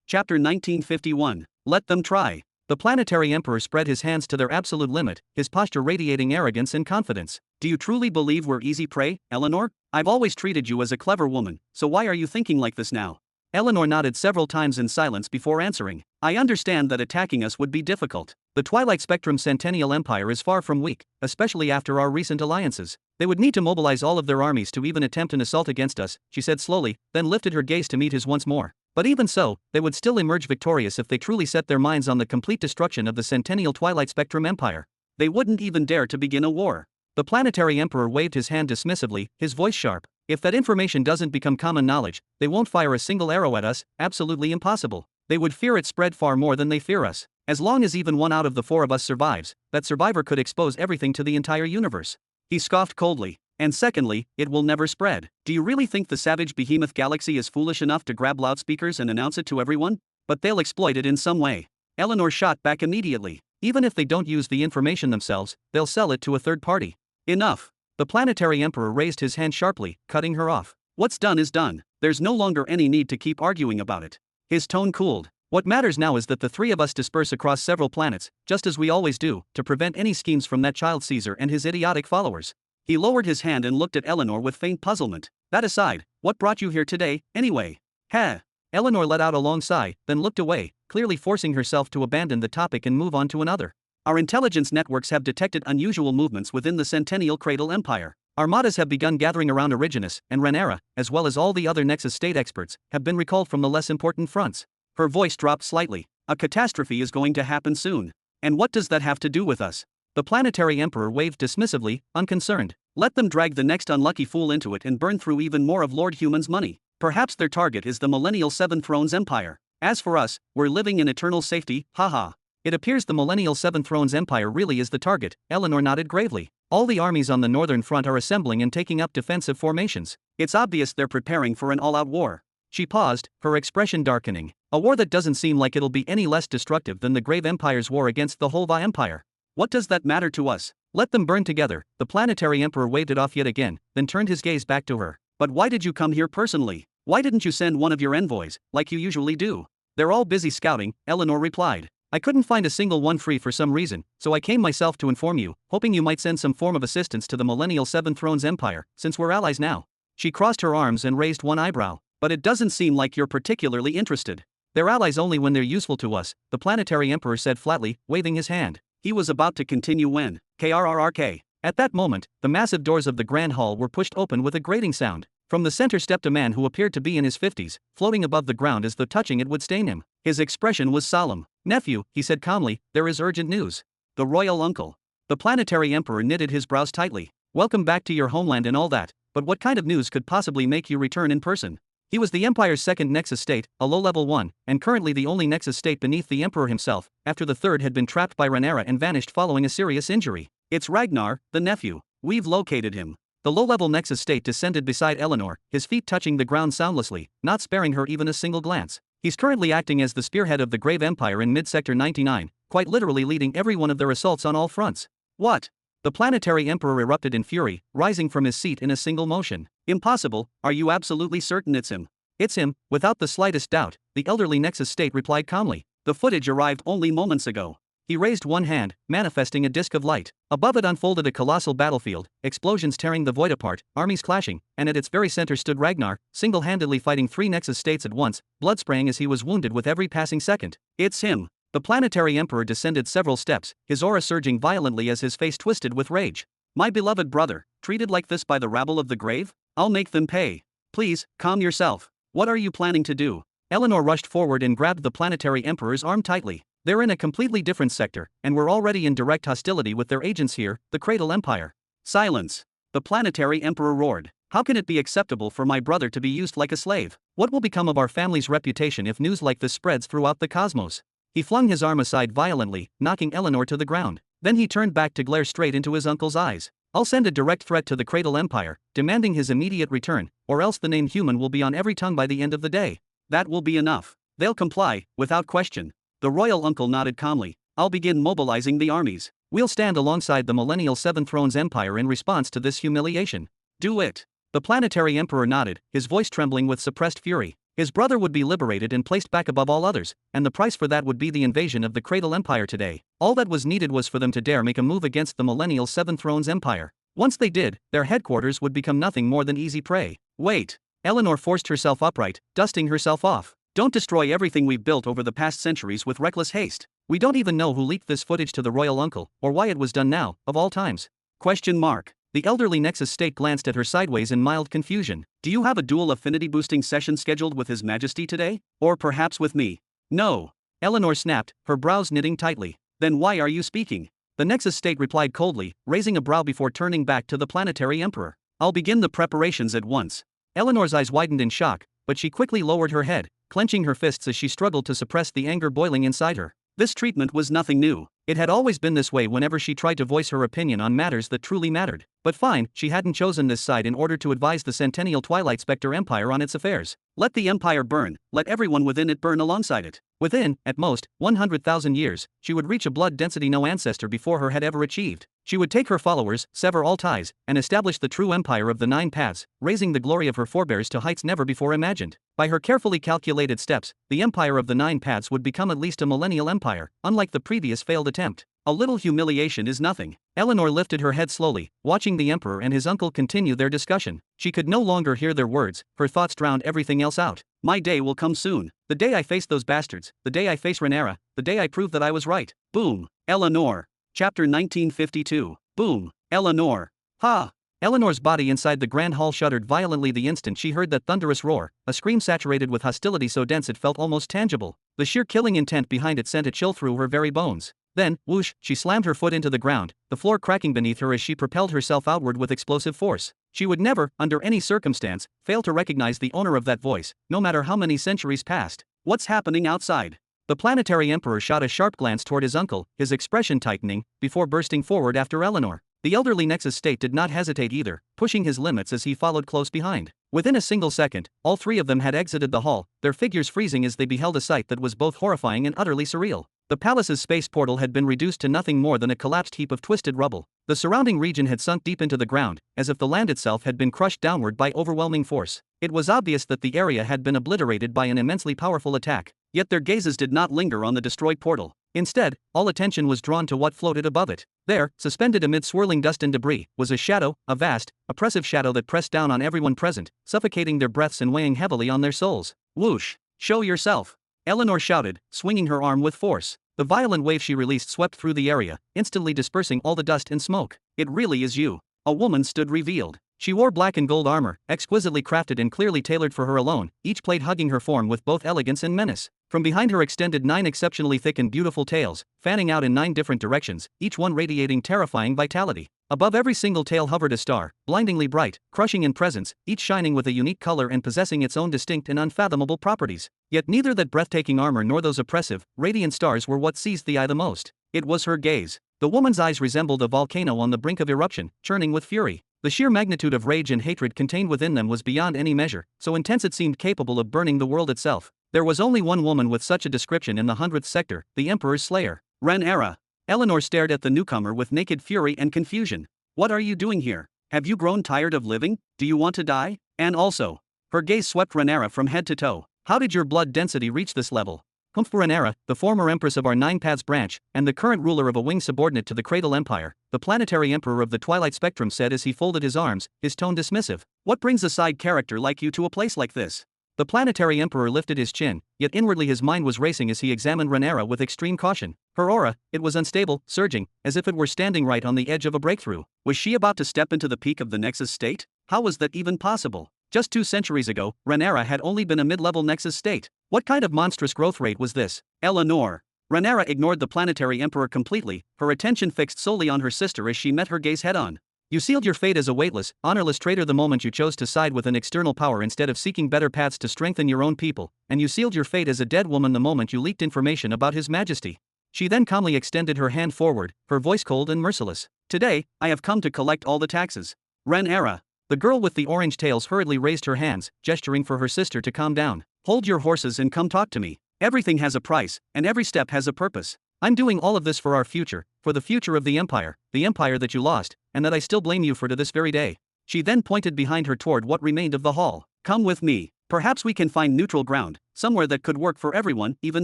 Chapter 1951. Let them try. The planetary emperor spread his hands to their absolute limit, his posture radiating arrogance and confidence. Do you truly believe we're easy prey, Eleanor? I've always treated you as a clever woman, so why are you thinking like this now? Eleanor nodded several times in silence before answering. I understand that attacking us would be difficult. The Twilight Spectrum Centennial Empire is far from weak, especially after our recent alliances. They would need to mobilize all of their armies to even attempt an assault against us, she said slowly, then lifted her gaze to meet his once more. But even so, they would still emerge victorious if they truly set their minds on the complete destruction of the Centennial Twilight Spectrum Empire. They wouldn't even dare to begin a war. The planetary emperor waved his hand dismissively, his voice sharp. If that information doesn't become common knowledge, they won't fire a single arrow at us, absolutely impossible. They would fear it spread far more than they fear us. As long as even one out of the four of us survives, that survivor could expose everything to the entire universe. He scoffed coldly. And secondly, it will never spread. Do you really think the savage behemoth galaxy is foolish enough to grab loudspeakers and announce it to everyone? But they'll exploit it in some way. Eleanor shot back immediately. Even if they don't use the information themselves, they'll sell it to a third party. Enough. The planetary emperor raised his hand sharply, cutting her off. What's done is done. There's no longer any need to keep arguing about it. His tone cooled. What matters now is that the three of us disperse across several planets, just as we always do, to prevent any schemes from that child Caesar and his idiotic followers. He lowered his hand and looked at Eleanor with faint puzzlement. That aside, what brought you here today, anyway? Heh. Eleanor let out a long sigh, then looked away, clearly forcing herself to abandon the topic and move on to another. Our intelligence networks have detected unusual movements within the Centennial Cradle Empire. Armadas have begun gathering around Originus, and Rhaenyra, as well as all the other Nexus state experts, have been recalled from the less important fronts. Her voice dropped slightly. A catastrophe is going to happen soon. And what does that have to do with us? The planetary emperor waved dismissively, unconcerned. Let them drag the next unlucky fool into it and burn through even more of Lord Human's money. Perhaps their target is the Millennial Seven Thrones Empire. As for us, we're living in eternal safety, haha. It appears the Millennial Seven Thrones Empire really is the target, Eleanor nodded gravely. All the armies on the northern front are assembling and taking up defensive formations. It's obvious they're preparing for an all-out war. She paused, her expression darkening. A war that doesn't seem like it'll be any less destructive than the Grave Empire's war against the Holva Empire. What does that matter to us? Let them burn together. The planetary emperor waved it off yet again, then turned his gaze back to her. But why did you come here personally? Why didn't you send one of your envoys, like you usually do? They're all busy scouting, Eleanor replied. I couldn't find a single one free for some reason, so I came myself to inform you, hoping you might send some form of assistance to the Millennial Seven Thrones Empire, since we're allies now. She crossed her arms and raised one eyebrow. But it doesn't seem like you're particularly interested. They're allies only when they're useful to us, the planetary emperor said flatly, waving his hand. He was about to continue when, KRRRK. At that moment, the massive doors of the grand hall were pushed open with a grating sound. From the center stepped a man who appeared to be in his 50s, floating above the ground as though touching it would stain him. His expression was solemn. Nephew, he said calmly, there is urgent news. The royal uncle. The planetary emperor knitted his brows tightly. Welcome back to your homeland and all that, but what kind of news could possibly make you return in person? He was the Empire's second Nexus state, a low-level one, and currently the only Nexus state beneath the Emperor himself, after the third had been trapped by Rhaenyra and vanished following a serious injury. It's Ragnar, the nephew. We've located him. The low-level Nexus state descended beside Eleanor, his feet touching the ground soundlessly, not sparing her even a single glance. He's currently acting as the spearhead of the Grave Empire in Mid-Sector 99, quite literally leading every one of their assaults on all fronts. What? The planetary emperor erupted in fury, rising from his seat in a single motion. Impossible, are you absolutely certain it's him? It's him, without the slightest doubt, the elderly Nexus state replied calmly. The footage arrived only moments ago. He raised one hand, manifesting a disk of light. Above it unfolded a colossal battlefield, explosions tearing the void apart, armies clashing, and at its very center stood Ragnar, single-handedly fighting three Nexus states at once, blood spraying as he was wounded with every passing second. It's him. The planetary emperor descended several steps, his aura surging violently as his face twisted with rage. My beloved brother, treated like this by the rabble of the grave? I'll make them pay. Please, calm yourself. What are you planning to do? Eleanor rushed forward and grabbed the planetary emperor's arm tightly. They're in a completely different sector, and we're already in direct hostility with their agents here, the Cradle Empire. Silence. The planetary emperor roared. How can it be acceptable for my brother to be used like a slave? What will become of our family's reputation if news like this spreads throughout the cosmos? He flung his arm aside violently, knocking Eleanor to the ground. Then he turned back to glare straight into his uncle's eyes. I'll send a direct threat to the Cradle Empire, demanding his immediate return, or else the name human will be on every tongue by the end of the day. That will be enough. They'll comply, without question. The royal uncle nodded calmly. I'll begin mobilizing the armies. We'll stand alongside the Millennial Seven Thrones Empire in response to this humiliation. Do it. The planetary emperor nodded, his voice trembling with suppressed fury. His brother would be liberated and placed back above all others, and the price for that would be the invasion of the Cradle Empire today. All that was needed was for them to dare make a move against the millennial Seven Thrones Empire. Once they did, their headquarters would become nothing more than easy prey. Wait. Eleanor forced herself upright, dusting herself off. Don't destroy everything we've built over the past centuries with reckless haste. We don't even know who leaked this footage to the royal uncle, or why it was done now, of all times. Question mark. The elderly Nexus State glanced at her sideways in mild confusion. Do you have a dual affinity boosting session scheduled with His Majesty today? Or perhaps with me? No. Eleanor snapped, her brows knitting tightly. Then why are you speaking? The Nexus State replied coldly, raising a brow before turning back to the planetary emperor. I'll begin the preparations at once. Eleanor's eyes widened in shock, but she quickly lowered her head, clenching her fists as she struggled to suppress the anger boiling inside her. This treatment was nothing new. It had always been this way whenever she tried to voice her opinion on matters that truly mattered. But fine, she hadn't chosen this side in order to advise the Centennial Twilight Spectre Empire on its affairs. Let the Empire burn, let everyone within it burn alongside it. Within, at most, 100,000 years, she would reach a blood density no ancestor before her had ever achieved. She would take her followers, sever all ties, and establish the true empire of the Nine Paths, raising the glory of her forebears to heights never before imagined. By her carefully calculated steps, the empire of the Nine Paths would become at least a millennial empire, unlike the previous failed attempt. A little humiliation is nothing. Eleanor lifted her head slowly, watching the emperor and his uncle continue their discussion. She could no longer hear their words, her thoughts drowned everything else out. My day will come soon. The day I face those bastards, the day I face Rhaenyra, the day I prove that I was right. Boom. Eleanor. Chapter 1952. Boom. Eleanor. Ha! Eleanor's body inside the grand hall shuddered violently the instant she heard that thunderous roar, a scream saturated with hostility so dense it felt almost tangible. The sheer killing intent behind it sent a chill through her very bones. Then, whoosh, she slammed her foot into the ground, the floor cracking beneath her as she propelled herself outward with explosive force. She would never, under any circumstance, fail to recognize the owner of that voice, no matter how many centuries passed. What's happening outside? The planetary emperor shot a sharp glance toward his uncle, his expression tightening, before bursting forward after Eleanor. The elderly Nexus State did not hesitate either, pushing his limits as he followed close behind. Within a single second, all three of them had exited the hall, their figures freezing as they beheld a sight that was both horrifying and utterly surreal. The palace's space portal had been reduced to nothing more than a collapsed heap of twisted rubble. The surrounding region had sunk deep into the ground, as if the land itself had been crushed downward by overwhelming force. It was obvious that the area had been obliterated by an immensely powerful attack, yet their gazes did not linger on the destroyed portal. Instead, all attention was drawn to what floated above it. There, suspended amid swirling dust and debris, was a shadow, a vast, oppressive shadow that pressed down on everyone present, suffocating their breaths and weighing heavily on their souls. Whoosh! Show yourself! Eleanor shouted, swinging her arm with force. The violent wave she released swept through the area, instantly dispersing all the dust and smoke. It really is you. A woman stood revealed. She wore black and gold armor, exquisitely crafted and clearly tailored for her alone, each plate hugging her form with both elegance and menace. From behind her extended 9 exceptionally thick and beautiful tails, fanning out in 9 different directions, each one radiating terrifying vitality. Above every single tail hovered a star, blindingly bright, crushing in presence, each shining with a unique color and possessing its own distinct and unfathomable properties. Yet neither that breathtaking armor nor those oppressive, radiant stars were what seized the eye the most. It was her gaze. The woman's eyes resembled a volcano on the brink of eruption, churning with fury. The sheer magnitude of rage and hatred contained within them was beyond any measure, so intense it seemed capable of burning the world itself. There was only one woman with such a description in the 100th sector, the Emperor's Slayer. Rhaenyra. Eleanor stared at the newcomer with naked fury and confusion. What are you doing here? Have you grown tired of living? Do you want to die? And also. Her gaze swept Rhaenyra from head to toe. How did your blood density reach this level? Humph. Rhaenyra, the former empress of our Nine Paths branch, and the current ruler of a wing subordinate to the Cradle Empire, the planetary emperor of the Twilight Spectrum said as he folded his arms, his tone dismissive. What brings a side character like you to a place like this? The planetary emperor lifted his chin, yet inwardly his mind was racing as he examined Rhaenyra with extreme caution. Her aura, it was unstable, surging, as if it were standing right on the edge of a breakthrough. Was she about to step into the peak of the Nexus State? How was that even possible? Just 2 centuries ago, Rhaenyra had only been a mid-level Nexus State. What kind of monstrous growth rate was this? Eleanor. Rhaenyra ignored the planetary emperor completely, her attention fixed solely on her sister as she met her gaze head-on. You sealed your fate as a weightless, honorless traitor the moment you chose to side with an external power instead of seeking better paths to strengthen your own people, and you sealed your fate as a dead woman the moment you leaked information about His Majesty. She then calmly extended her hand forward, her voice cold and merciless. Today, I have come to collect all the taxes. Rhaenyra. The girl with the orange tails hurriedly raised her hands, gesturing for her sister to calm down. Hold your horses and come talk to me. Everything has a price, and every step has a purpose. I'm doing all of this for our future, for the future of the empire that you lost, and that I still blame you for to this very day. She then pointed behind her toward what remained of the hall. Come with me. Perhaps we can find neutral ground, somewhere that could work for everyone, even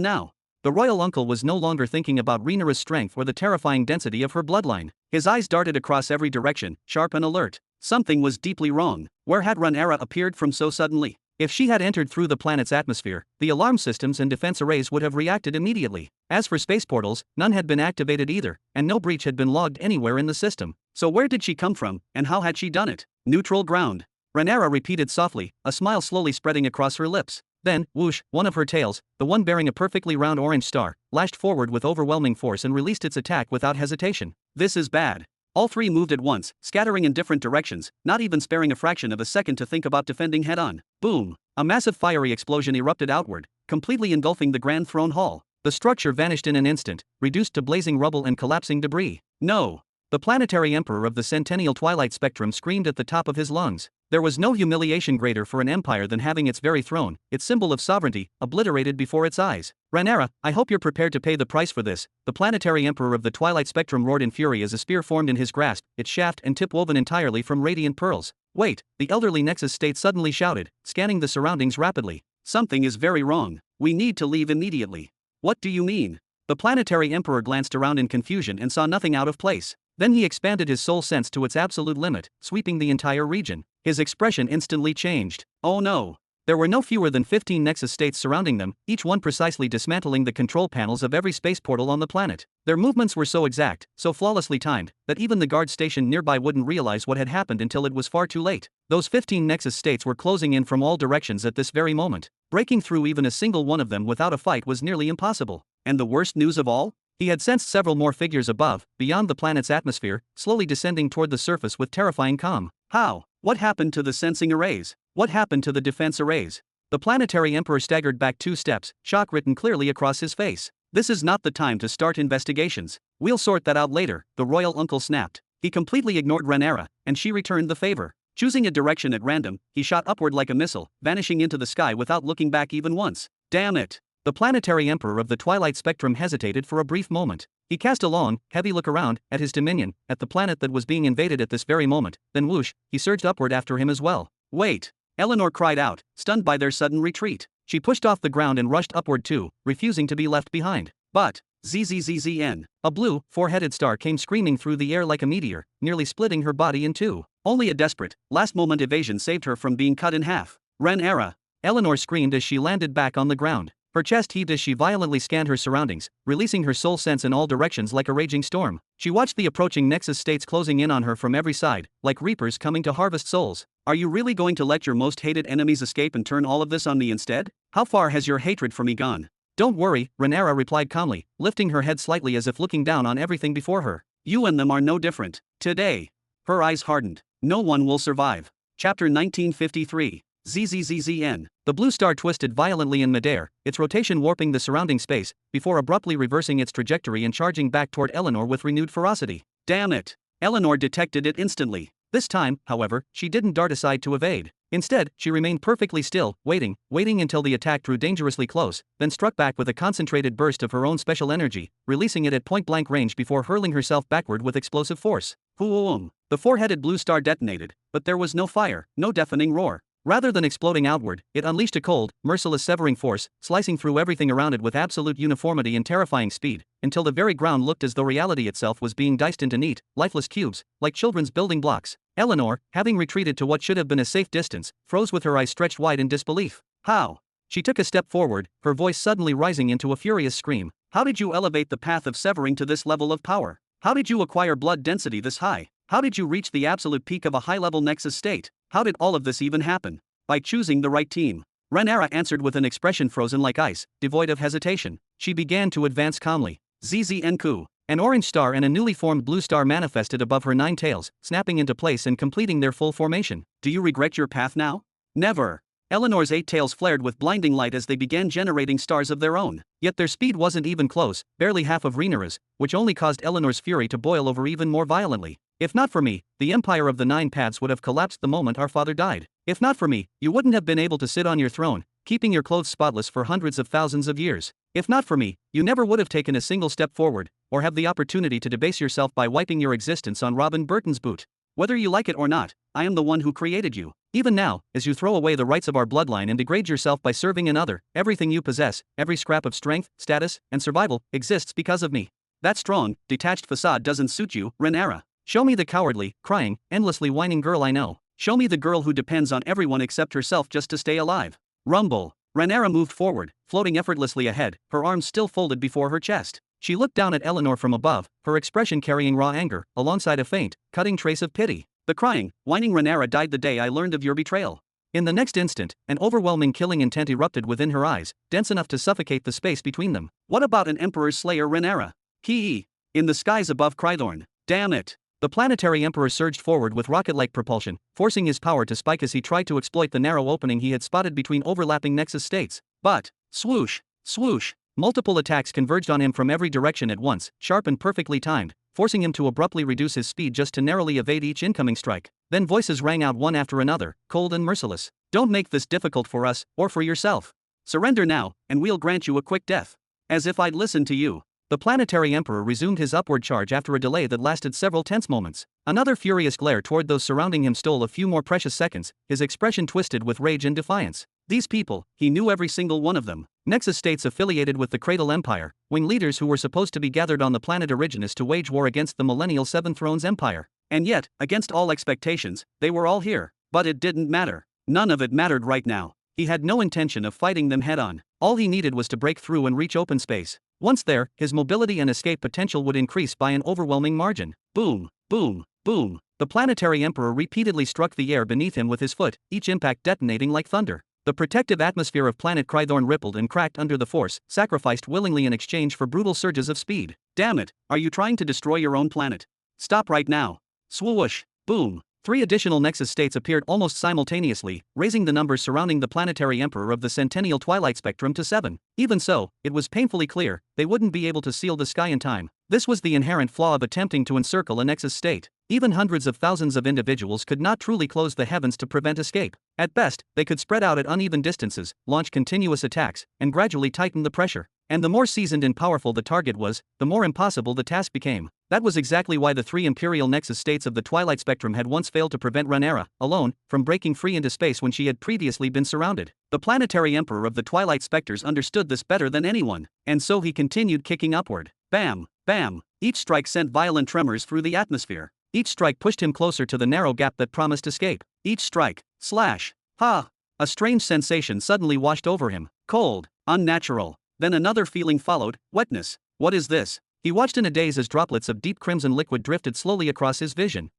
now. The royal uncle was no longer thinking about Rhaenyra's strength or the terrifying density of her bloodline. His eyes darted across every direction, sharp and alert. Something was deeply wrong. Where had Rhaenyra appeared from so suddenly? If she had entered through the planet's atmosphere, the alarm systems and defense arrays would have reacted immediately. As for space portals, none had been activated either, and no breach had been logged anywhere in the system. So where did she come from, and how had she done it? Neutral ground. Rhaenyra repeated softly, a smile slowly spreading across her lips. Then, whoosh, one of her tails, the one bearing a perfectly round orange star, lashed forward with overwhelming force and released its attack without hesitation. This is bad. All three moved at once, scattering in different directions, not even sparing a fraction of a second to think about defending head-on. Boom! A massive fiery explosion erupted outward, completely engulfing the Grand Throne Hall. The structure vanished in an instant, reduced to blazing rubble and collapsing debris. No! The planetary emperor of the Centennial Twilight Spectrum screamed at the top of his lungs. There was no humiliation greater for an empire than having its very throne, its symbol of sovereignty, obliterated before its eyes. Rhaenyra, I hope you're prepared to pay the price for this, the planetary emperor of the Twilight Spectrum roared in fury as a spear formed in his grasp, its shaft and tip woven entirely from radiant pearls. Wait, the elderly Nexus State suddenly shouted, scanning the surroundings rapidly. Something is very wrong. We need to leave immediately. What do you mean? The planetary emperor glanced around in confusion and saw nothing out of place. Then he expanded his soul sense to its absolute limit, sweeping the entire region. His expression instantly changed. Oh no! There were no fewer than 15 Nexus states surrounding them, each one precisely dismantling the control panels of every space portal on the planet. Their movements were so exact, so flawlessly timed, that even the guard station nearby wouldn't realize what had happened until it was far too late. Those 15 Nexus states were closing in from all directions at this very moment. Breaking through even a single one of them without a fight was nearly impossible. And the worst news of all? He had sensed several more figures above, beyond the planet's atmosphere, slowly descending toward the surface with terrifying calm. How? What happened to the sensing arrays? What happened to the defense arrays? The planetary emperor staggered back 2 steps, shock written clearly across his face. This is not the time to start investigations. We'll sort that out later, the royal uncle snapped. He completely ignored Rhaenyra, and she returned the favor. Choosing a direction at random, he shot upward like a missile, vanishing into the sky without looking back even once. Damn it! The planetary emperor of the Twilight Spectrum hesitated for a brief moment. He cast a long, heavy look around, at his dominion, at the planet that was being invaded at this very moment, then whoosh, he surged upward after him as well. Wait! Eleanor cried out, stunned by their sudden retreat. She pushed off the ground and rushed upward too, refusing to be left behind. But, ZZZZN. A blue, 4-headed star came screaming through the air like a meteor, nearly splitting her body in two. Only a desperate, last-moment evasion saved her from being cut in half. Rhaenyra! Eleanor screamed as she landed back on the ground. Her chest heaved as she violently scanned her surroundings, releasing her soul sense in all directions like a raging storm. She watched the approaching Nexus states closing in on her from every side, like reapers coming to harvest souls. Are you really going to let your most hated enemies escape and turn all of this on me instead? How far has your hatred for me gone? Don't worry, Rhaenyra replied calmly, lifting her head slightly as if looking down on everything before her. You and them are no different. Today. Her eyes hardened. No one will survive. Chapter 1953. ZZZZN. The blue star twisted violently in midair, its rotation warping the surrounding space, before abruptly reversing its trajectory and charging back toward Eleanor with renewed ferocity. Damn it! Eleanor detected it instantly. This time, however, she didn't dart aside to evade. Instead, she remained perfectly still, waiting until the attack drew dangerously close, then struck back with a concentrated burst of her own special energy, releasing it at point-blank range before hurling herself backward with explosive force. Whoom! The 4-headed blue star detonated, but there was no fire, no deafening roar. Rather than exploding outward, it unleashed a cold, merciless severing force, slicing through everything around it with absolute uniformity and terrifying speed, until the very ground looked as though reality itself was being diced into neat, lifeless cubes, like children's building blocks. Eleanor, having retreated to what should have been a safe distance, froze with her eyes stretched wide in disbelief. How? She took a step forward, her voice suddenly rising into a furious scream. How did you elevate the path of severing to this level of power? How did you acquire blood density this high? How did you reach the absolute peak of a high-level Nexus state? How did all of this even happen? By choosing the right team. Rhaenyra answered with an expression frozen like ice, devoid of hesitation. She began to advance calmly. ZZNQ. An orange star and a newly formed blue star manifested above her 9 tails, snapping into place and completing their full formation. Do you regret your path now? Never. Eleanor's 8 tails flared with blinding light as they began generating stars of their own. Yet their speed wasn't even close, barely half of Rhaenyra's, which only caused Eleanor's fury to boil over even more violently. If not for me, the empire of the 9 paths would have collapsed the moment our father died. If not for me, you wouldn't have been able to sit on your throne, keeping your clothes spotless for hundreds of thousands of years. If not for me, you never would have taken a single step forward, or have the opportunity to debase yourself by wiping your existence on Robin Burton's boot. Whether you like it or not, I am the one who created you. Even now, as you throw away the rights of our bloodline and degrade yourself by serving another, everything you possess, every scrap of strength, status, and survival, exists because of me. That strong, detached facade doesn't suit you, Rhaenyra. Show me the cowardly, crying, endlessly whining girl I know. Show me the girl who depends on everyone except herself just to stay alive. Rumble. Rhaenyra moved forward, floating effortlessly ahead, her arms still folded before her chest. She looked down at Eleanor from above, her expression carrying raw anger, alongside a faint, cutting trace of pity. The crying, whining Rhaenyra died the day I learned of your betrayal. In the next instant, an overwhelming killing intent erupted within her eyes, dense enough to suffocate the space between them. What about an Emperor's slayer Rhaenyra? Hee. In the skies above Crydorn. Damn it. The planetary emperor surged forward with rocket-like propulsion, forcing his power to spike as he tried to exploit the narrow opening he had spotted between overlapping nexus states. But, swoosh, swoosh, multiple attacks converged on him from every direction at once, sharp and perfectly timed, forcing him to abruptly reduce his speed just to narrowly evade each incoming strike. Then voices rang out one after another, cold and merciless. Don't make this difficult for us, or for yourself. Surrender now, and we'll grant you a quick death. As if I'd listen to you. The planetary emperor resumed his upward charge after a delay that lasted several tense moments. Another furious glare toward those surrounding him stole a few more precious seconds, his expression twisted with rage and defiance. These people, he knew every single one of them. Nexus states affiliated with the Cradle Empire, wing leaders who were supposed to be gathered on the planet Originus to wage war against the Millennial Seven Thrones Empire. And yet, against all expectations, they were all here. But it didn't matter. None of it mattered right now. He had no intention of fighting them head-on. All he needed was to break through and reach open space. Once there, his mobility and escape potential would increase by an overwhelming margin. Boom, boom, boom. The planetary emperor repeatedly struck the air beneath him with his foot, each impact detonating like thunder. The protective atmosphere of planet Crydorn rippled and cracked under the force, sacrificed willingly in exchange for brutal surges of speed. Damn it, are you trying to destroy your own planet? Stop right now. Swoosh, boom. 3 additional Nexus states appeared almost simultaneously, raising the numbers surrounding the planetary emperor of the Centennial Twilight Spectrum to 7. Even so, it was painfully clear, they wouldn't be able to seal the sky in time. This was the inherent flaw of attempting to encircle a Nexus state. Even hundreds of thousands of individuals could not truly close the heavens to prevent escape. At best, they could spread out at uneven distances, launch continuous attacks, and gradually tighten the pressure. And the more seasoned and powerful the target was, the more impossible the task became. That was exactly why the 3 Imperial Nexus states of the Twilight Spectrum had once failed to prevent Rhaenyra, alone, from breaking free into space when she had previously been surrounded. The planetary emperor of the Twilight Spectres understood this better than anyone, and so he continued kicking upward. Bam, bam. Each strike sent violent tremors through the atmosphere. Each strike pushed him closer to the narrow gap that promised escape. Each strike, slash, ha! A strange sensation suddenly washed over him. Cold, unnatural. Then another feeling followed, wetness. What is this? He watched in a daze as droplets of deep crimson liquid drifted slowly across his vision.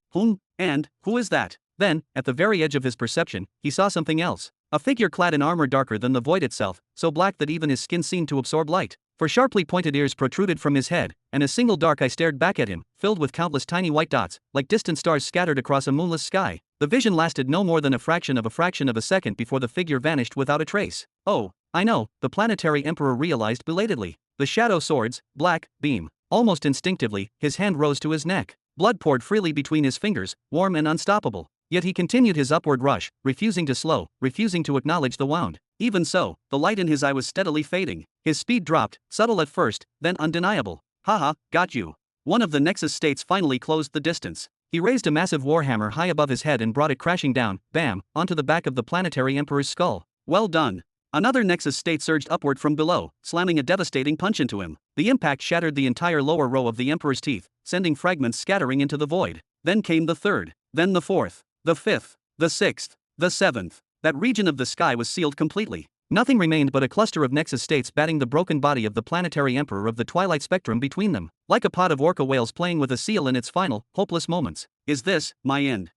And who is that? Then, at the very edge of his perception, he saw something else. A figure clad in armor darker than the void itself, so black that even his skin seemed to absorb light. For sharply pointed ears protruded from his head, and a single dark eye stared back at him, filled with countless tiny white dots, like distant stars scattered across a moonless sky. The vision lasted no more than a fraction of a second before the figure vanished without a trace. Oh, I know, the planetary emperor realized belatedly. The shadow sword's black beam. Almost instinctively, his hand rose to his neck. Blood poured freely between his fingers, warm and unstoppable. Yet he continued his upward rush, refusing to slow, refusing to acknowledge the wound. Even so, the light in his eye was steadily fading. His speed dropped, subtle at first, then undeniable. Haha, got you. One of the Nexus states finally closed the distance. He raised a massive warhammer high above his head and brought it crashing down, bam, onto the back of the planetary emperor's skull. Well done. Another Nexus state surged upward from below, slamming a devastating punch into him. The impact shattered the entire lower row of the Emperor's teeth, sending fragments scattering into the void. Then came the third, then the fourth, the fifth, the sixth, the seventh. That region of the sky was sealed completely. Nothing remained but a cluster of Nexus states batting the broken body of the planetary emperor of the Twilight Spectrum between them, like a pod of orca whales playing with a seal in its final, hopeless moments. Is this my end?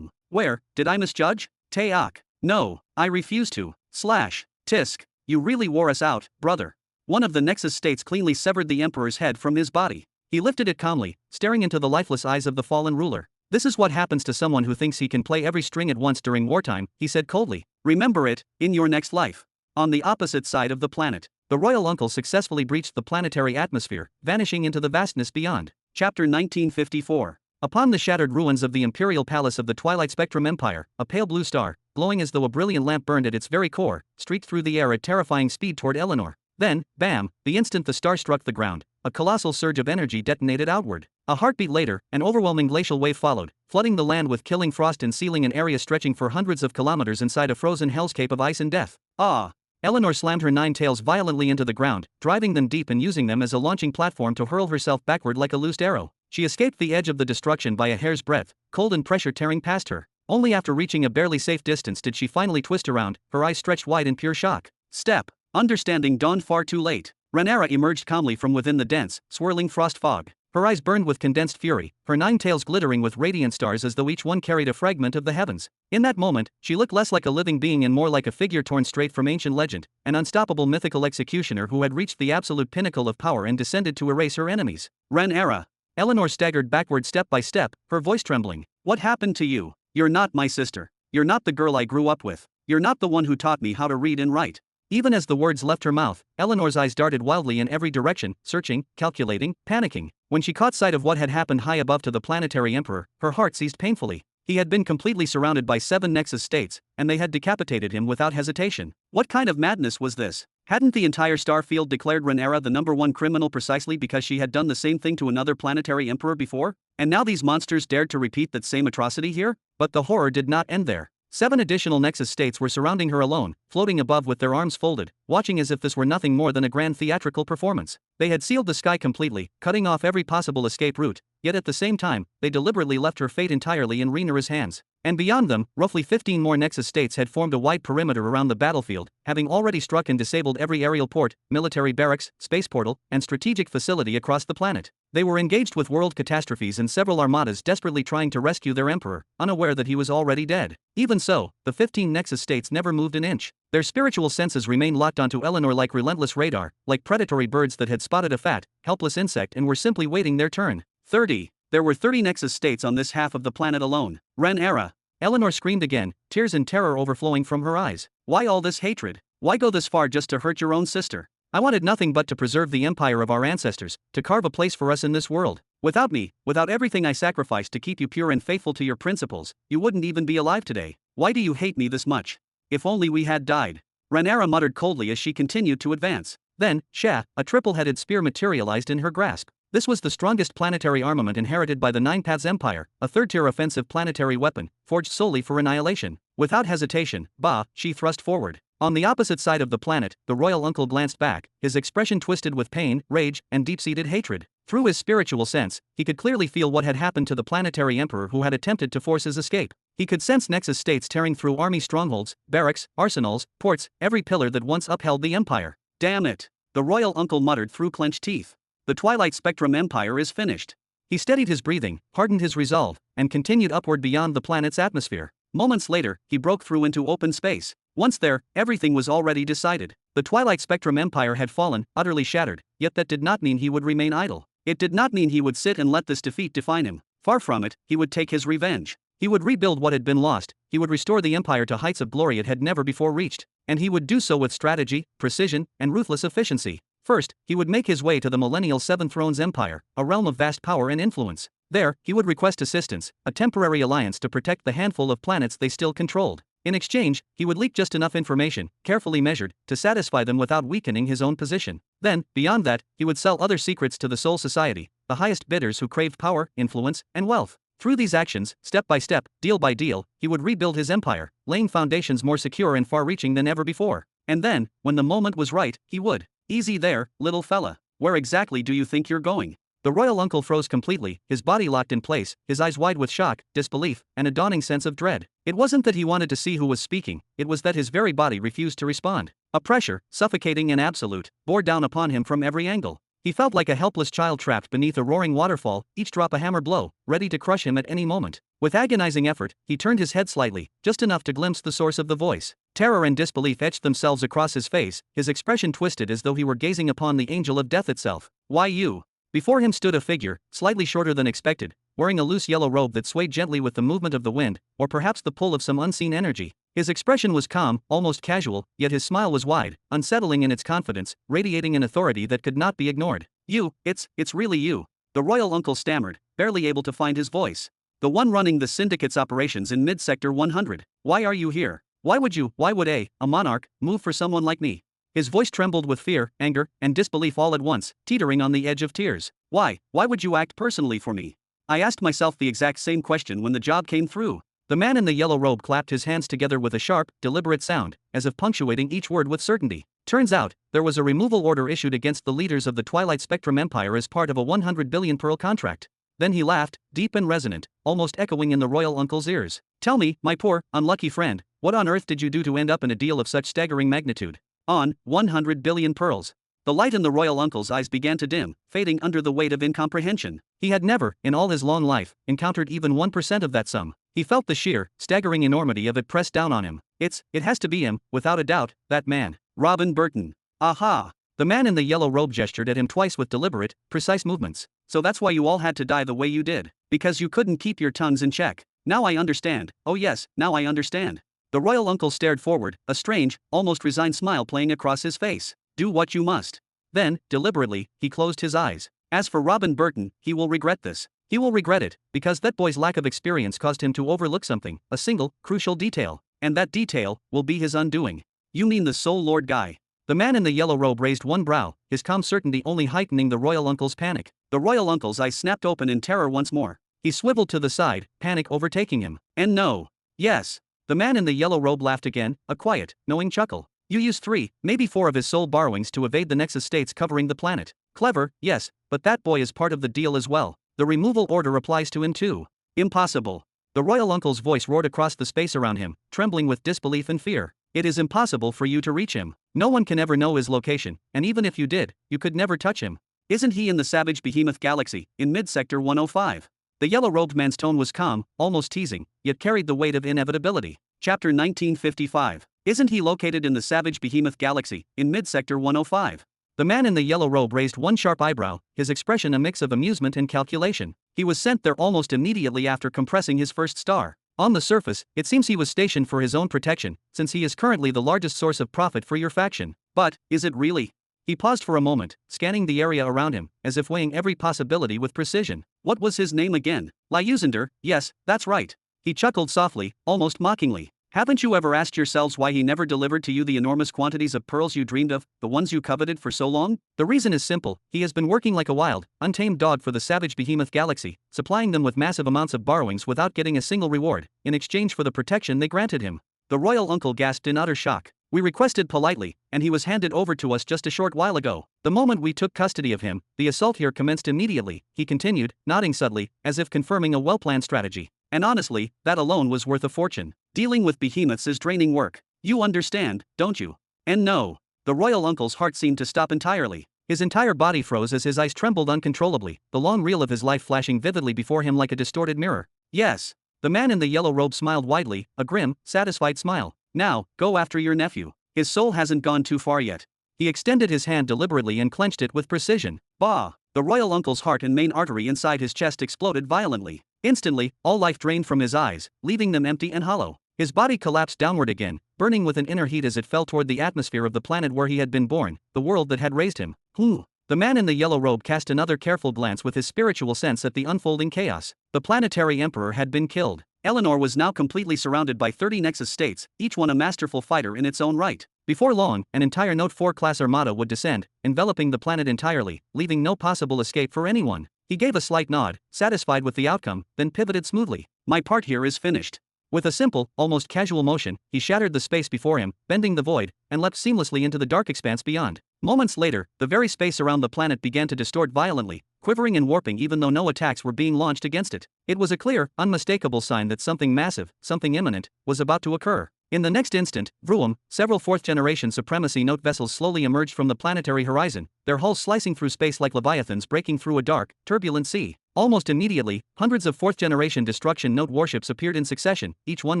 Where did I misjudge? Teok. No, I refuse to. Slash. Tisk. You really wore us out, brother. One of the Nexus states cleanly severed the Emperor's head from his body. He lifted it calmly, staring into the lifeless eyes of the fallen ruler. This is what happens to someone who thinks he can play every string at once during wartime, he said coldly. Remember it, in your next life. On the opposite side of the planet, the royal uncle successfully breached the planetary atmosphere, vanishing into the vastness beyond. Chapter 1954. Upon the shattered ruins of the Imperial Palace of the Twilight Spectrum Empire, a pale blue star, glowing as though a brilliant lamp burned at its very core, streaked through the air at terrifying speed toward Eleanor. Then, bam, the instant the star struck the ground, a colossal surge of energy detonated outward. A heartbeat later, an overwhelming glacial wave followed, flooding the land with killing frost and sealing an area stretching for hundreds of kilometers inside a frozen hellscape of ice and death. Ah! Eleanor slammed her 9 tails violently into the ground, driving them deep and using them as a launching platform to hurl herself backward like a loosed arrow. She escaped the edge of the destruction by a hair's breadth, cold and pressure tearing past her. Only after reaching a barely safe distance did she finally twist around, her eyes stretched wide in pure shock. Step. Understanding dawned far too late. Rhaenyra emerged calmly from within the dense, swirling frost fog. Her eyes burned with condensed fury, her 9 tails glittering with radiant stars as though each one carried a fragment of the heavens. In that moment, she looked less like a living being and more like a figure torn straight from ancient legend, an unstoppable mythical executioner who had reached the absolute pinnacle of power and descended to erase her enemies. Rhaenyra. Eleanor staggered backward step by step, her voice trembling. What happened to you? You're not my sister. You're not the girl I grew up with. You're not the one who taught me how to read and write. Even as the words left her mouth, Eleanor's eyes darted wildly in every direction, searching, calculating, panicking. When she caught sight of what had happened high above to the planetary emperor, her heart seized painfully. He had been completely surrounded by 7 Nexus states, and they had decapitated him without hesitation. What kind of madness was this? Hadn't the entire star field declared Rhaenyra the #1 criminal precisely because she had done the same thing to another planetary emperor before? And now these monsters dared to repeat that same atrocity here? But the horror did not end there. 7 additional Nexus states were surrounding her alone, floating above with their arms folded, watching as if this were nothing more than a grand theatrical performance. They had sealed the sky completely, cutting off every possible escape route, yet at the same time, they deliberately left her fate entirely in Rhaenyra's hands. And beyond them, roughly 15 more Nexus states had formed a wide perimeter around the battlefield, having already struck and disabled every aerial port, military barracks, space portal, and strategic facility across the planet. They were engaged with world catastrophes and several armadas desperately trying to rescue their emperor, unaware that he was already dead. Even so, the 15 Nexus states never moved an inch. Their spiritual senses remained locked onto Eleanor like relentless radar, like predatory birds that had spotted a fat, helpless insect and were simply waiting their turn. 30. There were 30 Nexus states on this half of the planet alone. Rhaenyra. Eleanor screamed again, tears and terror overflowing from her eyes. Why all this hatred? Why go this far just to hurt your own sister? I wanted nothing but to preserve the empire of our ancestors, to carve a place for us in this world. Without me, without everything I sacrificed to keep you pure and faithful to your principles, you wouldn't even be alive today. Why do you hate me this much? If only we had died. Rhaenyra muttered coldly as she continued to advance. Then, a triple-headed spear materialized in her grasp. This was the strongest planetary armament inherited by the Nine Paths Empire, a third-tier offensive planetary weapon, forged solely for annihilation. Without hesitation, she thrust forward. On the opposite side of the planet, the royal uncle glanced back, his expression twisted with pain, rage, and deep-seated hatred. Through his spiritual sense, he could clearly feel what had happened to the planetary emperor who had attempted to force his escape. He could sense Nexus states tearing through army strongholds, barracks, arsenals, ports, every pillar that once upheld the empire. Damn it! The royal uncle muttered through clenched teeth. The Twilight Spectrum Empire is finished. He steadied his breathing, hardened his resolve, and continued upward beyond the planet's atmosphere. Moments later, he broke through into open space. Once there, everything was already decided. The Twilight Spectrum Empire had fallen, utterly shattered, yet that did not mean he would remain idle. It did not mean he would sit and let this defeat define him. Far from it, he would take his revenge. He would rebuild what had been lost, he would restore the empire to heights of glory it had never before reached. And he would do so with strategy, precision, and ruthless efficiency. First, he would make his way to the millennial Seven Thrones Empire, a realm of vast power and influence. There, he would request assistance, a temporary alliance to protect the handful of planets they still controlled. In exchange, he would leak just enough information, carefully measured, to satisfy them without weakening his own position. Then, beyond that, he would sell other secrets to the Soul Society, the highest bidders who craved power, influence, and wealth. Through these actions, step by step, deal by deal, he would rebuild his empire, laying foundations more secure and far-reaching than ever before. And then, when the moment was right, he would. Easy there, little fella. Where exactly do you think you're going? The royal uncle froze completely, his body locked in place, his eyes wide with shock, disbelief, and a dawning sense of dread. It wasn't that he wanted to see who was speaking, it was that his very body refused to respond. A pressure, suffocating and absolute, bore down upon him from every angle. He felt like a helpless child trapped beneath a roaring waterfall, each drop a hammer blow, ready to crush him at any moment. With agonizing effort, he turned his head slightly, just enough to glimpse the source of the voice. Terror and disbelief etched themselves across his face, his expression twisted as though he were gazing upon the angel of death itself. Why you? Before him stood a figure, slightly shorter than expected, wearing a loose yellow robe that swayed gently with the movement of the wind, or perhaps the pull of some unseen energy. His expression was calm, almost casual, yet his smile was wide, unsettling in its confidence, radiating an authority that could not be ignored. It's really you. The royal uncle stammered, barely able to find his voice. The one running the syndicate's operations in mid-sector 100. Why are you here? Why would a monarch, move for someone like me? His voice trembled with fear, anger, and disbelief all at once, teetering on the edge of tears. Why would you act personally for me? I asked myself the exact same question when the job came through. The man in the yellow robe clapped his hands together with a sharp, deliberate sound, as if punctuating each word with certainty. Turns out, there was a removal order issued against the leaders of the Twilight Spectrum Empire as part of a 100 billion pearl contract. Then he laughed, deep and resonant, almost echoing in the royal uncle's ears. Tell me, my poor, unlucky friend, what on earth did you do to end up in a deal of such staggering magnitude? On 100 billion pearls. The light in the royal uncle's eyes began to dim, fading under the weight of incomprehension. He had never, in all his long life, encountered even 1% of that sum. He felt the sheer, staggering enormity of it press down on him. It has to be him, without a doubt, that man. Robin Burton. Aha! The man in the yellow robe gestured at him twice with deliberate, precise movements. So that's why you all had to die the way you did. Because you couldn't keep your tongues in check. Now I understand. Oh yes, now I understand. The royal uncle stared forward, a strange, almost resigned smile playing across his face. Do what you must. Then, deliberately, he closed his eyes. As for Robin Burton, he will regret this. He will regret it, because that boy's lack of experience caused him to overlook something, a single, crucial detail. And that detail will be his undoing. You mean the Soul Lord guy? The man in the yellow robe raised one brow, his calm certainty only heightening the royal uncle's panic. The royal uncle's eyes snapped open in terror once more. He swiveled to the side, panic overtaking him. And no. Yes. The man in the yellow robe laughed again, a quiet, knowing chuckle. You used 3, maybe 4 of his soul borrowings to evade the Nexus states covering the planet. Clever, yes, but that boy is part of the deal as well. The removal order applies to him too. Impossible. The royal uncle's voice roared across the space around him, trembling with disbelief and fear. It is impossible for you to reach him. No one can ever know his location, and even if you did, you could never touch him. Isn't he in the savage behemoth galaxy, in mid-sector 105? The yellow-robed man's tone was calm, almost teasing, yet carried the weight of inevitability. Chapter 1955. Isn't he located in the savage behemoth galaxy, in mid-sector 105? The man in the yellow robe raised one sharp eyebrow, his expression a mix of amusement and calculation. He was sent there almost immediately after compressing his first star. On the surface, it seems he was stationed for his own protection, since he is currently the largest source of profit for your faction. But, is it really? He paused for a moment, scanning the area around him, as if weighing every possibility with precision. What was his name again? Lyusander, yes, that's right. He chuckled softly, almost mockingly. Haven't you ever asked yourselves why he never delivered to you the enormous quantities of pearls you dreamed of, the ones you coveted for so long? The reason is simple: he has been working like a wild, untamed dog for the savage behemoth galaxy, supplying them with massive amounts of borrowings without getting a single reward, in exchange for the protection they granted him. The royal uncle gasped in utter shock. We requested politely, and he was handed over to us just a short while ago. The moment we took custody of him, the assault here commenced immediately, he continued, nodding subtly, as if confirming a well-planned strategy. And honestly, that alone was worth a fortune. Dealing with behemoths is draining work. You understand, don't you? And no. The royal uncle's heart seemed to stop entirely. His entire body froze as his eyes trembled uncontrollably, the long reel of his life flashing vividly before him like a distorted mirror. Yes. The man in the yellow robe smiled widely, a grim, satisfied smile. Now, go after your nephew. His soul hasn't gone too far yet. He extended his hand deliberately and clenched it with precision. Bah! The royal uncle's heart and main artery inside his chest exploded violently. Instantly, all life drained from his eyes, leaving them empty and hollow. His body collapsed downward again, burning with an inner heat as it fell toward the atmosphere of the planet where he had been born, the world that had raised him. The man in the yellow robe cast another careful glance with his spiritual sense at the unfolding chaos. The planetary emperor had been killed. Eleanor was now completely surrounded by 30 Nexus states, each one a masterful fighter in its own right. Before long, an entire Note 4 class armada would descend, enveloping the planet entirely, leaving no possible escape for anyone. He gave a slight nod, satisfied with the outcome, then pivoted smoothly. My part here is finished. With a simple, almost casual motion, he shattered the space before him, bending the void, and leapt seamlessly into the dark expanse beyond. Moments later, the very space around the planet began to distort violently, quivering and warping even though no attacks were being launched against it. It was a clear, unmistakable sign that something massive, something imminent, was about to occur. In the next instant, vroom, several fourth-generation Supremacy Note vessels slowly emerged from the planetary horizon, their hulls slicing through space like leviathans breaking through a dark, turbulent sea. Almost immediately, hundreds of fourth-generation Destruction Note warships appeared in succession, each one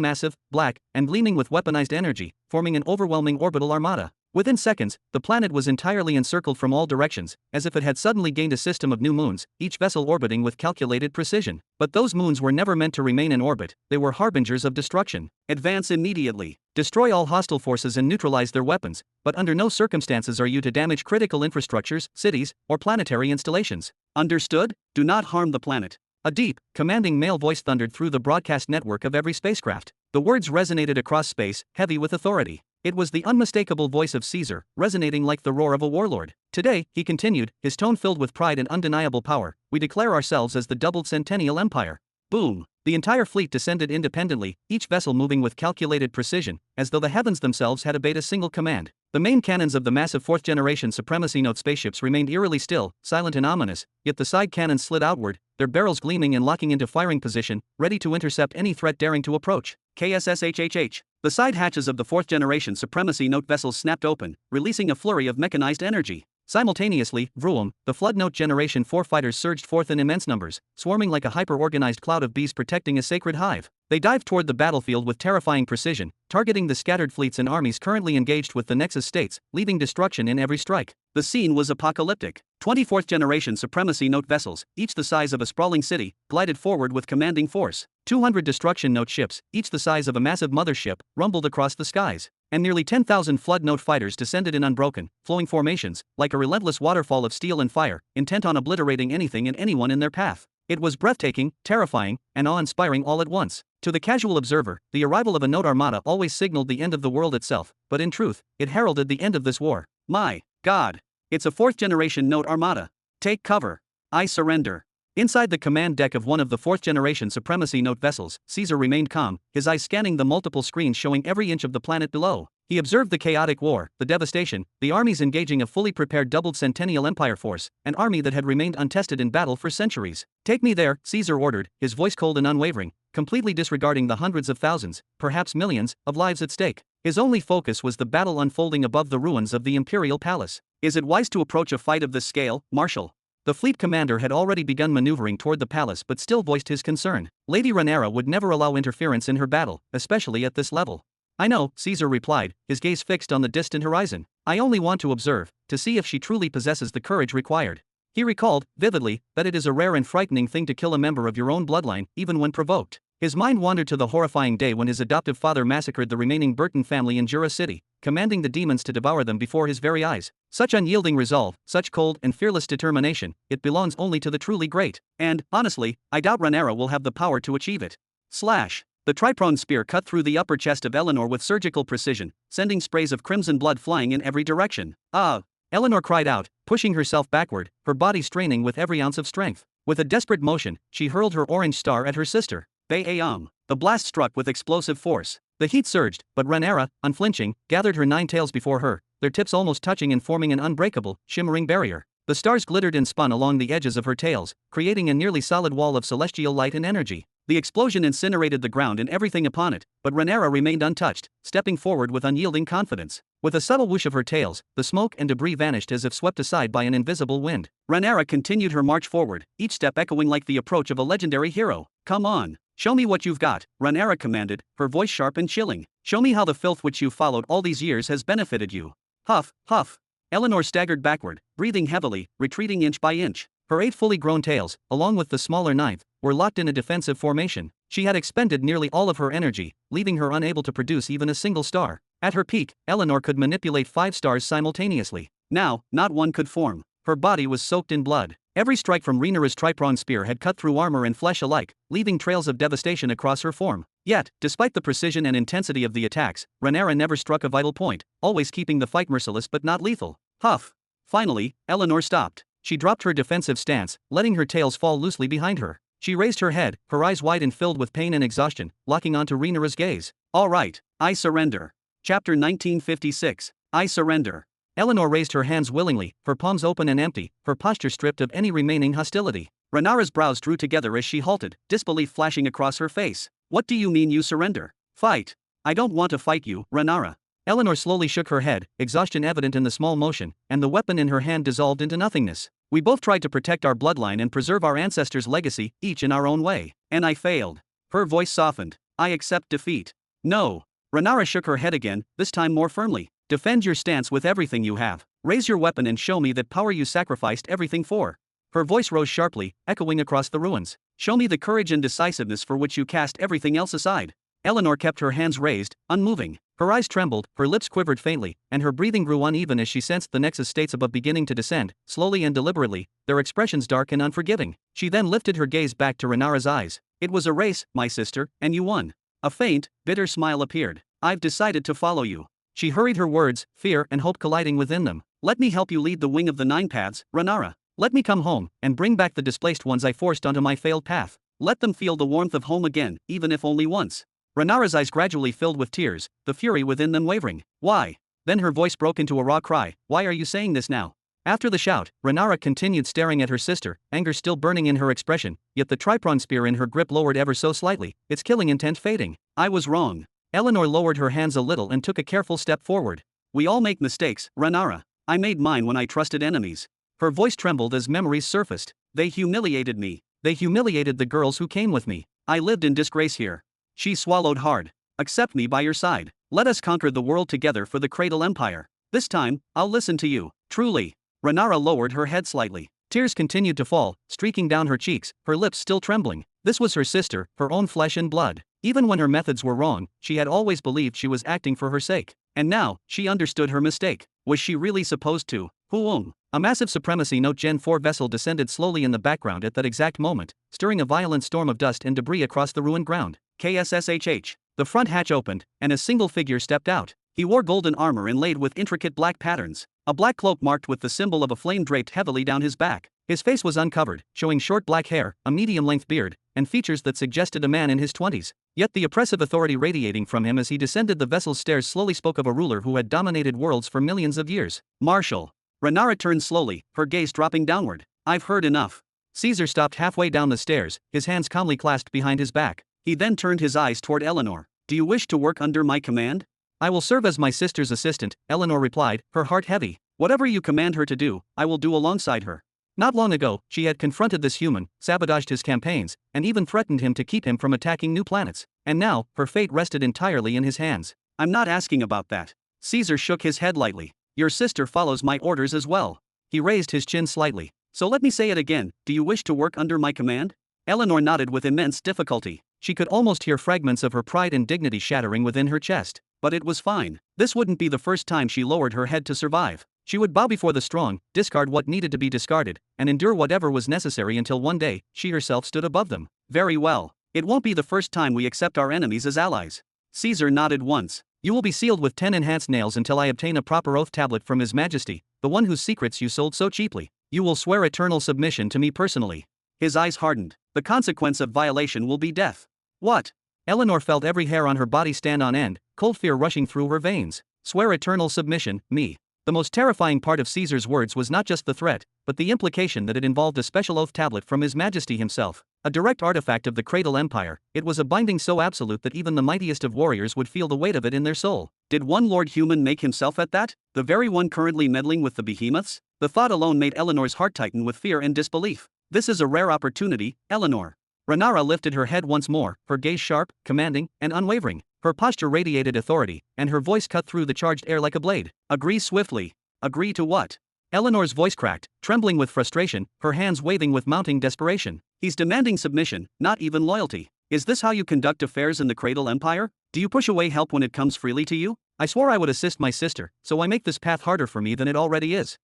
massive, black, and gleaming with weaponized energy, forming an overwhelming orbital armada. Within seconds, the planet was entirely encircled from all directions, as if it had suddenly gained a system of new moons, each vessel orbiting with calculated precision. But those moons were never meant to remain in orbit, they were harbingers of destruction. Advance immediately. Destroy all hostile forces and neutralize their weapons, but under no circumstances are you to damage critical infrastructures, cities, or planetary installations. Understood? Do not harm the planet. A deep, commanding male voice thundered through the broadcast network of every spacecraft. The words resonated across space, heavy with authority. It was the unmistakable voice of Caesar, resonating like the roar of a warlord. Today, he continued, his tone filled with pride and undeniable power, we declare ourselves as the doubled Centennial Empire. Boom! The entire fleet descended independently, each vessel moving with calculated precision, as though the heavens themselves had obeyed a single command. The main cannons of the massive fourth-generation Supremacy Note spaceships remained eerily still, silent and ominous, yet the side cannons slid outward, their barrels gleaming and locking into firing position, ready to intercept any threat daring to approach. KSSHHH. The side hatches of the fourth-generation Supremacy Note vessels snapped open, releasing a flurry of mechanized energy. Simultaneously, vroom, the Flood Note Generation 4 fighters surged forth in immense numbers, swarming like a hyper-organized cloud of bees protecting a sacred hive. They dived toward the battlefield with terrifying precision, targeting the scattered fleets and armies currently engaged with the Nexus states, leaving destruction in every strike. The scene was apocalyptic. 24th generation Supremacy Note vessels, each the size of a sprawling city, glided forward with commanding force. 200 Destruction Note ships, each the size of a massive mothership, rumbled across the skies. And nearly 10,000 Flood Note fighters descended in unbroken, flowing formations, like a relentless waterfall of steel and fire, intent on obliterating anything and anyone in their path. It was breathtaking, terrifying, and awe-inspiring all at once. To the casual observer, the arrival of a Note armada always signaled the end of the world itself, but in truth, it heralded the end of this war. My God! It's a fourth-generation Note armada. Take cover. I surrender. Inside the command deck of one of the fourth-generation Supremacy Note vessels, Caesar remained calm, his eyes scanning the multiple screens showing every inch of the planet below. He observed the chaotic war, the devastation, the armies engaging a fully prepared doubled Centennial Empire force, an army that had remained untested in battle for centuries. Take me there, Caesar ordered, his voice cold and unwavering, completely disregarding the hundreds of thousands, perhaps millions, of lives at stake. His only focus was the battle unfolding above the ruins of the Imperial Palace. Is it wise to approach a fight of this scale, Marshal? The fleet commander had already begun maneuvering toward the palace but still voiced his concern. Lady Rhaenyra would never allow interference in her battle, especially at this level. I know, Caesar replied, his gaze fixed on the distant horizon. I only want to observe, to see if she truly possesses the courage required. He recalled, vividly, that it is a rare and frightening thing to kill a member of your own bloodline, even when provoked. His mind wandered to the horrifying day when his adoptive father massacred the remaining Burton family in Jura City, commanding the demons to devour them before his very eyes. Such unyielding resolve, such cold and fearless determination, it belongs only to the truly great. And, honestly, I doubt Rhaenyra will have the power to achieve it. Slash. The tripronged spear cut through the upper chest of Eleanor with surgical precision, sending sprays of crimson blood flying in every direction. Ah! Eleanor cried out, pushing herself backward, her body straining with every ounce of strength. With a desperate motion, she hurled her orange star at her sister. The blast struck with explosive force. The heat surged, but Rhaenyra, unflinching, gathered her 9 tails before her, their tips almost touching and forming an unbreakable, shimmering barrier. The stars glittered and spun along the edges of her tails, creating a nearly solid wall of celestial light and energy. The explosion incinerated the ground and everything upon it, but Rhaenyra remained untouched, stepping forward with unyielding confidence. With a subtle whoosh of her tails, the smoke and debris vanished as if swept aside by an invisible wind. Rhaenyra continued her march forward, each step echoing like the approach of a legendary hero. Come on. Show me what you've got, Rhaenyra commanded, her voice sharp and chilling. Show me how the filth which you've followed all these years has benefited you. Huff, huff. Eleanor staggered backward, breathing heavily, retreating inch by inch. Her 8 fully grown tails, along with the smaller 9th, were locked in a defensive formation. She had expended nearly all of her energy, leaving her unable to produce even a single star. At her peak, Eleanor could manipulate 5 stars simultaneously. Now, not one could form. Her body was soaked in blood. Every strike from Rhaenyra's tripronged spear had cut through armor and flesh alike, leaving trails of devastation across her form. Yet, despite the precision and intensity of the attacks, Rhaenyra never struck a vital point, always keeping the fight merciless but not lethal. Huff. Finally, Eleanor stopped. She dropped her defensive stance, letting her tails fall loosely behind her. She raised her head, her eyes wide and filled with pain and exhaustion, locking onto Rhaenyra's gaze. All right, I surrender. Chapter 1956. I surrender. Eleanor raised her hands willingly, her palms open and empty, her posture stripped of any remaining hostility. Rhaenyra's brows drew together as she halted, disbelief flashing across her face. What do you mean you surrender? Fight. I don't want to fight you, Rhaenyra. Eleanor slowly shook her head, exhaustion evident in the small motion, and the weapon in her hand dissolved into nothingness. We both tried to protect our bloodline and preserve our ancestors' legacy, each in our own way. And I failed. Her voice softened. I accept defeat. No. Rhaenyra shook her head again, this time more firmly. Defend your stance with everything you have. Raise your weapon and show me that power you sacrificed everything for. Her voice rose sharply, echoing across the ruins. Show me the courage and decisiveness for which you cast everything else aside. Eleanor kept her hands raised, unmoving. Her eyes trembled, her lips quivered faintly, and her breathing grew uneven as she sensed the Nexus states above beginning to descend, slowly and deliberately, their expressions dark and unforgiving. She then lifted her gaze back to Rhaenyra's eyes. It was a race, my sister, and you won. A faint, bitter smile appeared. I've decided to follow you. She hurried her words, fear and hope colliding within them. Let me help you lead the wing of the 9 paths, Rhaenyra. Let me come home, and bring back the displaced ones I forced onto my failed path. Let them feel the warmth of home again, even if only once. Rhaenyra's eyes gradually filled with tears, the fury within them wavering. Why? Then her voice broke into a raw cry. Why are you saying this now? After the shout, Rhaenyra continued staring at her sister, anger still burning in her expression, yet the tripron spear in her grip lowered ever so slightly, its killing intent fading. I was wrong. Eleanor lowered her hands a little and took a careful step forward. We all make mistakes, Rhaenyra. I made mine when I trusted enemies. Her voice trembled as memories surfaced. They humiliated me. They humiliated the girls who came with me. I lived in disgrace here. She swallowed hard. Accept me by your side. Let us conquer the world together for the Cradle Empire. This time, I'll listen to you. Truly. Rhaenyra lowered her head slightly. Tears continued to fall, streaking down her cheeks, her lips still trembling. This was her sister, her own flesh and blood. Even when her methods were wrong, she had always believed she was acting for her sake. And now, she understood her mistake. Was she really supposed to? Huong. A massive Supremacy Note Gen 4 vessel descended slowly in the background at that exact moment, stirring a violent storm of dust and debris across the ruined ground. KSSHH. The front hatch opened, and a single figure stepped out. He wore golden armor inlaid with intricate black patterns. A black cloak marked with the symbol of a flame draped heavily down his back. His face was uncovered, showing short black hair, a medium-length beard, and features that suggested a man in his 20s. Yet the oppressive authority radiating from him as he descended the vessel's stairs slowly spoke of a ruler who had dominated worlds for millions of years. Marshal. Rhaenyra turned slowly, her gaze dropping downward. I've heard enough. Caesar stopped halfway down the stairs, his hands calmly clasped behind his back. He then turned his eyes toward Eleanor. Do you wish to work under my command? I will serve as my sister's assistant, Eleanor replied, her heart heavy. Whatever you command her to do, I will do alongside her. Not long ago, she had confronted this human, sabotaged his campaigns, and even threatened him to keep him from attacking new planets. And now, her fate rested entirely in his hands. I'm not asking about that. Caesar shook his head lightly. Your sister follows my orders as well. He raised his chin slightly. So let me say it again, do you wish to work under my command? Eleanor nodded with immense difficulty. She could almost hear fragments of her pride and dignity shattering within her chest. But it was fine. This wouldn't be the first time she lowered her head to survive. She would bow before the strong, discard what needed to be discarded, and endure whatever was necessary until one day, she herself stood above them. Very well. It won't be the first time we accept our enemies as allies. Caesar nodded once. You will be sealed with 10 enhanced nails until I obtain a proper oath tablet from His Majesty, the one whose secrets you sold so cheaply. You will swear eternal submission to me personally. His eyes hardened. The consequence of violation will be death. What? Eleanor felt every hair on her body stand on end, cold fear rushing through her veins. Swear eternal submission, me. The most terrifying part of Caesar's words was not just the threat, but the implication that it involved a special oath tablet from His Majesty himself. A direct artifact of the Cradle Empire, it was a binding so absolute that even the mightiest of warriors would feel the weight of it in their soul. Did one Lord Human make himself at that? The very one currently meddling with the behemoths? The thought alone made Eleanor's heart tighten with fear and disbelief. This is a rare opportunity, Eleanor. Rhaenyra lifted her head once more, her gaze sharp, commanding, and unwavering. Her posture radiated authority, and her voice cut through the charged air like a blade. Agree swiftly. Agree to what? Eleanor's voice cracked, trembling with frustration, her hands waving with mounting desperation. He's demanding submission, not even loyalty. Is this how you conduct affairs in the Cradle Empire? Do you push away help when it comes freely to you? I swore I would assist my sister, so I make this path harder for me than it already is.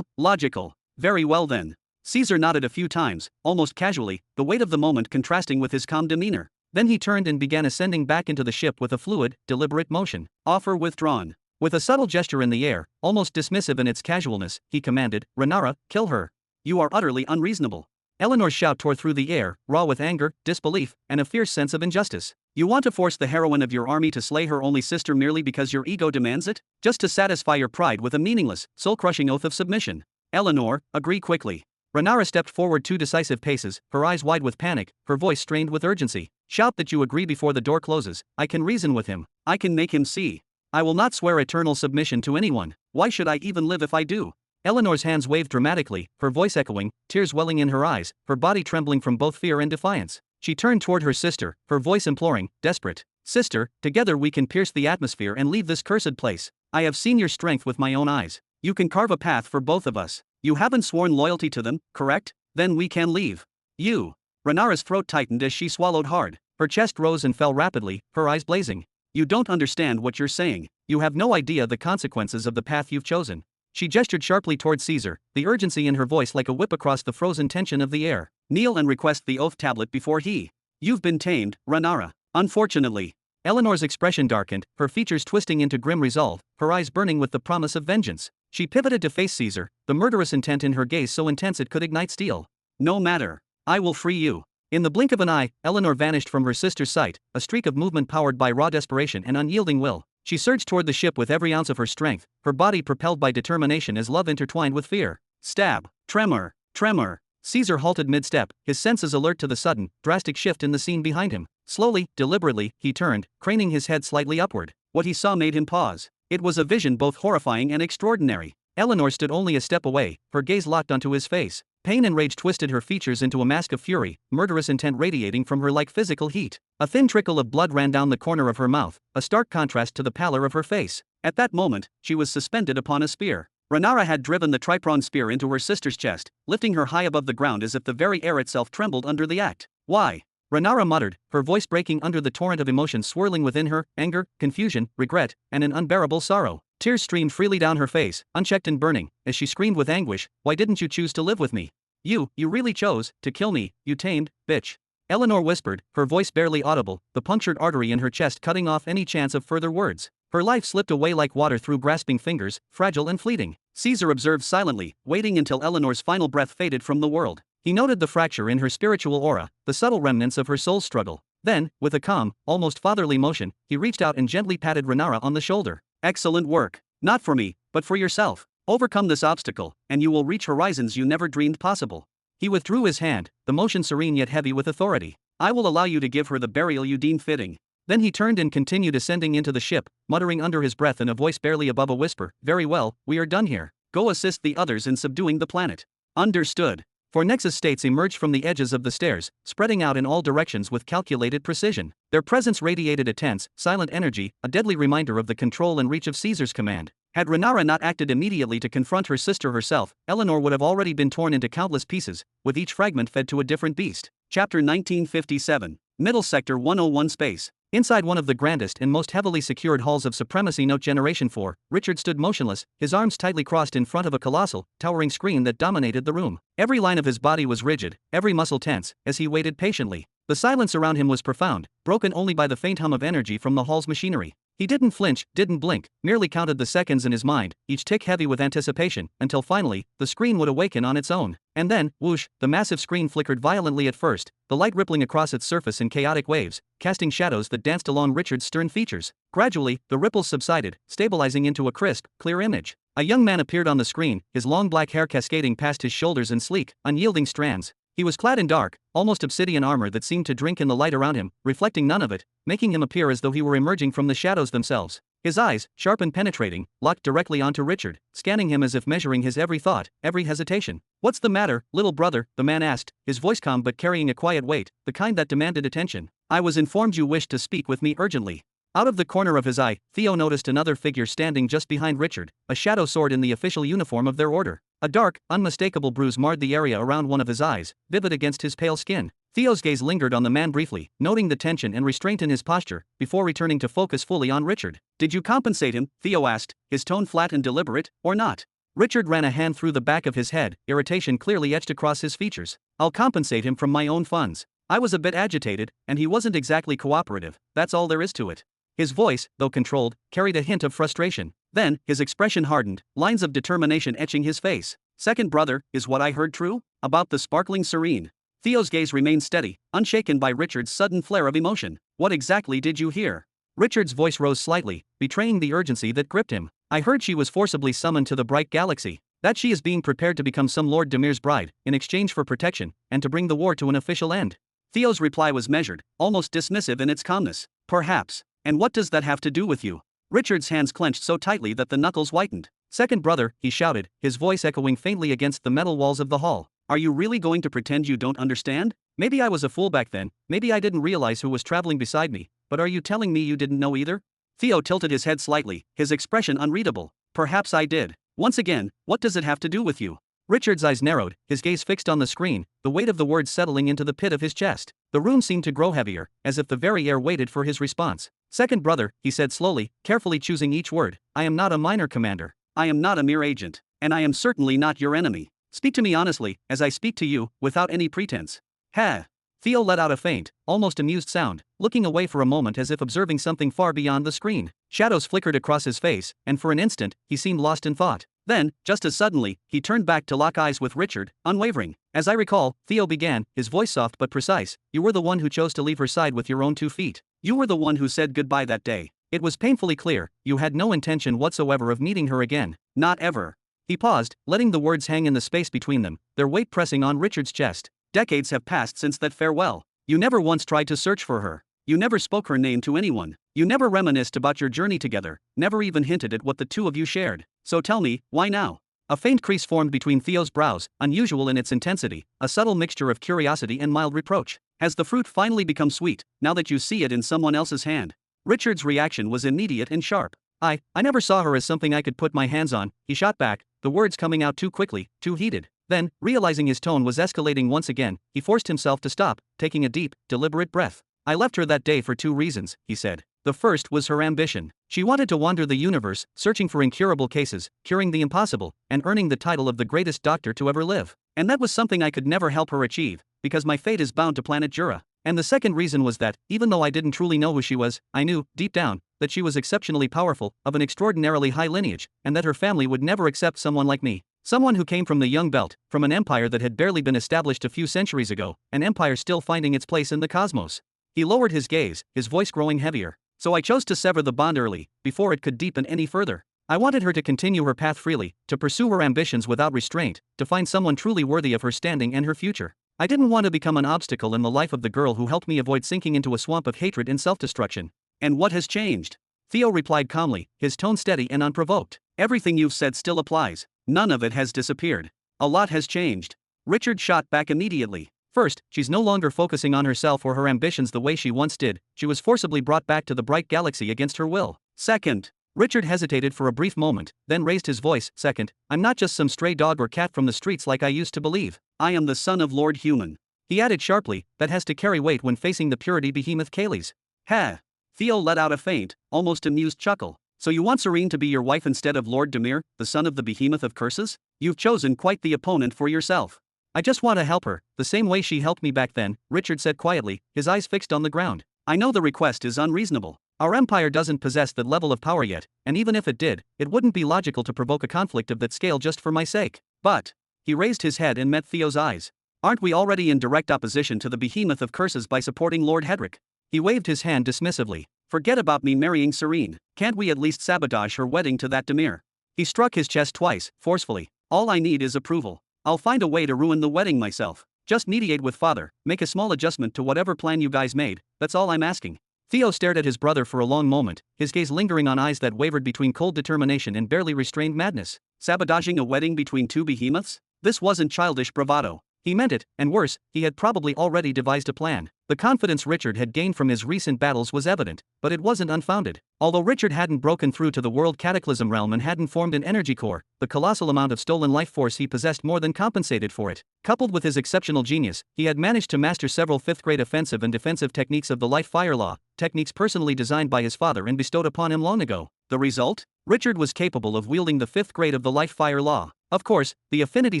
Logical. Very well then. Caesar nodded a few times, almost casually, the weight of the moment contrasting with his calm demeanor. Then he turned and began ascending back into the ship with a fluid, deliberate motion. Offer withdrawn. With a subtle gesture in the air, almost dismissive in its casualness, he commanded, Rhaenyra, kill her. You are utterly unreasonable. Eleanor's shout tore through the air, raw with anger, disbelief, and a fierce sense of injustice. You want to force the heroine of your army to slay her only sister merely because your ego demands it? Just to satisfy your pride with a meaningless, soul-crushing oath of submission. Eleanor, agree quickly. Rhaenyra stepped forward 2 decisive paces, her eyes wide with panic, her voice strained with urgency. Shout that you agree before the door closes. I can reason with him. I can make him see. I will not swear eternal submission to anyone. Why should I even live if I do? Eleanor's hands waved dramatically, her voice echoing, tears welling in her eyes, her body trembling from both fear and defiance. She turned toward her sister, her voice imploring, desperate. Sister, together we can pierce the atmosphere and leave this cursed place. I have seen your strength with my own eyes. You can carve a path for both of us. You haven't sworn loyalty to them, correct? Then we can leave. You. Rhaenyra's throat tightened as she swallowed hard. Her chest rose and fell rapidly, her eyes blazing. You don't understand what you're saying. You have no idea the consequences of the path you've chosen. She gestured sharply toward Caesar, the urgency in her voice like a whip across the frozen tension of the air. Kneel and request the oath tablet before he. You've been tamed, Rhaenyra. Unfortunately. Eleanor's expression darkened, her features twisting into grim resolve, her eyes burning with the promise of vengeance. She pivoted to face Caesar, the murderous intent in her gaze so intense it could ignite steel. No matter. I will free you. In the blink of an eye, Eleanor vanished from her sister's sight, a streak of movement powered by raw desperation and unyielding will. She surged toward the ship with every ounce of her strength, her body propelled by determination as love intertwined with fear. Stab. Tremor. Tremor. Caesar halted mid-step, his senses alert to the sudden, drastic shift in the scene behind him. Slowly, deliberately, he turned, craning his head slightly upward. What he saw made him pause. It was a vision both horrifying and extraordinary. Eleanor stood only a step away, her gaze locked onto his face. Pain and rage twisted her features into a mask of fury, murderous intent radiating from her like physical heat. A thin trickle of blood ran down the corner of her mouth, a stark contrast to the pallor of her face. At that moment, she was suspended upon a spear. Renara had driven the tripronged spear into her sister's chest, lifting her high above the ground as if the very air itself trembled under the act. Why? Renara muttered, her voice breaking under the torrent of emotion swirling within her, anger, confusion, regret, and an unbearable sorrow. Tears streamed freely down her face, unchecked and burning, as she screamed with anguish, "Why didn't you choose to live with me? You really chose to kill me, you tamed bitch." Eleanor whispered, her voice barely audible, the punctured artery in her chest cutting off any chance of further words. Her life slipped away like water through grasping fingers, fragile and fleeting. Caesar observed silently, waiting until Eleanor's final breath faded from the world. He noted the fracture in her spiritual aura, the subtle remnants of her soul's struggle. Then, with a calm, almost fatherly motion, he reached out and gently patted Renara on the shoulder. "Excellent work. Not for me, but for yourself. Overcome this obstacle, and you will reach horizons you never dreamed possible." He withdrew his hand, the motion serene yet heavy with authority. "I will allow you to give her the burial you deem fitting." Then he turned and continued ascending into the ship, muttering under his breath in a voice barely above a whisper, "Very well, we are done here. Go assist the others in subduing the planet." Understood. Four Nexus states emerged from the edges of the stairs, spreading out in all directions with calculated precision. Their presence radiated a tense, silent energy, a deadly reminder of the control and reach of Caesar's command. Had Renara not acted immediately to confront her sister herself, Eleanor would have already been torn into countless pieces, with each fragment fed to a different beast. Chapter 1957. Middle Sector 101 Space. Inside one of the grandest and most heavily secured halls of Supremacy Note Generation 4, Richard stood motionless, his arms tightly crossed in front of a colossal, towering screen that dominated the room. Every line of his body was rigid, every muscle tense, as he waited patiently. The silence around him was profound, broken only by the faint hum of energy from the hall's machinery. He didn't flinch, didn't blink, merely counted the seconds in his mind, each tick heavy with anticipation, until finally, the screen would awaken on its own. And then, whoosh, the massive screen flickered violently at first, the light rippling across its surface in chaotic waves, casting shadows that danced along Richard's stern features. Gradually, the ripples subsided, stabilizing into a crisp, clear image. A young man appeared on the screen, his long black hair cascading past his shoulders in sleek, unyielding strands. He was clad in dark, almost obsidian armor that seemed to drink in the light around him, reflecting none of it, making him appear as though he were emerging from the shadows themselves. His eyes, sharp and penetrating, locked directly onto Richard, scanning him as if measuring his every thought, every hesitation. "What's the matter, little brother?" the man asked, his voice calm but carrying a quiet weight, the kind that demanded attention. "I was informed you wished to speak with me urgently." Out of the corner of his eye, Theo noticed another figure standing just behind Richard, a shadow sword in the official uniform of their order. A dark, unmistakable bruise marred the area around one of his eyes, vivid against his pale skin. Theo's gaze lingered on the man briefly, noting the tension and restraint in his posture, before returning to focus fully on Richard. "Did you compensate him?" Theo asked, his tone flat and deliberate, "or not?" Richard ran a hand through the back of his head, irritation clearly etched across his features. "I'll compensate him from my own funds. I was a bit agitated, and he wasn't exactly cooperative, that's all there is to it." His voice, though controlled, carried a hint of frustration. Then, his expression hardened, lines of determination etching his face. "Second brother, is what I heard true? About the sparkling serene?" Theo's gaze remained steady, unshaken by Richard's sudden flare of emotion. "What exactly did you hear?" Richard's voice rose slightly, betraying the urgency that gripped him. "I heard she was forcibly summoned to the bright galaxy. That she is being prepared to become some Lord Demir's bride, in exchange for protection, and to bring the war to an official end." Theo's reply was measured, almost dismissive in its calmness. "Perhaps. And what does that have to do with you?" Richard's hands clenched so tightly that the knuckles whitened. "Second brother," he shouted, his voice echoing faintly against the metal walls of the hall. "Are you really going to pretend you don't understand? Maybe I was a fool back then, maybe I didn't realize who was traveling beside me, but are you telling me you didn't know either?" Theo tilted his head slightly, his expression unreadable. "Perhaps I did. Once again, what does it have to do with you?" Richard's eyes narrowed, his gaze fixed on the screen, the weight of the words settling into the pit of his chest. The room seemed to grow heavier, as if the very air waited for his response. "Second brother," he said slowly, carefully choosing each word, "I am not a minor commander. I am not a mere agent. And I am certainly not your enemy. Speak to me honestly, as I speak to you, without any pretense." "Ha!" Theo let out a faint, almost amused sound, looking away for a moment as if observing something far beyond the screen. Shadows flickered across his face, and for an instant, he seemed lost in thought. Then, just as suddenly, he turned back to lock eyes with Richard, unwavering. As I recall, Theo began, his voice soft but precise, you were the one who chose to leave her side with your own 2 feet. You were the one who said goodbye that day. It was painfully clear, you had no intention whatsoever of meeting her again. Not ever. He paused, letting the words hang in the space between them, their weight pressing on Richard's chest. Decades have passed since that farewell. You never once tried to search for her. You never spoke her name to anyone. You never reminisced about your journey together, never even hinted at what the 2 of you shared. So tell me, why now? A faint crease formed between Theo's brows, unusual in its intensity, a subtle mixture of curiosity and mild reproach. Has the fruit finally become sweet, now that you see it in someone else's hand? Richard's reaction was immediate and sharp. I never saw her as something I could put my hands on, he shot back, the words coming out too quickly, too heated. Then, realizing his tone was escalating once again, he forced himself to stop, taking a deep, deliberate breath. I left her that day for 2 reasons, he said. The first was her ambition. She wanted to wander the universe, searching for incurable cases, curing the impossible, and earning the title of the greatest doctor to ever live. And that was something I could never help her achieve, because my fate is bound to planet Jura. And the second reason was that, even though I didn't truly know who she was, I knew, deep down, that she was exceptionally powerful, of an extraordinarily high lineage, and that her family would never accept someone like me. Someone who came from the Young Belt, from an empire that had barely been established a few centuries ago, an empire still finding its place in the cosmos. He lowered his gaze, his voice growing heavier. So I chose to sever the bond early, before it could deepen any further. I wanted her to continue her path freely, to pursue her ambitions without restraint, to find someone truly worthy of her standing and her future. I didn't want to become an obstacle in the life of the girl who helped me avoid sinking into a swamp of hatred and self-destruction. And what has changed? Theo replied calmly, his tone steady and unprovoked. Everything you've said still applies. None of it has disappeared. A lot has changed. Richard shot back immediately. First, she's no longer focusing on herself or her ambitions the way she once did. She was forcibly brought back to the bright galaxy against her will. Second, Richard hesitated for a brief moment, then raised his voice. Second, I'm not just some stray dog or cat from the streets like I used to believe. I am the son of Lord Human. He added sharply, that has to carry weight when facing the purity behemoth Kaylee's. Ha! Theo let out a faint, almost amused chuckle. So you want Serene to be your wife instead of Lord Demir, the son of the behemoth of curses? You've chosen quite the opponent for yourself. I just want to help her, the same way she helped me back then, Richard said quietly, his eyes fixed on the ground. I know the request is unreasonable. Our empire doesn't possess that level of power yet, and even if it did, it wouldn't be logical to provoke a conflict of that scale just for my sake. But, he raised his head and met Theo's eyes. Aren't we already in direct opposition to the behemoth of curses by supporting Lord Hedrick? He waved his hand dismissively. Forget about me marrying Serene. Can't we at least sabotage her wedding to that Demir? He struck his chest twice, forcefully. All I need is approval. I'll find a way to ruin the wedding myself. Just mediate with father, make a small adjustment to whatever plan you guys made, that's all I'm asking. Theo stared at his brother for a long moment, his gaze lingering on eyes that wavered between cold determination and barely restrained madness. Sabotaging a wedding between 2 behemoths? This wasn't childish bravado. He meant it, and worse, he had probably already devised a plan. The confidence Richard had gained from his recent battles was evident, but it wasn't unfounded. Although Richard hadn't broken through to the world cataclysm realm and hadn't formed an energy core, the colossal amount of stolen life force he possessed more than compensated for it. Coupled with his exceptional genius, he had managed to master several 5th-grade offensive and defensive techniques of the life-fire law, techniques personally designed by his father and bestowed upon him long ago. The result? Richard was capable of wielding the 5th grade of the life-fire law. Of course, the affinity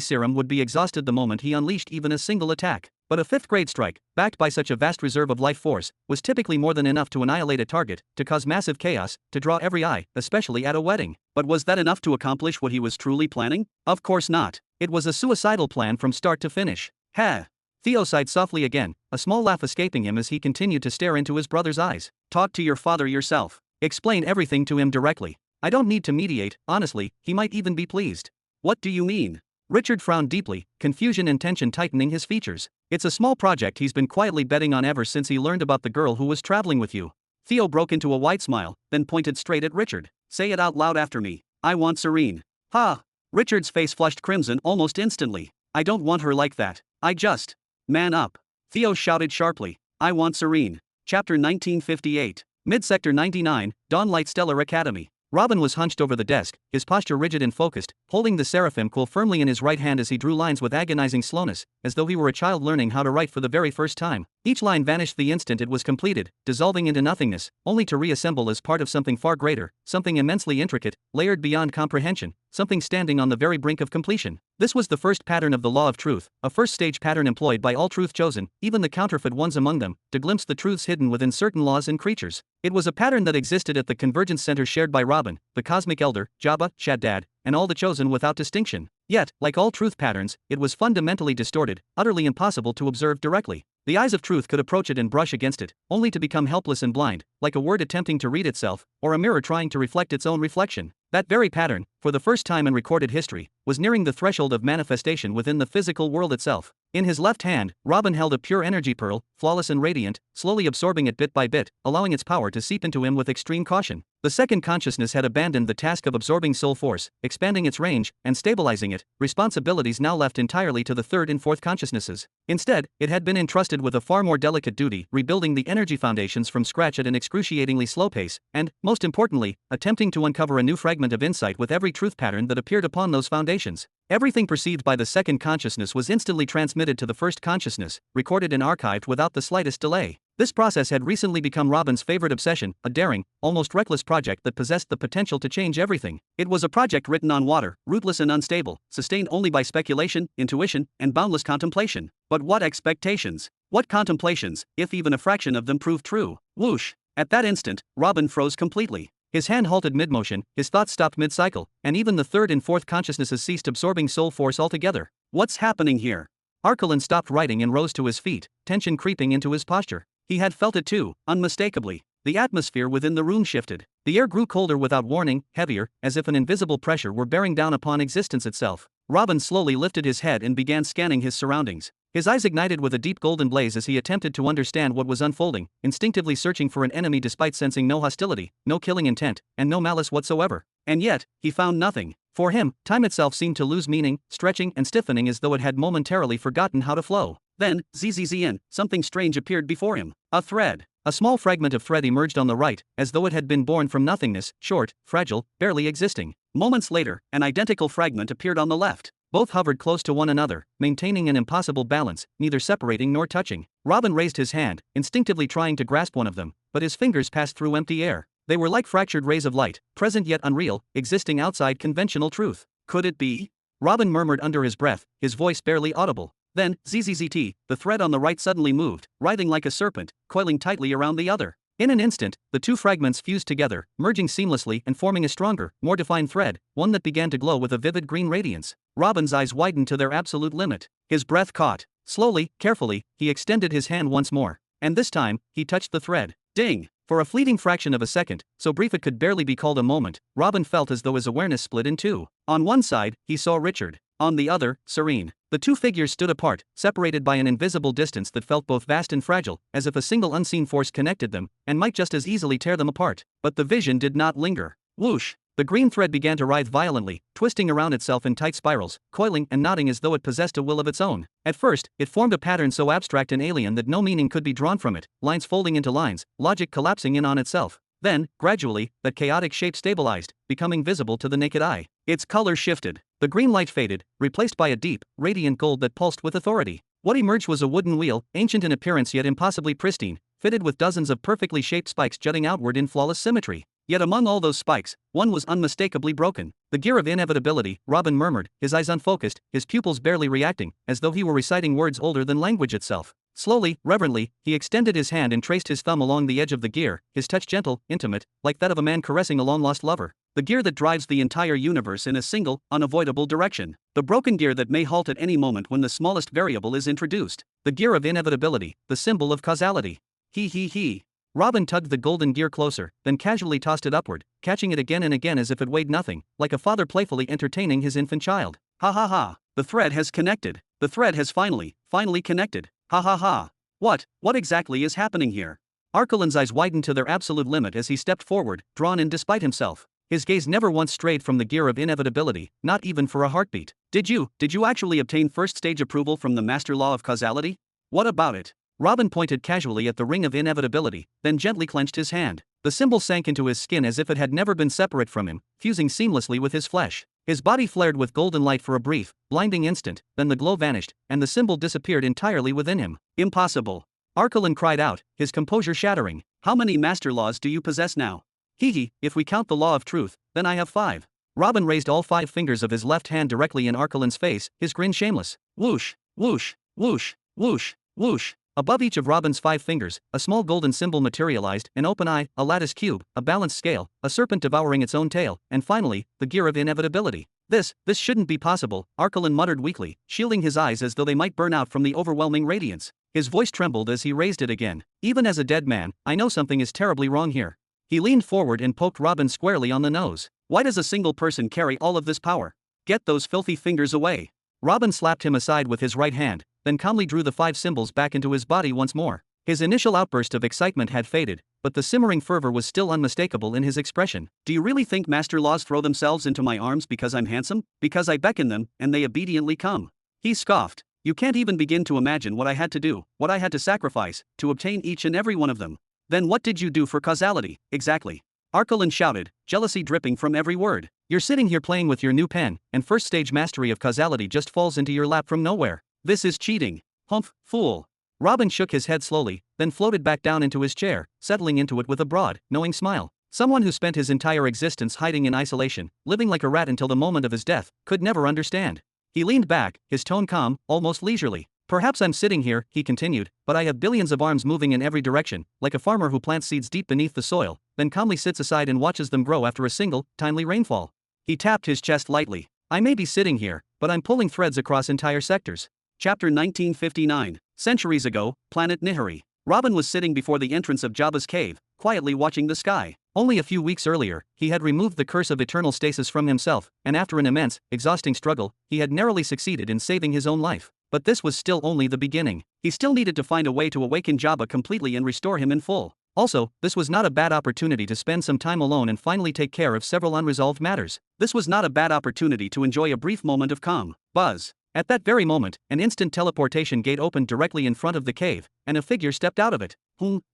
serum would be exhausted the moment he unleashed even a single attack. But a 5th grade strike, backed by such a vast reserve of life force, was typically more than enough to annihilate a target, to cause massive chaos, to draw every eye, especially at a wedding. But was that enough to accomplish what he was truly planning? Of course not. It was a suicidal plan from start to finish. Ha! Theo sighed softly again, a small laugh escaping him as he continued to stare into his brother's eyes. Talk to your father yourself. Explain everything to him directly. I don't need to mediate, honestly, he might even be pleased. What do you mean? Richard frowned deeply, confusion and tension tightening his features. It's a small project he's been quietly betting on ever since he learned about the girl who was traveling with you. Theo broke into a wide smile, then pointed straight at Richard. Say it out loud after me. I want Serene. Ha! Richard's face flushed crimson almost instantly. I don't want her like that. I just... Man up. Theo shouted sharply. I want Serene. Chapter 1958. Mid-Sector 99, Dawnlight Stellar Academy. Robin was hunched over the desk, his posture rigid and focused, holding the seraphim quill firmly in his right hand as he drew lines with agonizing slowness, as though he were a child learning how to write for the very first time. Each line vanished the instant it was completed, dissolving into nothingness, only to reassemble as part of something far greater, something immensely intricate, layered beyond comprehension, something standing on the very brink of completion. This was the first pattern of the law of truth, a first-stage pattern employed by all truth-chosen, even the counterfeit ones among them, to glimpse the truths hidden within certain laws and creatures. It was a pattern that existed at the convergence center shared by Robin, the Cosmic Elder, Jabba, Shaddad, and all the chosen without distinction. Yet, like all truth patterns, it was fundamentally distorted, utterly impossible to observe directly. The eyes of truth could approach it and brush against it, only to become helpless and blind, like a word attempting to read itself, or a mirror trying to reflect its own reflection. That very pattern, for the first time in recorded history, was nearing the threshold of manifestation within the physical world itself. In his left hand, Robin held a pure energy pearl, flawless and radiant, slowly absorbing it bit by bit, allowing its power to seep into him with extreme caution. The second consciousness had abandoned the task of absorbing soul force, expanding its range, and stabilizing it, responsibilities now left entirely to the third and fourth consciousnesses. Instead, it had been entrusted with a far more delicate duty, rebuilding the energy foundations from scratch at an excruciatingly slow pace, and, most importantly, attempting to uncover a new fragment of insight with every truth pattern that appeared upon those foundations. Everything perceived by the second consciousness was instantly transmitted to the first consciousness, recorded and archived without the slightest delay. This process had recently become Robin's favorite obsession, a daring, almost reckless project that possessed the potential to change everything. It was a project written on water, rootless and unstable, sustained only by speculation, intuition, and boundless contemplation. But what expectations? What contemplations, if even a fraction of them proved true? Whoosh! At that instant, Robin froze completely. His hand halted mid-motion, his thoughts stopped mid-cycle, and even the third and fourth consciousnesses ceased absorbing soul force altogether. What's happening here? Arkalon stopped writing and rose to his feet, tension creeping into his posture. He had felt it too, unmistakably. The atmosphere within the room shifted. The air grew colder without warning, heavier, as if an invisible pressure were bearing down upon existence itself. Robin slowly lifted his head and began scanning his surroundings. His eyes ignited with a deep golden blaze as he attempted to understand what was unfolding, instinctively searching for an enemy despite sensing no hostility, no killing intent, and no malice whatsoever. And yet, he found nothing. For him, time itself seemed to lose meaning, stretching and stiffening as though it had momentarily forgotten how to flow. Then, zzn, something strange appeared before him. A thread. A small fragment of thread emerged on the right, as though it had been born from nothingness, short, fragile, barely existing. Moments later, an identical fragment appeared on the left. Both hovered close to one another, maintaining an impossible balance, neither separating nor touching. Robin raised his hand, instinctively trying to grasp one of them, but his fingers passed through empty air. They were like fractured rays of light, present yet unreal, existing outside conventional truth. Could it be? Robin murmured under his breath, his voice barely audible. Then, zzzt, the thread on the right suddenly moved, writhing like a serpent, coiling tightly around the other. In an instant, the two fragments fused together, merging seamlessly and forming a stronger, more defined thread, one that began to glow with a vivid green radiance. Robin's eyes widened to their absolute limit. His breath caught. Slowly, carefully, he extended his hand once more. And this time, he touched the thread. Ding! For a fleeting fraction of a second, so brief it could barely be called a moment, Robin felt as though his awareness split in two. On one side, he saw Richard. On the other, Serene. The two figures stood apart, separated by an invisible distance that felt both vast and fragile, as if a single unseen force connected them, and might just as easily tear them apart. But the vision did not linger. Whoosh! The green thread began to writhe violently, twisting around itself in tight spirals, coiling and knotting as though it possessed a will of its own. At first, it formed a pattern so abstract and alien that no meaning could be drawn from it, lines folding into lines, logic collapsing in on itself. Then, gradually, that chaotic shape stabilized, becoming visible to the naked eye. Its color shifted. The green light faded, replaced by a deep, radiant gold that pulsed with authority. What emerged was a wooden wheel, ancient in appearance yet impossibly pristine, fitted with dozens of perfectly shaped spikes jutting outward in flawless symmetry. Yet among all those spikes, one was unmistakably broken. The gear of inevitability, Robin murmured, his eyes unfocused, his pupils barely reacting, as though he were reciting words older than language itself. Slowly, reverently, he extended his hand and traced his thumb along the edge of the gear, his touch gentle, intimate, like that of a man caressing a long-lost lover. The gear that drives the entire universe in a single, unavoidable direction. The broken gear that may halt at any moment when the smallest variable is introduced. The gear of inevitability, the symbol of causality. He. Robin tugged the golden gear closer, then casually tossed it upward, catching it again and again as if it weighed nothing, like a father playfully entertaining his infant child. Ha ha ha. The thread has connected. The thread has finally connected. Ha ha ha. What exactly is happening here? Arkalon's eyes widened to their absolute limit as he stepped forward, drawn in despite himself. His gaze never once strayed from the gear of inevitability, not even for a heartbeat. Did you actually obtain first stage approval from the master law of causality? What about it? Robin pointed casually at the ring of inevitability, then gently clenched his hand. The symbol sank into his skin as if it had never been separate from him, fusing seamlessly with his flesh. His body flared with golden light for a brief, blinding instant, then the glow vanished, and the symbol disappeared entirely within him. Impossible. Arkalon cried out, his composure shattering. How many master laws do you possess now? Hee, if we count the law of truth, then I have 5. Robin raised all 5 fingers of his left hand directly in Arkalon's face, his grin shameless. Whoosh, whoosh, whoosh, whoosh, whoosh. Above each of Robin's 5 fingers, a small golden symbol materialized, an open eye, a lattice cube, a balanced scale, a serpent devouring its own tail, and finally, the gear of inevitability. This shouldn't be possible, Arkalon muttered weakly, shielding his eyes as though they might burn out from the overwhelming radiance. His voice trembled as he raised it again. Even as a dead man, I know something is terribly wrong here. He leaned forward and poked Robin squarely on the nose. Why does a single person carry all of this power? Get those filthy fingers away. Robin slapped him aside with his right hand, then calmly drew the 5 symbols back into his body once more. His initial outburst of excitement had faded, but the simmering fervor was still unmistakable in his expression. Do you really think master laws throw themselves into my arms because I'm handsome? Because I beckon them, and they obediently come? He scoffed. You can't even begin to imagine what I had to do, what I had to sacrifice, to obtain each and every one of them. Then what did you do for causality, exactly? Arkalon shouted, jealousy dripping from every word. You're sitting here playing with your new pen, and first stage mastery of causality just falls into your lap from nowhere. This is cheating. Humph, fool. Robin shook his head slowly, then floated back down into his chair, settling into it with a broad, knowing smile. Someone who spent his entire existence hiding in isolation, living like a rat until the moment of his death, could never understand. He leaned back, his tone calm, almost leisurely. Perhaps I'm sitting here, he continued, but I have billions of arms moving in every direction, like a farmer who plants seeds deep beneath the soil, then calmly sits aside and watches them grow after a single, timely rainfall. He tapped his chest lightly. I may be sitting here, but I'm pulling threads across entire sectors. Chapter 1959. Centuries ago, Planet Nihiri. Robin was sitting before the entrance of Jabba's cave, quietly watching the sky. Only a few weeks earlier, he had removed the curse of eternal stasis from himself, and after an immense, exhausting struggle, he had narrowly succeeded in saving his own life. But this was still only the beginning. He still needed to find a way to awaken Jabba completely and restore him in full. Also, this was not a bad opportunity to spend some time alone and finally take care of several unresolved matters. This was not a bad opportunity to enjoy a brief moment of calm. Buzz. At that very moment, an instant teleportation gate opened directly in front of the cave, and a figure stepped out of it.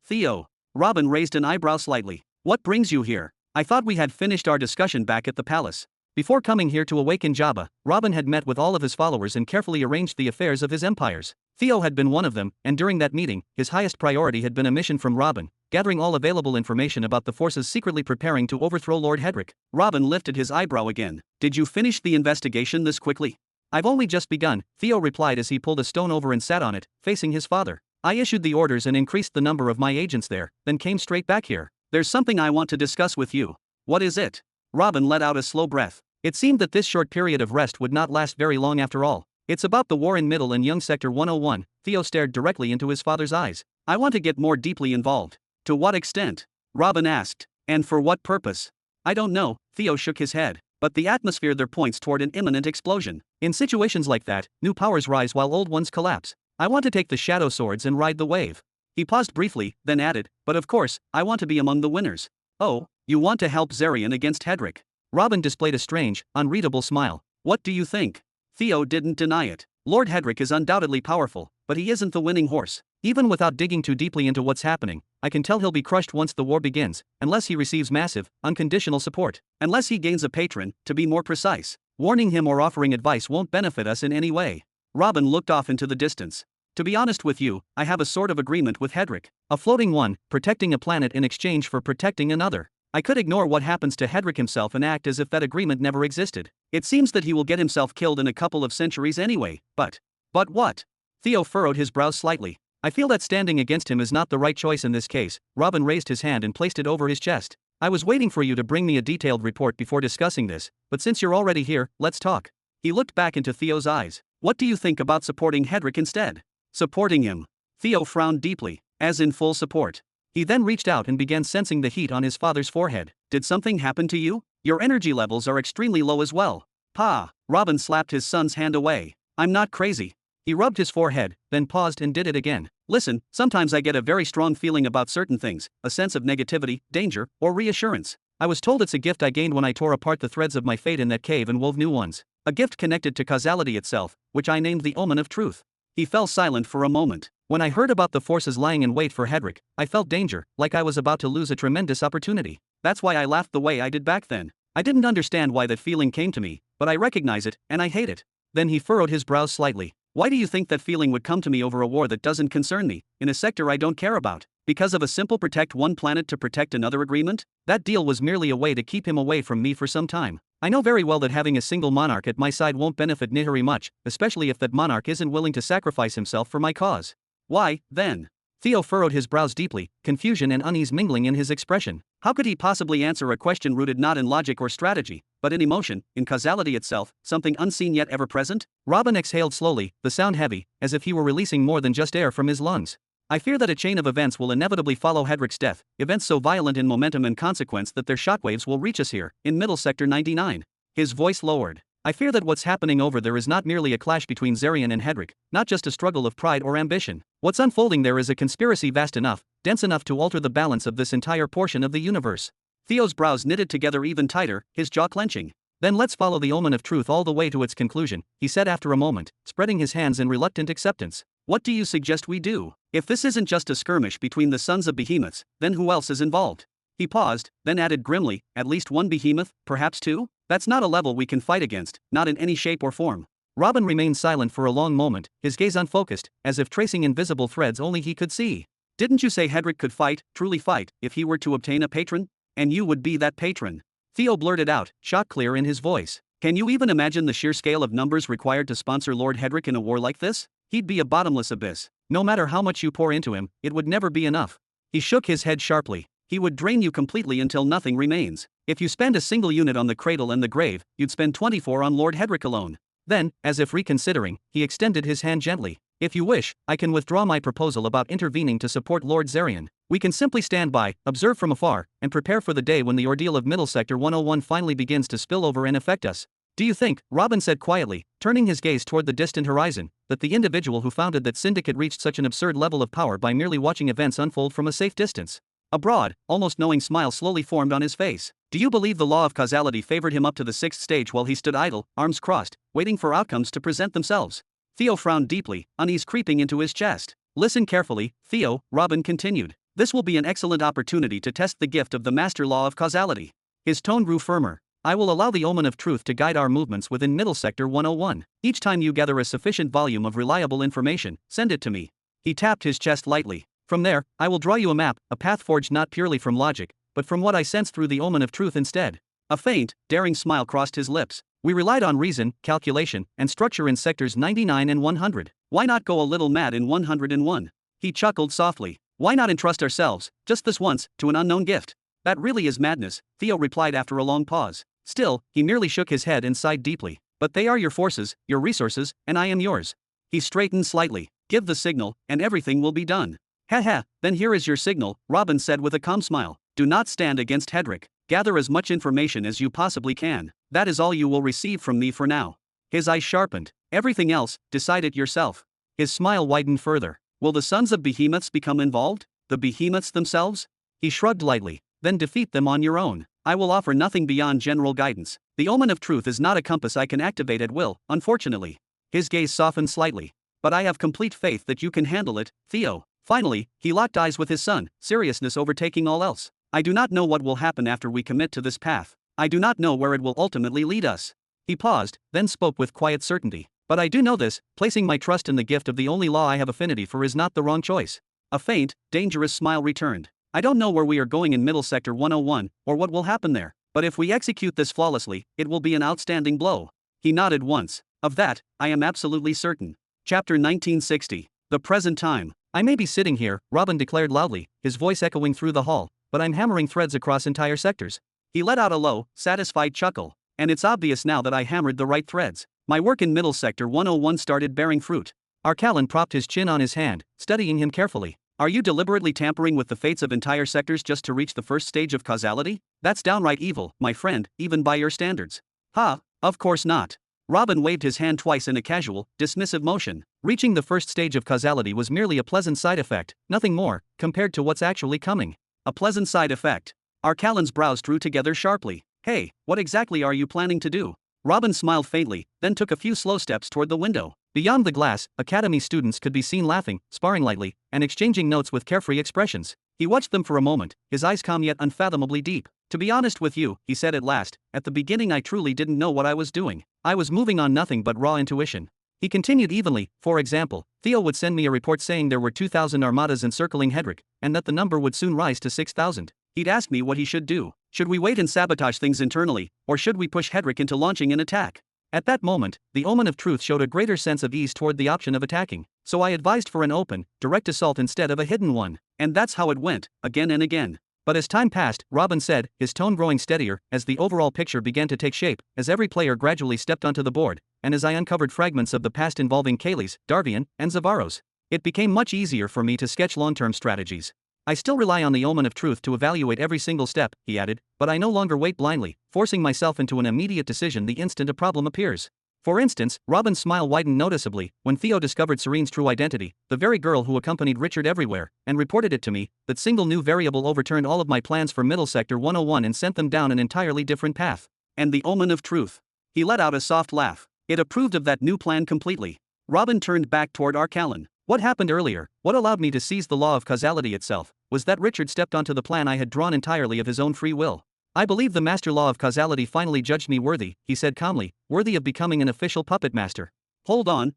Theo. Robin raised an eyebrow slightly. What brings you here? I thought we had finished our discussion back at the palace. Before coming here to awaken Jabba, Robin had met with all of his followers and carefully arranged the affairs of his empires. Theo had been one of them, and during that meeting, his highest priority had been a mission from Robin, gathering all available information about the forces secretly preparing to overthrow Lord Hedrick. Robin lifted his eyebrow again. Did you finish the investigation this quickly? I've only just begun, Theo replied as he pulled a stone over and sat on it, facing his father. I issued the orders and increased the number of my agents there, then came straight back here. There's something I want to discuss with you. What is it? Robin let out a slow breath. It seemed that this short period of rest would not last very long after all. It's about the war in Middle and Young Sector 101, Theo stared directly into his father's eyes. I want to get more deeply involved. To what extent? Robin asked. And for what purpose? I don't know, Theo shook his head. But the atmosphere there points toward an imminent explosion. In situations like that, new powers rise while old ones collapse. I want to take the shadow swords and ride the wave. He paused briefly, then added, but of course, I want to be among the winners. Oh, you want to help Zarian against Hedrick? Robin displayed a strange, unreadable smile. What do you think? Theo didn't deny it. Lord Hedrick is undoubtedly powerful, but he isn't the winning horse. Even without digging too deeply into what's happening, I can tell he'll be crushed once the war begins, unless he receives massive, unconditional support. Unless he gains a patron, to be more precise. Warning him or offering advice won't benefit us in any way. Robin looked off into the distance. To be honest with you, I have a sort of agreement with Hedrick. A floating one, protecting a planet in exchange for protecting another. I could ignore what happens to Hedrick himself and act as if that agreement never existed. It seems that he will get himself killed in a couple of centuries anyway, but what? Theo furrowed his brows slightly. I feel that standing against him is not the right choice in this case. Robin raised his hand and placed it over his chest. I was waiting for you to bring me a detailed report before discussing this, but since you're already here, let's talk. He looked back into Theo's eyes. What do you think about supporting Hedrick instead? Supporting him? Theo frowned deeply, as in full support. He then reached out and began sensing the heat on his father's forehead. Did something happen to you? Your energy levels are extremely low as well. Pa! Robin slapped his son's hand away. I'm not crazy. He rubbed his forehead, then paused and did it again. Listen, sometimes I get a very strong feeling about certain things, a sense of negativity, danger, or reassurance. I was told it's a gift I gained when I tore apart the threads of my fate in that cave and wove new ones. A gift connected to causality itself, which I named the Omen of Truth. He fell silent for a moment. When I heard about the forces lying in wait for Hedrick, I felt danger, like I was about to lose a tremendous opportunity. That's why I laughed the way I did back then. I didn't understand why that feeling came to me, but I recognize it, and I hate it. Then he furrowed his brows slightly. Why do you think that feeling would come to me over a war that doesn't concern me, in a sector I don't care about? Because of a simple protect one planet to protect another agreement? That deal was merely a way to keep him away from me for some time. I know very well that having a single monarch at my side won't benefit Nihari much, especially if that monarch isn't willing to sacrifice himself for my cause. Why, then? Theo furrowed his brows deeply, confusion and unease mingling in his expression. How could he possibly answer a question rooted not in logic or strategy, but in emotion, in causality itself, something unseen yet ever present? Robin exhaled slowly, the sound heavy, as if he were releasing more than just air from his lungs. I fear that a chain of events will inevitably follow Hedrick's death, events so violent in momentum and consequence that their shockwaves will reach us here, in Middle Sector 99. His voice lowered. I fear that what's happening over there is not merely a clash between Zarian and Hedrick, not just a struggle of pride or ambition. What's unfolding there is a conspiracy vast enough, dense enough to alter the balance of this entire portion of the universe. Theo's brows knitted together even tighter, his jaw clenching. Then let's follow the omen of truth all the way to its conclusion, he said after a moment, spreading his hands in reluctant acceptance. What do you suggest we do? If this isn't just a skirmish between the sons of behemoths, then who else is involved? He paused, then added grimly, at least one behemoth, perhaps two? That's not a level we can fight against, not in any shape or form. Robin remained silent for a long moment, his gaze unfocused, as if tracing invisible threads only he could see. Didn't you say Hedrick could fight, truly fight, if he were to obtain a patron? And you would be that patron. Theo blurted out, shock clear in his voice. Can you even imagine the sheer scale of numbers required to sponsor Lord Hedrick in a war like this? He'd be a bottomless abyss. No matter how much you pour into him, it would never be enough. He shook his head sharply. He would drain you completely until nothing remains. If you spend a single unit on the cradle and the grave, you'd spend 24 on Lord Hedrick alone. Then, as if reconsidering, he extended his hand gently. If you wish, I can withdraw my proposal about intervening to support Lord Zarian. We can simply stand by, observe from afar, and prepare for the day when the ordeal of Middle Sector 101 finally begins to spill over and affect us. Do you think, Robin said quietly, turning his gaze toward the distant horizon, that the individual who founded that syndicate reached such an absurd level of power by merely watching events unfold from a safe distance? A broad, almost knowing smile slowly formed on his face. Do you believe the law of causality favored him up to the sixth stage while he stood idle, arms crossed, waiting for outcomes to present themselves? Theo frowned deeply, unease creeping into his chest. Listen carefully, Theo, Robin continued. This will be an excellent opportunity to test the gift of the master law of causality. His tone grew firmer. I will allow the omen of truth to guide our movements within Middle Sector 101. Each time you gather a sufficient volume of reliable information, send it to me. He tapped his chest lightly. From there, I will draw you a map, a path forged not purely from logic, but from what I sense through the omen of truth instead. A faint, daring smile crossed his lips. We relied on reason, calculation, and structure in sectors 99 and 100. Why not go a little mad in 101? He chuckled softly. Why not entrust ourselves, just this once, to an unknown gift? That really is madness, Theo replied after a long pause. Still, he merely shook his head and sighed deeply. But they are your forces, your resources, and I am yours. He straightened slightly. Give the signal, and everything will be done. Ha, then here is your signal, Robin said with a calm smile. Do not stand against Hedrick. Gather as much information as you possibly can. That is all you will receive from me for now. His eyes sharpened. Everything else, decide it yourself. His smile widened further. Will the sons of behemoths become involved? The behemoths themselves? He shrugged lightly. Then defeat them on your own. I will offer nothing beyond general guidance. The omen of truth is not a compass I can activate at will, unfortunately. His gaze softened slightly. But I have complete faith that you can handle it, Theo. Finally, he locked eyes with his son, seriousness overtaking all else. I do not know what will happen after we commit to this path. I do not know where it will ultimately lead us. He paused, then spoke with quiet certainty. But I do know this, placing my trust in the gift of the only law I have affinity for is not the wrong choice. A faint, dangerous smile returned. I don't know where we are going in Middle Sector 101, or what will happen there. But if we execute this flawlessly, it will be an outstanding blow. He nodded once. Of that, I am absolutely certain. Chapter 1960. The present time. I may be sitting here, Robin declared loudly, his voice echoing through the hall, but I'm hammering threads across entire sectors. He let out a low, satisfied chuckle. And it's obvious now that I hammered the right threads. My work in Middle Sector 101 started bearing fruit. Arkalon propped his chin on his hand, studying him carefully. Are you deliberately tampering with the fates of entire sectors just to reach the first stage of causality? That's downright evil, my friend, even by your standards. Ha, of course not. Robin waved his hand twice in a casual, dismissive motion. Reaching the first stage of causality was merely a pleasant side effect, nothing more, compared to what's actually coming. A pleasant side effect. Arkalon's brows drew together sharply. Hey, what exactly are you planning to do? Robin smiled faintly, then took a few slow steps toward the window. Beyond the glass, academy students could be seen laughing, sparring lightly, and exchanging notes with carefree expressions. He watched them for a moment, his eyes calm yet unfathomably deep. To be honest with you, he said at last, at the beginning I truly didn't know what I was doing. I was moving on nothing but raw intuition. He continued evenly. For example, Theo would send me a report saying there were 2,000 armadas encircling Hedrick, and that the number would soon rise to 6,000. He'd ask me what he should do. Should we wait and sabotage things internally, or should we push Hedrick into launching an attack? At that moment, the omen of truth showed a greater sense of ease toward the option of attacking, so I advised for an open, direct assault instead of a hidden one. And that's how it went, again and again. But as time passed, Robin said, his tone growing steadier, as the overall picture began to take shape, as every player gradually stepped onto the board, and as I uncovered fragments of the past involving Kaylee's, Darvian, and Zavaros, it became much easier for me to sketch long-term strategies. I still rely on the omen of truth to evaluate every single step, he added, but I no longer wait blindly, forcing myself into an immediate decision the instant a problem appears. For instance, Robin's smile widened noticeably when Theo discovered Serene's true identity, the very girl who accompanied Richard everywhere, and reported it to me. That single new variable overturned all of my plans for Middle Sector 101 and sent them down an entirely different path. And the omen of truth. He let out a soft laugh. It approved of that new plan completely. Robin turned back toward Arkalon. What happened earlier, what allowed me to seize the law of causality itself, was that Richard stepped onto the plan I had drawn entirely of his own free will. I believe the master law of causality finally judged me worthy, he said calmly, worthy of becoming an official puppet master. Hold on.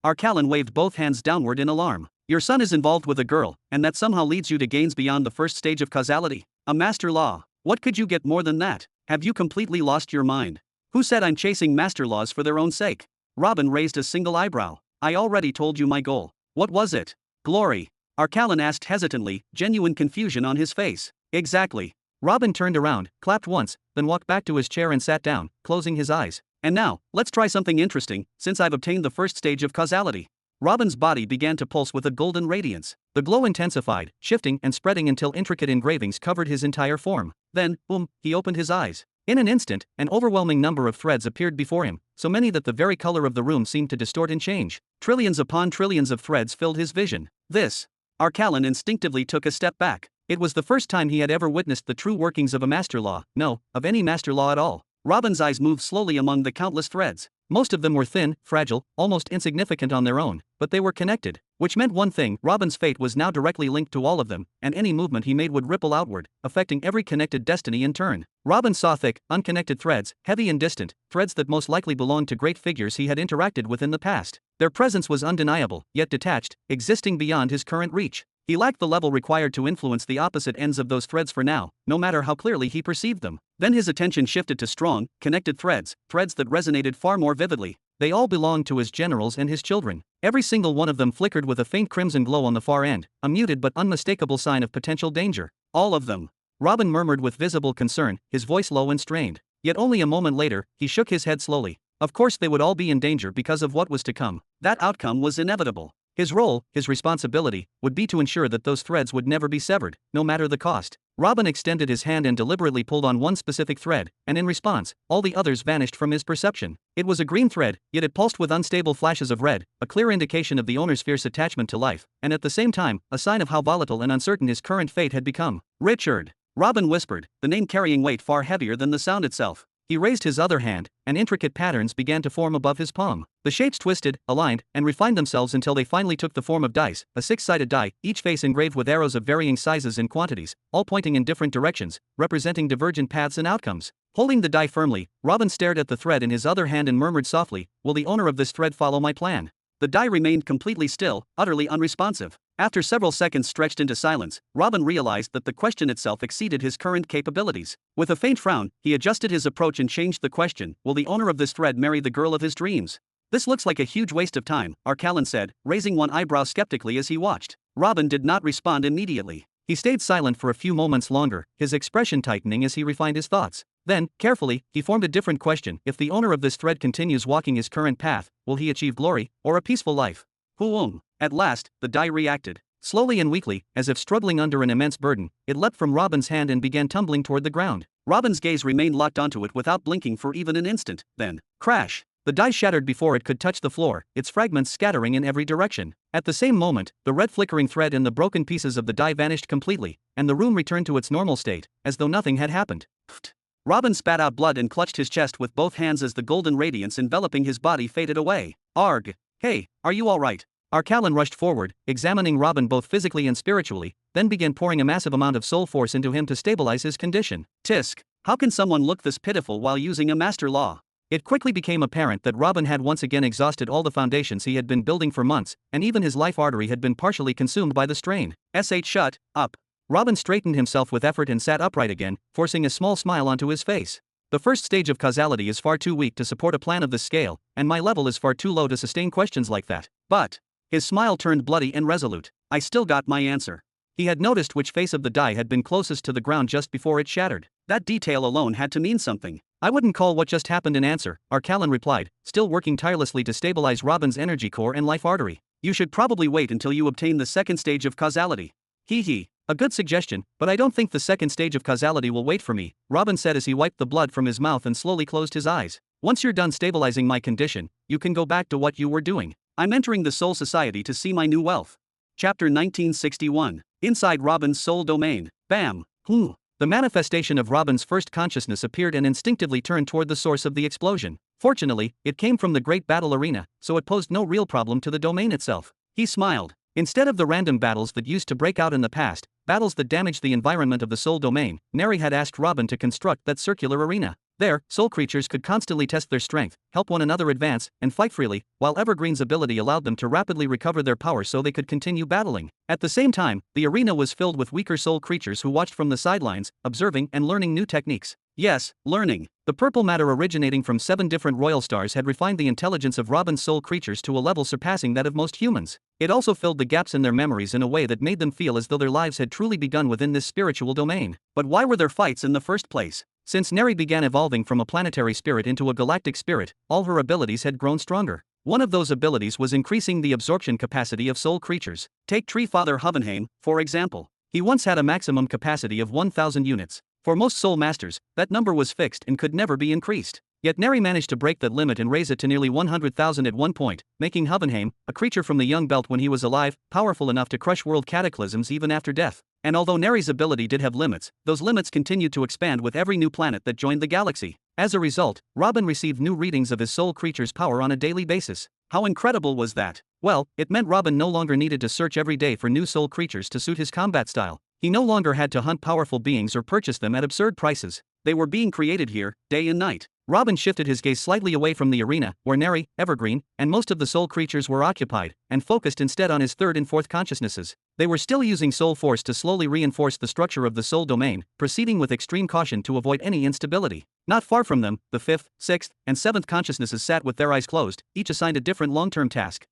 Arkalon waved both hands downward in alarm. Your son is involved with a girl, and that somehow leads you to gains beyond the first stage of causality. A master law. What could you get more than that? Have you completely lost your mind? Who said I'm chasing master laws for their own sake? Robin raised a single eyebrow. I already told you my goal. What was it? Glory. Arkalon asked hesitantly, genuine confusion on his face. Exactly. Robin turned around, clapped once, then walked back to his chair and sat down, closing his eyes. And now, let's try something interesting, since I've obtained the first stage of causality. Robin's body began to pulse with a golden radiance. The glow intensified, shifting and spreading until intricate engravings covered his entire form. Then, boom, he opened his eyes. In an instant, an overwhelming number of threads appeared before him, so many that the very color of the room seemed to distort and change. Trillions upon trillions of threads filled his vision. Arkalon instinctively took a step back. It was the first time he had ever witnessed the true workings of a master law, no, of any master law at all. Robin's eyes moved slowly among the countless threads. Most of them were thin, fragile, almost insignificant on their own, but they were connected, which meant one thing: Robin's fate was now directly linked to all of them, and any movement he made would ripple outward, affecting every connected destiny in turn. Robin saw thick, unconnected threads, heavy and distant, threads that most likely belonged to great figures he had interacted with in the past. Their presence was undeniable, yet detached, existing beyond his current reach. He lacked the level required to influence the opposite ends of those threads for now, no matter how clearly he perceived them. Then his attention shifted to strong, connected threads that resonated far more vividly. They all belonged to his generals and his children. Every single one of them flickered with a faint crimson glow on the far end, a muted but unmistakable sign of potential danger. All of them. Robin murmured with visible concern, his voice low and strained. Yet only a moment later, he shook his head slowly. Of course they would all be in danger because of what was to come. That outcome was inevitable. His role, his responsibility, would be to ensure that those threads would never be severed, no matter the cost. Robin extended his hand and deliberately pulled on one specific thread, and in response, all the others vanished from his perception. It was a green thread, yet it pulsed with unstable flashes of red, a clear indication of the owner's fierce attachment to life, and at the same time, a sign of how volatile and uncertain his current fate had become. Richard. Robin whispered, the name carrying weight far heavier than the sound itself. He raised his other hand, and intricate patterns began to form above his palm. The shapes twisted, aligned, and refined themselves until they finally took the form of dice, a six-sided die, each face engraved with arrows of varying sizes and quantities, all pointing in different directions, representing divergent paths and outcomes. Holding the die firmly, Robin stared at the thread in his other hand and murmured softly, will the owner of this thread follow my plan? The die remained completely still, utterly unresponsive. After several seconds stretched into silence, Robin realized that the question itself exceeded his current capabilities. With a faint frown, he adjusted his approach and changed the question, will the owner of this thread marry the girl of his dreams? This looks like a huge waste of time, Arkalon said, raising one eyebrow skeptically as he watched. Robin did not respond immediately. He stayed silent for a few moments longer, his expression tightening as he refined his thoughts. Then, carefully, he formed a different question. If the owner of this thread continues walking his current path, will he achieve glory, or a peaceful life? Whoom. At last, the die reacted. Slowly and weakly, as if struggling under an immense burden, it leapt from Robin's hand and began tumbling toward the ground. Robin's gaze remained locked onto it without blinking for even an instant. Then, crash! The die shattered before it could touch the floor, its fragments scattering in every direction. At the same moment, the red flickering thread and the broken pieces of the die vanished completely, and the room returned to its normal state, as though nothing had happened. Pfft. Robin spat out blood and clutched his chest with both hands as the golden radiance enveloping his body faded away. Arg! Hey, are you all right? Arkalon rushed forward, examining Robin both physically and spiritually, then began pouring a massive amount of soul force into him to stabilize his condition. Tisk! How can someone look this pitiful while using a master law? It quickly became apparent that Robin had once again exhausted all the foundations he had been building for months, and even his life artery had been partially consumed by the strain. Shut up. Robin straightened himself with effort and sat upright again, forcing a small smile onto his face. The first stage of causality is far too weak to support a plan of this scale, and my level is far too low to sustain questions like that. But his smile turned bloody and resolute. I still got my answer. He had noticed which face of the die had been closest to the ground just before it shattered. That detail alone had to mean something. I wouldn't call what just happened an answer, Arkalon replied, still working tirelessly to stabilize Robin's energy core and life artery. You should probably wait until you obtain the second stage of causality. Hee. A good suggestion, but I don't think the second stage of causality will wait for me, Robin said as he wiped the blood from his mouth and slowly closed his eyes. Once you're done stabilizing my condition, you can go back to what you were doing. I'm entering the Soul Society to see my new wealth. Chapter 1961. Inside Robin's Soul Domain. Bam! The manifestation of Robin's first consciousness appeared and instinctively turned toward the source of the explosion. Fortunately, it came from the great battle arena, so it posed no real problem to the domain itself. He smiled. Instead of the random battles that used to break out in the past, battles that damaged the environment of the soul domain, Neri had asked Robin to construct that circular arena. There, soul creatures could constantly test their strength, help one another advance, and fight freely, while Evergreen's ability allowed them to rapidly recover their power so they could continue battling. At the same time, the arena was filled with weaker soul creatures who watched from the sidelines, observing and learning new techniques. Yes, learning. The purple matter originating from 7 different royal stars had refined the intelligence of Robin's soul creatures to a level surpassing that of most humans. It also filled the gaps in their memories in a way that made them feel as though their lives had truly begun within this spiritual domain. But why were there fights in the first place? Since Neri began evolving from a planetary spirit into a galactic spirit, all her abilities had grown stronger. One of those abilities was increasing the absorption capacity of soul creatures. Take Tree Father Hovenheim, for example. He once had a maximum capacity of 1,000 units. For most soul masters, that number was fixed and could never be increased. Yet Neri managed to break that limit and raise it to nearly 100,000 at one point, making Hovenheim, a creature from the Young Belt when he was alive, powerful enough to crush world cataclysms even after death. And although Neri's ability did have limits, those limits continued to expand with every new planet that joined the galaxy. As a result, Robin received new readings of his soul creature's power on a daily basis. How incredible was that? Well, it meant Robin no longer needed to search every day for new soul creatures to suit his combat style. He no longer had to hunt powerful beings or purchase them at absurd prices. They were being created here, day and night. Robin shifted his gaze slightly away from the arena, where Neri, Evergreen, and most of the soul creatures were occupied, and focused instead on his third and fourth consciousnesses. They were still using soul force to slowly reinforce the structure of the soul domain, proceeding with extreme caution to avoid any instability. Not far from them, the fifth, sixth, and seventh consciousnesses sat with their eyes closed, each assigned a different long-term task.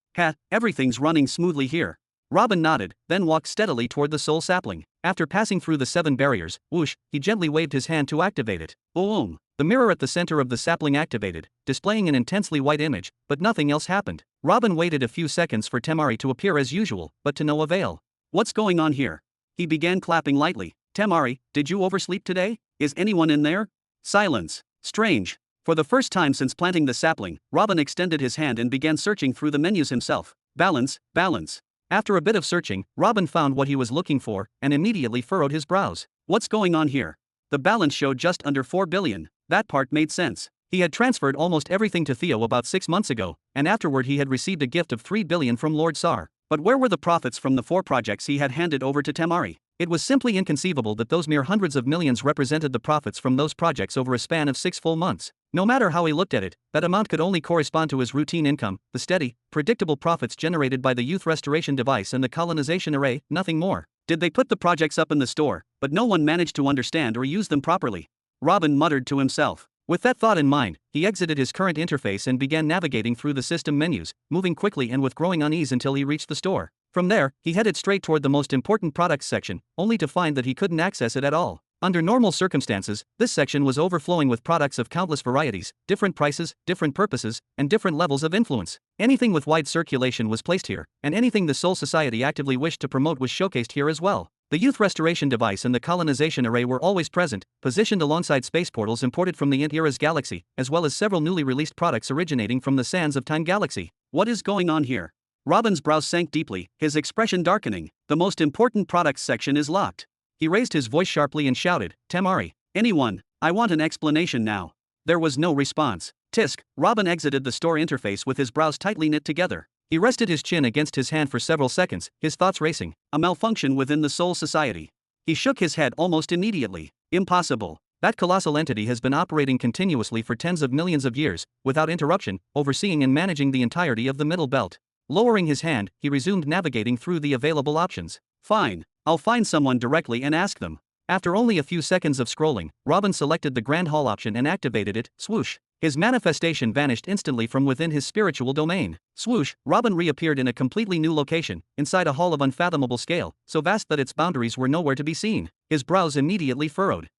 Everything's running smoothly here. Robin nodded, then walked steadily toward the soul sapling. After passing through the 7 barriers, whoosh, he gently waved his hand to activate it. Boom! The mirror at the center of the sapling activated, displaying an intensely white image, but nothing else happened. Robin waited a few seconds for Temari to appear as usual, but to no avail. What's going on here? He began clapping lightly. Temari, did you oversleep today? Is anyone in there? Silence. Strange. For the first time since planting the sapling, Robin extended his hand and began searching through the menus himself. Balance, balance. After a bit of searching, Robin found what he was looking for, and immediately furrowed his brows. What's going on here? The balance showed just under 4 billion. That part made sense. He had transferred almost everything to Theo about 6 months ago, and afterward he had received a gift of 3 billion from Lord Sar. But where were the profits from the 4 projects he had handed over to Temari? It was simply inconceivable that those mere hundreds of millions represented the profits from those projects over a span of 6 full months. No matter how he looked at it, that amount could only correspond to his routine income, the steady, predictable profits generated by the youth restoration device and the colonization array, nothing more. Did they put the projects up in the store, but no one managed to understand or use them properly? Robin muttered to himself. With that thought in mind, he exited his current interface and began navigating through the system menus, moving quickly and with growing unease until he reached the store. From there, he headed straight toward the most important products section, only to find that he couldn't access it at all. Under normal circumstances, this section was overflowing with products of countless varieties, different prices, different purposes, and different levels of influence. Anything with wide circulation was placed here, and anything the Soul Society actively wished to promote was showcased here as well. The youth restoration device and the colonization array were always present, positioned alongside space portals imported from the Int Era's galaxy, as well as several newly released products originating from the sands of Time Galaxy. What is going on here? Robin's brows sank deeply, his expression darkening. The most important products section is locked. He raised his voice sharply and shouted, Temari, anyone, I want an explanation now. There was no response. Tisk, Robin exited the store interface with his brows tightly knit together. He rested his chin against his hand for several seconds, his thoughts racing. A malfunction within the Soul Society. He shook his head almost immediately. Impossible. That colossal entity has been operating continuously for tens of millions of years, without interruption, overseeing and managing the entirety of the middle belt. Lowering his hand, he resumed navigating through the available options. Fine, I'll find someone directly and ask them. After only a few seconds of scrolling, Robin selected the Grand Hall option and activated it. Swoosh. His manifestation vanished instantly from within his spiritual domain. Swoosh, Robin reappeared in a completely new location, inside a hall of unfathomable scale, so vast that its boundaries were nowhere to be seen. His brows immediately furrowed.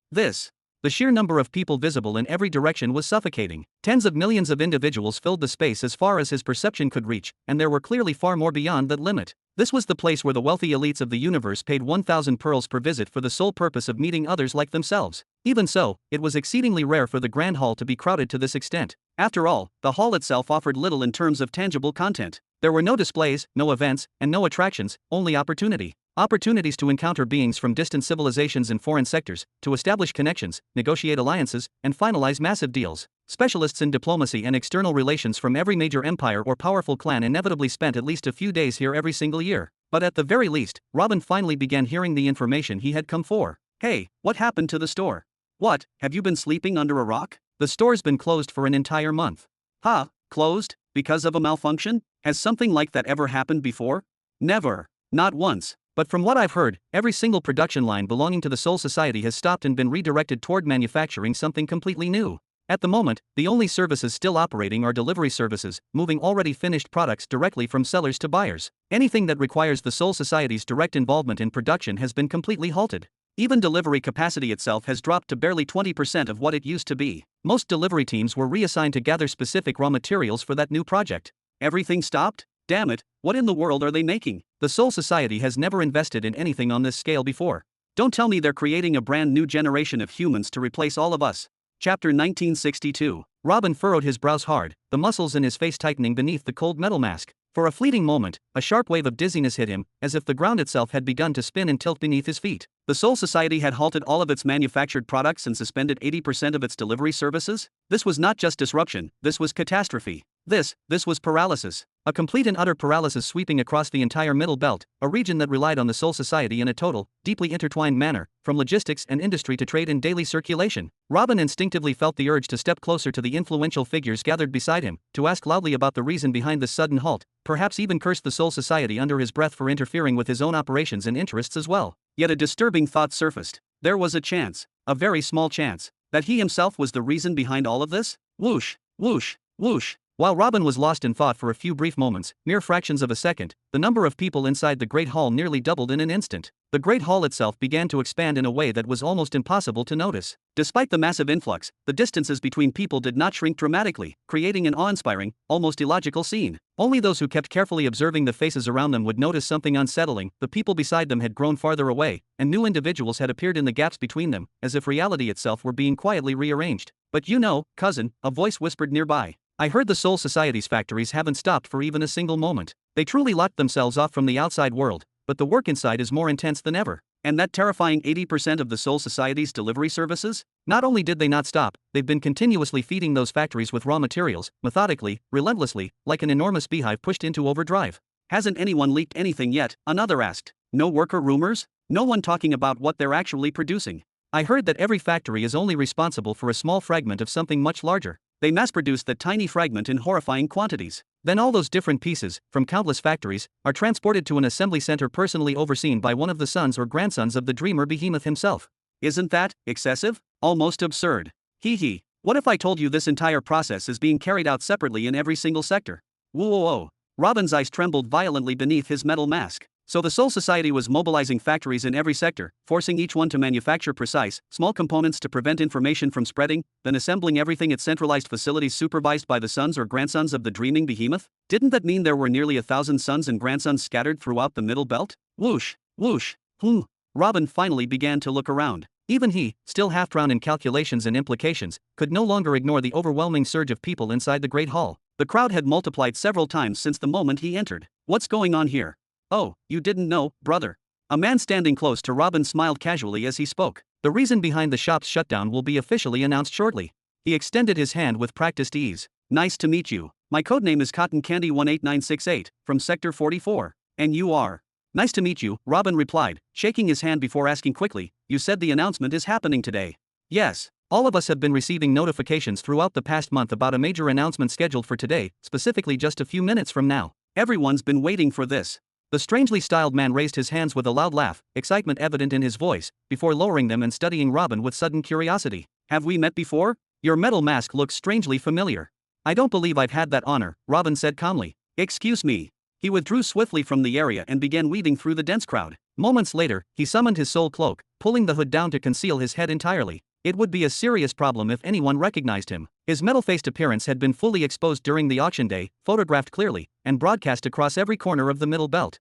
The sheer number of people visible in every direction was suffocating. Tens of millions of individuals filled the space as far as his perception could reach, and there were clearly far more beyond that limit. This was the place where the wealthy elites of the universe paid 1,000 pearls per visit for the sole purpose of meeting others like themselves. Even so, it was exceedingly rare for the Grand Hall to be crowded to this extent. After all, the hall itself offered little in terms of tangible content. There were no displays, no events, and no attractions, only opportunity. Opportunities to encounter beings from distant civilizations in foreign sectors, to establish connections, negotiate alliances, and finalize massive deals. Specialists in diplomacy and external relations from every major empire or powerful clan inevitably spent at least a few days here every single year. But at the very least, Robin finally began hearing the information he had come for. Hey, what happened to the store? What, have you been sleeping under a rock? The store's been closed for an entire month. Huh, closed? Because of a malfunction? Has something like that ever happened before? Never. Not once. But from what I've heard, every single production line belonging to the Soul Society has stopped and been redirected toward manufacturing something completely new. At the moment, the only services still operating are delivery services, moving already finished products directly from sellers to buyers. Anything that requires the Soul Society's direct involvement in production has been completely halted. Even delivery capacity itself has dropped to barely 20% of what it used to be. Most delivery teams were reassigned to gather specific raw materials for that new project. Everything stopped? Damn it, what in the world are they making? The Soul Society has never invested in anything on this scale before. Don't tell me they're creating a brand new generation of humans to replace all of us. Chapter 1962. Robin furrowed his brows hard, the muscles in his face tightening beneath the cold metal mask. For a fleeting moment, a sharp wave of dizziness hit him, as if the ground itself had begun to spin and tilt beneath his feet. The Soul Society had halted all of its manufactured products and suspended 80% of its delivery services? This was not just disruption, this was catastrophe. This was paralysis. A complete and utter paralysis sweeping across the entire Middle Belt, a region that relied on the Soul Society in a total, deeply intertwined manner, from logistics and industry to trade and daily circulation. Robin instinctively felt the urge to step closer to the influential figures gathered beside him, to ask loudly about the reason behind this sudden halt, perhaps even curse the Soul Society under his breath for interfering with his own operations and interests as well. Yet a disturbing thought surfaced. There was a chance, a very small chance, that he himself was the reason behind all of this? Whoosh, whoosh, whoosh. While Robin was lost in thought for a few brief moments, mere fractions of a second, the number of people inside the Great Hall nearly doubled in an instant. The Great Hall itself began to expand in a way that was almost impossible to notice. Despite the massive influx, the distances between people did not shrink dramatically, creating an awe-inspiring, almost illogical scene. Only those who kept carefully observing the faces around them would notice something unsettling. The people beside them had grown farther away, and new individuals had appeared in the gaps between them, as if reality itself were being quietly rearranged. But you know, cousin, a voice whispered nearby. I heard the Soul Society's factories haven't stopped for even a single moment. They truly locked themselves off from the outside world, but the work inside is more intense than ever. And that terrifying 80% of the Soul Society's delivery services? Not only did they not stop, they've been continuously feeding those factories with raw materials, methodically, relentlessly, like an enormous beehive pushed into overdrive. Hasn't anyone leaked anything yet? Another asked. No worker rumors? No one talking about what they're actually producing. I heard that every factory is only responsible for a small fragment of something much larger. They mass-produce that tiny fragment in horrifying quantities. Then all those different pieces, from countless factories, are transported to an assembly center personally overseen by one of the sons or grandsons of the dreamer behemoth himself. Isn't that excessive? Almost absurd. Hee hee. What if I told you this entire process is being carried out separately in every single sector? Whoa. Robin's eyes trembled violently beneath his metal mask. So the Soul Society was mobilizing factories in every sector, forcing each one to manufacture precise, small components to prevent information from spreading, then assembling everything at centralized facilities supervised by the sons or grandsons of the dreaming behemoth? Didn't that mean there were nearly 1,000 sons and grandsons scattered throughout the Middle Belt? Whoosh, whoosh, whoo. Robin finally began to look around. Even he, still half drowned in calculations and implications, could no longer ignore the overwhelming surge of people inside the Great Hall. The crowd had multiplied several times since the moment he entered. What's going on here? Oh, you didn't know, brother. A man standing close to Robin smiled casually as he spoke. The reason behind the shop's shutdown will be officially announced shortly. He extended his hand with practiced ease. Nice to meet you. My codename is Cotton Candy 18968, from Sector 44. And you are? Nice to meet you, Robin replied, shaking his hand before asking quickly, you said the announcement is happening today. Yes, all of us have been receiving notifications throughout the past month about a major announcement scheduled for today, specifically just a few minutes from now. Everyone's been waiting for this. The strangely styled man raised his hands with a loud laugh, excitement evident in his voice, before lowering them and studying Robin with sudden curiosity. Have we met before? Your metal mask looks strangely familiar. I don't believe I've had that honor, Robin said calmly. Excuse me. He withdrew swiftly from the area and began weaving through the dense crowd. Moments later, he summoned his soul cloak, pulling the hood down to conceal his head entirely. It would be a serious problem if anyone recognized him. His metal-faced appearance had been fully exposed during the auction day, photographed clearly, and broadcast across every corner of the middle belt.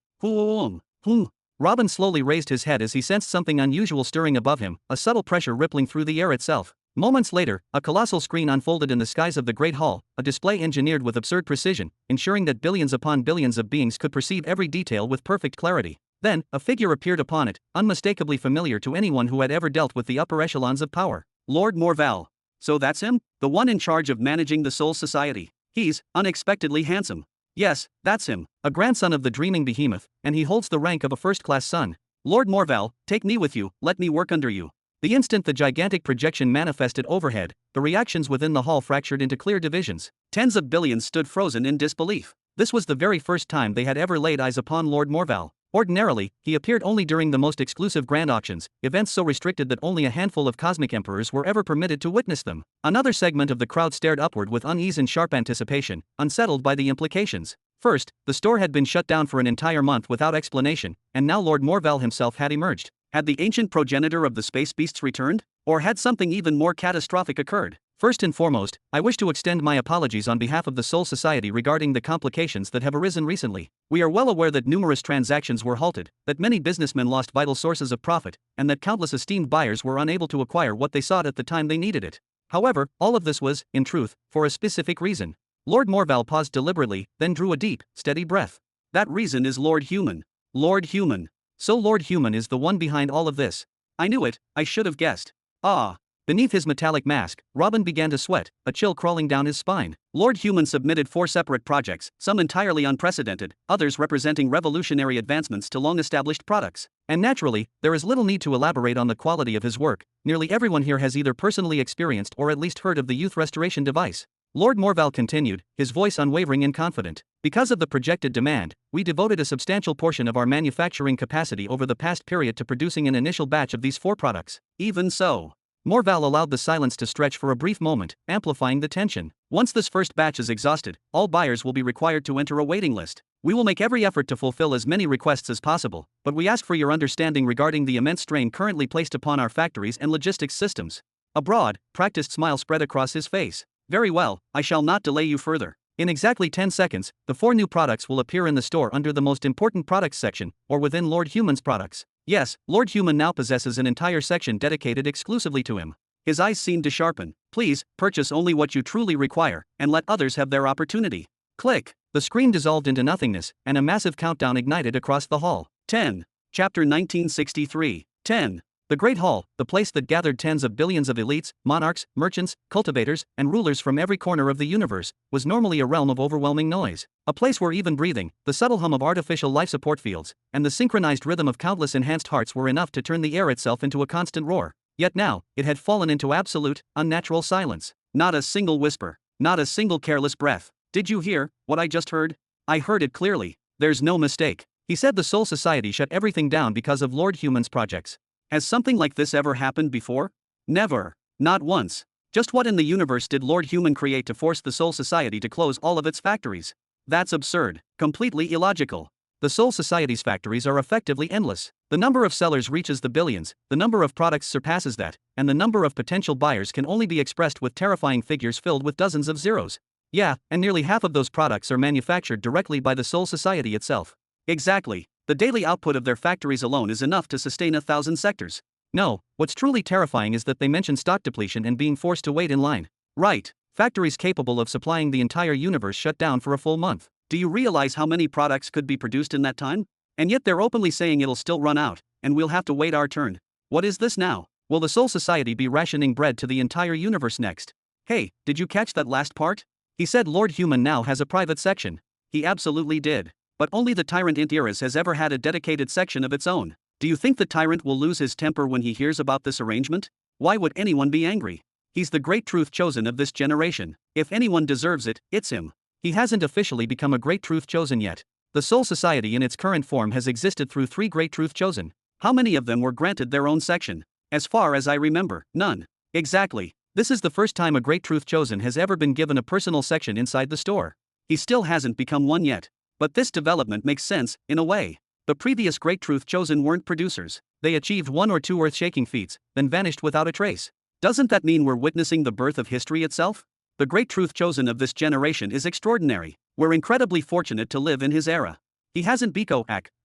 Robin slowly raised his head as he sensed something unusual stirring above him, a subtle pressure rippling through the air itself. Moments later, a colossal screen unfolded in the skies of the Great Hall, a display engineered with absurd precision, ensuring that billions upon billions of beings could perceive every detail with perfect clarity. Then, a figure appeared upon it, unmistakably familiar to anyone who had ever dealt with the upper echelons of power. Lord Morval. So that's him? The one in charge of managing the Soul Society. He's unexpectedly handsome. Yes, that's him, a grandson of the dreaming behemoth, and he holds the rank of a first-class son. Lord Morval, take me with you, let me work under you. The instant the gigantic projection manifested overhead, the reactions within the hall fractured into clear divisions. Tens of billions stood frozen in disbelief. This was the very first time they had ever laid eyes upon Lord Morval. Ordinarily, he appeared only during the most exclusive grand auctions, events so restricted that only a handful of cosmic emperors were ever permitted to witness them. Another segment of the crowd stared upward with unease and sharp anticipation, unsettled by the implications. First, the store had been shut down for an entire month without explanation, and now Lord Morval himself had emerged. Had the ancient progenitor of the space beasts returned? Or had something even more catastrophic occurred? First and foremost, I wish to extend my apologies on behalf of the Soul Society regarding the complications that have arisen recently. We are well aware that numerous transactions were halted, that many businessmen lost vital sources of profit, and that countless esteemed buyers were unable to acquire what they sought at the time they needed it. However, all of this was, in truth, for a specific reason. Lord Morval paused deliberately, then drew a deep, steady breath. That reason is Lord Human. Lord Human. So Lord Human is the one behind all of this. I knew it, I should have guessed. Ah. Beneath his metallic mask, Robin began to sweat, a chill crawling down his spine. Lord Human submitted 4 separate projects, some entirely unprecedented, others representing revolutionary advancements to long-established products. And naturally, there is little need to elaborate on the quality of his work. Nearly everyone here has either personally experienced or at least heard of the youth restoration device. Lord Morval continued, his voice unwavering and confident. Because of the projected demand, we devoted a substantial portion of our manufacturing capacity over the past period to producing an initial batch of these 4 products. Even so, Morval allowed the silence to stretch for a brief moment, amplifying the tension. Once this first batch is exhausted, all buyers will be required to enter a waiting list. We will make every effort to fulfill as many requests as possible, but we ask for your understanding regarding the immense strain currently placed upon our factories and logistics systems. A broad, practiced smile spread across his face. Very well, I shall not delay you further. In exactly 10 seconds, the 4 new products will appear in the store under the most important products section, or within Lord Human's products. Yes, Lord Human now possesses an entire section dedicated exclusively to him. His eyes seemed to sharpen. Please, purchase only what you truly require, and let others have their opportunity. Click. The screen dissolved into nothingness, and a massive countdown ignited across the hall. 10. Chapter 1963. 10. The Great Hall, the place that gathered tens of billions of elites, monarchs, merchants, cultivators, and rulers from every corner of the universe, was normally a realm of overwhelming noise. A place where even breathing, the subtle hum of artificial life support fields, and the synchronized rhythm of countless enhanced hearts were enough to turn the air itself into a constant roar. Yet now, it had fallen into absolute, unnatural silence. Not a single whisper. Not a single careless breath. Did you hear what I just heard? I heard it clearly. There's no mistake. He said the Soul Society shut everything down because of Lord Human's projects. Has something like this ever happened before? Never. Not once. Just what in the universe did Lord Human create to force the Soul Society to close all of its factories? That's absurd. Completely illogical. The Soul Society's factories are effectively endless. The number of sellers reaches the billions, the number of products surpasses that, and the number of potential buyers can only be expressed with terrifying figures filled with dozens of zeros. Yeah, and nearly half of those products are manufactured directly by the Soul Society itself. Exactly. The daily output of their factories alone is enough to sustain 1,000 sectors. No, what's truly terrifying is that they mention stock depletion and being forced to wait in line. Right, factories capable of supplying the entire universe shut down for a full month. Do you realize how many products could be produced in that time? And yet they're openly saying it'll still run out, and we'll have to wait our turn. What is this now? Will the Soul Society be rationing bread to the entire universe next? Hey, did you catch that last part? He said Lord Human now has a private section. He absolutely did. But only the tyrant Intiras has ever had a dedicated section of its own. Do you think the tyrant will lose his temper when he hears about this arrangement? Why would anyone be angry? He's the great truth chosen of this generation. If anyone deserves it, it's him. He hasn't officially become a great truth chosen yet. The Soul Society in its current form has existed through 3 great truth chosen. How many of them were granted their own section? As far as I remember, none. Exactly. This is the first time a great truth chosen has ever been given a personal section inside the store. He still hasn't become one yet. But this development makes sense, in a way. The previous great truth chosen weren't producers. They achieved 1 or 2 earth-shaking feats, then vanished without a trace. Doesn't that mean we're witnessing the birth of history itself? The great truth chosen of this generation is extraordinary. We're incredibly fortunate to live in his era. He hasn't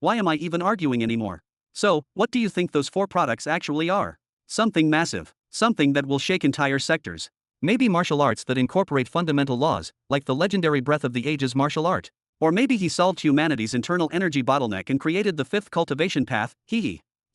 why am I even arguing anymore? So, what do you think those 4 products actually are? Something massive. Something that will shake entire sectors. Maybe martial arts that incorporate fundamental laws, like the legendary Breath of the Ages martial art. Or maybe he solved humanity's internal energy bottleneck and created the 5th cultivation path,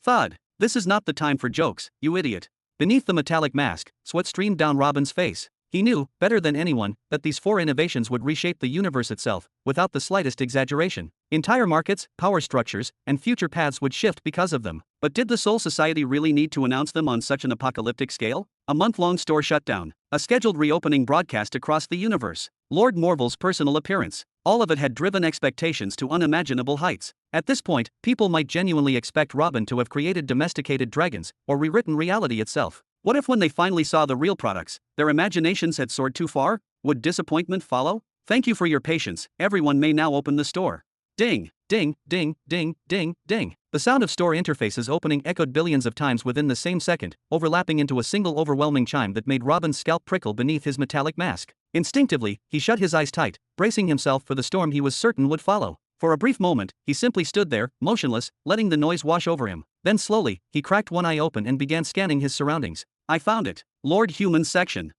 Thud. This is not the time for jokes, you idiot. Beneath the metallic mask, sweat streamed down Robin's face. He knew, better than anyone, that these 4 innovations would reshape the universe itself, without the slightest exaggeration. Entire markets, power structures, and future paths would shift because of them. But did the Soul Society really need to announce them on such an apocalyptic scale? A month-long store shutdown, a scheduled reopening broadcast across the universe, Lord Morville's personal appearance. All of it had driven expectations to unimaginable heights. At this point, people might genuinely expect Robin to have created domesticated dragons, or rewritten reality itself. What if when they finally saw the real products, their imaginations had soared too far? Would disappointment follow? Thank you for your patience, everyone may now open the store. Ding, ding, ding, ding, ding, ding. The sound of store interfaces opening echoed billions of times within the same second, overlapping into a single overwhelming chime that made Robin's scalp prickle beneath his metallic mask. Instinctively, he shut his eyes tight, bracing himself for the storm he was certain would follow. For a brief moment, he simply stood there, motionless, letting the noise wash over him. Then slowly, he cracked one eye open and began scanning his surroundings. I found it. Lord Human's section.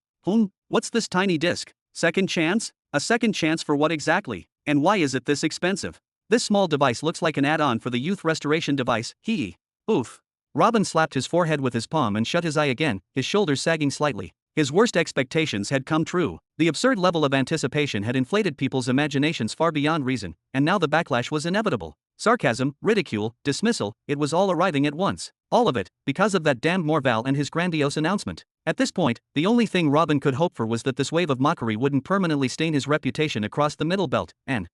What's this tiny disc? Second chance? A second chance for what exactly? And why is it this expensive? This small device looks like an add-on for the youth restoration device, Oof. Robin slapped his forehead with his palm and shut his eye again, his shoulders sagging slightly. His worst expectations had come true. The absurd level of anticipation had inflated people's imaginations far beyond reason, and now the backlash was inevitable. Sarcasm, ridicule, dismissal, it was all arriving at once. All of it, because of that damned Morval and his grandiose announcement. At this point, the only thing Robin could hope for was that this wave of mockery wouldn't permanently stain his reputation across the middle belt, and,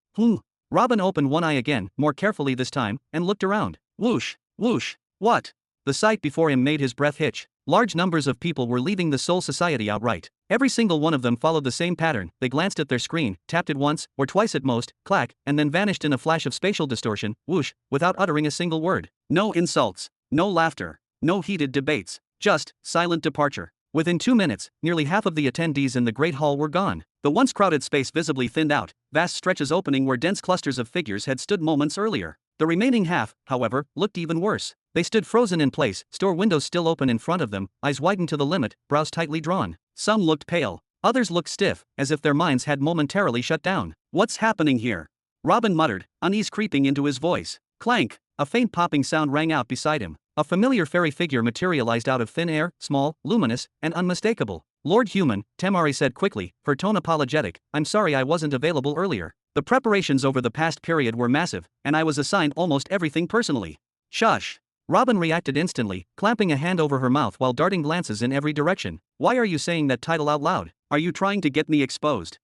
Robin opened one eye again, more carefully this time, and looked around. Whoosh, whoosh, what? The sight before him made his breath hitch. Large numbers of people were leaving the Soul Society outright. Every single one of them followed the same pattern. They glanced at their screen, tapped it once, or twice at most, clack, and then vanished in a flash of spatial distortion, whoosh, without uttering a single word. No insults, no laughter, no heated debates, just silent departure. Within 2 minutes, nearly half of the attendees in the Great Hall were gone. The once crowded space visibly thinned out, vast stretches opening where dense clusters of figures had stood moments earlier. The remaining half, however, looked even worse. They stood frozen in place, store windows still open in front of them, eyes widened to the limit, brows tightly drawn. Some looked pale. Others looked stiff, as if their minds had momentarily shut down. What's happening here? Robin muttered, unease creeping into his voice. Clank! A faint popping sound rang out beside him. A familiar fairy figure materialized out of thin air, small, luminous, and unmistakable. Lord Human, Tamari said quickly, her tone apologetic, I'm sorry I wasn't available earlier. The preparations over the past period were massive, and I was assigned almost everything personally. Shush! Robin reacted instantly, clamping a hand over her mouth while darting glances in every direction. Why are you saying that title out loud? Are you trying to get me exposed?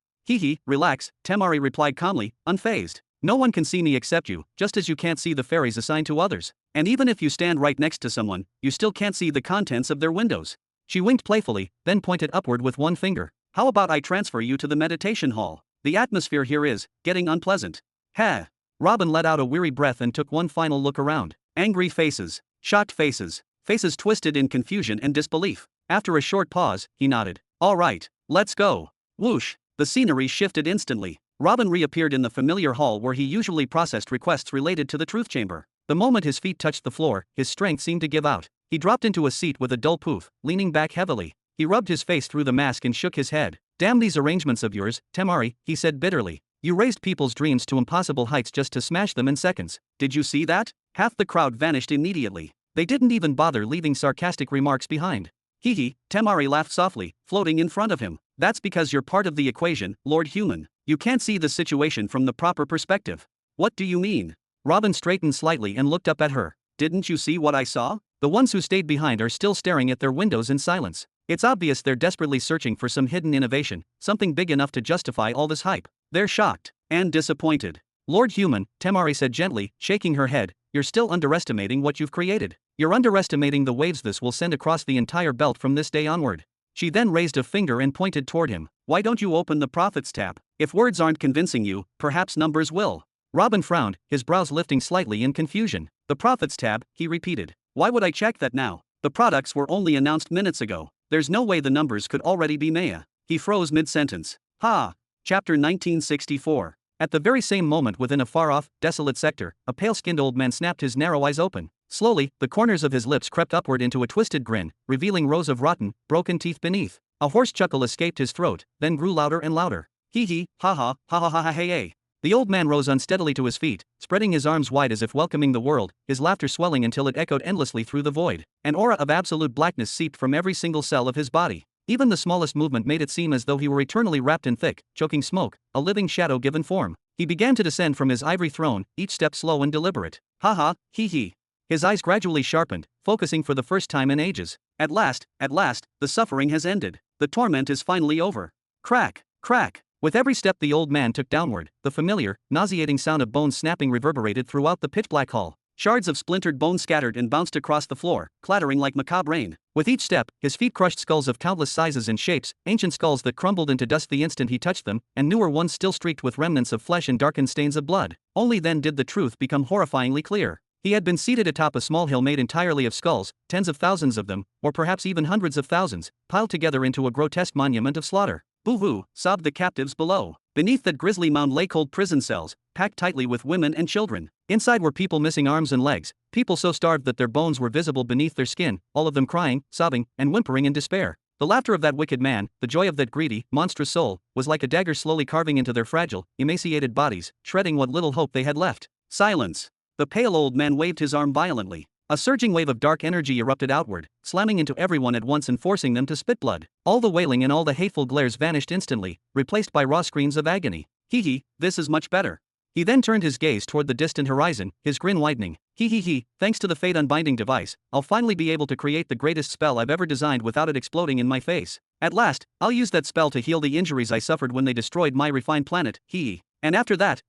Relax, Tamari replied calmly, unfazed. No one can see me except you, just as you can't see the fairies assigned to others. And even if you stand right next to someone, you still can't see the contents of their windows. She winked playfully, then pointed upward with one finger. How about I transfer you to the meditation hall? The atmosphere here is getting unpleasant. Heh. Robin let out a weary breath and took one final look around. Angry faces, shocked faces, faces twisted in confusion and disbelief. After a short pause, he nodded. All right, let's go. Whoosh, the scenery shifted instantly. Robin reappeared in the familiar hall where he usually processed requests related to the truth chamber. The moment his feet touched the floor, his strength seemed to give out. He dropped into a seat with a dull poof, leaning back heavily. He rubbed his face through the mask and shook his head. Damn these arrangements of yours, Tamari, he said bitterly. You raised people's dreams to impossible heights just to smash them in seconds. Did you see that? Half the crowd vanished immediately. They didn't even bother leaving sarcastic remarks behind. Tamari laughed softly, floating in front of him. That's because you're part of the equation, Lord Human. You can't see the situation from the proper perspective. What do you mean? Robin straightened slightly and looked up at her. Didn't you see what I saw? The ones who stayed behind are still staring at their windows in silence. It's obvious they're desperately searching for some hidden innovation, something big enough to justify all this hype. They're shocked and disappointed. Lord Human, Temari said gently, shaking her head, you're still underestimating what you've created. You're underestimating the waves this will send across the entire belt from this day onward. She then raised a finger and pointed toward him. Why don't you open the Prophet's tab? If words aren't convincing you, perhaps numbers will. Robin frowned, his brows lifting slightly in confusion. The Prophet's tab, he repeated. Why would I check that now? The products were only announced minutes ago. There's no way the numbers could already be Maya. He froze mid-sentence. Ha! Chapter 1964. At the very same moment within a far-off, desolate sector, a pale-skinned old man snapped his narrow eyes open. Slowly, the corners of his lips crept upward into a twisted grin, revealing rows of rotten, broken teeth beneath. A hoarse chuckle escaped his throat, then grew louder and louder. Hee, ha ha, ha ha ha ha hey hey. The old man rose unsteadily to his feet, spreading his arms wide as if welcoming the world, his laughter swelling until it echoed endlessly through the void. An aura of absolute blackness seeped from every single cell of his body. Even the smallest movement made it seem as though he were eternally wrapped in thick, choking smoke, a living shadow given form. He began to descend from his ivory throne, each step slow and deliberate. Ha ha, hee. His eyes gradually sharpened, focusing for the first time in ages. At last, the suffering has ended. The torment is finally over. Crack, crack. With every step the old man took downward, the familiar, nauseating sound of bones snapping reverberated throughout the pitch-black hall. Shards of splintered bone scattered and bounced across the floor, clattering like macabre rain. With each step, his feet crushed skulls of countless sizes and shapes, ancient skulls that crumbled into dust the instant he touched them, and newer ones still streaked with remnants of flesh and darkened stains of blood. Only then did the truth become horrifyingly clear. He had been seated atop a small hill made entirely of skulls, tens of thousands of them, or perhaps even hundreds of thousands, piled together into a grotesque monument of slaughter. Boo-hoo, sobbed the captives below. Beneath that grisly mound lay cold prison cells, packed tightly with women and children. Inside were people missing arms and legs, people so starved that their bones were visible beneath their skin, all of them crying, sobbing, and whimpering in despair. The laughter of that wicked man, the joy of that greedy, monstrous soul, was like a dagger slowly carving into their fragile, emaciated bodies, shredding what little hope they had left. Silence. The pale old man waved his arm violently. A surging wave of dark energy erupted outward, slamming into everyone at once and forcing them to spit blood. All the wailing and all the hateful glares vanished instantly, replaced by raw screams of agony. Hee, this is much better. He then turned his gaze toward the distant horizon, his grin widening. Hee, thanks to the fate unbinding device, I'll finally be able to create the greatest spell I've ever designed without it exploding in my face. At last, I'll use that spell to heal the injuries I suffered when they destroyed my refined planet, hee. And after that,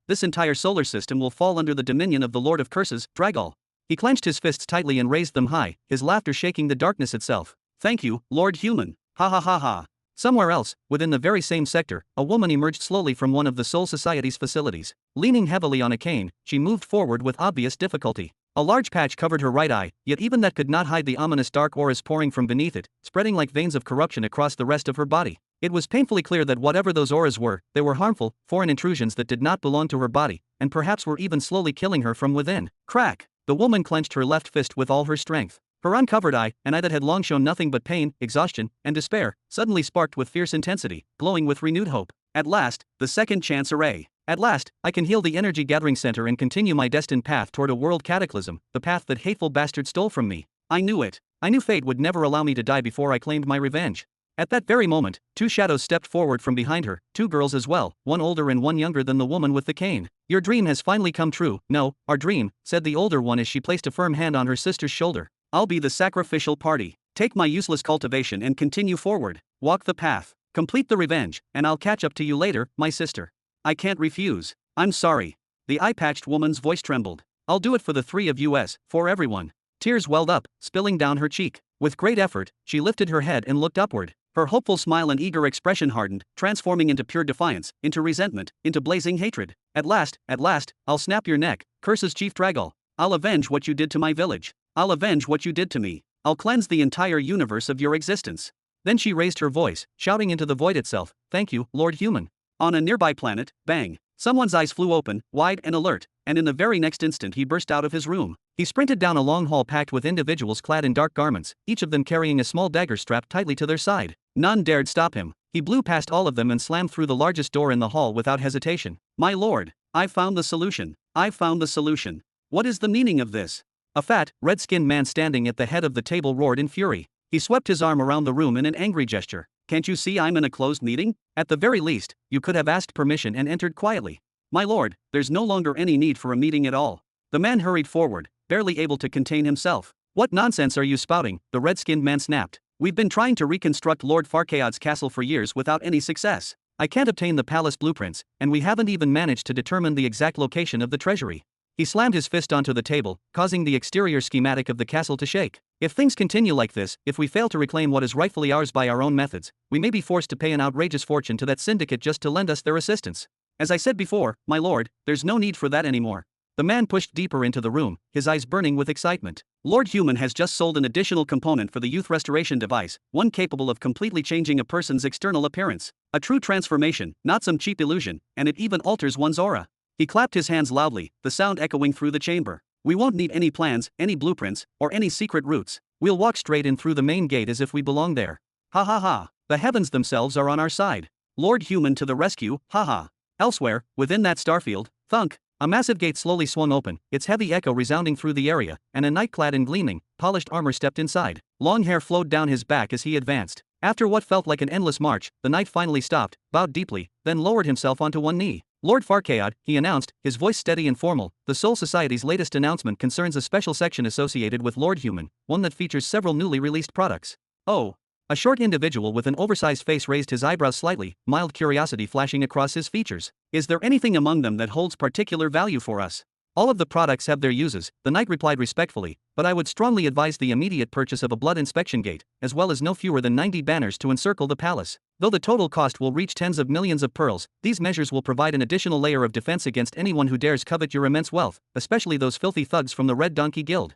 this entire solar system will fall under the dominion of the Lord of Curses, Dragal. He clenched his fists tightly and raised them high, his laughter shaking the darkness itself. Thank you, Lord Human. Ha ha ha ha. Somewhere else, within the very same sector, a woman emerged slowly from one of the Soul Society's facilities. Leaning heavily on a cane, she moved forward with obvious difficulty. A large patch covered her right eye, yet even that could not hide the ominous dark auras pouring from beneath it, spreading like veins of corruption across the rest of her body. It was painfully clear that whatever those auras were, they were harmful, foreign intrusions that did not belong to her body, and perhaps were even slowly killing her from within. Crack! The woman clenched her left fist with all her strength. Her uncovered eye, an eye that had long shown nothing but pain, exhaustion, and despair, suddenly sparked with fierce intensity, glowing with renewed hope. At last, the second chance array. At last, I can heal the energy gathering center and continue my destined path toward a world cataclysm, the path that hateful bastard stole from me. I knew it. I knew fate would never allow me to die before I claimed my revenge. At that very moment, two shadows stepped forward from behind her, two girls as well, one older and one younger than the woman with the cane. Your dream has finally come true. No, our dream, said the older one as she placed a firm hand on her sister's shoulder. I'll be the sacrificial party. Take my useless cultivation and continue forward. Walk the path. Complete the revenge, and I'll catch up to you later, my sister. I can't refuse. I'm sorry. The eye-patched woman's voice trembled. I'll do it for the three of you, for everyone. Tears welled up, spilling down her cheek. With great effort, she lifted her head and looked upward. Her hopeful smile and eager expression hardened, transforming into pure defiance, into resentment, into blazing hatred. At last, I'll snap your neck, curses Chief Dragal. I'll avenge what you did to my village. I'll avenge what you did to me. I'll cleanse the entire universe of your existence. Then she raised her voice, shouting into the void itself, thank you, Lord Human. On a nearby planet, bang. Someone's eyes flew open, wide and alert, and in the very next instant he burst out of his room. He sprinted down a long hall packed with individuals clad in dark garments, each of them carrying a small dagger strapped tightly to their side. None dared stop him. He blew past all of them and slammed through the largest door in the hall without hesitation. My lord, I've found the solution. I've found the solution. What is the meaning of this? A fat, red-skinned man standing at the head of the table roared in fury. He swept his arm around the room in an angry gesture. Can't you see I'm in a closed meeting? At the very least, you could have asked permission and entered quietly. My lord, there's no longer any need for a meeting at all. The man hurried forward, barely able to contain himself. What nonsense are you spouting? The red-skinned man snapped. We've been trying to reconstruct Lord Farquaad's castle for years without any success. I can't obtain the palace blueprints, and we haven't even managed to determine the exact location of the treasury. He slammed his fist onto the table, causing the exterior schematic of the castle to shake. If things continue like this, if we fail to reclaim what is rightfully ours by our own methods, we may be forced to pay an outrageous fortune to that syndicate just to lend us their assistance. As I said before, my lord, there's no need for that anymore. The man pushed deeper into the room, his eyes burning with excitement. Lord Human has just sold an additional component for the youth restoration device, one capable of completely changing a person's external appearance. A true transformation, not some cheap illusion, and it even alters one's aura. He clapped his hands loudly, the sound echoing through the chamber. We won't need any plans, any blueprints, or any secret routes. We'll walk straight in through the main gate as if we belong there. Ha ha ha. The heavens themselves are on our side. Lord Human to the rescue, ha ha. Elsewhere, within that starfield, thunk. A massive gate slowly swung open, its heavy echo resounding through the area, and a knight clad in gleaming, polished armor stepped inside. Long hair flowed down his back as he advanced. After what felt like an endless march, the knight finally stopped, bowed deeply, then lowered himself onto one knee. Lord Farquaad, he announced, his voice steady and formal, the Soul Society's latest announcement concerns a special section associated with Lord Human, one that features several newly released products. Oh. A short individual with an oversized face raised his eyebrows slightly, mild curiosity flashing across his features. Is there anything among them that holds particular value for us? All of the products have their uses, the knight replied respectfully, but I would strongly advise the immediate purchase of a blood inspection gate, as well as no fewer than 90 banners to encircle the palace. Though the total cost will reach tens of millions of pearls, these measures will provide an additional layer of defense against anyone who dares covet your immense wealth, especially those filthy thugs from the Red Donkey Guild.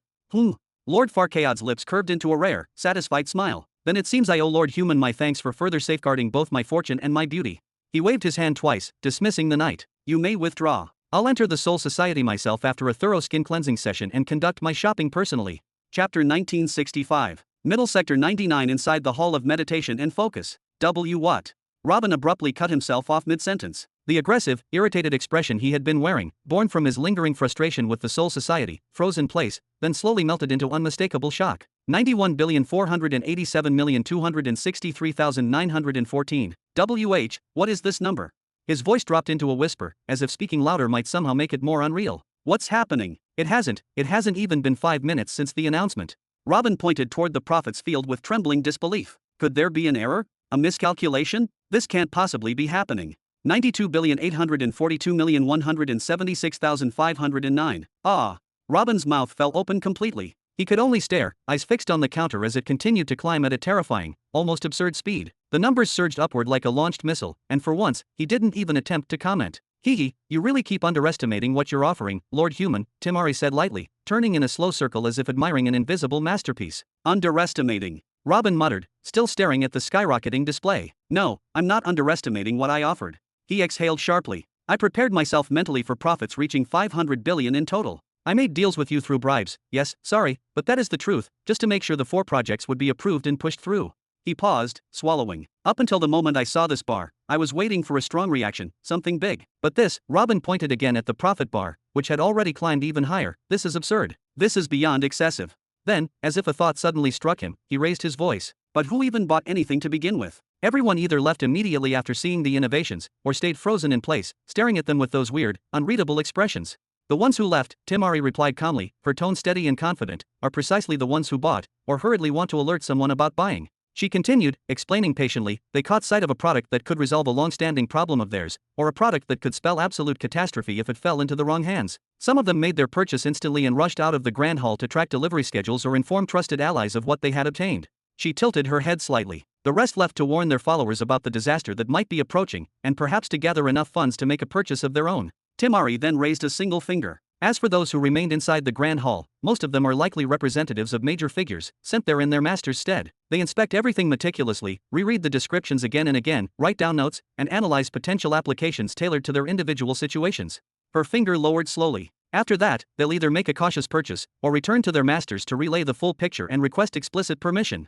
Lord Farquaad's lips curved into a rare, satisfied smile. Then it seems I owe Lord Human my thanks for further safeguarding both my fortune and my beauty. He waved his hand twice, dismissing the knight. You may withdraw. I'll enter the Soul Society myself after a thorough skin cleansing session and conduct my shopping personally. Chapter 1965. Middle Sector 99. Inside the Hall of Meditation and Focus. What? Robin abruptly cut himself off mid-sentence. The aggressive, irritated expression he had been wearing, born from his lingering frustration with the Soul Society, froze in place, then slowly melted into unmistakable shock. 91,487,263,914. What is this number? His voice dropped into a whisper, as if speaking louder might somehow make it more unreal. What's happening? It hasn't even been 5 minutes since the announcement. Robin pointed toward the prophet's field with trembling disbelief. Could there be an error? A miscalculation? This can't possibly be happening. 92,842,176,509. Ah! Robin's mouth fell open completely. He could only stare, eyes fixed on the counter as it continued to climb at a terrifying, almost absurd speed. The numbers surged upward like a launched missile, and for once, he didn't even attempt to comment. Hee, you really keep underestimating what you're offering, Lord Human, Timari said lightly, turning in a slow circle as if admiring an invisible masterpiece. Underestimating? Robin muttered, still staring at the skyrocketing display. No, I'm not underestimating what I offered. He exhaled sharply. I prepared myself mentally for profits reaching 500 billion in total. I made deals with you through bribes, yes, sorry, but that is the truth, just to make sure the 4 projects would be approved and pushed through. He paused, swallowing. Up until the moment I saw this bar, I was waiting for a strong reaction, something big. But this, Robin pointed again at the profit bar, which had already climbed even higher. This is absurd. This is beyond excessive. Then, as if a thought suddenly struck him, he raised his voice. But who even bought anything to begin with? Everyone either left immediately after seeing the innovations, or stayed frozen in place, staring at them with those weird, unreadable expressions. The ones who left, Timari replied calmly, her tone steady and confident, are precisely the ones who bought, or hurriedly want to alert someone about buying. She continued, explaining patiently, they caught sight of a product that could resolve a long-standing problem of theirs, or a product that could spell absolute catastrophe if it fell into the wrong hands. Some of them made their purchase instantly and rushed out of the Grand Hall to track delivery schedules or inform trusted allies of what they had obtained. She tilted her head slightly. The rest left to warn their followers about the disaster that might be approaching, and perhaps to gather enough funds to make a purchase of their own. Timari then raised a single finger. As for those who remained inside the Grand Hall, most of them are likely representatives of major figures, sent there in their master's stead. They inspect everything meticulously, reread the descriptions again and again, write down notes, and analyze potential applications tailored to their individual situations. Her finger lowered slowly. After that, they'll either make a cautious purchase, or return to their masters to relay the full picture and request explicit permission.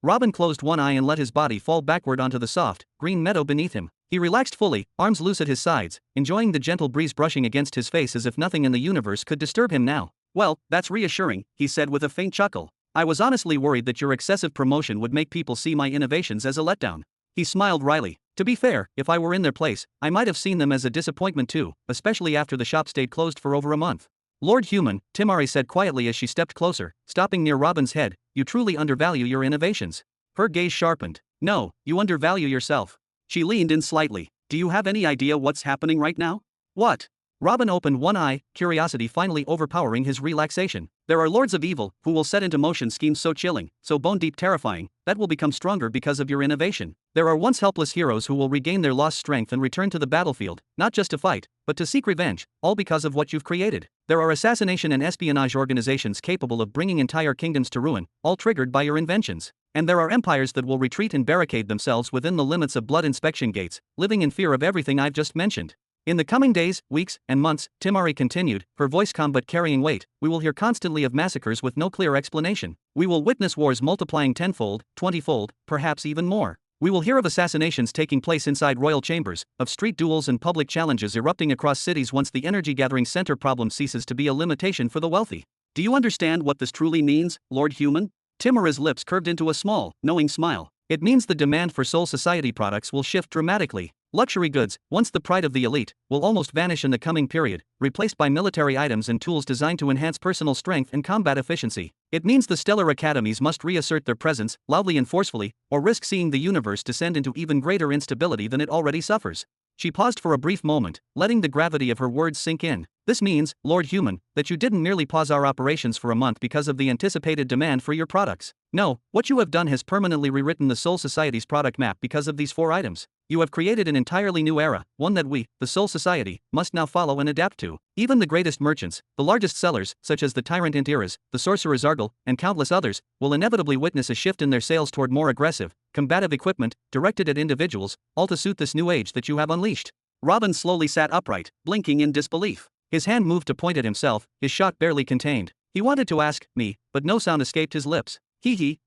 Robin closed one eye and let his body fall backward onto the soft, green meadow beneath him. He relaxed fully, arms loose at his sides, enjoying the gentle breeze brushing against his face as if nothing in the universe could disturb him now. Well, that's reassuring, he said with a faint chuckle. I was honestly worried that your excessive promotion would make people see my innovations as a letdown. He smiled wryly. To be fair, if I were in their place, I might have seen them as a disappointment too, especially after the shop stayed closed for over a month. Lord Human, Timari said quietly as she stepped closer, stopping near Robin's head, you truly undervalue your innovations. Her gaze sharpened. No, you undervalue yourself. She leaned in slightly. Do you have any idea what's happening right now? What? Robin opened one eye, curiosity finally overpowering his relaxation. There are lords of evil who will set into motion schemes so chilling, so bone-deep terrifying, that will become stronger because of your innovation. There are once helpless heroes who will regain their lost strength and return to the battlefield, not just to fight, but to seek revenge, all because of what you've created. There are assassination and espionage organizations capable of bringing entire kingdoms to ruin, all triggered by your inventions. And there are empires that will retreat and barricade themselves within the limits of blood inspection gates, living in fear of everything I've just mentioned. In the coming days, weeks, and months, Timari continued, her voice calm but carrying weight, we will hear constantly of massacres with no clear explanation. We will witness wars multiplying tenfold, 20-fold, perhaps even more. We will hear of assassinations taking place inside royal chambers, of street duels and public challenges erupting across cities once the energy-gathering center problem ceases to be a limitation for the wealthy. Do you understand what this truly means, Lord Human? Timari's lips curved into a small, knowing smile. It means the demand for Soul Society products will shift dramatically. Luxury goods, once the pride of the elite, will almost vanish in the coming period, replaced by military items and tools designed to enhance personal strength and combat efficiency. It means the stellar academies must reassert their presence, loudly and forcefully, or risk seeing the universe descend into even greater instability than it already suffers. She paused for a brief moment, letting the gravity of her words sink in. This means, Lord Human, that you didn't merely pause our operations for a month because of the anticipated demand for your products. No, what you have done has permanently rewritten the Soul Society's product map because of these 4 items. You have created an entirely new era, one that we, the Soul Society, must now follow and adapt to. Even the greatest merchants, the largest sellers, such as the Tyrant Intiras, the Sorcerer Zargal, and countless others, will inevitably witness a shift in their sales toward more aggressive, combative equipment, directed at individuals, all to suit this new age that you have unleashed. Robin slowly sat upright, blinking in disbelief. His hand moved to point at himself, his shock barely contained. He wanted to ask, me, but no sound escaped his lips.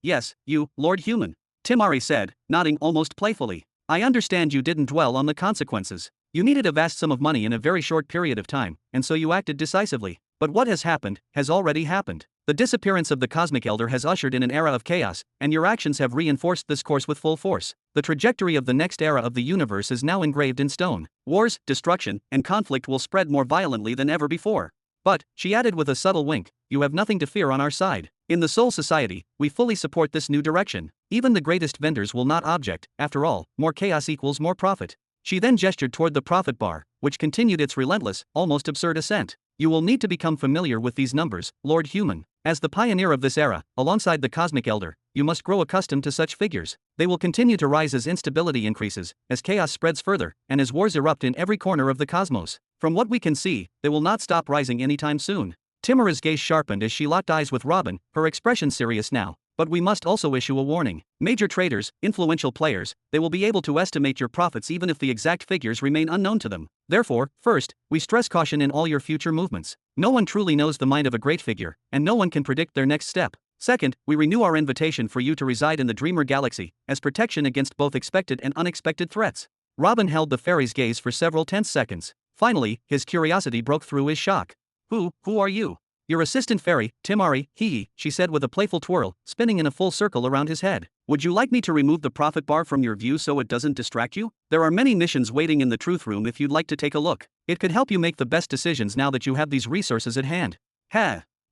Yes, you, Lord Human. Timari said, nodding almost playfully. I understand you didn't dwell on the consequences. You needed a vast sum of money in a very short period of time, and so you acted decisively. But what has happened, has already happened. The disappearance of the Cosmic Elder has ushered in an era of chaos, and your actions have reinforced this course with full force. The trajectory of the next era of the universe is now engraved in stone. Wars, destruction, and conflict will spread more violently than ever before. But, she added with a subtle wink, you have nothing to fear on our side. In the Soul Society, we fully support this new direction. Even the greatest vendors will not object, after all, more chaos equals more profit. She then gestured toward the profit bar, which continued its relentless, almost absurd ascent. You will need to become familiar with these numbers, Lord Human. As the pioneer of this era, alongside the Cosmic Elder, you must grow accustomed to such figures. They will continue to rise as instability increases, as chaos spreads further, and as wars erupt in every corner of the cosmos. From what we can see, they will not stop rising anytime soon. Timari's gaze sharpened as she locked eyes with Robin, her expression serious now. But we must also issue a warning. Major traders, influential players, they will be able to estimate your profits even if the exact figures remain unknown to them. Therefore, first, we stress caution in all your future movements. No one truly knows the mind of a great figure, and no one can predict their next step. Second, we renew our invitation for you to reside in the Dreamer Galaxy, as protection against both expected and unexpected threats. Robin held the fairy's gaze for several tense seconds. Finally, his curiosity broke through his shock. Who are you? Your assistant fairy, Timari, she said with a playful twirl, spinning in a full circle around his head. Would you like me to remove the profit bar from your view so it doesn't distract you? There are many missions waiting in the truth room if you'd like to take a look. It could help you make the best decisions now that you have these resources at hand.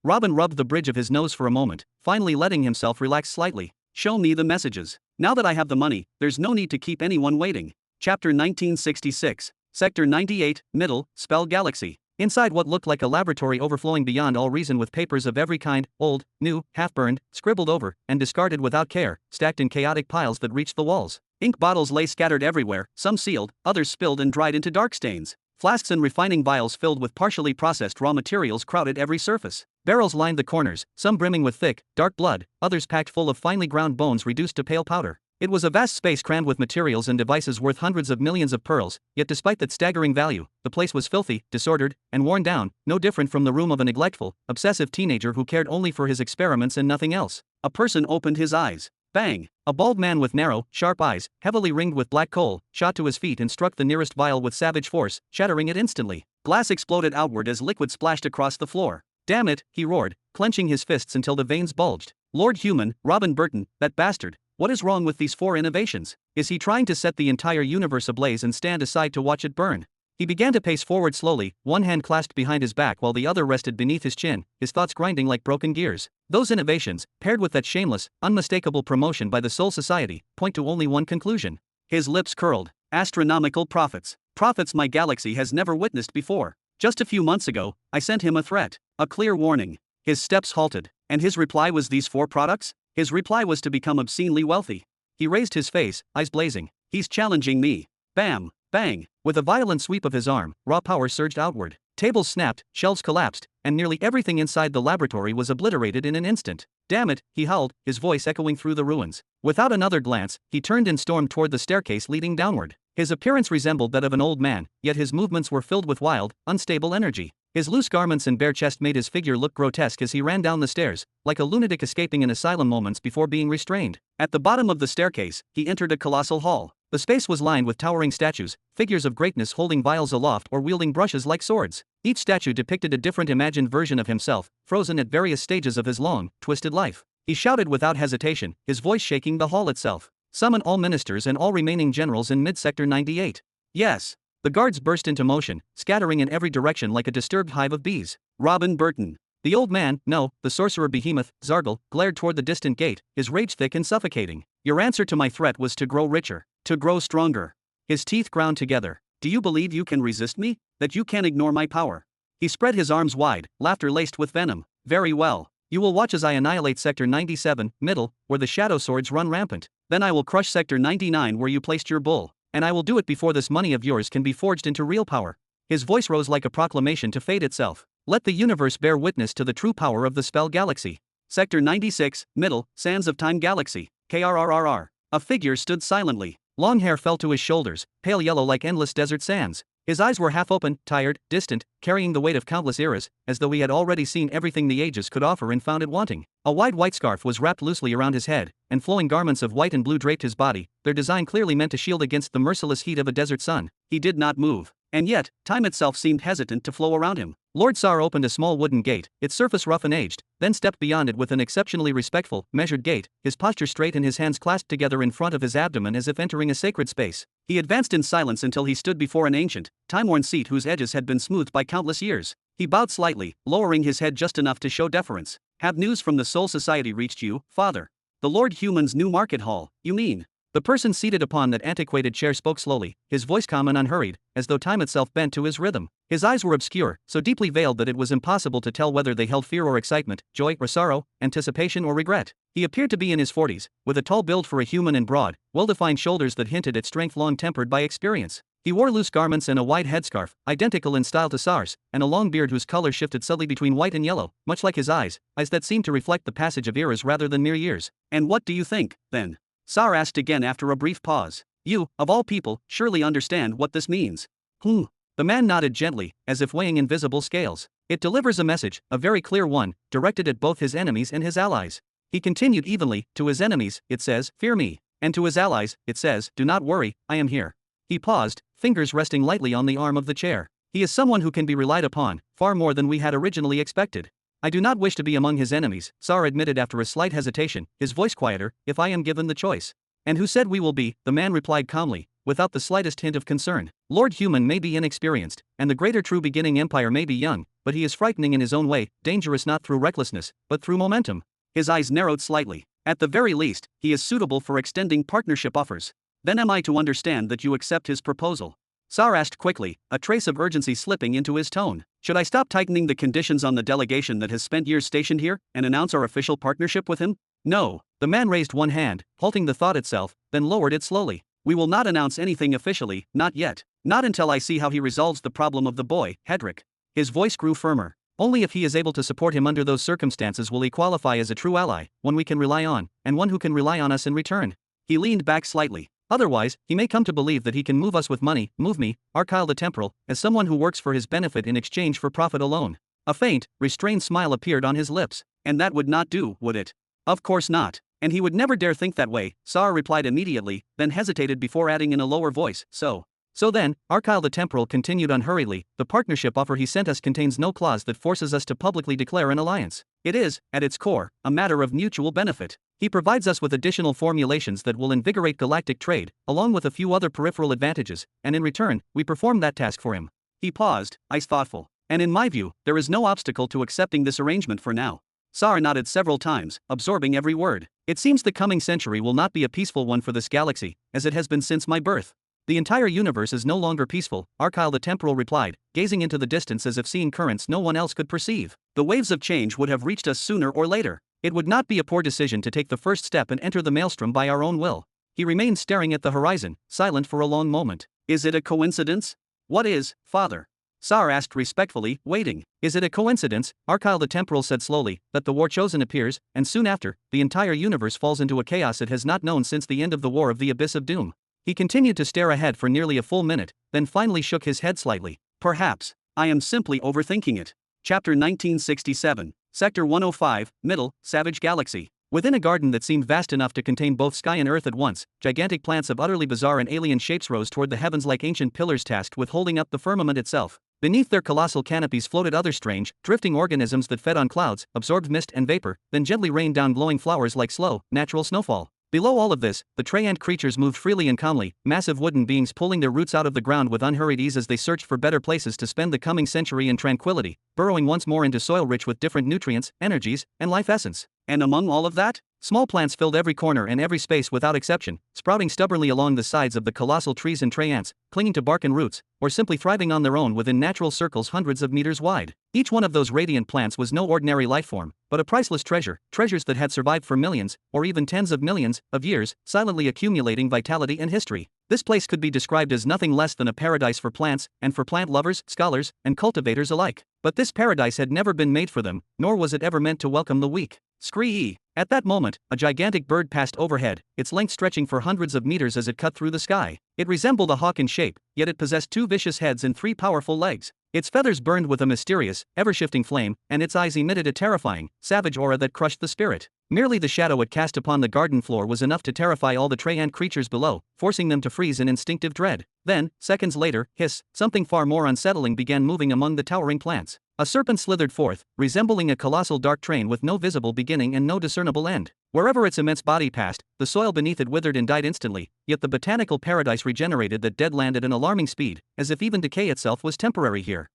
Robin rubbed the bridge of his nose for a moment, finally letting himself relax slightly. Show me the messages. Now that I have the money, there's no need to keep anyone waiting. Chapter 1966. Sector 98, Middle, Spell Galaxy. Inside what looked like a laboratory overflowing beyond all reason with papers of every kind, old, new, half-burned, scribbled over, and discarded without care, stacked in chaotic piles that reached the walls. Ink bottles lay scattered everywhere, some sealed, others spilled and dried into dark stains. Flasks and refining vials filled with partially processed raw materials crowded every surface. Barrels lined the corners, some brimming with thick, dark blood, others packed full of finely ground bones reduced to pale powder. It was a vast space crammed with materials and devices worth hundreds of millions of pearls, yet despite that staggering value, the place was filthy, disordered, and worn down, no different from the room of a neglectful, obsessive teenager who cared only for his experiments and nothing else. A person opened his eyes. Bang! A bald man with narrow, sharp eyes, heavily ringed with black coal, shot to his feet and struck the nearest vial with savage force, shattering it instantly. Glass exploded outward as liquid splashed across the floor. Damn it, he roared, clenching his fists until the veins bulged. Lord Human, Robin Burton, that bastard. What is wrong with these 4 innovations? Is he trying to set the entire universe ablaze and stand aside to watch it burn? He began to pace forward slowly, one hand clasped behind his back while the other rested beneath his chin, his thoughts grinding like broken gears. Those innovations, paired with that shameless, unmistakable promotion by the Soul Society, point to only one conclusion. His lips curled. Astronomical profits. Profits my galaxy has never witnessed before. Just a few months ago, I sent him a threat, a clear warning. His steps halted, and his reply was these 4 products? His reply was to become obscenely wealthy. He raised his face, eyes blazing. He's challenging me. Bam! Bang! With a violent sweep of his arm, raw power surged outward. Tables snapped, shelves collapsed, and nearly everything inside the laboratory was obliterated in an instant. Damn it, he howled, his voice echoing through the ruins. Without another glance, he turned and stormed toward the staircase leading downward. His appearance resembled that of an old man, yet his movements were filled with wild, unstable energy. His loose garments and bare chest made his figure look grotesque as he ran down the stairs, like a lunatic escaping an asylum moments before being restrained. At the bottom of the staircase, he entered a colossal hall. The space was lined with towering statues, figures of greatness holding vials aloft or wielding brushes like swords. Each statue depicted a different imagined version of himself, frozen at various stages of his long, twisted life. He shouted without hesitation, his voice shaking the hall itself. Summon all ministers and all remaining generals in mid-sector 98. Yes. The guards burst into motion, scattering in every direction like a disturbed hive of bees. Robin Burton. The old man, no, the sorcerer behemoth, Zargle, glared toward the distant gate, his rage thick and suffocating. Your answer to my threat was to grow richer, to grow stronger. His teeth ground together. Do you believe you can resist me? That you can ignore my power? He spread his arms wide, laughter laced with venom. Very well. You will watch as I annihilate Sector 97, middle, where the shadow swords run rampant. Then I will crush Sector 99 where you placed your bull. And I will do it before this money of yours can be forged into real power. His voice rose like a proclamation to fate itself. Let the universe bear witness to the true power of the spell galaxy. Sector 96, middle, Sands of Time Galaxy, KRRRR. A figure stood silently. Long hair fell to his shoulders, pale yellow like endless desert sands. His eyes were half open, tired, distant, carrying the weight of countless eras, as though he had already seen everything the ages could offer and found it wanting. A wide white scarf was wrapped loosely around his head, and flowing garments of white and blue draped his body, their design clearly meant to shield against the merciless heat of a desert sun. He did not move. And yet, time itself seemed hesitant to flow around him. Lord Sar opened a small wooden gate, its surface rough and aged, then stepped beyond it with an exceptionally respectful, measured gait, his posture straight and his hands clasped together in front of his abdomen as if entering a sacred space. He advanced in silence until he stood before an ancient, time-worn seat whose edges had been smoothed by countless years. He bowed slightly, lowering his head just enough to show deference. Have news from the Soul Society reached you, Father? The Lord Human's new market hall, you mean? The person seated upon that antiquated chair spoke slowly, his voice calm and unhurried, as though time itself bent to his rhythm. His eyes were obscure, so deeply veiled that it was impossible to tell whether they held fear or excitement, joy or sorrow, anticipation or regret. He appeared to be in his 40s, with a tall build for a human and broad, well-defined shoulders that hinted at strength long tempered by experience. He wore loose garments and a wide headscarf, identical in style to Sar's, and a long beard whose color shifted subtly between white and yellow, much like his eyes that seemed to reflect the passage of eras rather than mere years. And what do you think, then? Sar asked again after a brief pause. You, of all people, surely understand what this means. The man nodded gently, as if weighing invisible scales. It delivers a message, a very clear one, directed at both his enemies and his allies. He continued evenly, to his enemies, it says, fear me. And to his allies, it says, do not worry, I am here. He paused, fingers resting lightly on the arm of the chair. He is someone who can be relied upon, far more than we had originally expected. I do not wish to be among his enemies, Sar admitted after a slight hesitation, his voice quieter, if I am given the choice. And who said we will be, the man replied calmly, without the slightest hint of concern. Lord Human may be inexperienced, and the greater true beginning empire may be young, but he is frightening in his own way, dangerous not through recklessness, but through momentum. His eyes narrowed slightly. At the very least, he is suitable for extending partnership offers. Then am I to understand that you accept his proposal? Sar asked quickly, a trace of urgency slipping into his tone. Should I stop tightening the conditions on the delegation that has spent years stationed here, and announce our official partnership with him? No. The man raised one hand, halting the thought itself, then lowered it slowly. We will not announce anything officially, not yet. Not until I see how he resolves the problem of the boy, Hedrick. His voice grew firmer. Only if he is able to support him under those circumstances will he qualify as a true ally, one we can rely on, and one who can rely on us in return. He leaned back slightly. Otherwise, he may come to believe that he can move us with money, move me, Arkalon the Temporal, as someone who works for his benefit in exchange for profit alone. A faint, restrained smile appeared on his lips. And that would not do, would it? Of course not. And he would never dare think that way, Sar replied immediately, then hesitated before adding in a lower voice, So then, Arkalon the Temporal continued unhurriedly, the partnership offer he sent us contains no clause that forces us to publicly declare an alliance. It is, at its core, a matter of mutual benefit. He provides us with additional formulations that will invigorate galactic trade, along with a few other peripheral advantages, and in return, we perform that task for him. He paused, eyes thoughtful. And in my view, there is no obstacle to accepting this arrangement for now. Sar nodded several times, absorbing every word. It seems the coming century will not be a peaceful one for this galaxy, as it has been since my birth. The entire universe is no longer peaceful, Arkalon the Temporal replied, gazing into the distance as if seeing currents no one else could perceive. The waves of change would have reached us sooner or later. It would not be a poor decision to take the first step and enter the maelstrom by our own will. He remained staring at the horizon, silent for a long moment. Is it a coincidence? What is, Father? Sar asked respectfully, waiting. Is it a coincidence, Arkalon the Temporal said slowly, that the War Chosen appears, and soon after, the entire universe falls into a chaos it has not known since the end of the War of the Abyss of Doom? He continued to stare ahead for nearly a full minute, then finally shook his head slightly. Perhaps. I am simply overthinking it. Chapter 1967. Sector 105, Middle, Savage Galaxy. Within a garden that seemed vast enough to contain both sky and earth at once, gigantic plants of utterly bizarre and alien shapes rose toward the heavens like ancient pillars tasked with holding up the firmament itself. Beneath their colossal canopies floated other strange, drifting organisms that fed on clouds, absorbed mist and vapor, then gently rained down glowing flowers like slow, natural snowfall. Below all of this, the Treyant creatures moved freely and calmly, massive wooden beings pulling their roots out of the ground with unhurried ease as they searched for better places to spend the coming century in tranquility, burrowing once more into soil rich with different nutrients, energies, and life essence. And among all of that, small plants filled every corner and every space without exception, sprouting stubbornly along the sides of the colossal trees and Treyants, clinging to bark and roots, or simply thriving on their own within natural circles hundreds of meters wide. Each one of those radiant plants was no ordinary life form, but a priceless treasure, treasures that had survived for millions, or even tens of millions, of years, silently accumulating vitality and history. This place could be described as nothing less than a paradise for plants, and for plant lovers, scholars, and cultivators alike. But this paradise had never been made for them, nor was it ever meant to welcome the weak. Scree! At that moment, a gigantic bird passed overhead, its length stretching for hundreds of meters as it cut through the sky. It resembled a hawk in shape, yet it possessed 2 vicious heads and 3 powerful legs. Its feathers burned with a mysterious, ever-shifting flame, and its eyes emitted a terrifying, savage aura that crushed the spirit. Merely the shadow it cast upon the garden floor was enough to terrify all the Treyant creatures below, forcing them to freeze in instinctive dread. Then, seconds later, something far more unsettling began moving among the towering plants. A serpent slithered forth, resembling a colossal dark train with no visible beginning and no discernible end. Wherever its immense body passed, the soil beneath it withered and died instantly, yet the botanical paradise regenerated that dead land at an alarming speed, as if even decay itself was temporary here.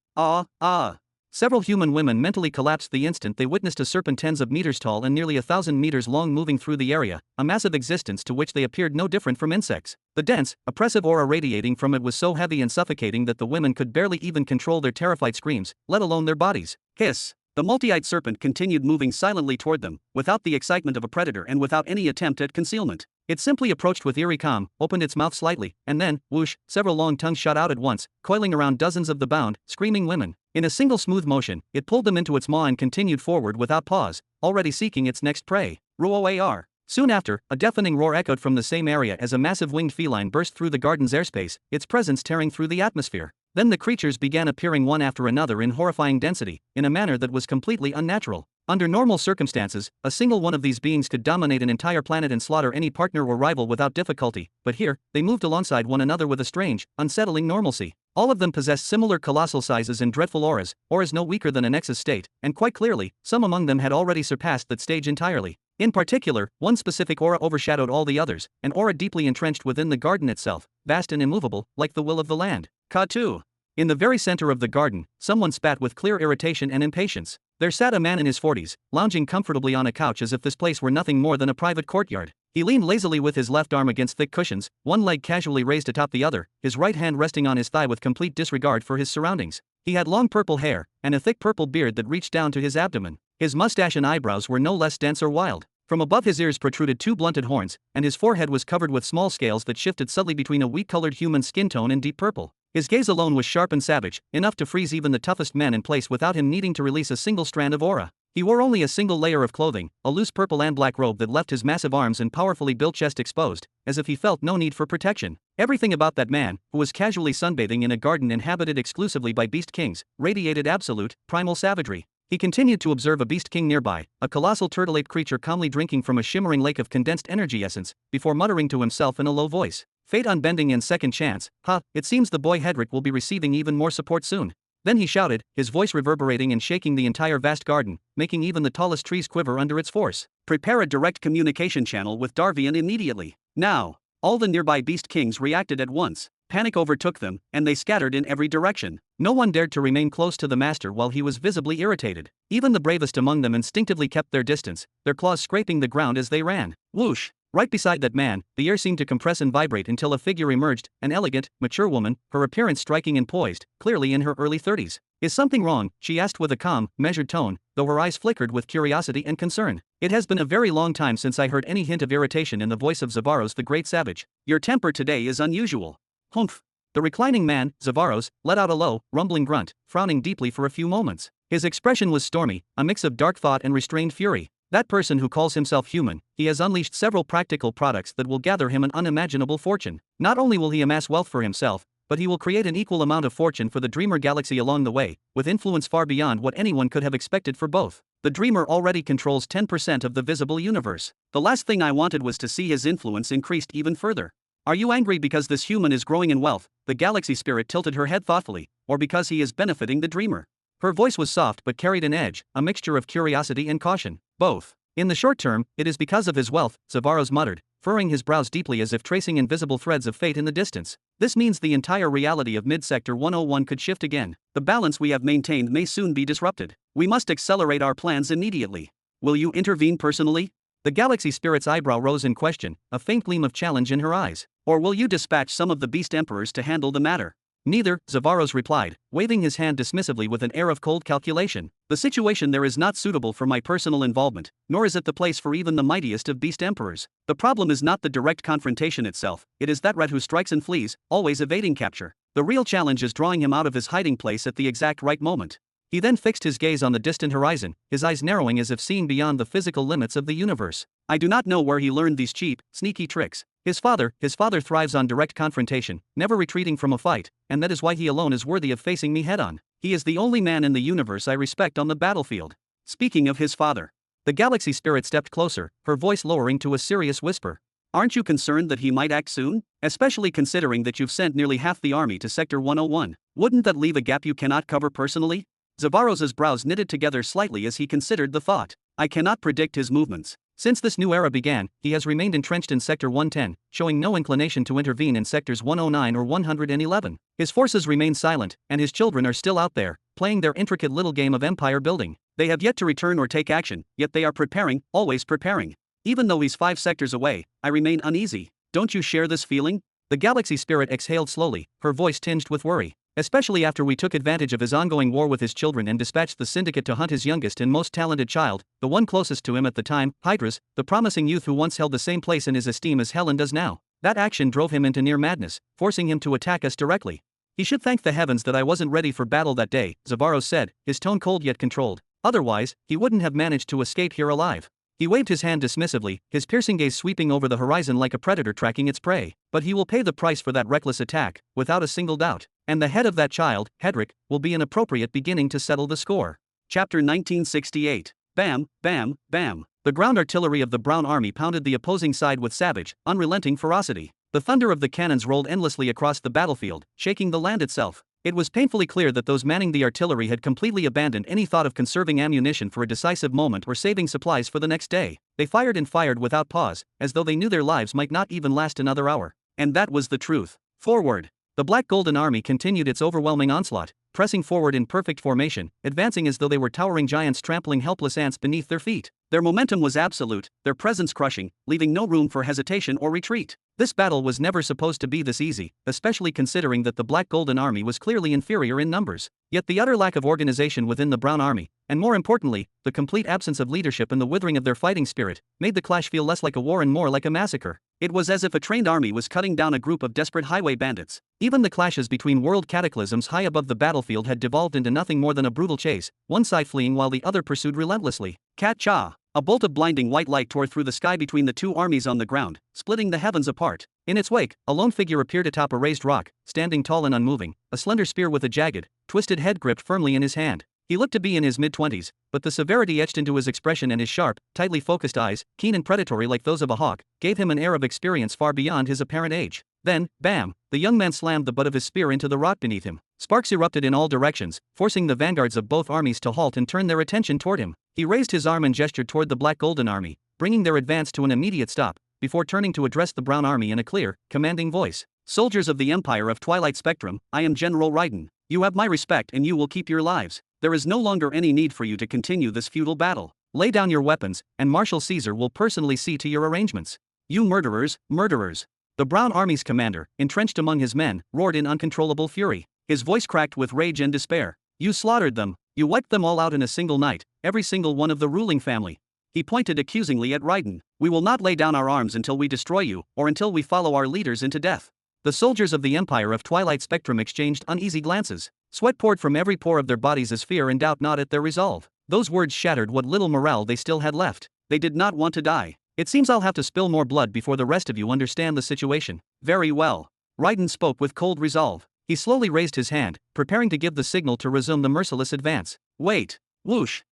Several human women mentally collapsed the instant they witnessed a serpent tens of meters tall and nearly 1,000 meters long moving through the area, a massive existence to which they appeared no different from insects. The dense, oppressive aura radiating from it was so heavy and suffocating that the women could barely even control their terrified screams, let alone their bodies. Hiss! The multi-eyed serpent continued moving silently toward them, without the excitement of a predator and without any attempt at concealment. It simply approached with eerie calm, opened its mouth slightly, and then, whoosh, several long tongues shot out at once, coiling around dozens of the bound, screaming women. In a single smooth motion, it pulled them into its maw and continued forward without pause, already seeking its next prey. Roar! Soon after, a deafening roar echoed from the same area as a massive winged feline burst through the garden's airspace, its presence tearing through the atmosphere. Then the creatures began appearing one after another in horrifying density, in a manner that was completely unnatural. Under normal circumstances, a single one of these beings could dominate an entire planet and slaughter any partner or rival without difficulty, but here, they moved alongside one another with a strange, unsettling normalcy. All of them possessed similar colossal sizes and dreadful auras no weaker than a Nexus state, and quite clearly, some among them had already surpassed that stage entirely. In particular, one specific aura overshadowed all the others, an aura deeply entrenched within the garden itself, vast and immovable, like the will of the land. Ka-tu! In the very center of the garden, someone spat with clear irritation and impatience. There sat a man in his 40s, lounging comfortably on a couch as if this place were nothing more than a private courtyard. He leaned lazily with his left arm against thick cushions, one leg casually raised atop the other, his right hand resting on his thigh with complete disregard for his surroundings. He had long purple hair, and a thick purple beard that reached down to his abdomen. His mustache and eyebrows were no less dense or wild. From above his ears protruded 2 blunted horns, and his forehead was covered with small scales that shifted subtly between a wheat-colored human skin tone and deep purple. His gaze alone was sharp and savage, enough to freeze even the toughest men in place without him needing to release a single strand of aura. He wore only a single layer of clothing, a loose purple and black robe that left his massive arms and powerfully built chest exposed, as if he felt no need for protection. Everything about that man, who was casually sunbathing in a garden inhabited exclusively by beast kings, radiated absolute, primal savagery. He continued to observe a beast king nearby, a colossal turtle-ape creature calmly drinking from a shimmering lake of condensed energy essence, before muttering to himself in a low voice. Fate unbending and second chance, it seems the boy Hedrick will be receiving even more support soon. Then he shouted, his voice reverberating and shaking the entire vast garden, making even the tallest trees quiver under its force. Prepare a direct communication channel with Darvian immediately. Now. All the nearby beast kings reacted at once. Panic overtook them, and they scattered in every direction. No one dared to remain close to the master while he was visibly irritated. Even the bravest among them instinctively kept their distance, their claws scraping the ground as they ran. Whoosh! Right beside that man, the air seemed to compress and vibrate until a figure emerged, an elegant, mature woman, her appearance striking and poised, clearly in her early 30s. Is something wrong? She asked with a calm, measured tone, though her eyes flickered with curiosity and concern. It has been a very long time since I heard any hint of irritation in the voice of Zavaros the Great Savage. Your temper today is unusual. Humph. The reclining man, Zavaros, let out a low, rumbling grunt, frowning deeply for a few moments. His expression was stormy, a mix of dark thought and restrained fury. That person who calls himself human, he has unleashed several practical products that will gather him an unimaginable fortune. Not only will he amass wealth for himself, but he will create an equal amount of fortune for the Dreamer Galaxy along the way, with influence far beyond what anyone could have expected for both. The Dreamer already controls 10% of the visible universe. The last thing I wanted was to see his influence increased even further. Are you angry because this human is growing in wealth? The Galaxy Spirit tilted her head thoughtfully, or because he is benefiting the Dreamer? Her voice was soft but carried an edge, a mixture of curiosity and caution. Both. In the short term, it is because of his wealth, Zavaros muttered, furrowing his brows deeply as if tracing invisible threads of fate in the distance. This means the entire reality of Mid-Sector 101 could shift again. The balance we have maintained may soon be disrupted. We must accelerate our plans immediately. Will you intervene personally? The Galaxy Spirit's eyebrow rose in question, a faint gleam of challenge in her eyes. Or will you dispatch some of the Beast Emperors to handle the matter? Neither, Zavaros replied, waving his hand dismissively with an air of cold calculation. The situation there is not suitable for my personal involvement, nor is it the place for even the mightiest of Beast Emperors. The problem is not the direct confrontation itself, it is that rat who strikes and flees, always evading capture. The real challenge is drawing him out of his hiding place at the exact right moment. He then fixed his gaze on the distant horizon, his eyes narrowing as if seeing beyond the physical limits of the universe. I do not know where he learned these cheap, sneaky tricks. His father thrives on direct confrontation, never retreating from a fight, and that is why he alone is worthy of facing me head-on. He is the only man in the universe I respect on the battlefield. Speaking of his father. The Galaxy Spirit stepped closer, her voice lowering to a serious whisper. Aren't you concerned that he might act soon? Especially considering that you've sent nearly half the army to Sector 101. Wouldn't that leave a gap you cannot cover personally? Zavaros's brows knitted together slightly as he considered the thought. I cannot predict his movements. Since this new era began, he has remained entrenched in Sector 110, showing no inclination to intervene in Sectors 109 or 111. His forces remain silent, and his children are still out there, playing their intricate little game of empire building. They have yet to return or take action, yet they are preparing, always preparing. Even though he's 5 sectors away, I remain uneasy. Don't you share this feeling? The Galaxy Spirit exhaled slowly, her voice tinged with worry. Especially after we took advantage of his ongoing war with his children and dispatched the syndicate to hunt his youngest and most talented child, the one closest to him at the time, Hydras, the promising youth who once held the same place in his esteem as Helen does now. That action drove him into near madness, forcing him to attack us directly. He should thank the heavens that I wasn't ready for battle that day, Zavaros said, his tone cold yet controlled. Otherwise, he wouldn't have managed to escape here alive. He waved his hand dismissively, his piercing gaze sweeping over the horizon like a predator tracking its prey. But he will pay the price for that reckless attack, without a single doubt. And the head of that child, Hedrick, will be an appropriate beginning to settle the score. Chapter 1968. Bam, bam, bam. The ground artillery of the Brown Army pounded the opposing side with savage, unrelenting ferocity. The thunder of the cannons rolled endlessly across the battlefield, shaking the land itself. It was painfully clear that those manning the artillery had completely abandoned any thought of conserving ammunition for a decisive moment or saving supplies for the next day. They fired and fired without pause, as though they knew their lives might not even last another hour. And that was the truth. Forward! The Black Golden Army continued its overwhelming onslaught, pressing forward in perfect formation, advancing as though they were towering giants trampling helpless ants beneath their feet. Their momentum was absolute, their presence crushing, leaving no room for hesitation or retreat. This battle was never supposed to be this easy, especially considering that the Black Golden Army was clearly inferior in numbers. Yet the utter lack of organization within the Brown Army, and more importantly, the complete absence of leadership and the withering of their fighting spirit, made the clash feel less like a war and more like a massacre. It was as if a trained army was cutting down a group of desperate highway bandits. Even the clashes between world cataclysms high above the battlefield had devolved into nothing more than a brutal chase, one side fleeing while the other pursued relentlessly. Cat-cha! A bolt of blinding white light tore through the sky between the two armies on the ground, splitting the heavens apart. In its wake, a lone figure appeared atop a raised rock, standing tall and unmoving, a slender spear with a jagged, twisted head gripped firmly in his hand. He looked to be in his mid-20s, but the severity etched into his expression and his sharp, tightly focused eyes, keen and predatory like those of a hawk, gave him an air of experience far beyond his apparent age. Then, bam, the young man slammed the butt of his spear into the rock beneath him. Sparks erupted in all directions, forcing the vanguards of both armies to halt and turn their attention toward him. He raised his arm and gestured toward the Black Golden Army, bringing their advance to an immediate stop, before turning to address the Brown Army in a clear, commanding voice. Soldiers of the Empire of Twilight Spectrum, I am General Raiden. You have my respect and you will keep your lives. There is no longer any need for you to continue this futile battle. Lay down your weapons, and Marshal Caesar will personally see to your arrangements. You murderers, murderers. The Brown Army's commander, entrenched among his men, roared in uncontrollable fury. His voice cracked with rage and despair. You slaughtered them. You wiped them all out in a single night, every single one of the ruling family. He pointed accusingly at Raiden. We will not lay down our arms until we destroy you, or until we follow our leaders into death. The soldiers of the Empire of Twilight Spectrum exchanged uneasy glances. Sweat poured from every pore of their bodies as fear and doubt gnawed at their resolve. Those words shattered what little morale they still had left. They did not want to die. It seems I'll have to spill more blood before the rest of you understand the situation. Very well. Raiden spoke with cold resolve. He slowly raised his hand, preparing to give the signal to resume the merciless advance. Wait. Whoosh.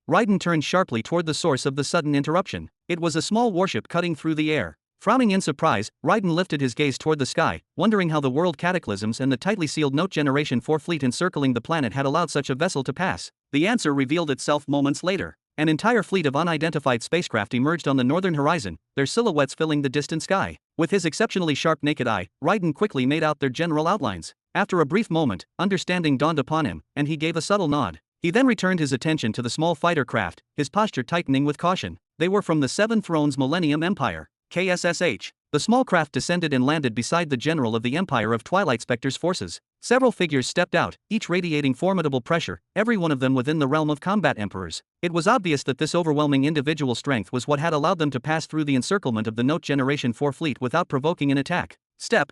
Raiden turned sharply toward the source of the sudden interruption. It was a small warship cutting through the air. Frowning in surprise, Raiden lifted his gaze toward the sky, wondering how the world cataclysms and the tightly sealed Note Generation 4 fleet encircling the planet had allowed such a vessel to pass. The answer revealed itself moments later. An entire fleet of unidentified spacecraft emerged on the northern horizon, their silhouettes filling the distant sky. With his exceptionally sharp naked eye, Raiden quickly made out their general outlines. After a brief moment, understanding dawned upon him, and he gave a subtle nod. He then returned his attention to the small fighter craft, his posture tightening with caution. They were from the Seven Thrones Millennium Empire, KSSH. The small craft descended and landed beside the general of the Empire of Twilight Spectre's forces. Several figures stepped out, each radiating formidable pressure, every one of them within the realm of combat emperors. It was obvious that this overwhelming individual strength was what had allowed them to pass through the encirclement of the Note Generation 4 fleet without provoking an attack. Step.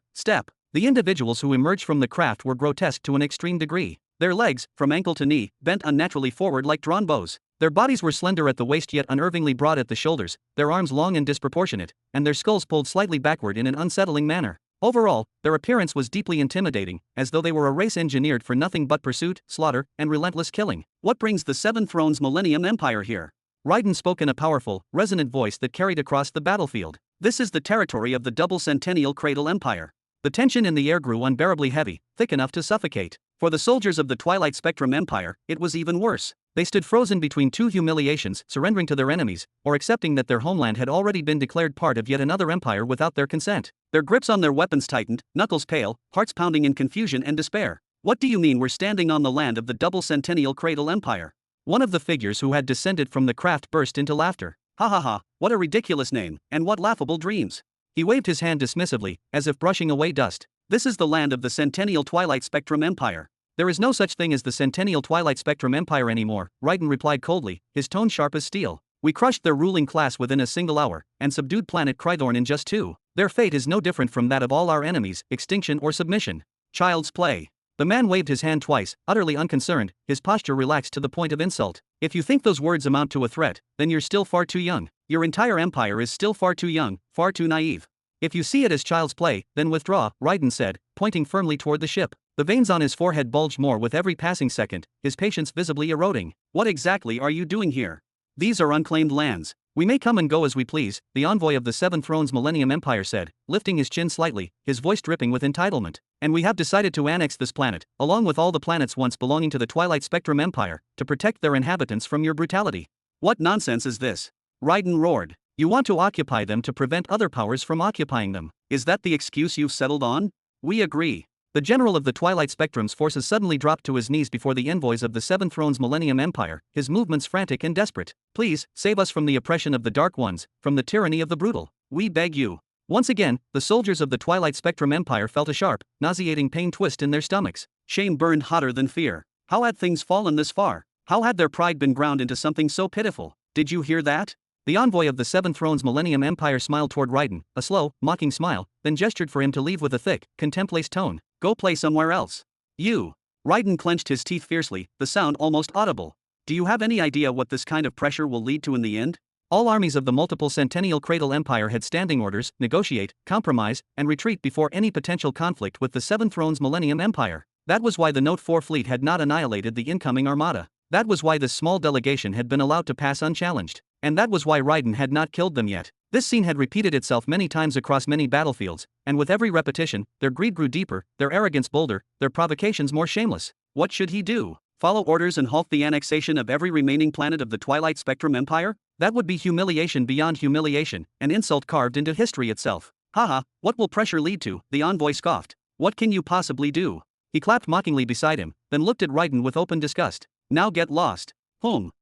The individuals who emerged from the craft were grotesque to an extreme degree. Their legs, from ankle to knee, bent unnaturally forward like drawn bows. Their bodies were slender at the waist yet unnervingly broad at the shoulders, their arms long and disproportionate, and their skulls pulled slightly backward in an unsettling manner. Overall, their appearance was deeply intimidating, as though they were a race engineered for nothing but pursuit, slaughter, and relentless killing. What brings the Seven Thrones Millennium Empire here? Raiden spoke in a powerful, resonant voice that carried across the battlefield. This is the territory of the Double Centennial Cradle Empire. The tension in the air grew unbearably heavy, thick enough to suffocate. For the soldiers of the Twilight Spectrum Empire, it was even worse. They stood frozen between two humiliations, surrendering to their enemies, or accepting that their homeland had already been declared part of yet another empire without their consent. Their grips on their weapons tightened, knuckles pale, hearts pounding in confusion and despair. What do you mean we're standing on the land of the Double Centennial Cradle Empire? One of the figures who had descended from the craft burst into laughter. Ha ha ha, what a ridiculous name, and what laughable dreams. He waved his hand dismissively, as if brushing away dust. This is the land of the Centennial Twilight Spectrum Empire. There is no such thing as the Centennial Twilight Spectrum Empire anymore, Raiden replied coldly, his tone sharp as steel. We crushed their ruling class within a single hour, and subdued planet Crydorn in just 2. Their fate is no different from that of all our enemies, extinction or submission. Child's play. The man waved his hand twice, utterly unconcerned, his posture relaxed to the point of insult. If you think those words amount to a threat, then you're still far too young. Your entire empire is still far too young, far too naive. If you see it as child's play, then withdraw, Raiden said, pointing firmly toward the ship. The veins on his forehead bulged more with every passing second, his patience visibly eroding. What exactly are you doing here? These are unclaimed lands. We may come and go as we please, the envoy of the Seven Thrones Millennium Empire said, lifting his chin slightly, his voice dripping with entitlement. And we have decided to annex this planet, along with all the planets once belonging to the Twilight Spectrum Empire, to protect their inhabitants from your brutality. What nonsense is this? Raiden roared. You want to occupy them to prevent other powers from occupying them. Is that the excuse you've settled on? We agree. The general of the Twilight Spectrum's forces suddenly dropped to his knees before the envoys of the Seven Thrones Millennium Empire, his movements frantic and desperate. Please, save us from the oppression of the Dark Ones, from the tyranny of the brutal. We beg you. Once again, the soldiers of the Twilight Spectrum Empire felt a sharp, nauseating pain twist in their stomachs. Shame burned hotter than fear. How had things fallen this far? How had their pride been ground into something so pitiful? Did you hear that? The envoy of the Seven Thrones Millennium Empire smiled toward Raiden, a slow, mocking smile, then gestured for him to leave with a thick, contemplative tone. Go play somewhere else. You. Raiden clenched his teeth fiercely, the sound almost audible. Do you have any idea what this kind of pressure will lead to in the end? All armies of the multiple Centennial Cradle Empire had standing orders, negotiate, compromise, and retreat before any potential conflict with the Seven Thrones Millennium Empire. That was why the Note 4 fleet had not annihilated the incoming armada. That was why this small delegation had been allowed to pass unchallenged. And that was why Raiden had not killed them yet. This scene had repeated itself many times across many battlefields, and with every repetition, their greed grew deeper, their arrogance bolder, their provocations more shameless. What should he do? Follow orders and halt the annexation of every remaining planet of the Twilight Spectrum Empire? That would be humiliation beyond humiliation, an insult carved into history itself. Haha, what will pressure lead to? The envoy scoffed. What can you possibly do? He clapped mockingly beside him, then looked at Raiden with open disgust. Now get lost.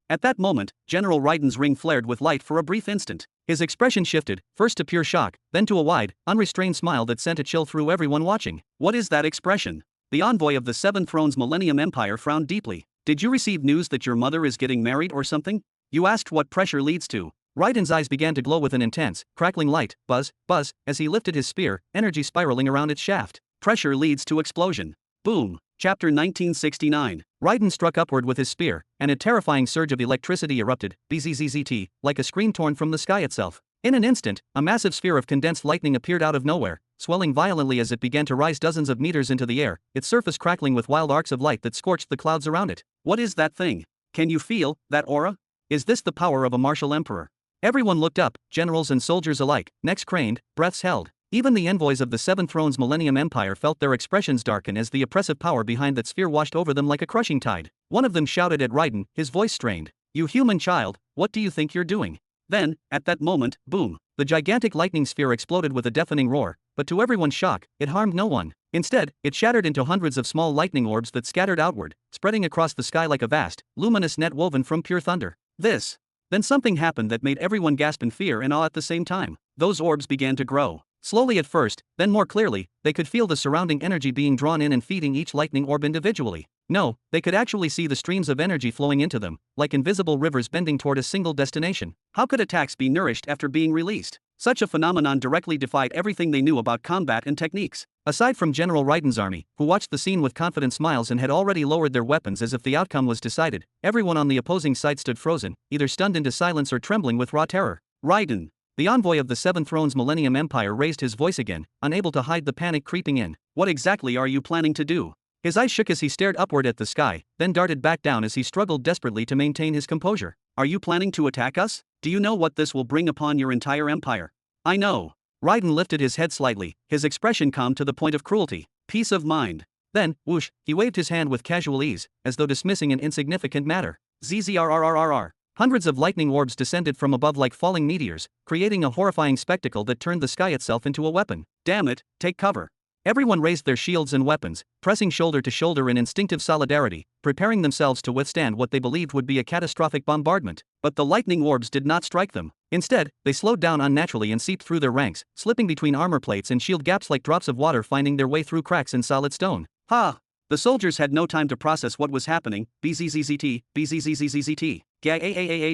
At that moment, General Raiden's ring flared with light for a brief instant. His expression shifted, first to pure shock, then to a wide, unrestrained smile that sent a chill through everyone watching. What is that expression? The envoy of the Seven Thrones Millennium Empire frowned deeply. Did you receive news that your mother is getting married or something? You asked what pressure leads to. Raiden's eyes began to glow with an intense, crackling light, buzz, as he lifted his spear, energy spiraling around its shaft. Pressure leads to explosion. Boom. Chapter 1969. Raiden struck upward with his spear, and a terrifying surge of electricity erupted, bzzzt, like a scream torn from the sky itself. In an instant, a massive sphere of condensed lightning appeared out of nowhere, swelling violently as it began to rise dozens of meters into the air, its surface crackling with wild arcs of light that scorched the clouds around it. What is that thing? Can you feel that aura? Is this the power of a martial emperor? Everyone looked up, generals and soldiers alike, necks craned, breaths held. Even the envoys of the Seven Thrones Millennium Empire felt their expressions darken as the oppressive power behind that sphere washed over them like a crushing tide. One of them shouted at Raiden, his voice strained. You human child, what do you think you're doing? Then, at that moment, boom, the gigantic lightning sphere exploded with a deafening roar, but to everyone's shock, it harmed no one. Instead, it shattered into hundreds of small lightning orbs that scattered outward, spreading across the sky like a vast, luminous net woven from pure thunder. Then something happened that made everyone gasp in fear and awe at the same time. Those orbs began to grow. Slowly at first, then more clearly, they could feel the surrounding energy being drawn in and feeding each lightning orb individually. No, they could actually see the streams of energy flowing into them, like invisible rivers bending toward a single destination. How could attacks be nourished after being released? Such a phenomenon directly defied everything they knew about combat and techniques. Aside from General Raiden's army, who watched the scene with confident smiles and had already lowered their weapons as if the outcome was decided, everyone on the opposing side stood frozen, either stunned into silence or trembling with raw terror. Raiden, the envoy of the Seven Thrones Millennium Empire, raised his voice again, unable to hide the panic creeping in. What exactly are you planning to do? His eyes shook as he stared upward at the sky, then darted back down as he struggled desperately to maintain his composure. Are you planning to attack us? Do you know what this will bring upon your entire empire? I know. Raiden lifted his head slightly, his expression calm to the point of cruelty. Peace of mind. Then, whoosh, he waved his hand with casual ease, as though dismissing an insignificant matter. Zzrrrrr. Hundreds of lightning orbs descended from above like falling meteors, creating a horrifying spectacle that turned the sky itself into a weapon. Damn it, take cover. Everyone raised their shields and weapons, pressing shoulder to shoulder in instinctive solidarity, preparing themselves to withstand what they believed would be a catastrophic bombardment. But the lightning orbs did not strike them. Instead, they slowed down unnaturally and seeped through their ranks, slipping between armor plates and shield gaps like drops of water finding their way through cracks in solid stone. Ha! The soldiers had no time to process what was happening. Bzzzt.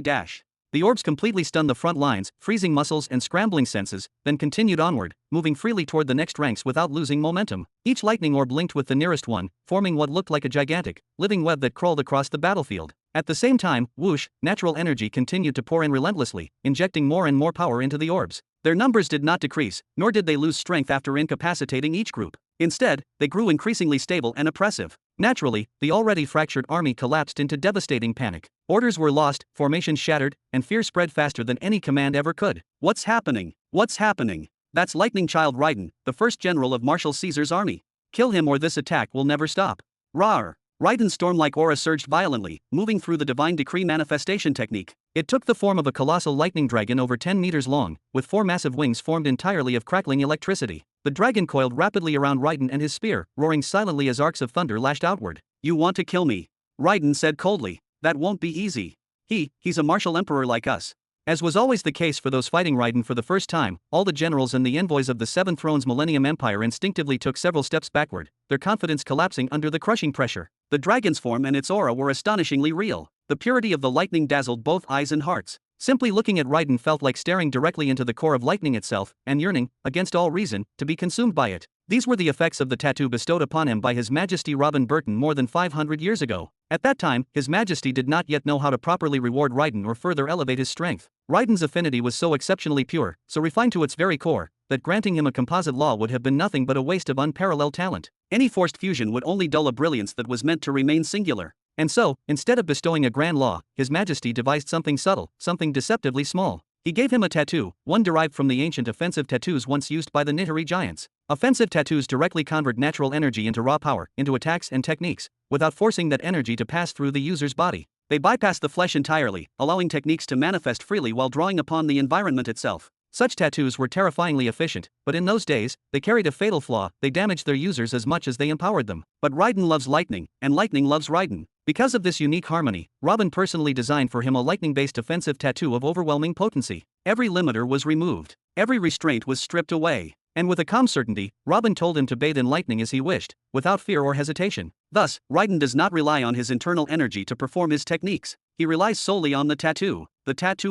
Dash. The orbs completely stunned the front lines, freezing muscles and scrambling senses, then continued onward, moving freely toward the next ranks without losing momentum. Each lightning orb linked with the nearest one, forming what looked like a gigantic, living web that crawled across the battlefield. At the same time, whoosh, natural energy continued to pour in relentlessly, injecting more and more power into the orbs. Their numbers did not decrease, nor did they lose strength after incapacitating each group. Instead, they grew increasingly stable and oppressive. Naturally, the already fractured army collapsed into devastating panic. Orders were lost, formations shattered, and fear spread faster than any command ever could. What's happening? What's happening? That's Lightning Child Raiden, the first general of Marshal Caesar's army. Kill him or this attack will never stop. Rawr! Raiden's storm-like aura surged violently, moving through the Divine Decree manifestation technique. It took the form of a colossal lightning dragon over 10 meters long, with 4 massive wings formed entirely of crackling electricity. The dragon coiled rapidly around Raiden and his spear, roaring silently as arcs of thunder lashed outward. You want to kill me? Raiden said coldly. That won't be easy. He's a martial emperor like us. As was always the case for those fighting Raiden for the first time, all the generals and the envoys of the Seven Thrones Millennium Empire instinctively took several steps backward, their confidence collapsing under the crushing pressure. The dragon's form and its aura were astonishingly real. The purity of the lightning dazzled both eyes and hearts. Simply looking at Raiden felt like staring directly into the core of lightning itself, and yearning, against all reason, to be consumed by it. These were the effects of the tattoo bestowed upon him by His Majesty Robin Burton more than 500 years ago. At that time, His Majesty did not yet know how to properly reward Raiden or further elevate his strength. Raiden's affinity was so exceptionally pure, so refined to its very core, that granting him a composite law would have been nothing but a waste of unparalleled talent. Any forced fusion would only dull a brilliance that was meant to remain singular. And so, instead of bestowing a grand law, His Majesty devised something subtle, something deceptively small. He gave him a tattoo, one derived from the ancient offensive tattoos once used by the Nihiri giants. Offensive tattoos directly convert natural energy into raw power, into attacks and techniques, without forcing that energy to pass through the user's body. They bypass the flesh entirely, allowing techniques to manifest freely while drawing upon the environment itself. Such tattoos were terrifyingly efficient, but in those days, they carried a fatal flaw: they damaged their users as much as they empowered them. But Raiden loves lightning, and lightning loves Raiden. Because of this unique harmony, Robin personally designed for him a lightning-based offensive tattoo of overwhelming potency. Every limiter was removed. Every restraint was stripped away. And with a calm certainty, Robin told him to bathe in lightning as he wished, without fear or hesitation. Thus, Raiden does not rely on his internal energy to perform his techniques. He relies solely on the tattoo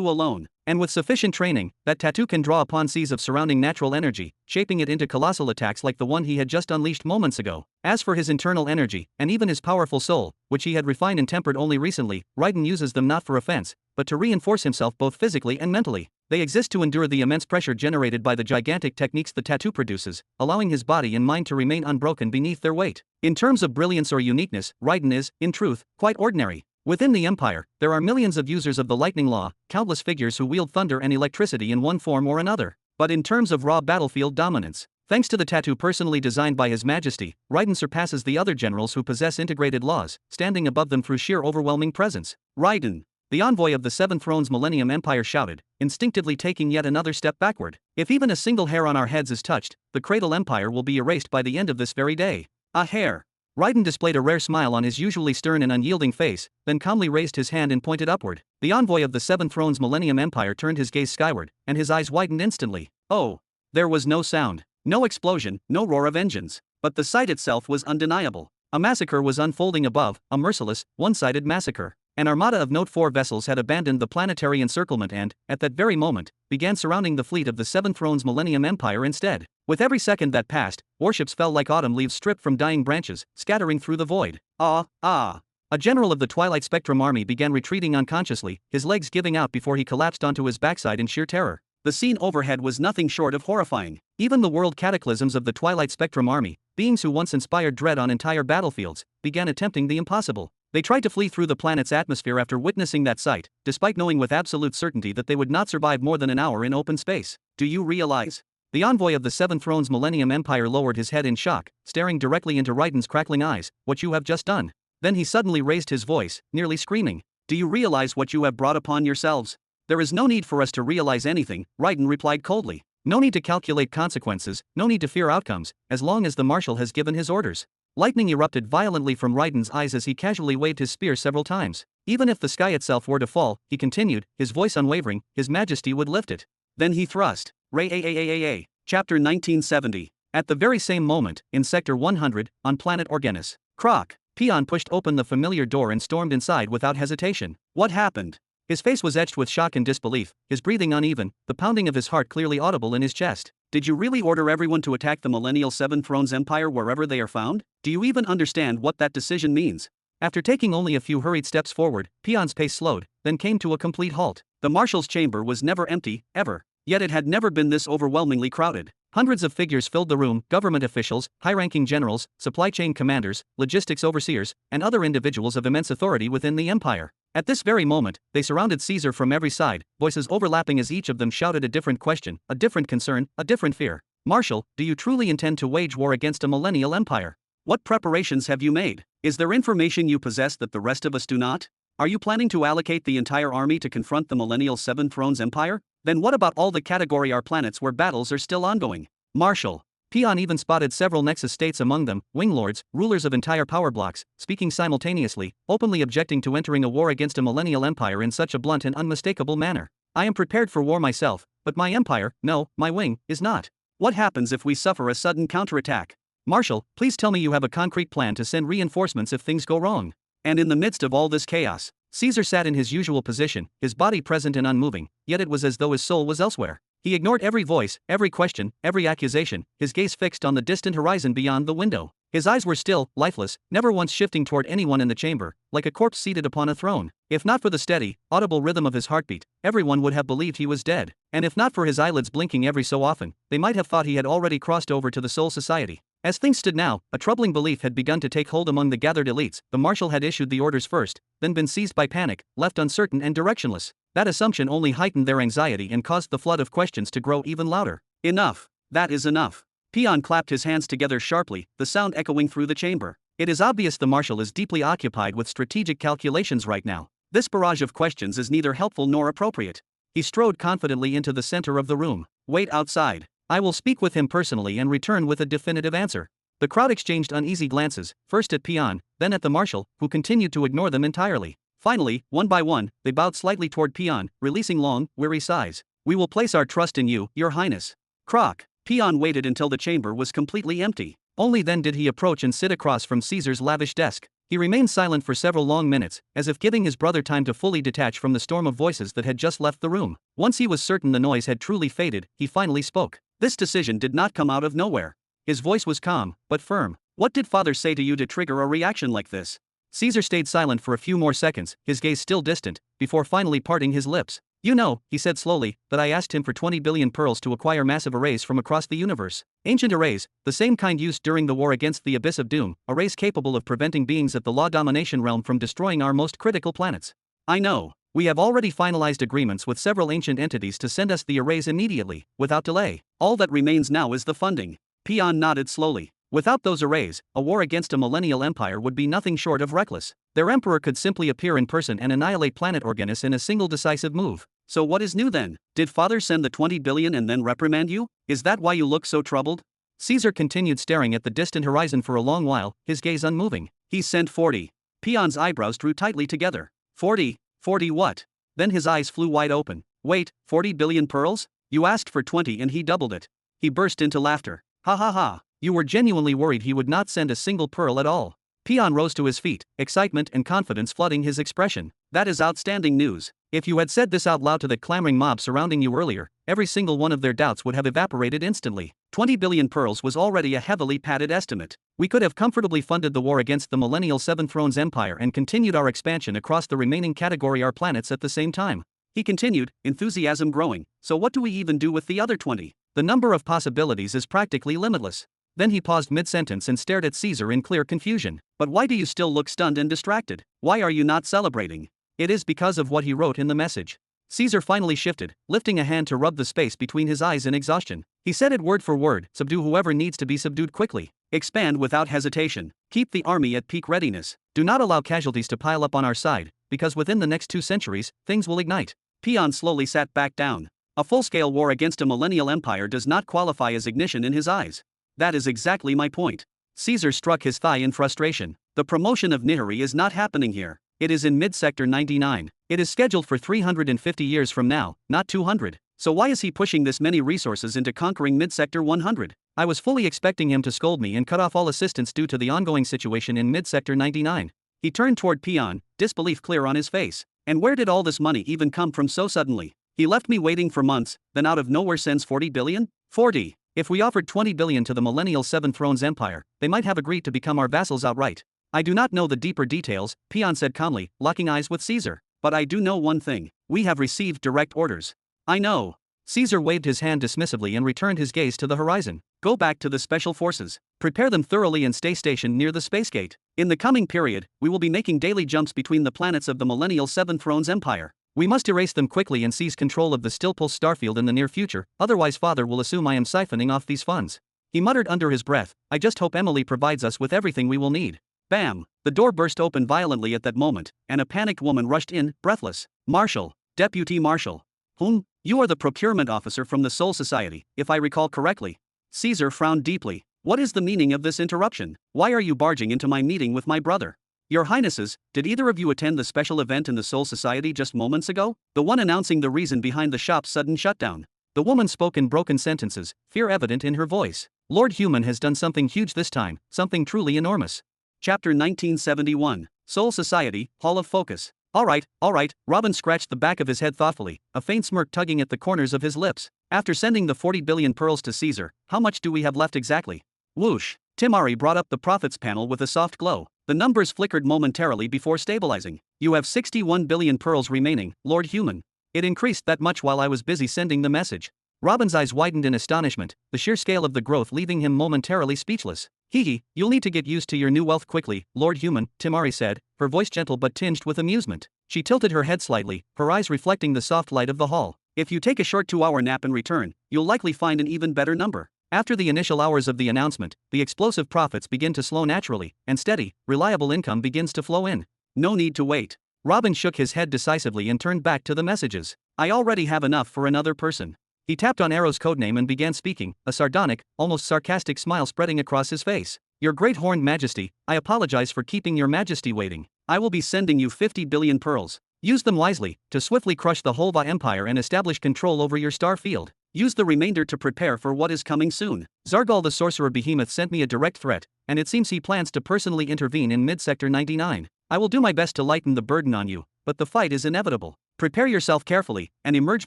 alone. And with sufficient training, that tattoo can draw upon seas of surrounding natural energy, shaping it into colossal attacks like the one he had just unleashed moments ago. As for his internal energy, and even his powerful soul, which he had refined and tempered only recently, Raiden uses them not for offense, but to reinforce himself both physically and mentally. They exist to endure the immense pressure generated by the gigantic techniques the tattoo produces, allowing his body and mind to remain unbroken beneath their weight. In terms of brilliance or uniqueness, Raiden is, in truth, quite ordinary. Within the Empire, there are millions of users of the lightning law, countless figures who wield thunder and electricity in one form or another. But in terms of raw battlefield dominance, thanks to the tattoo personally designed by His Majesty, Raiden surpasses the other generals who possess integrated laws, standing above them through sheer overwhelming presence. Raiden, the envoy of the Seven Thrones Millennium Empire, shouted, instinctively taking yet another step backward. If even a single hair on our heads is touched, the Cradle Empire will be erased by the end of this very day. A hair. Raiden displayed a rare smile on his usually stern and unyielding face, then calmly raised his hand and pointed upward. The envoy of the Seven Thrones Millennium Empire turned his gaze skyward, and his eyes widened instantly. Oh! There was no sound, no explosion, no roar of engines. But the sight itself was undeniable. A massacre was unfolding above, a merciless, one-sided massacre. An armada of Note 4 vessels had abandoned the planetary encirclement and, at that very moment, began surrounding the fleet of the Seven Thrones Millennium Empire instead. With every second that passed, warships fell like autumn leaves stripped from dying branches, scattering through the void. A general of the Twilight Spectrum army began retreating unconsciously, his legs giving out before he collapsed onto his backside in sheer terror. The scene overhead was nothing short of horrifying. Even the world cataclysms of the Twilight Spectrum army, beings who once inspired dread on entire battlefields, began attempting the impossible. They tried to flee through the planet's atmosphere after witnessing that sight, despite knowing with absolute certainty that they would not survive more than an hour in open space. Do you realize? The envoy of the Seven Thrones Millennium Empire lowered his head in shock, staring directly into Raiden's crackling eyes. What you have just done. Then he suddenly raised his voice, nearly screaming. Do you realize what you have brought upon yourselves? There is no need for us to realize anything, Raiden replied coldly. No need to calculate consequences, no need to fear outcomes, as long as the marshal has given his orders. Lightning erupted violently from Raiden's eyes as he casually waved his spear several times. Even if the sky itself were to fall, he continued, his voice unwavering, His Majesty would lift it. Then he thrust. Chapter 1970. At the very same moment, in Sector 100, on planet Organis, Croc, Peon pushed open the familiar door and stormed inside without hesitation. What happened? His face was etched with shock and disbelief, his breathing uneven, the pounding of his heart clearly audible in his chest. Did you really order everyone to attack the Millennial Seven Thrones Empire wherever they are found? Do you even understand what that decision means? After taking only a few hurried steps forward, Peon's pace slowed, then came to a complete halt. The marshal's chamber was never empty, ever. Yet it had never been this overwhelmingly crowded. Hundreds of figures filled the room: government officials, high-ranking generals, supply chain commanders, logistics overseers, and other individuals of immense authority within the empire. At this very moment, they surrounded Caesar from every side, voices overlapping as each of them shouted a different question, a different concern, a different fear. Marshal, do you truly intend to wage war against a millennial empire? What preparations have you made? Is there information you possess that the rest of us do not? Are you planning to allocate the entire army to confront the Millennial Seven Thrones Empire? Then what about all the Category R planets where battles are still ongoing? Marshal. Peon even spotted several Nexus states among them, wing lords, rulers of entire power blocks, speaking simultaneously, openly objecting to entering a war against a millennial empire in such a blunt and unmistakable manner. I am prepared for war myself, but my empire, no, my wing, is not. What happens if we suffer a sudden counterattack? Marshal, please tell me you have a concrete plan to send reinforcements if things go wrong. And in the midst of all this chaos, Caesar sat in his usual position, his body present and unmoving, yet it was as though his soul was elsewhere. He ignored every voice, every question, every accusation, his gaze fixed on the distant horizon beyond the window. His eyes were still, lifeless, never once shifting toward anyone in the chamber, like a corpse seated upon a throne. If not for the steady, audible rhythm of his heartbeat, everyone would have believed he was dead. And if not for his eyelids blinking every so often, they might have thought he had already crossed over to the Soul Society. As things stood now, a troubling belief had begun to take hold among the gathered elites. The marshal had issued the orders first, then been seized by panic, left uncertain and directionless. That assumption only heightened their anxiety and caused the flood of questions to grow even louder. Enough. That is enough. Peon clapped his hands together sharply, the sound echoing through the chamber. It is obvious the marshal is deeply occupied with strategic calculations right now. This barrage of questions is neither helpful nor appropriate. He strode confidently into the center of the room. Wait outside. I will speak with him personally and return with a definitive answer. The crowd exchanged uneasy glances, first at Peon, then at the marshal, who continued to ignore them entirely. Finally, one by one, they bowed slightly toward Peon, releasing long, weary sighs. We will place our trust in you, your highness. Croc. Peon waited until the chamber was completely empty. Only then did he approach and sit across from Caesar's lavish desk. He remained silent for several long minutes, as if giving his brother time to fully detach from the storm of voices that had just left the room. Once he was certain the noise had truly faded, he finally spoke. This decision did not come out of nowhere. His voice was calm, but firm. What did father say to you to trigger a reaction like this? Caesar stayed silent for a few more seconds, his gaze still distant, before finally parting his lips. You know, he said slowly, that I asked him for 20 billion pearls to acquire massive arrays from across the universe. Ancient arrays, the same kind used during the war against the Abyss of Doom, arrays capable of preventing beings at the law domination realm from destroying our most critical planets. I know. We have already finalized agreements with several ancient entities to send us the arrays immediately, without delay. All that remains now is the funding. Peon nodded slowly. Without those arrays, a war against a millennial empire would be nothing short of reckless. Their emperor could simply appear in person and annihilate planet Organis in a single decisive move. So what is new then? Did father send the 20 billion and then reprimand you? Is that why you look so troubled? Caesar continued staring at the distant horizon for a long while, his gaze unmoving. He sent 40. Peon's eyebrows drew tightly together. 40? 40 what? Then his eyes flew wide open. Wait, 40 billion pearls? You asked for 20 and he doubled it. He burst into laughter. Ha ha ha. You were genuinely worried he would not send a single pearl at all. Peon rose to his feet, excitement and confidence flooding his expression. That is outstanding news. If you had said this out loud to the clamoring mob surrounding you earlier, every single one of their doubts would have evaporated instantly. 20 billion pearls was already a heavily padded estimate. We could have comfortably funded the war against the millennial Seven Thrones Empire and continued our expansion across the remaining Category R planets at the same time. He continued, enthusiasm growing. So what do we even do with the other 20? The number of possibilities is practically limitless. Then he paused mid-sentence and stared at Caesar in clear confusion. But why do you still look stunned and distracted? Why are you not celebrating? It is because of what he wrote in the message. Caesar finally shifted, lifting a hand to rub the space between his eyes in exhaustion. He said it word for word, subdue whoever needs to be subdued quickly. Expand without hesitation. Keep the army at peak readiness. Do not allow casualties to pile up on our side, because within the next 2 centuries, things will ignite. Peon slowly sat back down. A full-scale war against a millennial empire does not qualify as ignition in his eyes. That is exactly my point. Caesar struck his thigh in frustration. The promotion of Nihiri is not happening here. It is in mid-sector 99. It is scheduled for 350 years from now, not 200. So why is he pushing this many resources into conquering mid-sector 100? I was fully expecting him to scold me and cut off all assistance due to the ongoing situation in mid-sector 99. He turned toward Peon, disbelief clear on his face. And where did all this money even come from so suddenly? He left me waiting for months, then out of nowhere sends 40 billion? 40. If we offered 20 billion to the millennial Seven Thrones Empire, they might have agreed to become our vassals outright. I do not know the deeper details, Peon said calmly, locking eyes with Caesar. But I do know one thing. We have received direct orders. I know. Caesar waved his hand dismissively and returned his gaze to the horizon. Go back to the special forces. Prepare them thoroughly and stay stationed near the space gate. In the coming period, we will be making daily jumps between the planets of the millennial Seven Thrones Empire. We must erase them quickly and seize control of the Stillpulse starfield in the near future, otherwise father will assume I am siphoning off these funds. He muttered under his breath, I just hope Emily provides us with everything we will need. Bam! The door burst open violently at that moment, and a panicked woman rushed in, breathless. Marshal. Deputy Marshal. Whom? You are the procurement officer from the Soul Society, if I recall correctly. Caesar frowned deeply. What is the meaning of this interruption? Why are you barging into my meeting with my brother? Your Highnesses, did either of you attend the special event in the Soul Society just moments ago? The one announcing the reason behind the shop's sudden shutdown. The woman spoke in broken sentences, fear evident in her voice. Lord Human has done something huge this time, something truly enormous. Chapter 1971. Soul Society, Hall of Focus. All right, Robin scratched the back of his head thoughtfully, a faint smirk tugging at the corners of his lips. After sending the 40 billion pearls to Caesar, how much do we have left exactly? Whoosh. Timari brought up the profits panel with a soft glow. The numbers flickered momentarily before stabilizing. You have 61 billion pearls remaining, Lord Human. It increased that much while I was busy sending the message. Robin's eyes widened in astonishment, the sheer scale of the growth leaving him momentarily speechless. Hee, you'll need to get used to your new wealth quickly, Lord Human, Timari said, her voice gentle but tinged with amusement. She tilted her head slightly, her eyes reflecting the soft light of the hall. If you take a short 2-hour nap and return, you'll likely find an even better number. After the initial hours of the announcement, the explosive profits begin to slow naturally, and steady, reliable income begins to flow in. No need to wait. Robin shook his head decisively and turned back to the messages. I already have enough for another person. He tapped on Arrow's codename and began speaking, a sardonic, almost sarcastic smile spreading across his face. Your great horned majesty, I apologize for keeping your majesty waiting. I will be sending you 50 billion pearls. Use them wisely, to swiftly crush the Holva Empire and establish control over your star field. Use the remainder to prepare for what is coming soon. Zargal the sorcerer behemoth sent me a direct threat, and it seems he plans to personally intervene in mid-sector 99. I will do my best to lighten the burden on you, but the fight is inevitable. Prepare yourself carefully, and emerge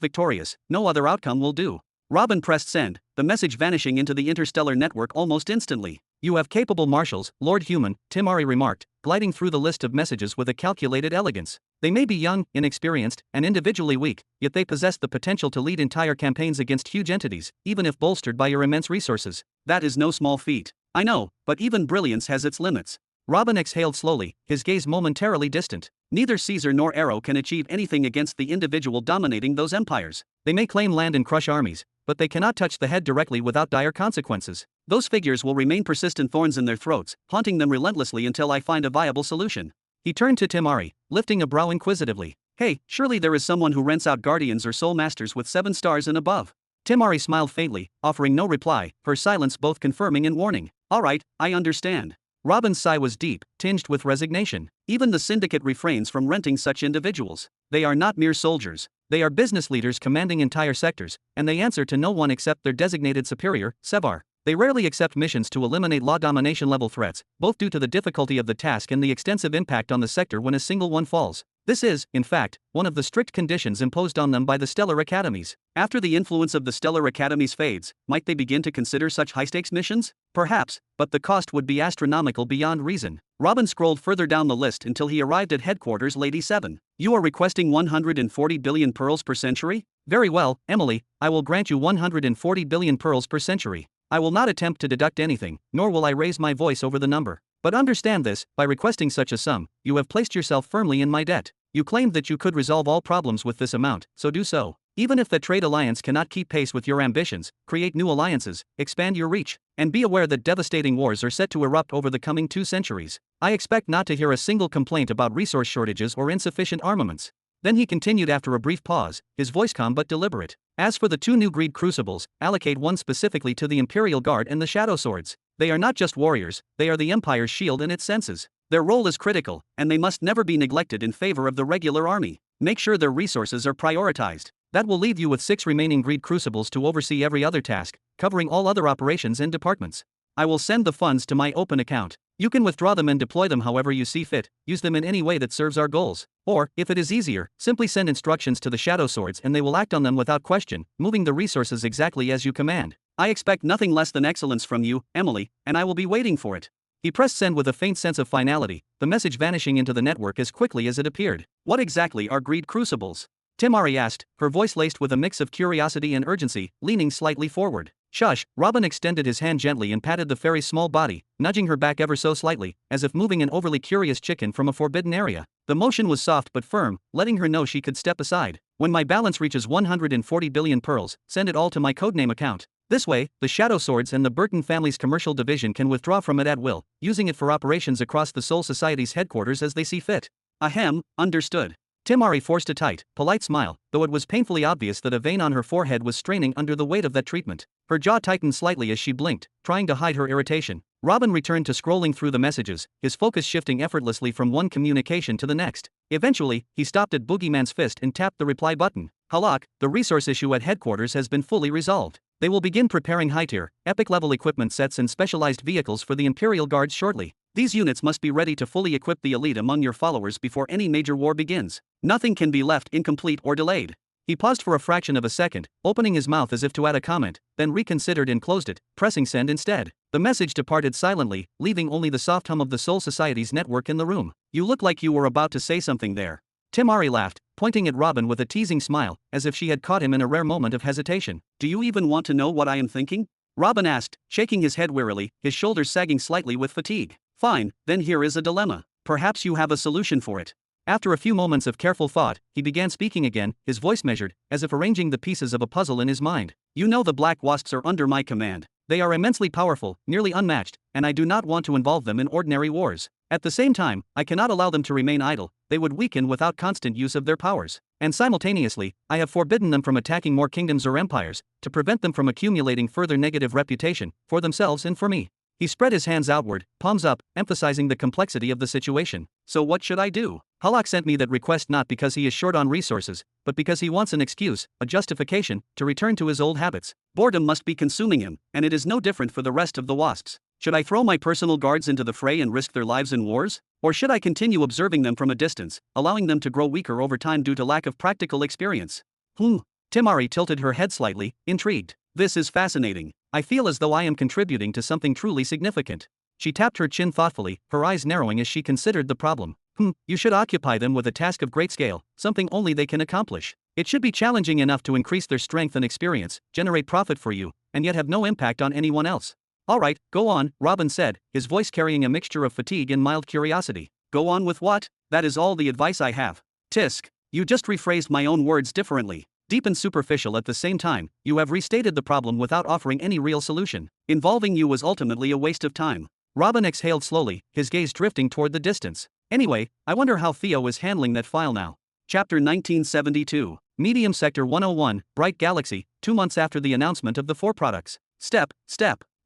victorious, no other outcome will do. Robin pressed send, the message vanishing into the interstellar network almost instantly. You have capable marshals, Lord Human, Timari remarked, gliding through the list of messages with a calculated elegance. They may be young, inexperienced, and individually weak, yet they possess the potential to lead entire campaigns against huge entities, even if bolstered by your immense resources. That is no small feat. I know, but even brilliance has its limits. Robin exhaled slowly, his gaze momentarily distant. Neither Caesar nor Arrow can achieve anything against the individual dominating those empires. They may claim land and crush armies, but they cannot touch the head directly without dire consequences. Those figures will remain persistent thorns in their throats, haunting them relentlessly until I find a viable solution. He turned to Timari, lifting a brow inquisitively. Hey, surely there is someone who rents out guardians or soul masters with 7 stars and above. Timari smiled faintly, offering no reply, her silence both confirming and warning. All right, I understand. Robin's sigh was deep, tinged with resignation. Even the syndicate refrains from renting such individuals. They are not mere soldiers. They are business leaders commanding entire sectors, and they answer to no one except their designated superior, Sevar. They rarely accept missions to eliminate law domination level threats, both due to the difficulty of the task and the extensive impact on the sector when a single one falls. This is, in fact, one of the strict conditions imposed on them by the Stellar Academies. After the influence of the Stellar Academies fades, might they begin to consider such high-stakes missions? Perhaps, but the cost would be astronomical beyond reason. Robin scrolled further down the list until he arrived at Headquarters Lady 7. You are requesting 140 billion pearls per century? Very well, Emily, I will grant you 140 billion pearls per century. I will not attempt to deduct anything, nor will I raise my voice over the number. But understand this, by requesting such a sum, you have placed yourself firmly in my debt. You claimed that you could resolve all problems with this amount, so do so. Even if the trade alliance cannot keep pace with your ambitions, create new alliances, expand your reach, and be aware that devastating wars are set to erupt over the coming 2 centuries. I expect not to hear a single complaint about resource shortages or insufficient armaments. Then he continued after a brief pause, his voice calm but deliberate. As for the 2 new greed crucibles, allocate one specifically to the Imperial Guard and the Shadow Swords. They are not just warriors, they are the Empire's shield in its senses. Their role is critical, and they must never be neglected in favor of the regular army. Make sure their resources are prioritized. That will leave you with 6 remaining greed crucibles to oversee every other task, covering all other operations and departments. I will send the funds to my open account. You can withdraw them and deploy them however you see fit, use them in any way that serves our goals. Or, if it is easier, simply send instructions to the Shadow Swords and they will act on them without question, moving the resources exactly as you command. I expect nothing less than excellence from you, Emily, and I will be waiting for it. He pressed send with a faint sense of finality, the message vanishing into the network as quickly as it appeared. What exactly are greed crucibles? Timari asked, her voice laced with a mix of curiosity and urgency, leaning slightly forward. Shush, Robin extended his hand gently and patted the fairy's small body, nudging her back ever so slightly, as if moving an overly curious chicken from a forbidden area. The motion was soft but firm, letting her know she could step aside. When my balance reaches 140 billion pearls, send it all to my codename account. This way, the Shadow Swords and the Burton family's commercial division can withdraw from it at will, using it for operations across the Soul Society's headquarters as they see fit. Ahem, understood. Timari forced a tight, polite smile, though it was painfully obvious that a vein on her forehead was straining under the weight of that treatment. Her jaw tightened slightly as she blinked, trying to hide her irritation. Robin returned to scrolling through the messages, his focus shifting effortlessly from one communication to the next. Eventually, he stopped at Boogeyman's fist and tapped the reply button. Halak, the resource issue at headquarters has been fully resolved. They will begin preparing high-tier, epic-level equipment sets and specialized vehicles for the Imperial Guards shortly. These units must be ready to fully equip the elite among your followers before any major war begins. Nothing can be left incomplete or delayed. He paused for a fraction of a second, opening his mouth as if to add a comment, then reconsidered and closed it, pressing send instead. The message departed silently, leaving only the soft hum of the Soul Society's network in the room. You look like you were about to say something there. Timari laughed, pointing at Robin with a teasing smile, as if she had caught him in a rare moment of hesitation. Do you even want to know what I am thinking? Robin asked, shaking his head wearily, his shoulders sagging slightly with fatigue. Fine, then here is a dilemma. Perhaps you have a solution for it. After a few moments of careful thought, he began speaking again, his voice measured, as if arranging the pieces of a puzzle in his mind. You know the black wasps are under my command. They are immensely powerful, nearly unmatched, and I do not want to involve them in ordinary wars. At the same time, I cannot allow them to remain idle, they would weaken without constant use of their powers. And simultaneously, I have forbidden them from attacking more kingdoms or empires, to prevent them from accumulating further negative reputation, for themselves and for me. He spread his hands outward, palms up, emphasizing the complexity of the situation. So what should I do? Halak sent me that request not because he is short on resources, but because he wants an excuse, a justification, to return to his old habits. Boredom must be consuming him, and it is no different for the rest of the wasps. Should I throw my personal guards into the fray and risk their lives in wars? Or should I continue observing them from a distance, allowing them to grow weaker over time due to lack of practical experience? Timari tilted her head slightly, intrigued. This is fascinating. I feel as though I am contributing to something truly significant. She tapped her chin thoughtfully, her eyes narrowing as she considered the problem. You should occupy them with a task of great scale, something only they can accomplish. It should be challenging enough to increase their strength and experience, generate profit for you, and yet have no impact on anyone else. All right, go on, Robin said, his voice carrying a mixture of fatigue and mild curiosity. Go on with what? That is all the advice I have. Tisk. You just rephrased my own words differently. Deep and superficial at the same time, you have restated the problem without offering any real solution. Involving you was ultimately a waste of time. Robin exhaled slowly, his gaze drifting toward the distance. Anyway, I wonder how Theo is handling that file now. Chapter 1972. Medium Sector 101, Bright Galaxy, 2 months after the announcement of the 4 products. Step.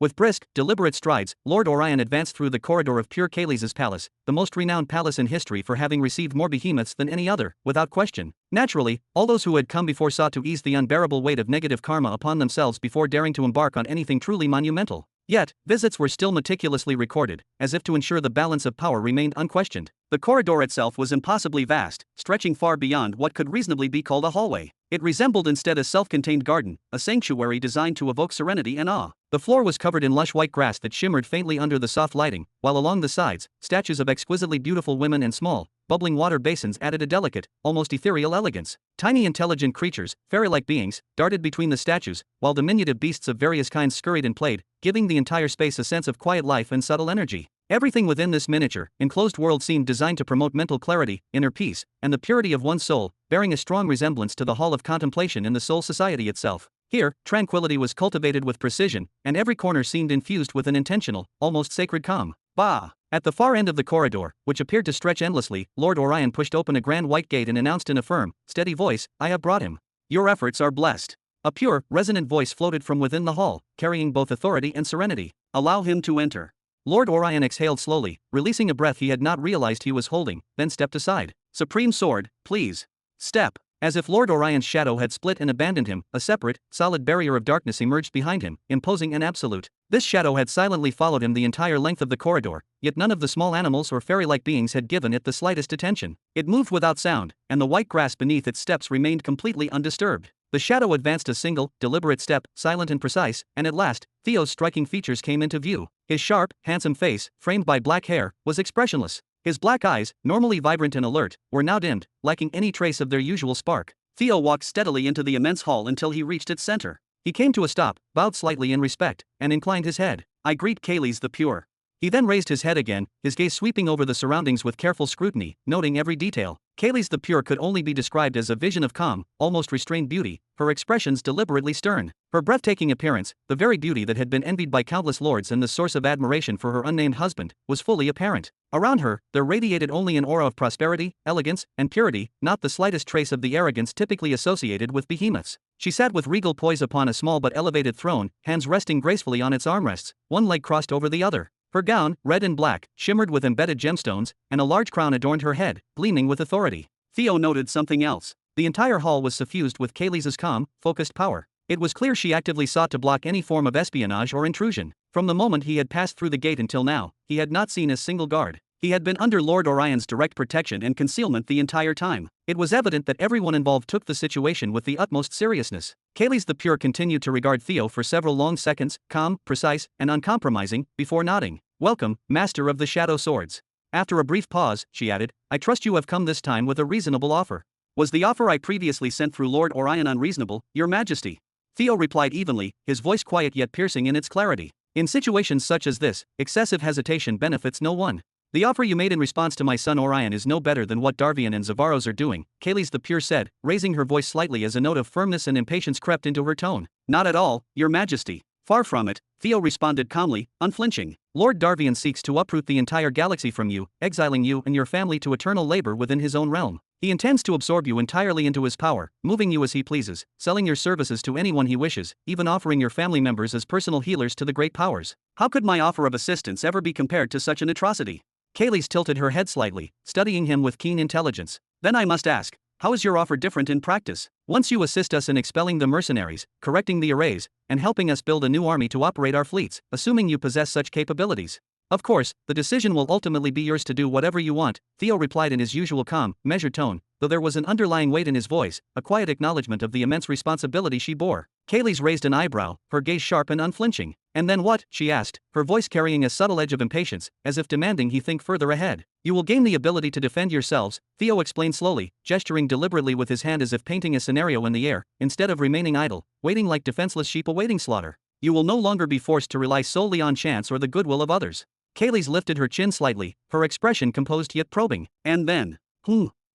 With brisk, deliberate strides, Lord Orion advanced through the corridor of Pure Kales' palace, the most renowned palace in history for having received more behemoths than any other, without question. Naturally, all those who had come before sought to ease the unbearable weight of negative karma upon themselves before daring to embark on anything truly monumental. Yet, visits were still meticulously recorded, as if to ensure the balance of power remained unquestioned. The corridor itself was impossibly vast, stretching far beyond what could reasonably be called a hallway. It resembled instead a self-contained garden, a sanctuary designed to evoke serenity and awe. The floor was covered in lush white grass that shimmered faintly under the soft lighting, while along the sides, statues of exquisitely beautiful women and small, bubbling water basins added a delicate, almost ethereal elegance. Tiny intelligent creatures, fairy-like beings, darted between the statues, while diminutive beasts of various kinds scurried and played, giving the entire space a sense of quiet life and subtle energy. Everything within this miniature, enclosed world seemed designed to promote mental clarity, inner peace, and the purity of one's soul, bearing a strong resemblance to the Hall of Contemplation in the Soul Society itself. Here, tranquility was cultivated with precision, and every corner seemed infused with an intentional, almost sacred calm. Bah! At the far end of the corridor, which appeared to stretch endlessly, Lord Orion pushed open a grand white gate and announced in a firm, steady voice, I have brought him. Your efforts are blessed. A pure, resonant voice floated from within the hall, carrying both authority and serenity. Allow him to enter. Lord Orion exhaled slowly, releasing a breath he had not realized he was holding, then stepped aside. Supreme Sword, please. Step. As if Lord Orion's shadow had split and abandoned him, a separate, solid barrier of darkness emerged behind him, imposing an absolute. This shadow had silently followed him the entire length of the corridor, yet none of the small animals or fairy-like beings had given it the slightest attention. It moved without sound, and the white grass beneath its steps remained completely undisturbed. The shadow advanced a single, deliberate step, silent and precise, and at last, Theo's striking features came into view. His sharp, handsome face, framed by black hair, was expressionless. His black eyes, normally vibrant and alert, were now dimmed, lacking any trace of their usual spark. Theo walked steadily into the immense hall until he reached its center. He came to a stop, bowed slightly in respect, and inclined his head. I greet Kales the Pure. He then raised his head again, his gaze sweeping over the surroundings with careful scrutiny, noting every detail. Kales the Pure could only be described as a vision of calm, almost restrained beauty, her expressions deliberately stern. Her breathtaking appearance, the very beauty that had been envied by countless lords and the source of admiration for her unnamed husband, was fully apparent. Around her, there radiated only an aura of prosperity, elegance, and purity, not the slightest trace of the arrogance typically associated with behemoths. She sat with regal poise upon a small but elevated throne, hands resting gracefully on its armrests, one leg crossed over the other. Her gown, red and black, shimmered with embedded gemstones, and a large crown adorned her head, gleaming with authority. Theo noted something else. The entire hall was suffused with Kales' calm, focused power. It was clear she actively sought to block any form of espionage or intrusion. From the moment he had passed through the gate until now, he had not seen a single guard. He had been under Lord Orion's direct protection and concealment the entire time. It was evident that everyone involved took the situation with the utmost seriousness. Kales the Pure continued to regard Theo for several long seconds, calm, precise, and uncompromising, before nodding. Welcome, Master of the Shadow Swords. After a brief pause, she added, I trust you have come this time with a reasonable offer. Was the offer I previously sent through Lord Orion unreasonable, Your Majesty? Theo replied evenly, his voice quiet yet piercing in its clarity. In situations such as this, excessive hesitation benefits no one. The offer you made in response to my son Orion is no better than what Darvian and Zavaros are doing, Kayleigh the Pure said, raising her voice slightly as a note of firmness and impatience crept into her tone. Not at all, Your Majesty. Far from it, Theo responded calmly, unflinching. Lord Darvian seeks to uproot the entire galaxy from you, exiling you and your family to eternal labor within his own realm. He intends to absorb you entirely into his power, moving you as he pleases, selling your services to anyone he wishes, even offering your family members as personal healers to the great powers. How could my offer of assistance ever be compared to such an atrocity? Kayleigh tilted her head slightly, studying him with keen intelligence. Then I must ask, how is your offer different in practice? Once you assist us in expelling the mercenaries, correcting the arrays, and helping us build a new army to operate our fleets, assuming you possess such capabilities. Of course, the decision will ultimately be yours to do whatever you want, Theo replied in his usual calm, measured tone, though there was an underlying weight in his voice, a quiet acknowledgement of the immense responsibility she bore. Kayleigh raised an eyebrow, her gaze sharp and unflinching. And then what? She asked, her voice carrying a subtle edge of impatience, as if demanding he think further ahead. You will gain the ability to defend yourselves, Theo explained slowly, gesturing deliberately with his hand as if painting a scenario in the air, instead of remaining idle, waiting like defenseless sheep awaiting slaughter. You will no longer be forced to rely solely on chance or the goodwill of others. Kayleigh lifted her chin slightly, her expression composed yet probing. And then,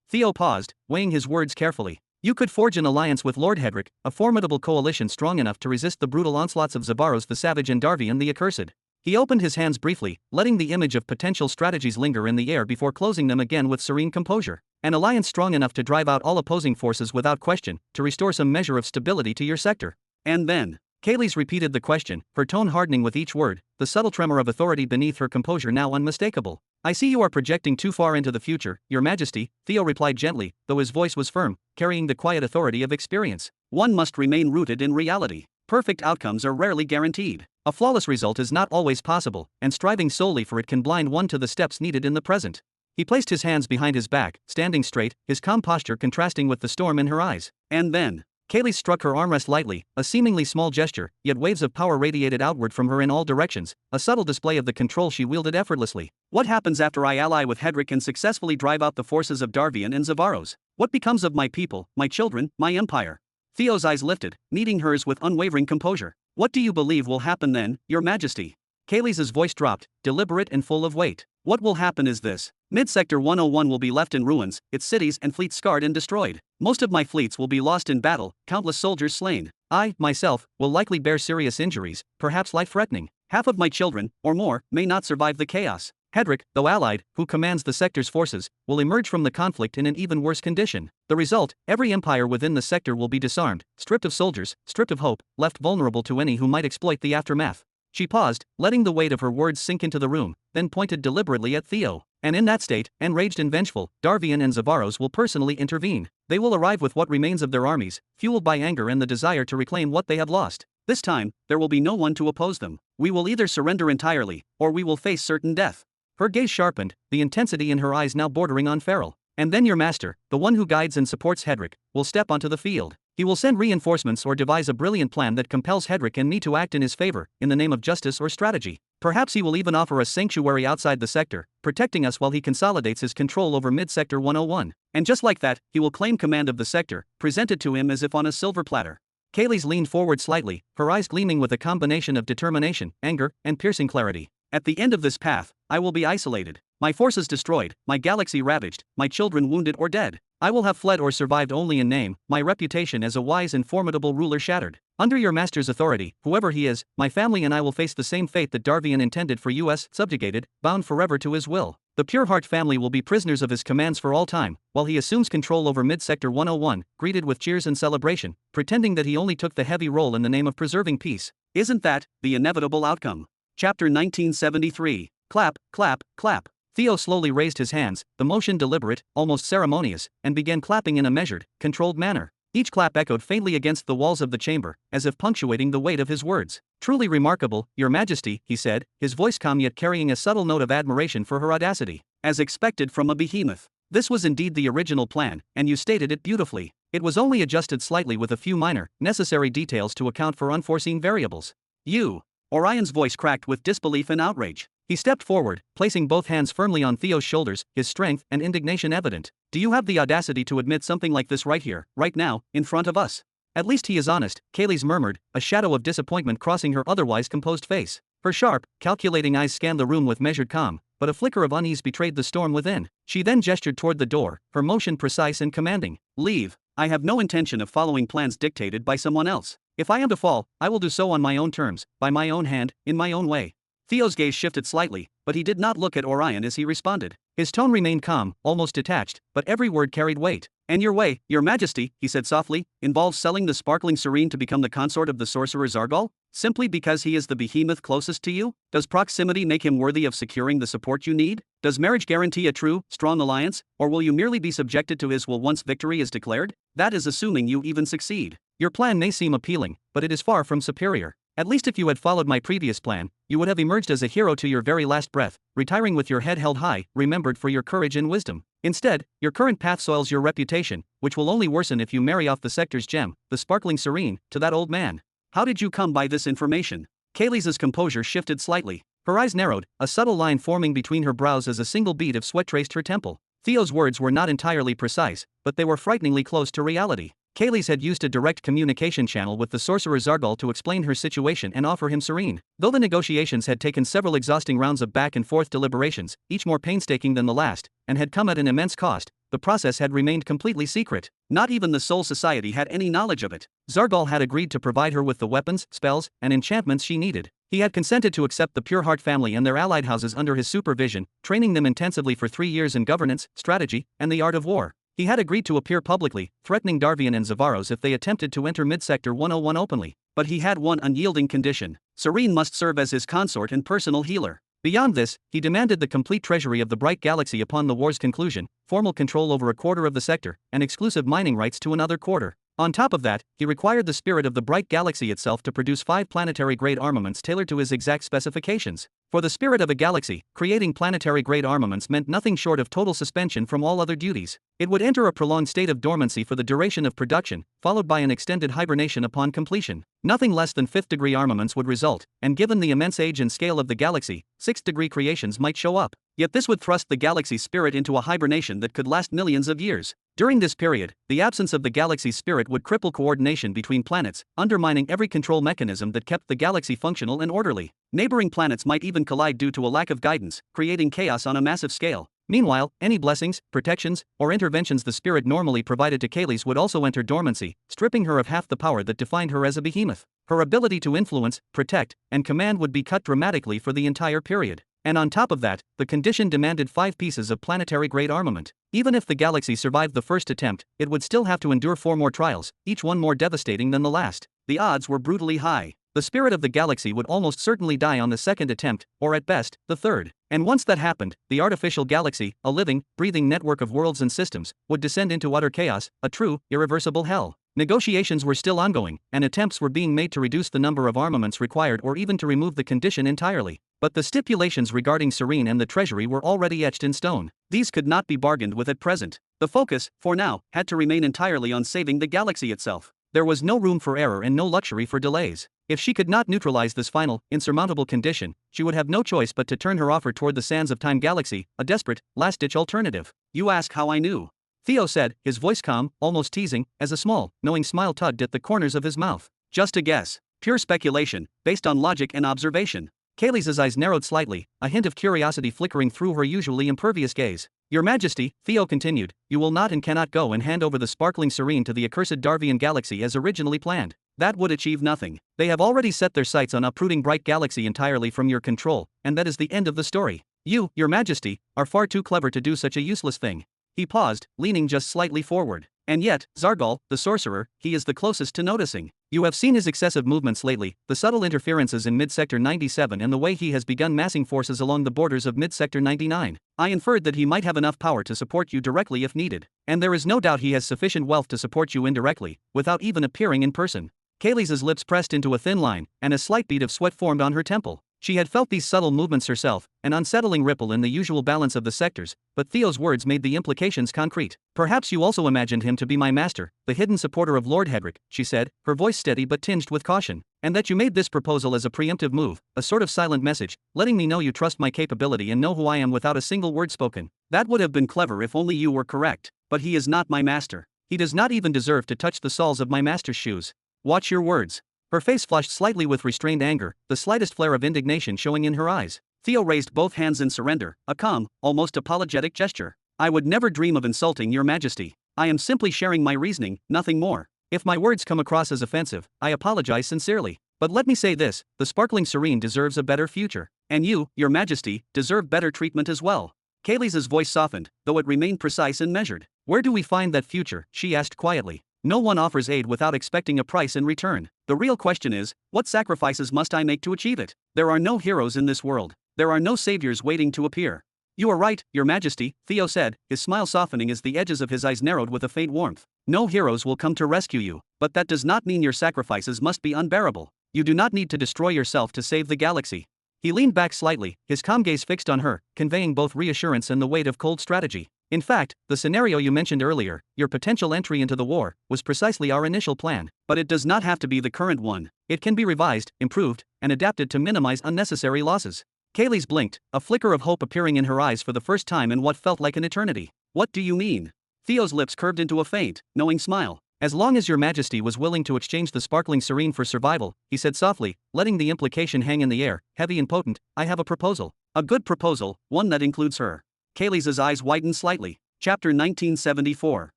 Theo paused, weighing his words carefully. You could forge an alliance with Lord Hedrick, a formidable coalition strong enough to resist the brutal onslaughts of Zavaros the Savage and Darvian the Accursed. He opened his hands briefly, letting the image of potential strategies linger in the air before closing them again with serene composure. An alliance strong enough to drive out all opposing forces without question, to restore some measure of stability to your sector. And then, Kayleigh repeated the question, her tone hardening with each word, the subtle tremor of authority beneath her composure now unmistakable. I see you are projecting too far into the future, Your Majesty, Theo replied gently, though his voice was firm, carrying the quiet authority of experience. One must remain rooted in reality. Perfect outcomes are rarely guaranteed. A flawless result is not always possible, and striving solely for it can blind one to the steps needed in the present. He placed his hands behind his back, standing straight, his calm posture contrasting with the storm in her eyes. And then, Kayleigh struck her armrest lightly, a seemingly small gesture, yet waves of power radiated outward from her in all directions, a subtle display of the control she wielded effortlessly. What happens after I ally with Hedrick and successfully drive out the forces of Darvian and Zavaros? What becomes of my people, my children, my empire? Theo's eyes lifted, meeting hers with unwavering composure. What do you believe will happen then, Your Majesty? Kayleigh's voice dropped, deliberate and full of weight. What will happen is this. Mid-Sector 101 will be left in ruins, its cities and fleets scarred and destroyed. Most of my fleets will be lost in battle, countless soldiers slain. I, myself, will likely bear serious injuries, perhaps life-threatening. Half of my children, or more, may not survive the chaos. Hedrick, though allied, who commands the sector's forces, will emerge from the conflict in an even worse condition. The result, every empire within the sector will be disarmed, stripped of soldiers, stripped of hope, left vulnerable to any who might exploit the aftermath. She paused, letting the weight of her words sink into the room, then pointed deliberately at Theo. And in that state, enraged and vengeful, Darvian and Zavaros will personally intervene. They will arrive with what remains of their armies, fueled by anger and the desire to reclaim what they have lost. This time, there will be no one to oppose them. We will either surrender entirely, or we will face certain death. Her gaze sharpened, the intensity in her eyes now bordering on feral. And then your master, the one who guides and supports Hedrick, will step onto the field. He will send reinforcements or devise a brilliant plan that compels Hedrick and me to act in his favor, in the name of justice or strategy. Perhaps he will even offer us sanctuary outside the sector, protecting us while he consolidates his control over Mid-Sector 101. And just like that, he will claim command of the sector, presented to him as if on a silver platter. Kayleigh leaned forward slightly, her eyes gleaming with a combination of determination, anger, and piercing clarity. At the end of this path, I will be isolated. My forces destroyed, my galaxy ravaged, my children wounded or dead. I will have fled or survived only in name, my reputation as a wise and formidable ruler shattered. Under your master's authority, whoever he is, my family and I will face the same fate that Darvian intended for us, subjugated, bound forever to his will. The Pureheart family will be prisoners of his commands for all time, while he assumes control over Mid-Sector 101, greeted with cheers and celebration, pretending that he only took the heavy role in the name of preserving peace. Isn't that the inevitable outcome? Chapter 1973. Clap, clap, clap. Theo slowly raised his hands, the motion deliberate, almost ceremonious, and began clapping in a measured, controlled manner. Each clap echoed faintly against the walls of the chamber, as if punctuating the weight of his words. Truly remarkable, Your Majesty, he said, his voice calm yet carrying a subtle note of admiration for her audacity. As expected from a behemoth. This was indeed the original plan, and you stated it beautifully. It was only adjusted slightly with a few minor, necessary details to account for unforeseen variables. You. Orion's voice cracked with disbelief and outrage. He stepped forward, placing both hands firmly on Theo's shoulders, his strength and indignation evident. Do you have the audacity to admit something like this right here, right now, in front of us? At least he is honest, Kaylee's murmured, a shadow of disappointment crossing her otherwise composed face. Her sharp, calculating eyes scanned the room with measured calm, but a flicker of unease betrayed the storm within. She then gestured toward the door, her motion precise and commanding. Leave. I have no intention of following plans dictated by someone else. If I am to fall, I will do so on my own terms, by my own hand, in my own way. Theo's gaze shifted slightly, but he did not look at Orion as he responded. His tone remained calm, almost detached, but every word carried weight. And your way, your majesty, he said softly, involves selling the sparkling serene to become the consort of the sorcerer Zargal? Simply because he is the behemoth closest to you? Does proximity make him worthy of securing the support you need? Does marriage guarantee a true, strong alliance, or will you merely be subjected to his will once victory is declared? That is assuming you even succeed. Your plan may seem appealing, but it is far from superior. At least if you had followed my previous plan, you would have emerged as a hero to your very last breath, retiring with your head held high, remembered for your courage and wisdom. Instead, your current path soils your reputation, which will only worsen if you marry off the sector's gem, the sparkling serene, to that old man. How did you come by this information? Kaylee's composure shifted slightly. Her eyes narrowed, a subtle line forming between her brows as a single bead of sweat traced her temple. Theo's words were not entirely precise, but they were frighteningly close to reality. Kaylee's had used a direct communication channel with the sorcerer Zargal to explain her situation and offer him serene. Though the negotiations had taken several exhausting rounds of back and forth deliberations, each more painstaking than the last, and had come at an immense cost, the process had remained completely secret. Not even the Soul Society had any knowledge of it. Zargal had agreed to provide her with the weapons, spells, and enchantments she needed. He had consented to accept the Pure Heart family and their allied houses under his supervision, training them intensively for 3 years in governance, strategy, and the art of war. He had agreed to appear publicly, threatening Darvian and Zavaros if they attempted to enter Mid-Sector 101 openly. But he had one unyielding condition. Serene must serve as his consort and personal healer. Beyond this, he demanded the complete treasury of the Bright Galaxy upon the war's conclusion, formal control over a quarter of the sector, and exclusive mining rights to another quarter. On top of that, he required the spirit of the Bright Galaxy itself to produce 5 planetary-grade armaments tailored to his exact specifications. For the spirit of a galaxy, creating planetary-grade armaments meant nothing short of total suspension from all other duties. It would enter a prolonged state of dormancy for the duration of production, followed by an extended hibernation upon completion. Nothing less than 5th-degree armaments would result, and given the immense age and scale of the galaxy, 6th-degree creations might show up. Yet this would thrust the galaxy's spirit into a hibernation that could last millions of years. During this period, the absence of the galaxy's spirit would cripple coordination between planets, undermining every control mechanism that kept the galaxy functional and orderly. Neighboring planets might even collide due to a lack of guidance, creating chaos on a massive scale. Meanwhile, any blessings, protections, or interventions the spirit normally provided to Kaylee's would also enter dormancy, stripping her of half the power that defined her as a behemoth. Her ability to influence, protect, and command would be cut dramatically for the entire period. And on top of that, the condition demanded 5 pieces of planetary-grade armament. Even if the galaxy survived the first attempt, it would still have to endure 4 more trials, each one more devastating than the last. The odds were brutally high. The spirit of the galaxy would almost certainly die on the second attempt, or at best, the third. And once that happened, the artificial galaxy, a living, breathing network of worlds and systems, would descend into utter chaos, a true, irreversible hell. Negotiations were still ongoing, and attempts were being made to reduce the number of armaments required or even to remove the condition entirely. But the stipulations regarding Serene and the treasury were already etched in stone. These could not be bargained with at present. The focus, for now, had to remain entirely on saving the galaxy itself. There was no room for error and no luxury for delays. If she could not neutralize this final, insurmountable condition, she would have no choice but to turn her offer toward the sands of Time Galaxy, a desperate, last-ditch alternative. You ask how I knew. Theo said, his voice calm, almost teasing, as a small, knowing smile tugged at the corners of his mouth. Just a guess. Pure speculation, based on logic and observation. Kaylee's eyes narrowed slightly, a hint of curiosity flickering through her usually impervious gaze. Your Majesty, Theo continued, you will not and cannot go and hand over the sparkling serene to the accursed Darvian galaxy as originally planned. That would achieve nothing. They have already set their sights on uprooting Bright Galaxy entirely from your control, and that is the end of the story. You, Your Majesty, are far too clever to do such a useless thing. He paused, leaning just slightly forward. And yet, Zargal, the sorcerer, he is the closest to noticing. You have seen his excessive movements lately, the subtle interferences in Mid-Sector 97 and the way he has begun massing forces along the borders of Mid-Sector 99. I inferred that he might have enough power to support you directly if needed. And there is no doubt he has sufficient wealth to support you indirectly, without even appearing in person. Kaylee's lips pressed into a thin line, and a slight bead of sweat formed on her temple. She had felt these subtle movements herself, an unsettling ripple in the usual balance of the sectors, but Theo's words made the implications concrete. Perhaps you also imagined him to be my master, the hidden supporter of Lord Hedrick, she said, her voice steady but tinged with caution. And that you made this proposal as a preemptive move, a sort of silent message, letting me know you trust my capability and know who I am without a single word spoken. That would have been clever if only you were correct. But he is not my master. He does not even deserve to touch the soles of my master's shoes. Watch your words. Her face flushed slightly with restrained anger, the slightest flare of indignation showing in her eyes. Theo raised both hands in surrender, a calm, almost apologetic gesture. I would never dream of insulting your majesty. I am simply sharing my reasoning, nothing more. If my words come across as offensive, I apologize sincerely. But let me say this, the sparkling serene deserves a better future. And you, your majesty, deserve better treatment as well. Kaylee's voice softened, though it remained precise and measured. Where do we find that future? She asked quietly. No one offers aid without expecting a price in return. The real question is, what sacrifices must I make to achieve it? There are no heroes in this world. There are no saviors waiting to appear. You are right, your majesty, Theo said, his smile softening as the edges of his eyes narrowed with a faint warmth. No heroes will come to rescue you, but that does not mean your sacrifices must be unbearable. You do not need to destroy yourself to save the galaxy. He leaned back slightly, his calm gaze fixed on her, conveying both reassurance and the weight of cold strategy. In fact, the scenario you mentioned earlier, your potential entry into the war, was precisely our initial plan, but it does not have to be the current one. It can be revised, improved, and adapted to minimize unnecessary losses. Kaylee's blinked, a flicker of hope appearing in her eyes for the first time in what felt like an eternity. What do you mean? Theo's lips curved into a faint, knowing smile. As long as your majesty was willing to exchange the sparkling serene for survival, he said softly, letting the implication hang in the air, heavy and potent, I have a proposal. A good proposal, one that includes her. Kaylee's eyes widened slightly. Chapter 1974.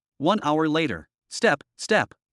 1 hour later. Step,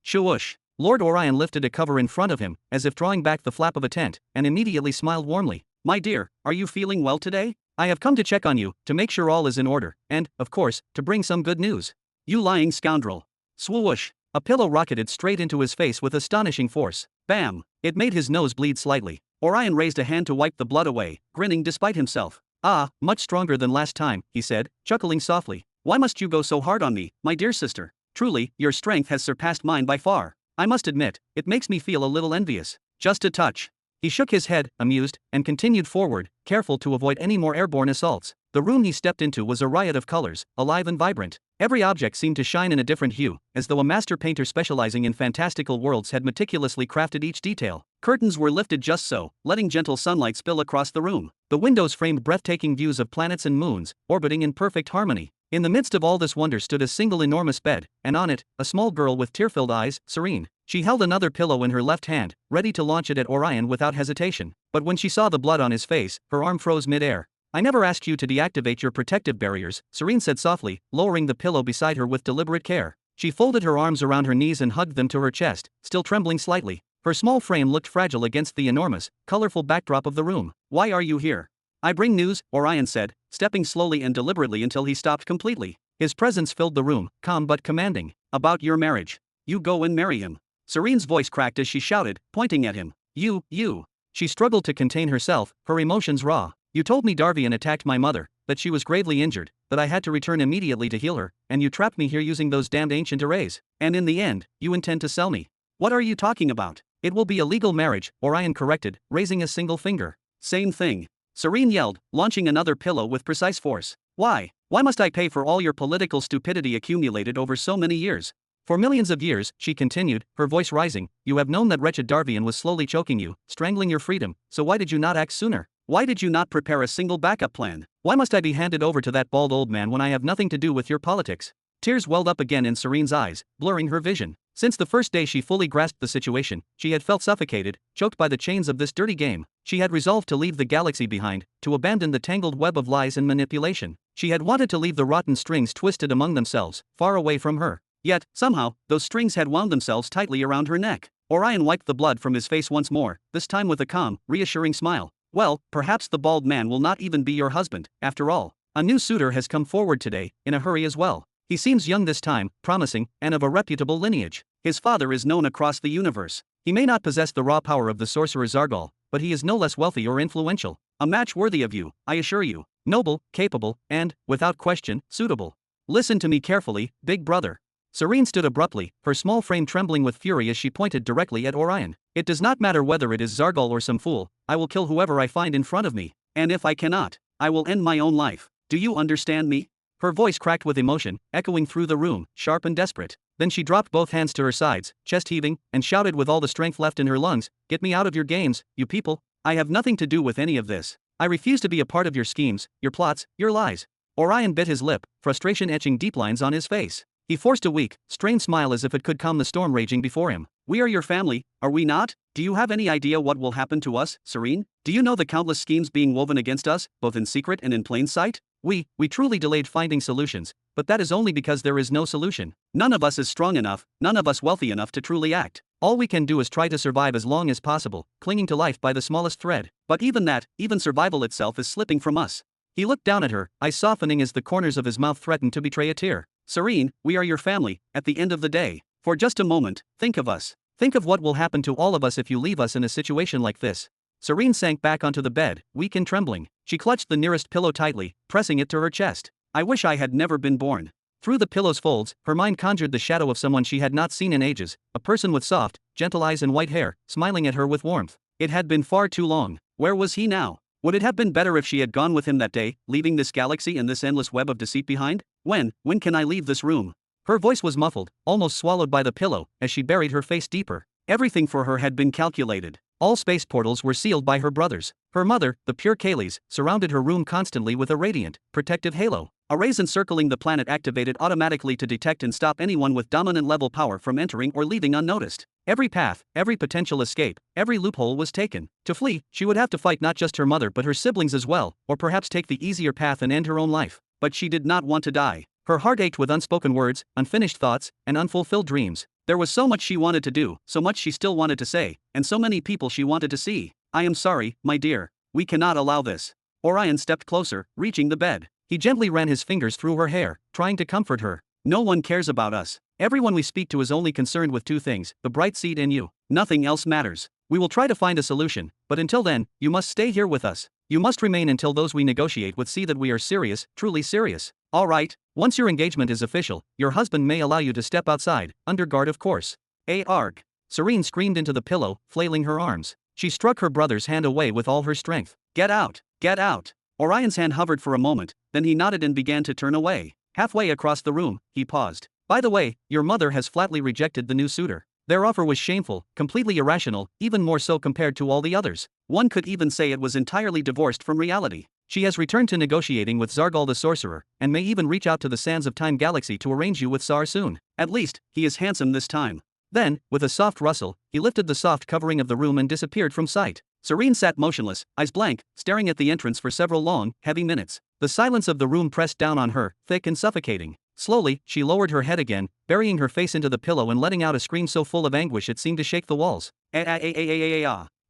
shoosh. Lord Orion lifted a cover in front of him, as if drawing back the flap of a tent, and immediately smiled warmly. My dear, are you feeling well today? I have come to check on you, to make sure all is in order, and, of course, to bring some good news. You lying scoundrel. Swoosh. A pillow rocketed straight into his face with astonishing force. Bam! It made his nose bleed slightly. Orion raised a hand to wipe the blood away, grinning despite himself. Ah, much stronger than last time, he said, chuckling softly. Why must you go so hard on me, my dear sister? Truly, your strength has surpassed mine by far. I must admit, it makes me feel a little envious. Just a touch. He shook his head, amused, and continued forward, careful to avoid any more airborne assaults. The room he stepped into was a riot of colors, alive and vibrant. Every object seemed to shine in a different hue, as though a master painter specializing in fantastical worlds had meticulously crafted each detail. Curtains were lifted just so, letting gentle sunlight spill across the room. The windows framed breathtaking views of planets and moons, orbiting in perfect harmony. In the midst of all this wonder stood a single enormous bed, and on it, a small girl with tear-filled eyes, serene. She held another pillow in her left hand, ready to launch it at Orion without hesitation. But when she saw the blood on his face, her arm froze mid-air. I never asked you to deactivate your protective barriers, Serene said softly, lowering the pillow beside her with deliberate care. She folded her arms around her knees and hugged them to her chest, still trembling slightly. Her small frame looked fragile against the enormous, colorful backdrop of the room. Why are you here? I bring news, Orion said, stepping slowly and deliberately until he stopped completely. His presence filled the room, calm but commanding. About your marriage. You go and marry him. Serene's voice cracked as she shouted, pointing at him. You. She struggled to contain herself, her emotions raw. You told me Darvian attacked my mother, that she was gravely injured, that I had to return immediately to heal her, and you trapped me here using those damned ancient arrays. And in the end, you intend to sell me. What are you talking about? It will be a legal marriage, Orion corrected, raising a single finger. Same thing. Serene yelled, launching another pillow with precise force. Why? Why must I pay for all your political stupidity accumulated over so many years? For millions of years, she continued, her voice rising, you have known that wretched Darvian was slowly choking you, strangling your freedom, so why did you not act sooner? Why did you not prepare a single backup plan? Why must I be handed over to that bald old man when I have nothing to do with your politics? Tears welled up again in Serene's eyes, blurring her vision. Since the first day she fully grasped the situation, she had felt suffocated, choked by the chains of this dirty game. She had resolved to leave the galaxy behind, to abandon the tangled web of lies and manipulation. She had wanted to leave the rotten strings twisted among themselves, far away from her. Yet, somehow, those strings had wound themselves tightly around her neck. Orion wiped the blood from his face once more, this time with a calm, reassuring smile. Well, perhaps the bald man will not even be your husband, after all. A new suitor has come forward today, in a hurry as well. He seems young this time, promising, and of a reputable lineage. His father is known across the universe. He may not possess the raw power of the sorcerer Zargal, but he is no less wealthy or influential. A match worthy of you, I assure you. Noble, capable, and, without question, suitable. Listen to me carefully, big brother. Serene stood abruptly, her small frame trembling with fury as she pointed directly at Orion. It does not matter whether it is Zargal or some fool, I will kill whoever I find in front of me. And if I cannot, I will end my own life. Do you understand me? Her voice cracked with emotion, echoing through the room, sharp and desperate. Then she dropped both hands to her sides, chest heaving, and shouted with all the strength left in her lungs, Get me out of your games, you people. I have nothing to do with any of this. I refuse to be a part of your schemes, your plots, your lies. Orion bit his lip, frustration etching deep lines on his face. He forced a weak, strained smile as if it could calm the storm raging before him. "We are your family, are we not? Do you have any idea what will happen to us, Serene? Do you know the countless schemes being woven against us, both in secret and in plain sight? We truly delayed finding solutions, but that is only because there is no solution. None of us is strong enough, none of us wealthy enough to truly act. All we can do is try to survive as long as possible, clinging to life by the smallest thread. But even that, even survival itself is slipping from us." He looked down at her, eyes softening as the corners of his mouth threatened to betray a tear. "Serene, we are your family, at the end of the day. For just a moment, think of us. Think of what will happen to all of us if you leave us in a situation like this." Serene sank back onto the bed, weak and trembling. She clutched the nearest pillow tightly, pressing it to her chest. "I wish I had never been born." Through the pillow's folds, her mind conjured the shadow of someone she had not seen in ages, a person with soft, gentle eyes and white hair, smiling at her with warmth. It had been far too long. Where was he now? Would it have been better if she had gone with him that day, leaving this galaxy and this endless web of deceit behind? When can I leave this room?" Her voice was muffled, almost swallowed by the pillow, as she buried her face deeper. Everything for her had been calculated. All space portals were sealed by her brothers. Her mother, the pure Kaylees, surrounded her room constantly with a radiant, protective halo. Arrays encircling the planet activated automatically to detect and stop anyone with dominant level power from entering or leaving unnoticed. Every path, every potential escape, every loophole was taken. To flee, she would have to fight not just her mother but her siblings as well, or perhaps take the easier path and end her own life. But she did not want to die. Her heart ached with unspoken words, unfinished thoughts, and unfulfilled dreams. There was so much she wanted to do, so much she still wanted to say, and so many people she wanted to see. "I am sorry, my dear. We cannot allow this." Orion stepped closer, reaching the bed. He gently ran his fingers through her hair, trying to comfort her. "No one cares about us. Everyone we speak to is only concerned with two things, the bright seed and you. Nothing else matters. We will try to find a solution, but until then, you must stay here with us. You must remain until those we negotiate with see that we are serious, truly serious. All right, once your engagement is official, your husband may allow you to step outside, under guard of course." Arg. Serene screamed into the pillow, flailing her arms. She struck her brother's hand away with all her strength. "Get out! Get out!" Orion's hand hovered for a moment, then he nodded and began to turn away. Halfway across the room, he paused. "By the way, your mother has flatly rejected the new suitor. Their offer was shameful, completely irrational, even more so compared to all the others. One could even say it was entirely divorced from reality. She has returned to negotiating with Zargal the sorcerer, and may even reach out to the sands of Time Galaxy to arrange you with Sar soon. At least, he is handsome this time." Then, with a soft rustle, he lifted the soft covering of the room and disappeared from sight. Serene sat motionless, eyes blank, staring at the entrance for several long, heavy minutes. The silence of the room pressed down on her, thick and suffocating. Slowly, she lowered her head again, burying her face into the pillow and letting out a scream so full of anguish it seemed to shake the walls.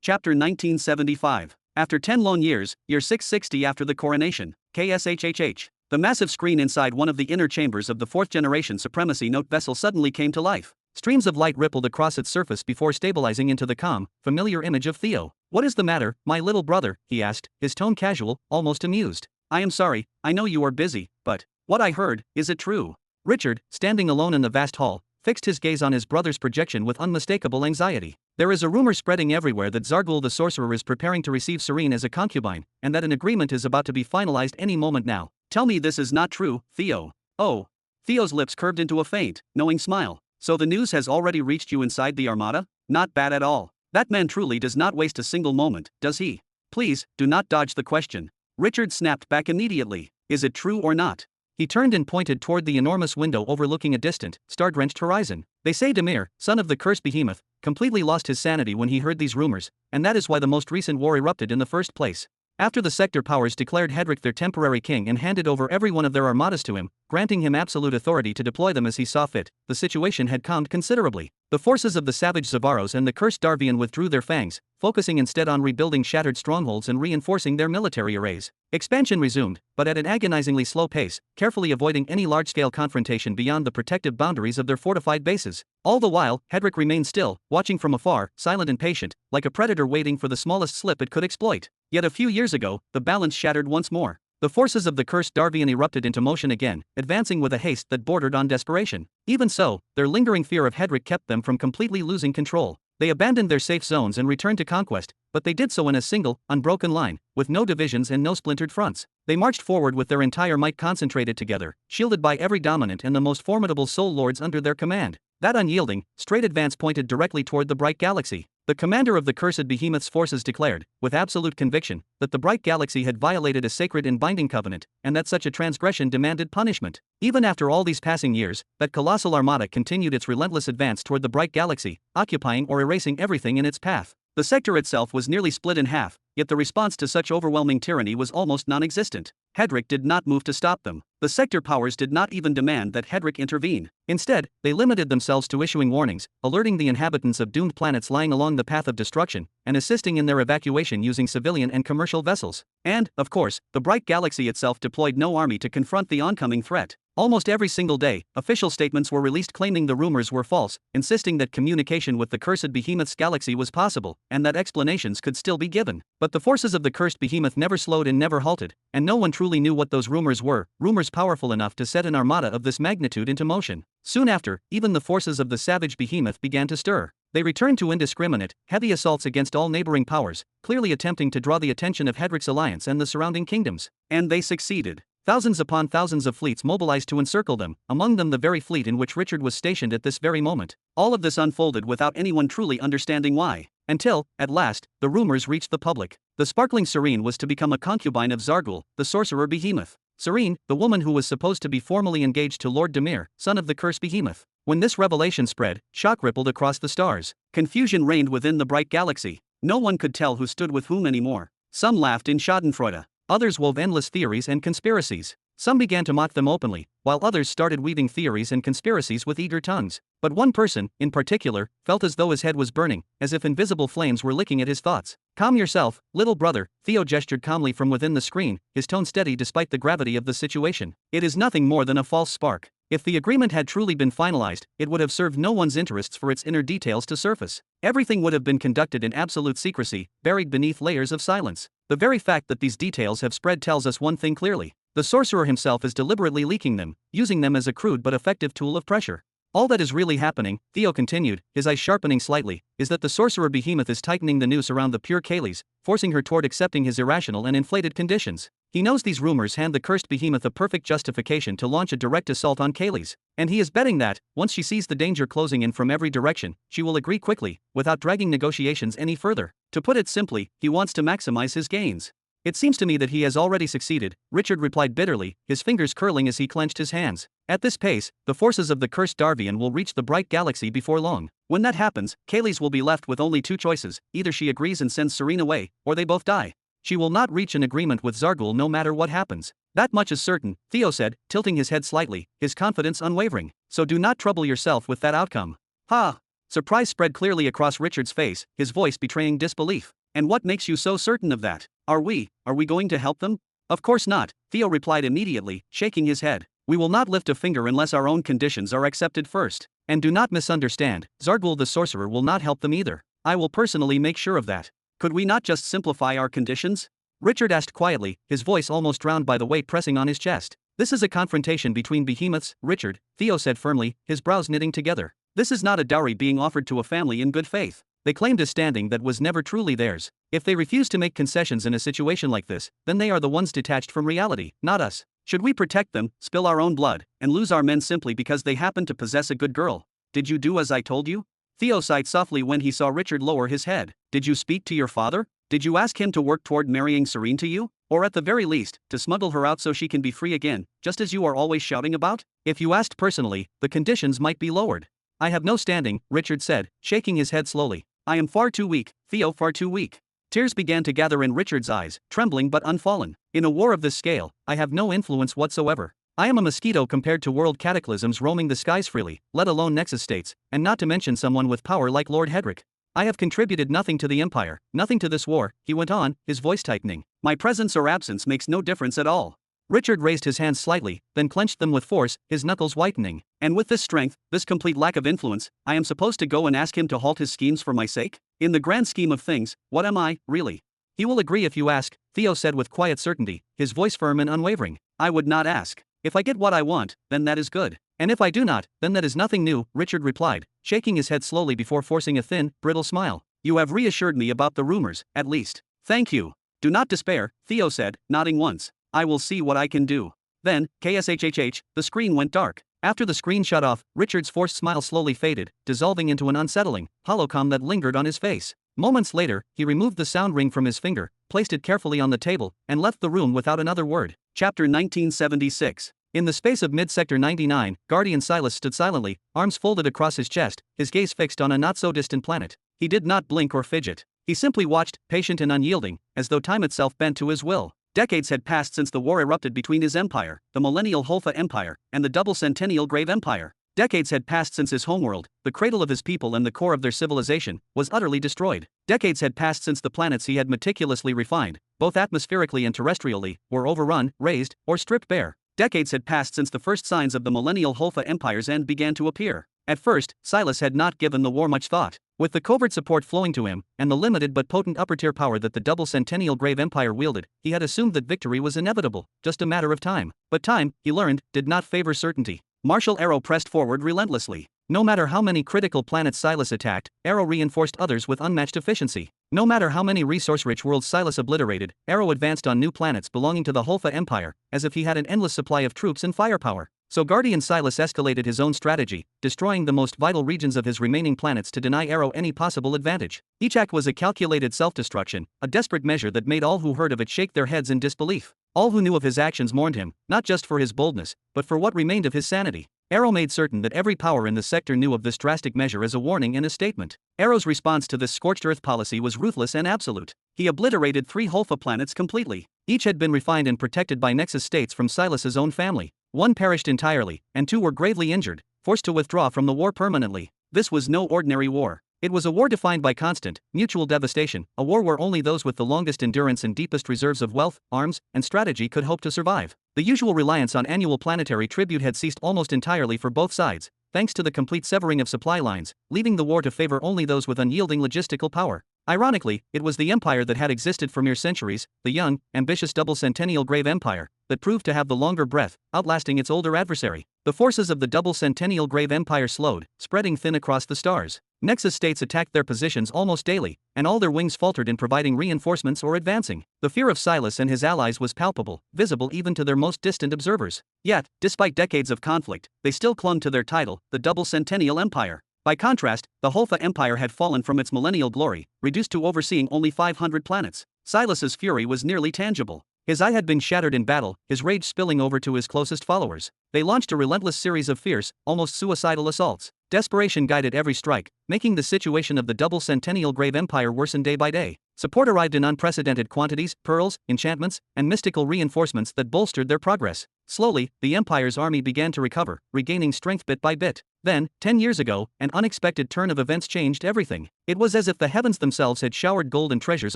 Chapter 1975. After 10 long years, year 660 after the coronation, KSHHH. The massive screen inside one of the inner chambers of the 4th generation Supremacy Note vessel suddenly came to life. Streams of light rippled across its surface before stabilizing into the calm, familiar image of Theo. "What is the matter, my little brother?" he asked, his tone casual, almost amused. "I am sorry, I know you are busy, but what I heard, is it true?" Richard, standing alone in the vast hall, fixed his gaze on his brother's projection with unmistakable anxiety. "There is a rumor spreading everywhere that Zargul the sorcerer is preparing to receive Serene as a concubine, and that an agreement is about to be finalized any moment now. Tell me this is not true, Theo." "Oh." Theo's lips curved into a faint, knowing smile. "So the news has already reached you inside the Armada? Not bad at all. That man truly does not waste a single moment, does he? Please, do not dodge the question." Richard snapped back immediately. "Is it true or not?" He turned and pointed toward the enormous window overlooking a distant, star-drenched horizon. "They say Demir, son of the cursed behemoth, completely lost his sanity when he heard these rumors, and that is why the most recent war erupted in the first place. After the sector powers declared Hedrick their temporary king and handed over every one of their armadas to him, granting him absolute authority to deploy them as he saw fit, the situation had calmed considerably. The forces of the savage Zavaros and the cursed Darvian withdrew their fangs, focusing instead on rebuilding shattered strongholds and reinforcing their military arrays. Expansion resumed, but at an agonizingly slow pace, carefully avoiding any large-scale confrontation beyond the protective boundaries of their fortified bases. All the while, Hedrick remained still, watching from afar, silent and patient, like a predator waiting for the smallest slip it could exploit. Yet a few years ago, the balance shattered once more. The forces of the cursed Darvian erupted into motion again, advancing with a haste that bordered on desperation. Even so, their lingering fear of Hedrick kept them from completely losing control. They abandoned their safe zones and returned to conquest, but they did so in a single, unbroken line, with no divisions and no splintered fronts. They marched forward with their entire might concentrated together, shielded by every dominant and the most formidable soul lords under their command. That unyielding, straight advance pointed directly toward the bright galaxy. The commander of the cursed behemoth's forces declared, with absolute conviction, that the bright galaxy had violated a sacred and binding covenant, and that such a transgression demanded punishment. Even after all these passing years, that colossal armada continued its relentless advance toward the bright galaxy, occupying or erasing everything in its path. The sector itself was nearly split in half, yet the response to such overwhelming tyranny was almost non-existent. Hedrick did not move to stop them. The sector powers did not even demand that Hedrick intervene. Instead, they limited themselves to issuing warnings, alerting the inhabitants of doomed planets lying along the path of destruction, and assisting in their evacuation using civilian and commercial vessels. And, of course, the bright galaxy itself deployed no army to confront the oncoming threat. Almost every single day, official statements were released claiming the rumors were false, insisting that communication with the cursed behemoth's galaxy was possible, and that explanations could still be given. But the forces of the cursed behemoth never slowed and never halted, and no one truly knew what those rumors were, rumors powerful enough to set an armada of this magnitude into motion. Soon after, even the forces of the savage behemoth began to stir. They returned to indiscriminate, heavy assaults against all neighboring powers, clearly attempting to draw the attention of Hedrick's alliance and the surrounding kingdoms. And they succeeded. Thousands upon thousands of fleets mobilized to encircle them, among them the very fleet in which Richard was stationed at this very moment. All of this unfolded without anyone truly understanding why. Until, at last, the rumors reached the public. The sparkling Serene was to become a concubine of Zargul, the sorcerer behemoth. Serene, the woman who was supposed to be formally engaged to Lord Demir, son of the cursed behemoth. When this revelation spread, shock rippled across the stars. Confusion reigned within the bright galaxy. No one could tell who stood with whom anymore. Some laughed in schadenfreude. Others wove endless theories and conspiracies. Some began to mock them openly, while others started weaving theories and conspiracies with eager tongues. But one person, in particular, felt as though his head was burning, as if invisible flames were licking at his thoughts. "Calm yourself, little brother," Theo gestured calmly from within the screen, his tone steady despite the gravity of the situation. "It is nothing more than a false spark. If the agreement had truly been finalized, it would have served no one's interests for its inner details to surface. Everything would have been conducted in absolute secrecy, buried beneath layers of silence. The very fact that these details have spread tells us one thing clearly. The sorcerer himself is deliberately leaking them, using them as a crude but effective tool of pressure. All that is really happening," Theo continued, his eyes sharpening slightly, "is that the sorcerer behemoth is tightening the noose around the pure Kayleigh, forcing her toward accepting his irrational and inflated conditions. He knows these rumors hand the cursed behemoth a perfect justification to launch a direct assault on Kayleigh, and he is betting that, once she sees the danger closing in from every direction, she will agree quickly, without dragging negotiations any further. To put it simply, he wants to maximize his gains." "It seems to me that he has already succeeded," Richard replied bitterly, his fingers curling as he clenched his hands. "At this pace, the forces of the cursed Darvian will reach the bright galaxy before long. When that happens, Kayleigh will be left with only two choices: either she agrees and sends Serene away, or they both die. She will not reach an agreement with Zargul no matter what happens. That much is certain," Theo said, tilting his head slightly, his confidence unwavering. "So do not trouble yourself with that outcome." "Ha!" Surprise spread clearly across Richard's face, his voice betraying disbelief. "And what makes you so certain of that? Are we going to help them?" "Of course not," Theo replied immediately, shaking his head. "We will not lift a finger unless our own conditions are accepted first. And do not misunderstand, Zargul the sorcerer will not help them either. I will personally make sure of that." "Could we not just simplify our conditions?" Richard asked quietly, his voice almost drowned by the weight pressing on his chest. "This is a confrontation between behemoths, Richard," Theo said firmly, his brows knitting together. "This is not a dowry being offered to a family in good faith. They claimed a standing that was never truly theirs. If they refuse to make concessions in a situation like this, then they are the ones detached from reality, not us. Should we protect them, spill our own blood, and lose our men simply because they happen to possess a good girl? Did you do as I told you?" Theo sighed softly when he saw Richard lower his head. "Did you speak to your father? Did you ask him to work toward marrying Serene to you? Or at the very least, to smuggle her out so she can be free again, just as you are always shouting about? If you asked personally, the conditions might be lowered." "I have no standing," Richard said, shaking his head slowly. "I am far too weak, Theo, far too weak." Tears began to gather in Richard's eyes, trembling but unfallen. "In a war of this scale, I have no influence whatsoever. I am a mosquito compared to world cataclysms roaming the skies freely, let alone Nexus states, and not to mention someone with power like Lord Hedrick. I have contributed nothing to the Empire, nothing to this war," he went on, his voice tightening. "My presence or absence makes no difference at all." Richard raised his hands slightly, then clenched them with force, his knuckles whitening. "And with this strength, this complete lack of influence, I am supposed to go and ask him to halt his schemes for my sake? In the grand scheme of things, what am I, really?" "He will agree if you ask," Theo said with quiet certainty, his voice firm and unwavering. "I would not ask. If I get what I want, then that is good. And if I do not, then that is nothing new," Richard replied, shaking his head slowly before forcing a thin, brittle smile. "You have reassured me about the rumors, at least. Thank you. Do not despair," Theo said, nodding once. "I will see what I can do." Then, KSHHH, the screen went dark. After the screen shut off, Richard's forced smile slowly faded, dissolving into an unsettling, hollow calm that lingered on his face. Moments later, he removed the sound ring from his finger, placed it carefully on the table, and left the room without another word. Chapter 1976. In the space of mid-sector 99, Guardian Silas stood silently, arms folded across his chest, his gaze fixed on a not-so-distant planet. He did not blink or fidget. He simply watched, patient and unyielding, as though time itself bent to his will. Decades had passed since the war erupted between his empire, the millennial Holfa Empire, and the double centennial Grave Empire. Decades had passed since his homeworld, the cradle of his people and the core of their civilization, was utterly destroyed. Decades had passed since the planets he had meticulously refined, both atmospherically and terrestrially, were overrun, razed, or stripped bare. Decades had passed since the first signs of the millennial Holfa Empire's end began to appear. At first, Silas had not given the war much thought. With the covert support flowing to him, and the limited but potent upper-tier power that the double centennial Grave Empire wielded, he had assumed that victory was inevitable, just a matter of time. But time, he learned, did not favor certainty. Martial Arrow pressed forward relentlessly. No matter how many critical planets Silas attacked, Arrow reinforced others with unmatched efficiency. No matter how many resource-rich worlds Silas obliterated, Arrow advanced on new planets belonging to the Holfa Empire, as if he had an endless supply of troops and firepower. So Guardian Silas escalated his own strategy, destroying the most vital regions of his remaining planets to deny Arrow any possible advantage. Each act was a calculated self-destruction, a desperate measure that made all who heard of it shake their heads in disbelief. All who knew of his actions mourned him, not just for his boldness, but for what remained of his sanity. Arrow made certain that every power in the sector knew of this drastic measure as a warning and a statement. Arrow's response to this scorched earth policy was ruthless and absolute. He obliterated 3 Holfa planets completely. Each had been refined and protected by Nexus states from Silas's own family. 1 perished entirely, and 2 were gravely injured, forced to withdraw from the war permanently. This was no ordinary war. It was a war defined by constant, mutual devastation, a war where only those with the longest endurance and deepest reserves of wealth, arms, and strategy could hope to survive. The usual reliance on annual planetary tribute had ceased almost entirely for both sides, thanks to the complete severing of supply lines, leaving the war to favor only those with unyielding logistical power. Ironically, it was the empire that had existed for mere centuries, the young, ambitious double centennial Grave Empire, that proved to have the longer breath, outlasting its older adversary. The forces of the double centennial Grave Empire slowed, spreading thin across the stars. Nexus states attacked their positions almost daily, and all their wings faltered in providing reinforcements or advancing. The fear of Silas and his allies was palpable, visible even to their most distant observers. Yet, despite decades of conflict, they still clung to their title, the double centennial empire. By contrast, the Holfa Empire had fallen from its millennial glory, reduced to overseeing only 500 planets. Silas's fury was nearly tangible. His eye had been shattered in battle, his rage spilling over to his closest followers. They launched a relentless series of fierce, almost suicidal assaults. Desperation guided every strike, making the situation of the double centennial Grave Empire worsen day by day. Support arrived in unprecedented quantities, pearls, enchantments, and mystical reinforcements that bolstered their progress. Slowly, the Empire's army began to recover, regaining strength bit by bit. Then, 10 years ago, an unexpected turn of events changed everything. It was as if the heavens themselves had showered gold and treasures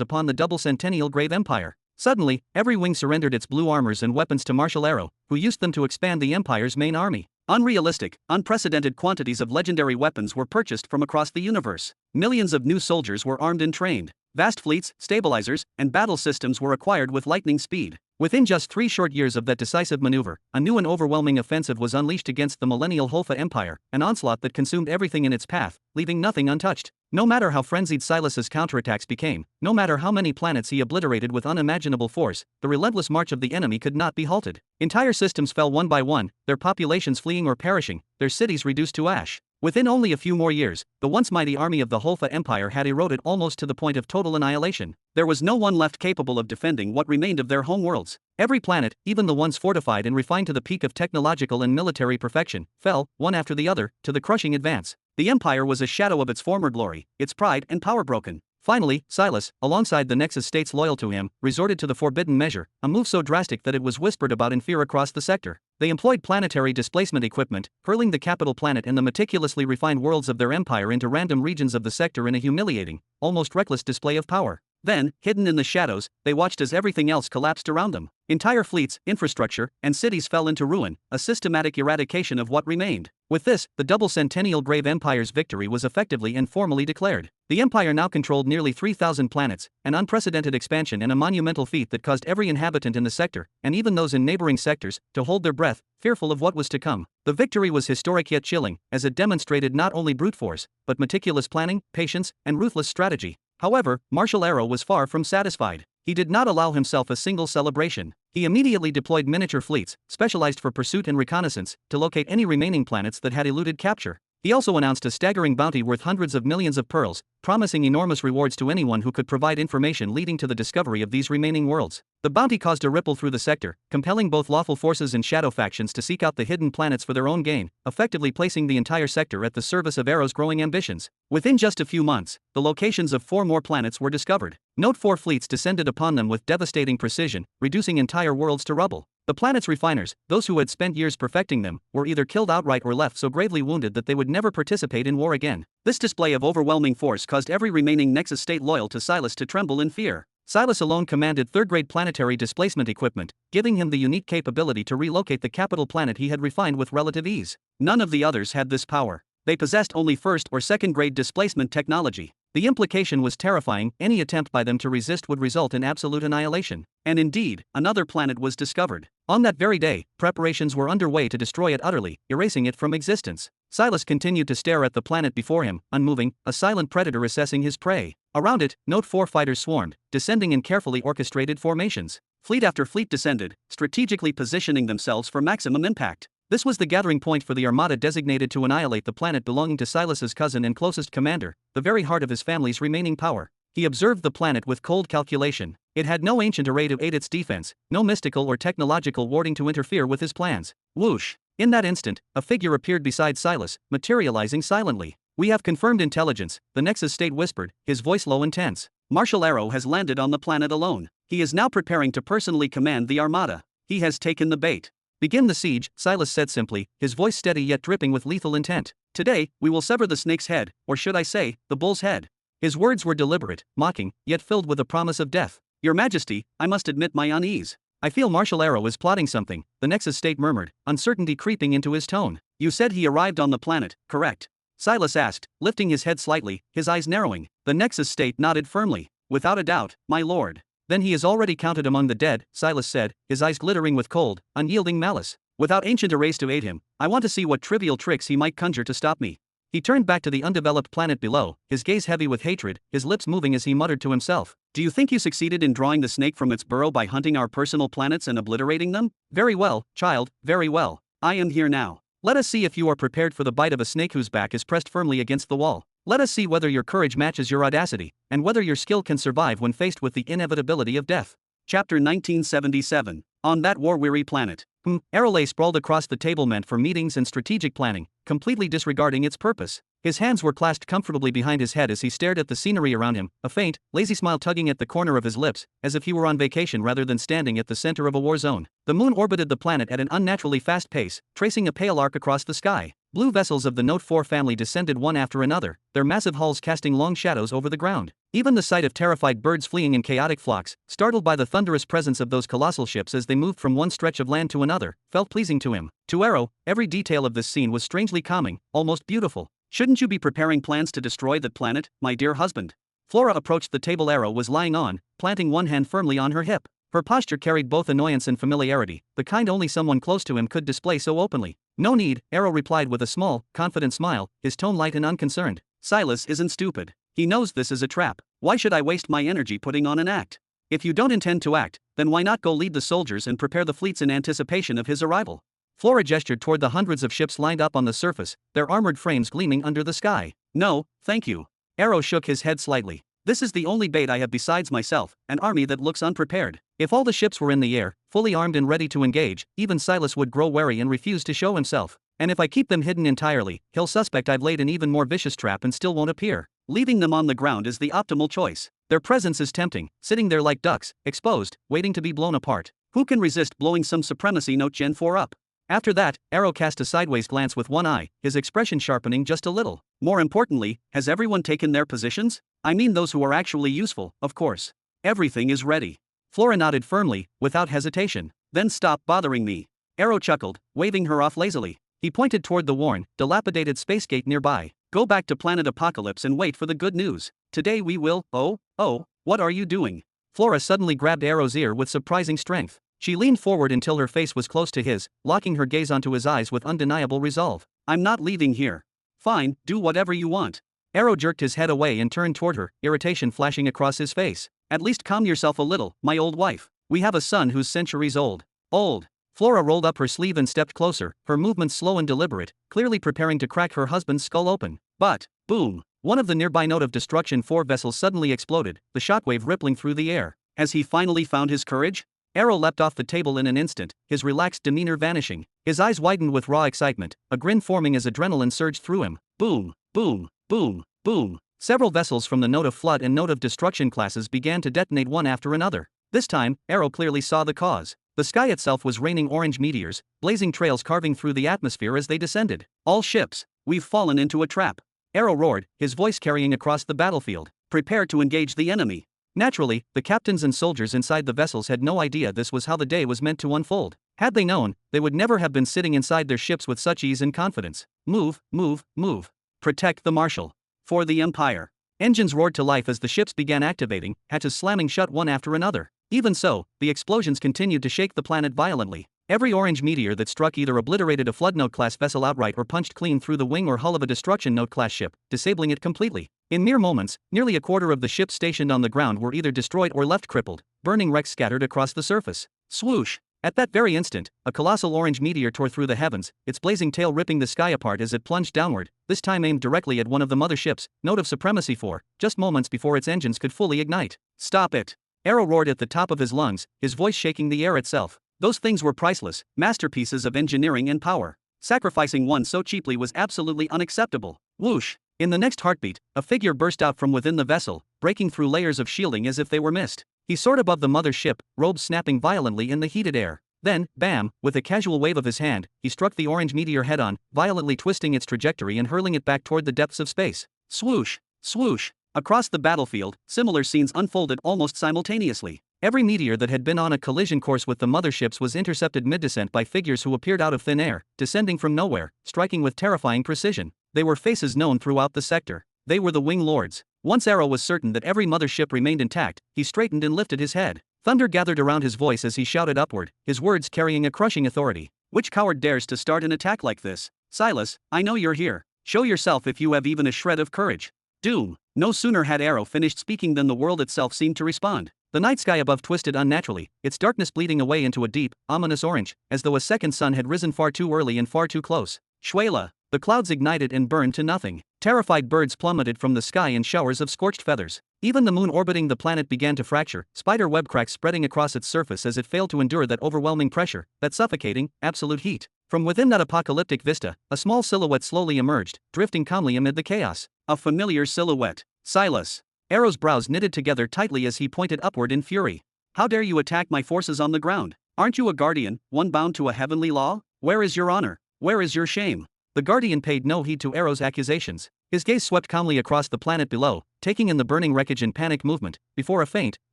upon the double centennial Grave Empire. Suddenly, every wing surrendered its blue armors and weapons to Martial Arrow, who used them to expand the Empire's main army. Unrealistic, unprecedented quantities of legendary weapons were purchased from across the universe. Millions of new soldiers were armed and trained. Vast fleets, stabilizers, and battle systems were acquired with lightning speed. Within just 3 short years of that decisive maneuver, a new and overwhelming offensive was unleashed against the millennial Holfa Empire, an onslaught that consumed everything in its path, leaving nothing untouched. No matter how frenzied Silas's counterattacks became, no matter how many planets he obliterated with unimaginable force, the relentless march of the enemy could not be halted. Entire systems fell one by one, their populations fleeing or perishing, their cities reduced to ash. Within only a few more years, the once mighty army of the Holfa Empire had eroded almost to the point of total annihilation. There was no one left capable of defending what remained of their home worlds. Every planet, even the ones fortified and refined to the peak of technological and military perfection, fell, one after the other, to the crushing advance. The empire was a shadow of its former glory, its pride and power broken. Finally, Silas, alongside the Nexus states loyal to him, resorted to the forbidden measure, a move so drastic that it was whispered about in fear across the sector. They employed planetary displacement equipment, hurling the capital planet and the meticulously refined worlds of their empire into random regions of the sector in a humiliating, almost reckless display of power. Then, hidden in the shadows, they watched as everything else collapsed around them. Entire fleets, infrastructure, and cities fell into ruin, a systematic eradication of what remained. With this, the double centennial Grave Empire's victory was effectively and formally declared. The empire now controlled nearly 3,000 planets, an unprecedented expansion and a monumental feat that caused every inhabitant in the sector, and even those in neighboring sectors, to hold their breath, fearful of what was to come. The victory was historic yet chilling, as it demonstrated not only brute force, but meticulous planning, patience, and ruthless strategy. However, Martial Arrow was far from satisfied. He did not allow himself a single celebration. He immediately deployed miniature fleets, specialized for pursuit and reconnaissance, to locate any remaining planets that had eluded capture. He also announced a staggering bounty worth hundreds of millions of pearls, promising enormous rewards to anyone who could provide information leading to the discovery of these remaining worlds. The bounty caused a ripple through the sector, compelling both lawful forces and shadow factions to seek out the hidden planets for their own gain, effectively placing the entire sector at the service of Arrow's growing ambitions. Within just a few months, the locations of 4 more planets were discovered. Note 4 fleets descended upon them with devastating precision, reducing entire worlds to rubble. The planet's refiners, those who had spent years perfecting them, were either killed outright or left so gravely wounded that they would never participate in war again. This display of overwhelming force caused every remaining Nexus state loyal to Silas to tremble in fear. Silas alone commanded third-grade planetary displacement equipment, giving him the unique capability to relocate the capital planet he had refined with relative ease. None of the others had this power. They possessed only first- or second-grade displacement technology. The implication was terrifying. Any attempt by them to resist would result in absolute annihilation. And indeed, another planet was discovered. On that very day, preparations were underway to destroy it utterly, erasing it from existence. Silas continued to stare at the planet before him, unmoving, a silent predator assessing his prey. Around it, Note 4 fighters swarmed, descending in carefully orchestrated formations. Fleet after fleet descended, strategically positioning themselves for maximum impact. This was the gathering point for the armada designated to annihilate the planet belonging to Silas's cousin and closest commander, the very heart of his family's remaining power. He observed the planet with cold calculation. It had no ancient array to aid its defense, no mystical or technological warding to interfere with his plans. Whoosh! In that instant, a figure appeared beside Silas, materializing silently. "We have confirmed intelligence," the Nexus state whispered, his voice low and tense. "Marshal Arrow has landed on the planet alone. He is now preparing to personally command the armada. He has taken the bait." "Begin the siege," Silas said simply, his voice steady yet dripping with lethal intent. "Today, we will sever the snake's head, or should I say, the bull's head." His words were deliberate, mocking, yet filled with a promise of death. "Your Majesty, I must admit my unease. I feel Marshal Arrow is plotting something," the Nexus state murmured, uncertainty creeping into his tone. "You said he arrived on the planet, correct?" Silas asked, lifting his head slightly, his eyes narrowing. The Nexus state nodded firmly. "Without a doubt, my lord." "Then he is already counted among the dead," Silas said, his eyes glittering with cold, unyielding malice. "Without ancient arrays to aid him, I want to see what trivial tricks he might conjure to stop me." He turned back to the undeveloped planet below, his gaze heavy with hatred, his lips moving as he muttered to himself. "Do you think you succeeded in drawing the snake from its burrow by hunting our personal planets and obliterating them? Very well, child, very well. I am here now. Let us see if you are prepared for the bite of a snake whose back is pressed firmly against the wall. Let us see whether your courage matches your audacity, and whether your skill can survive when faced with the inevitability of death." Chapter 1977. On that war-weary planet. Arrow lay sprawled across the table meant for meetings and strategic planning, completely disregarding its purpose. His hands were clasped comfortably behind his head as he stared at the scenery around him, a faint, lazy smile tugging at the corner of his lips, as if he were on vacation rather than standing at the center of a war zone. The moon orbited the planet at an unnaturally fast pace, tracing a pale arc across the sky. Blue vessels of the Note 4 family descended one after another, their massive hulls casting long shadows over the ground. Even the sight of terrified birds fleeing in chaotic flocks, startled by the thunderous presence of those colossal ships as they moved from one stretch of land to another, felt pleasing to him. To Arrow, every detail of this scene was strangely calming, almost beautiful. "Shouldn't you be preparing plans to destroy that planet, my dear husband?" Flora approached the table Arrow was lying on, planting one hand firmly on her hip. Her posture carried both annoyance and familiarity, the kind only someone close to him could display so openly. "No need," Arrow replied with a small, confident smile, his tone light and unconcerned. "Silas isn't stupid. He knows this is a trap. Why should I waste my energy putting on an act? If you don't intend to act, then why not go lead the soldiers and prepare the fleets in anticipation of his arrival?" Flora gestured toward the hundreds of ships lined up on the surface, their armored frames gleaming under the sky. "No, thank you." Arrow shook his head slightly. "This is the only bait I have besides myself, an army that looks unprepared. If all the ships were in the air, fully armed and ready to engage, even Silas would grow wary and refuse to show himself. And if I keep them hidden entirely, he'll suspect I've laid an even more vicious trap and still won't appear. Leaving them on the ground is the optimal choice. Their presence is tempting, sitting there like ducks, exposed, waiting to be blown apart. Who can resist blowing some supremacy note Gen 4 up?" After that, Arrow cast a sideways glance with one eye, his expression sharpening just a little. "More importantly, has everyone taken their positions? I mean those who are actually useful, of course." "Everything is ready." Flora nodded firmly, without hesitation. "Then stop bothering me." Arrow chuckled, waving her off lazily. He pointed toward the worn, dilapidated space gate nearby. "Go back to Planet Apocalypse and wait for the good news. Today we will." Oh, what are you doing?" Flora suddenly grabbed Arrow's ear with surprising strength. She leaned forward until her face was close to his, locking her gaze onto his eyes with undeniable resolve. "I'm not leaving here." "Fine, do whatever you want." Arrow jerked his head away and turned toward her, irritation flashing across his face. "At least calm yourself a little, my old wife. We have a son who's centuries old. Old. Flora rolled up her sleeve and stepped closer, her movements slow and deliberate, clearly preparing to crack her husband's skull open. But, boom! One of the nearby Note of Destruction 4 vessels suddenly exploded, the shockwave rippling through the air. Has he finally found his courage? Arrow leapt off the table in an instant, his relaxed demeanor vanishing. His eyes widened with raw excitement, a grin forming as adrenaline surged through him. Boom, boom, boom, boom. Several vessels from the Note of Flood and Note of Destruction classes began to detonate one after another. This time, Arrow clearly saw the cause. The sky itself was raining orange meteors, blazing trails carving through the atmosphere as they descended. All ships, we've fallen into a trap. Arrow roared, his voice carrying across the battlefield. Prepare to engage the enemy. Naturally, the captains and soldiers inside the vessels had no idea this was how the day was meant to unfold. Had they known, they would never have been sitting inside their ships with such ease and confidence. Move, move, move. Protect the Marshal. For the Empire. Engines roared to life as the ships began activating, hatches slamming shut one after another. Even so, the explosions continued to shake the planet violently. Every orange meteor that struck either obliterated a Flood Note class vessel outright or punched clean through the wing or hull of a Destruction Note class ship, disabling it completely. In mere moments, nearly a quarter of the ships stationed on the ground were either destroyed or left crippled, burning wrecks scattered across the surface. Swoosh! At that very instant, a colossal orange meteor tore through the heavens, its blazing tail ripping the sky apart as it plunged downward, this time aimed directly at one of the mother ships, Note of Supremacy 4, just moments before its engines could fully ignite. Stop it! Arrow roared at the top of his lungs, his voice shaking the air itself. Those things were priceless, masterpieces of engineering and power. Sacrificing one so cheaply was absolutely unacceptable. Whoosh! In the next heartbeat, a figure burst out from within the vessel, breaking through layers of shielding as if they were mist. He soared above the mother ship, robes snapping violently in the heated air. Then, bam, with a casual wave of his hand, he struck the orange meteor head-on, violently twisting its trajectory and hurling it back toward the depths of space. Swoosh! Swoosh! Across the battlefield, similar scenes unfolded almost simultaneously. Every meteor that had been on a collision course with the motherships was intercepted mid-descent by figures who appeared out of thin air, descending from nowhere, striking with terrifying precision. They were faces known throughout the sector. They were the Wing Lords. Once Arrow was certain that every mothership remained intact, he straightened and lifted his head. Thunder gathered around his voice as he shouted upward, his words carrying a crushing authority. Which coward dares to start an attack like this? Silas, I know you're here. Show yourself if you have even a shred of courage. Doom! No sooner had Arrow finished speaking than the world itself seemed to respond. The night sky above twisted unnaturally, its darkness bleeding away into a deep, ominous orange, as though a second sun had risen far too early and far too close. Shwela! The clouds ignited and burned to nothing. Terrified birds plummeted from the sky in showers of scorched feathers. Even the moon orbiting the planet began to fracture, spider web cracks spreading across its surface as it failed to endure that overwhelming pressure, that suffocating, absolute heat. From within that apocalyptic vista, a small silhouette slowly emerged, drifting calmly amid the chaos. A familiar silhouette. Silas. Arrow's brows knitted together tightly as he pointed upward in fury. How dare you attack my forces on the ground? Aren't you a guardian, one bound to a heavenly law? Where is your honor? Where is your shame? The guardian paid no heed to Arrow's accusations. His gaze swept calmly across the planet below, taking in the burning wreckage in panic movement, before a faint,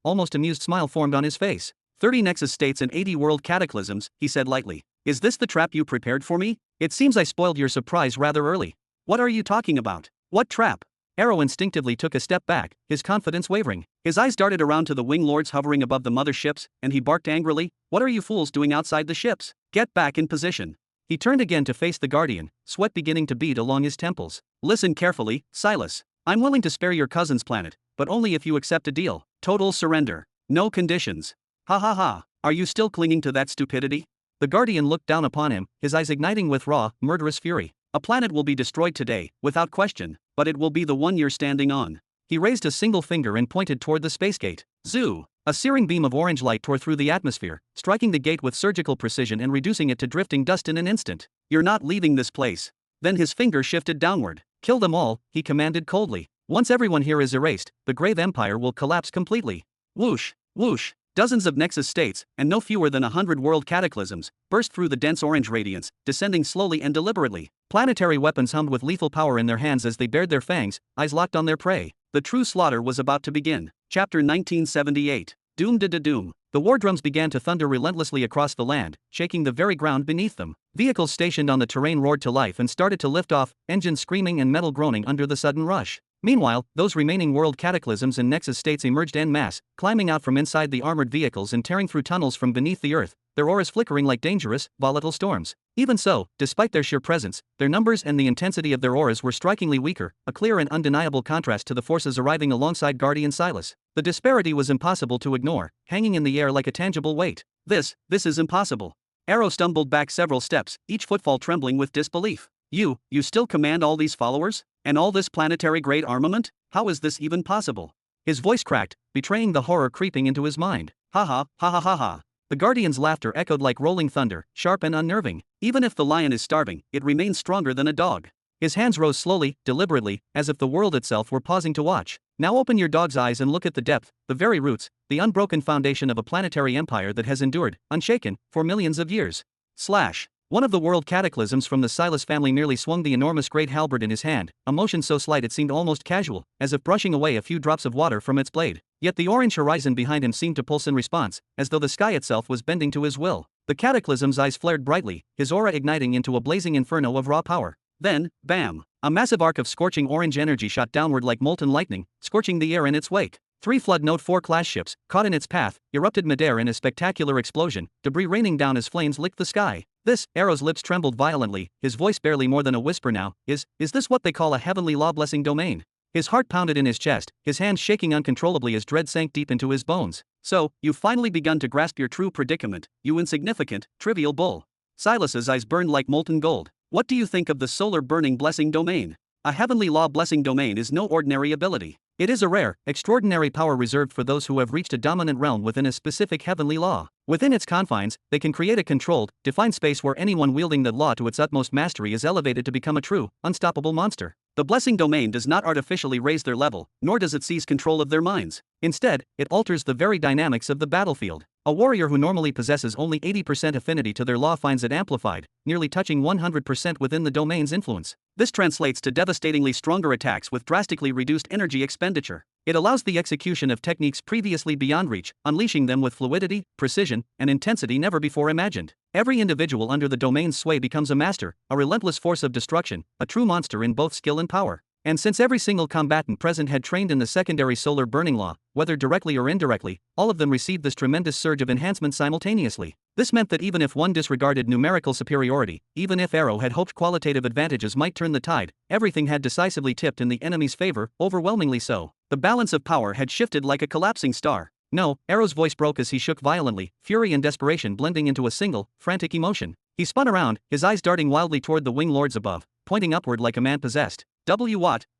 almost amused smile formed on his face. 30 Nexus states and 80 world cataclysms, he said lightly. Is this the trap you prepared for me? It seems I spoiled your surprise rather early. What are you talking about? What trap? Arrow instinctively took a step back, his confidence wavering. His eyes darted around to the Wing Lords hovering above the mother ships, and he barked angrily, What are you fools doing outside the ships? Get back in position. He turned again to face the Guardian, sweat beginning to bead along his temples. Listen carefully, Silas. I'm willing to spare your cousin's planet, but only if you accept a deal. Total surrender. No conditions. Ha ha ha. Are you still clinging to that stupidity? The Guardian looked down upon him, his eyes igniting with raw, murderous fury. A planet will be destroyed today, without question, but it will be the one you're standing on. He raised a single finger and pointed toward the space gate. Zoo! A searing beam of orange light tore through the atmosphere, striking the gate with surgical precision and reducing it to drifting dust in an instant. You're not leaving this place. Then his finger shifted downward. Kill them all, he commanded coldly. Once everyone here is erased, the Grave Empire will collapse completely. Whoosh! Whoosh! Dozens of Nexus states, and no fewer than 100 world cataclysms, burst through the dense orange radiance, descending slowly and deliberately. Planetary weapons hummed with lethal power in their hands as they bared their fangs, eyes locked on their prey. The true slaughter was about to begin. Chapter 1978. Doom da da doom. The war drums began to thunder relentlessly across the land, shaking the very ground beneath them. Vehicles stationed on the terrain roared to life and started to lift off, engines screaming and metal groaning under the sudden rush. Meanwhile, those remaining world cataclysms and Nexus states emerged en masse, climbing out from inside the armored vehicles and tearing through tunnels from beneath the earth, their auras flickering like dangerous, volatile storms. Even so, despite their sheer presence, their numbers and the intensity of their auras were strikingly weaker, a clear and undeniable contrast to the forces arriving alongside Guardian Silas. The disparity was impossible to ignore, hanging in the air like a tangible weight. This is impossible. Arrow stumbled back several steps, each footfall trembling with disbelief. You still command all these followers? And all this planetary-grade armament? How is this even possible? His voice cracked, betraying the horror creeping into his mind. Ha ha, ha ha ha ha. The Guardian's laughter echoed like rolling thunder, sharp and unnerving. Even if the lion is starving, it remains stronger than a dog. His hands rose slowly, deliberately, as if the world itself were pausing to watch. Now open your dog's eyes and look at the depth, the very roots, the unbroken foundation of a planetary empire that has endured, unshaken, for millions of years. Slash. One of the world cataclysms from the Silas family nearly swung the enormous great halberd in his hand, a motion so slight it seemed almost casual, as if brushing away a few drops of water from its blade. Yet the orange horizon behind him seemed to pulse in response, as though the sky itself was bending to his will. The cataclysm's eyes flared brightly, his aura igniting into a blazing inferno of raw power. Then, bam! A massive arc of scorching orange energy shot downward like molten lightning, scorching the air in its wake. 3 Flood Note 4 class ships, caught in its path, erupted midair in a spectacular explosion, debris raining down as flames licked the sky. Arrow's lips trembled violently, his voice barely more than a whisper now. Is this what they call a heavenly law-blessing domain? His heart pounded in his chest, his hands shaking uncontrollably as dread sank deep into his bones. So, you've finally begun to grasp your true predicament, you insignificant, trivial bull. Silas's eyes burned like molten gold. What do you think of the solar burning blessing domain? A heavenly law blessing domain is no ordinary ability. It is a rare, extraordinary power reserved for those who have reached a dominant realm within a specific heavenly law. Within its confines, they can create a controlled, defined space where anyone wielding that law to its utmost mastery is elevated to become a true, unstoppable monster. The blessing domain does not artificially raise their level, nor does it seize control of their minds. Instead, it alters the very dynamics of the battlefield. A warrior who normally possesses only 80% affinity to their law finds it amplified, nearly touching 100% within the domain's influence. This translates to devastatingly stronger attacks with drastically reduced energy expenditure. It allows the execution of techniques previously beyond reach, unleashing them with fluidity, precision, and intensity never before imagined. Every individual under the domain's sway becomes a master, a relentless force of destruction, a true monster in both skill and power. And since every single combatant present had trained in the secondary solar burning law, whether directly or indirectly, all of them received this tremendous surge of enhancement simultaneously. This meant that even if one disregarded numerical superiority, even if Arrow had hoped qualitative advantages might turn the tide, everything had decisively tipped in the enemy's favor, overwhelmingly so. The balance of power had shifted like a collapsing star. No, Arrow's voice broke as he shook violently, fury and desperation blending into a single, frantic emotion. He spun around, his eyes darting wildly toward the wing lords above, pointing upward like a man possessed.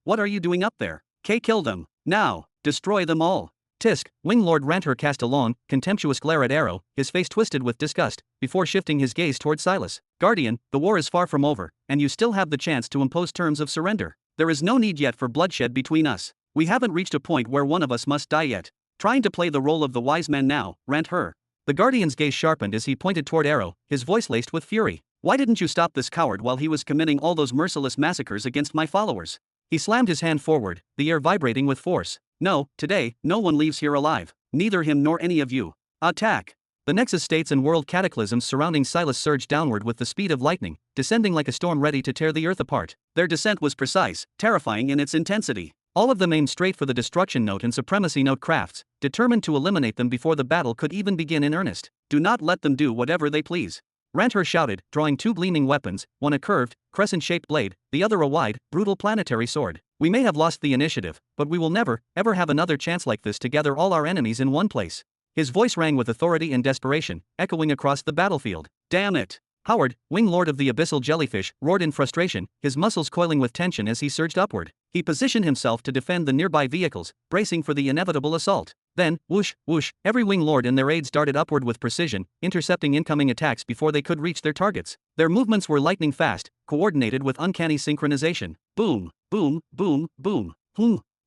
What are you doing up there? Kill them. Now. Destroy them all. Tisk, Wing Lord Ranter cast a long, contemptuous glare at Arrow, his face twisted with disgust, before shifting his gaze toward Silas. Guardian, the war is far from over, and you still have the chance to impose terms of surrender. There is no need yet for bloodshed between us. We haven't reached a point where one of us must die yet. Trying to play the role of the wise man now, Rant-her. The Guardian's gaze sharpened as he pointed toward Arrow, his voice laced with fury. Why didn't you stop this coward while he was committing all those merciless massacres against my followers? He slammed his hand forward, the air vibrating with force. No, today, no one leaves here alive. Neither him nor any of you. Attack! The Nexus states and world cataclysms surrounding Silas surged downward with the speed of lightning, descending like a storm ready to tear the earth apart. Their descent was precise, terrifying in its intensity. All of them aimed straight for the Destruction Note and Supremacy Note crafts, determined to eliminate them before the battle could even begin in earnest. Do not let them do whatever they please. Rant-her shouted, drawing 2 gleaming weapons, one a curved, crescent-shaped blade, the other a wide, brutal planetary sword. We may have lost the initiative, but we will never, ever have another chance like this to gather all our enemies in one place. His voice rang with authority and desperation, echoing across the battlefield. Damn it! Howard, Wing Lord of the Abyssal Jellyfish, roared in frustration, his muscles coiling with tension as he surged upward. He positioned himself to defend the nearby vehicles, bracing for the inevitable assault. Then, whoosh, whoosh, every Wing Lord and their aides darted upward with precision, intercepting incoming attacks before they could reach their targets. Their movements were lightning fast, coordinated with uncanny synchronization. Boom, boom, boom, boom.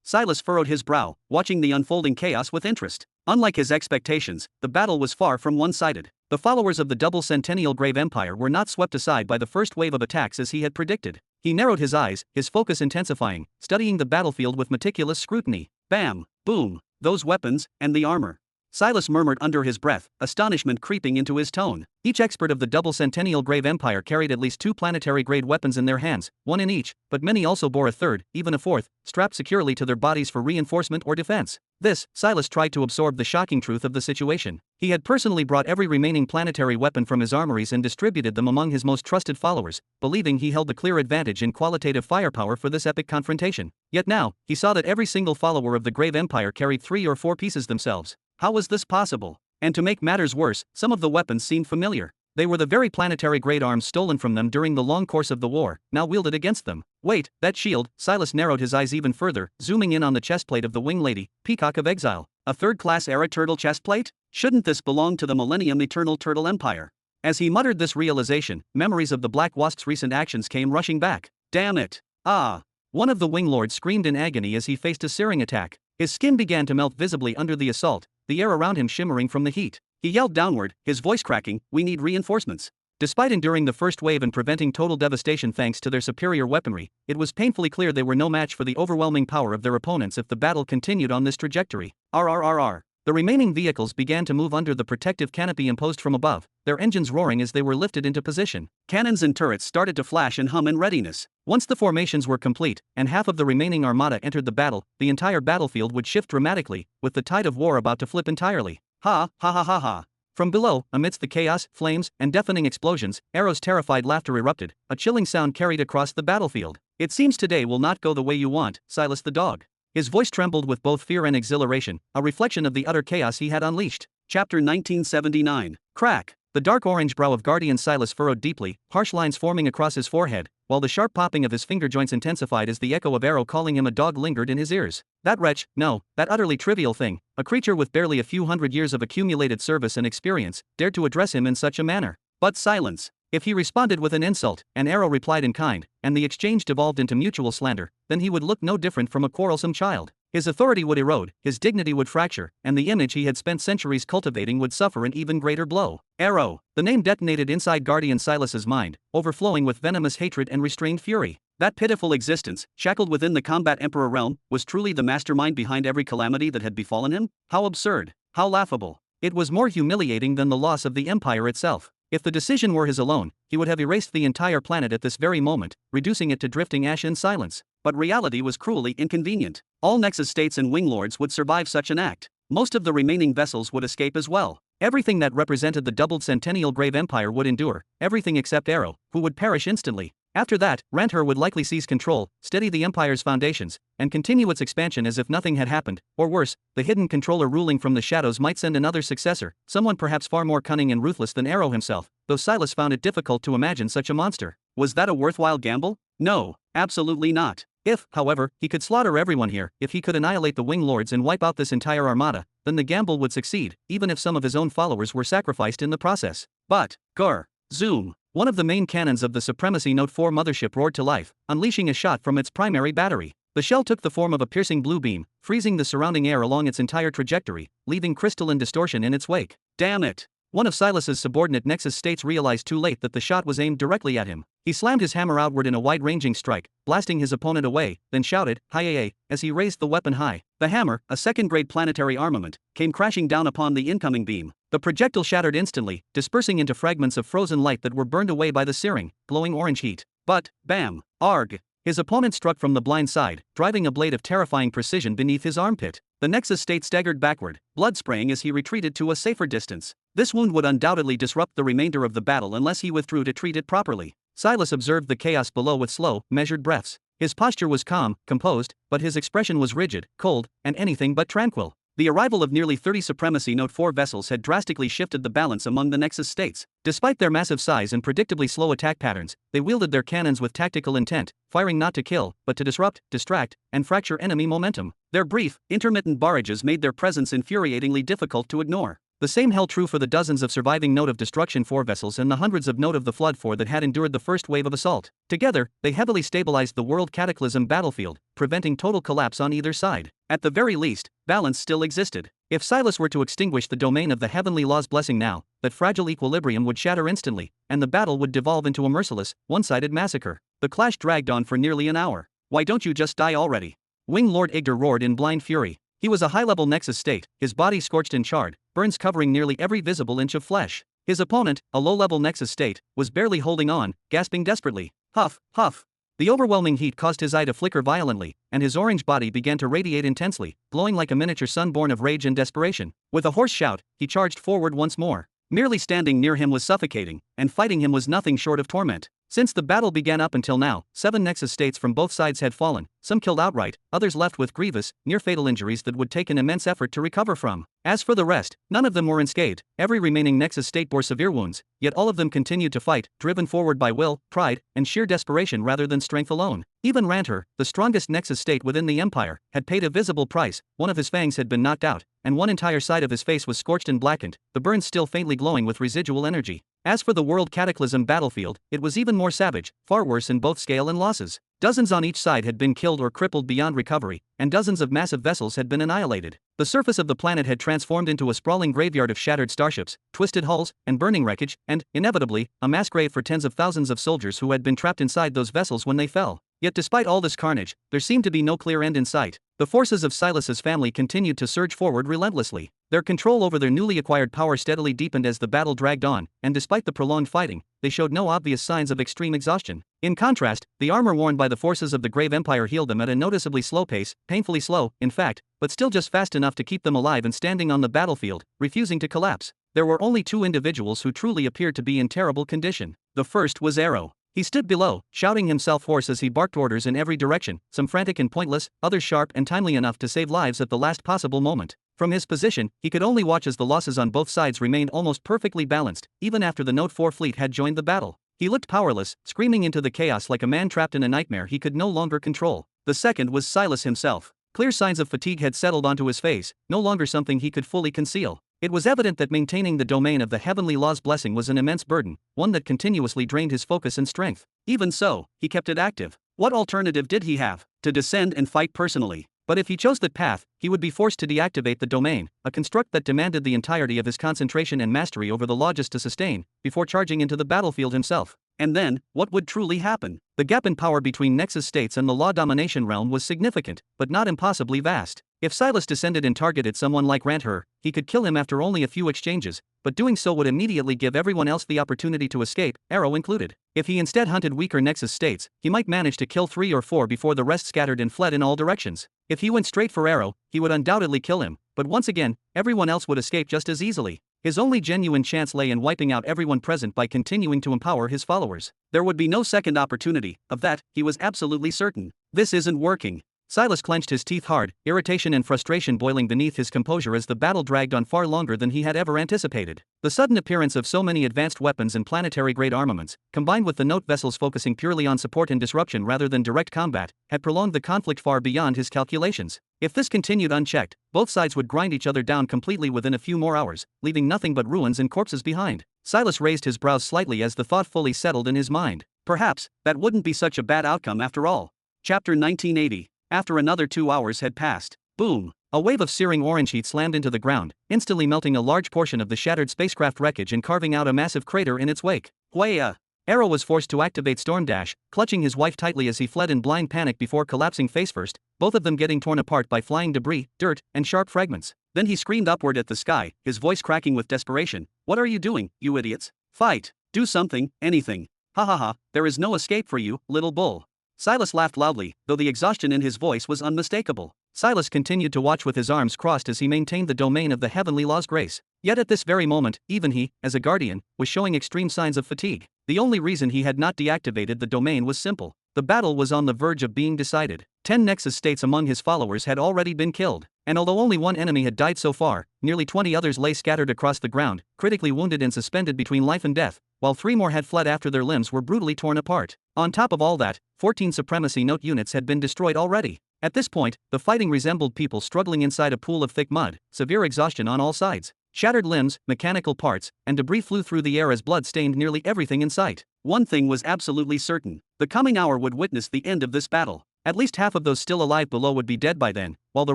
Silas furrowed his brow, watching the unfolding chaos with interest. Unlike his expectations, the battle was far from one-sided. The followers of the double Centennial Grave Empire were not swept aside by the first wave of attacks as he had predicted. He narrowed his eyes, his focus intensifying, studying the battlefield with meticulous scrutiny. Bam! Boom! Those weapons, and the armor. Silas murmured under his breath, astonishment creeping into his tone. Each expert of the double Centennial Grave Empire carried at least 2 planetary-grade weapons in their hands, 1 in each, but many also bore a third, even a fourth, strapped securely to their bodies for reinforcement or defense. This, Silas tried to absorb the shocking truth of the situation. He had personally brought every remaining planetary weapon from his armories and distributed them among his most trusted followers, believing he held the clear advantage in qualitative firepower for this epic confrontation. Yet now, he saw that every single follower of the Grave Empire carried 3 or 4 pieces themselves. How was this possible? And to make matters worse, some of the weapons seemed familiar. They were the very planetary-grade arms stolen from them during the long course of the war, now wielded against them. Wait, that shield. Silas narrowed his eyes even further, zooming in on the chestplate of the Wing Lady, Peacock of Exile. A third-class Era Turtle chestplate? Shouldn't this belong to the Millennium Eternal Turtle Empire? As he muttered this realization, memories of the Black Wasp's recent actions came rushing back. Damn it! Ah! One of the Wing Lords screamed in agony as he faced a searing attack. His skin began to melt visibly under the assault, the air around him shimmering from the heat. He yelled downward, his voice cracking, "We need reinforcements." Despite enduring the first wave and preventing total devastation thanks to their superior weaponry, it was painfully clear they were no match for the overwhelming power of their opponents if the battle continued on this trajectory. RRRR. The remaining vehicles began to move under the protective canopy imposed from above, their engines roaring as they were lifted into position. Cannons and turrets started to flash and hum in readiness. Once the formations were complete, and half of the remaining armada entered the battle, the entire battlefield would shift dramatically, with the tide of war about to flip entirely. Ha, ha ha ha ha. From below, amidst the chaos, flames, and deafening explosions, Arrow's terrified laughter erupted, a chilling sound carried across the battlefield. It seems today will not go the way you want, Silas the dog. His voice trembled with both fear and exhilaration, a reflection of the utter chaos he had unleashed. Chapter 1979. Crack. The dark orange brow of Guardian Silas furrowed deeply, harsh lines forming across his forehead, while the sharp popping of his finger joints intensified as the echo of Arrow calling him a dog lingered in his ears. That wretch, no, that utterly trivial thing, a creature with barely a few hundred years of accumulated service and experience, dared to address him in such a manner. But silence. If he responded with an insult, and Arrow replied in kind, and the exchange devolved into mutual slander, then he would look no different from a quarrelsome child. His authority would erode, his dignity would fracture, and the image he had spent centuries cultivating would suffer an even greater blow. Arrow. The name detonated inside Guardian Silas's mind, overflowing with venomous hatred and restrained fury. That pitiful existence, shackled within the Combat Emperor realm, was truly the mastermind behind every calamity that had befallen him? How absurd. How laughable. It was more humiliating than the loss of the Empire itself. If the decision were his alone, he would have erased the entire planet at this very moment, reducing it to drifting ash in silence. But reality was cruelly inconvenient. All Nexus states and Wing Lords would survive such an act. Most of the remaining vessels would escape as well. Everything that represented the doubled Centennial Grave Empire would endure, everything except Arrow, who would perish instantly. After that, Ranther would likely seize control, steady the Empire's foundations, and continue its expansion as if nothing had happened, or worse, the hidden controller ruling from the shadows might send another successor, someone perhaps far more cunning and ruthless than Arrow himself, though Silas found it difficult to imagine such a monster. Was that a worthwhile gamble? No, absolutely not. If, however, he could slaughter everyone here, if he could annihilate the Wing Lords and wipe out this entire armada, then the gamble would succeed, even if some of his own followers were sacrificed in the process. But, grr, zoom. One of the main cannons of the Supremacy Note 4 mothership roared to life, unleashing a shot from its primary battery. The shell took the form of a piercing blue beam, freezing the surrounding air along its entire trajectory, leaving crystalline distortion in its wake. Damn it! One of Silas's subordinate Nexus states realized too late that the shot was aimed directly at him. He slammed his hammer outward in a wide-ranging strike, blasting his opponent away, then shouted, "Hi-ya-ya," as he raised the weapon high. The hammer, a second-grade planetary armament, came crashing down upon the incoming beam. The projectile shattered instantly, dispersing into fragments of frozen light that were burned away by the searing, glowing orange heat. But, bam! Arg! His opponent struck from the blind side, driving a blade of terrifying precision beneath his armpit. The Nexus state staggered backward, blood spraying as he retreated to a safer distance. This wound would undoubtedly disrupt the remainder of the battle unless he withdrew to treat it properly. Silas observed the chaos below with slow, measured breaths. His posture was calm, composed, but his expression was rigid, cold, and anything but tranquil. The arrival of nearly 30 Supremacy Note 4 vessels had drastically shifted the balance among the Nexus states. Despite their massive size and predictably slow attack patterns, they wielded their cannons with tactical intent, firing not to kill, but to disrupt, distract, and fracture enemy momentum. Their brief, intermittent barrages made their presence infuriatingly difficult to ignore. The same held true for the dozens of surviving Note of Destruction 4 vessels and the hundreds of Note of the Flood 4 that had endured the first wave of assault. Together, they heavily stabilized the World Cataclysm battlefield, preventing total collapse on either side. At the very least, balance still existed. If Silas were to extinguish the domain of the Heavenly Law's blessing now, that fragile equilibrium would shatter instantly, and the battle would devolve into a merciless, one-sided massacre. The clash dragged on for nearly an hour. "Why don't you just die already?" Wing Lord Igder roared in blind fury. He was a high-level Nexus state, his body scorched and charred, burns covering nearly every visible inch of flesh. His opponent, a low-level Nexus state, was barely holding on, gasping desperately. Huff, huff. The overwhelming heat caused his eye to flicker violently, and his orange body began to radiate intensely, glowing like a miniature sun born of rage and desperation. With a hoarse shout, he charged forward once more. Merely standing near him was suffocating, and fighting him was nothing short of torment. Since the battle began up until now, 7 Nexus states from both sides had fallen, some killed outright, others left with grievous, near-fatal injuries that would take an immense effort to recover from. As for the rest, none of them were unscathed. Every remaining Nexus state bore severe wounds, yet all of them continued to fight, driven forward by will, pride, and sheer desperation rather than strength alone. Even Ranter, the strongest Nexus state within the Empire, had paid a visible price. One of his fangs had been knocked out, and one entire side of his face was scorched and blackened, the burns still faintly glowing with residual energy. As for the World Cataclysm battlefield, it was even more savage, far worse in both scale and losses. Dozens on each side had been killed or crippled beyond recovery, and dozens of massive vessels had been annihilated. The surface of the planet had transformed into a sprawling graveyard of shattered starships, twisted hulls, and burning wreckage, and, inevitably, a mass grave for tens of thousands of soldiers who had been trapped inside those vessels when they fell. Yet despite all this carnage, there seemed to be no clear end in sight. The forces of Silas's family continued to surge forward relentlessly. Their control over their newly acquired power steadily deepened as the battle dragged on, and despite the prolonged fighting, they showed no obvious signs of extreme exhaustion. In contrast, the armor worn by the forces of the Grave Empire healed them at a noticeably slow pace, painfully slow, in fact, but still just fast enough to keep them alive and standing on the battlefield, refusing to collapse. There were only 2 individuals who truly appeared to be in terrible condition. The first was Arrow. He stood below, shouting himself hoarse as he barked orders in every direction, some frantic and pointless, others sharp and timely enough to save lives at the last possible moment. From his position, he could only watch as the losses on both sides remained almost perfectly balanced, even after the Note 4 fleet had joined the battle. He looked powerless, screaming into the chaos like a man trapped in a nightmare he could no longer control. The second was Silas himself. Clear signs of fatigue had settled onto his face, no longer something he could fully conceal. It was evident that maintaining the domain of the heavenly law's blessing was an immense burden, one that continuously drained his focus and strength. Even so, he kept it active. What alternative did he have? To descend and fight personally. But if he chose that path, he would be forced to deactivate the domain, a construct that demanded the entirety of his concentration and mastery over the law just to sustain, before charging into the battlefield himself. And then, what would truly happen? The gap in power between Nexus states and the law domination realm was significant, but not impossibly vast. If Silas descended and targeted someone like Ranter, he could kill him after only a few exchanges, but doing so would immediately give everyone else the opportunity to escape, Arrow included. If he instead hunted weaker Nexus states, he might manage to kill 3 or 4 before the rest scattered and fled in all directions. If he went straight for Arrow, he would undoubtedly kill him, but once again, everyone else would escape just as easily. His only genuine chance lay in wiping out everyone present by continuing to empower his followers. There would be no second opportunity, of that, he was absolutely certain. This isn't working. Silas clenched his teeth hard, irritation and frustration boiling beneath his composure as the battle dragged on far longer than he had ever anticipated. The sudden appearance of so many advanced weapons and planetary-grade armaments, combined with the Note vessels focusing purely on support and disruption rather than direct combat, had prolonged the conflict far beyond his calculations. If this continued unchecked, both sides would grind each other down completely within a few more hours, leaving nothing but ruins and corpses behind. Silas raised his brows slightly as the thought fully settled in his mind. Perhaps, that wouldn't be such a bad outcome after all. Chapter 1980. After another 2 hours had passed, boom! A wave of searing orange heat slammed into the ground, instantly melting a large portion of the shattered spacecraft wreckage and carving out a massive crater in its wake. Waya! Arrow was forced to activate Storm Dash, clutching his wife tightly as he fled in blind panic before collapsing face first, both of them getting torn apart by flying debris, dirt, and sharp fragments. Then he screamed upward at the sky, his voice cracking with desperation. "What are you doing, you idiots? Fight! Do something, anything! Ha ha ha, there is no escape for you, little bull." Silas laughed loudly, though the exhaustion in his voice was unmistakable. Silas continued to watch with his arms crossed as he maintained the domain of the heavenly law's grace. Yet at this very moment, even he, as a guardian, was showing extreme signs of fatigue. The only reason he had not deactivated the domain was simple. The battle was on the verge of being decided. 10 Nexus states among his followers had already been killed, and although only one enemy had died so far, nearly 20 others lay scattered across the ground, critically wounded and suspended between life and death, while 3 more had fled after their limbs were brutally torn apart. On top of all that, 14 Supremacy Note units had been destroyed already. At this point, the fighting resembled people struggling inside a pool of thick mud, severe exhaustion on all sides. Shattered limbs, mechanical parts, and debris flew through the air as blood stained nearly everything in sight. One thing was absolutely certain: the coming hour would witness the end of this battle. At least half of those still alive below would be dead by then, while the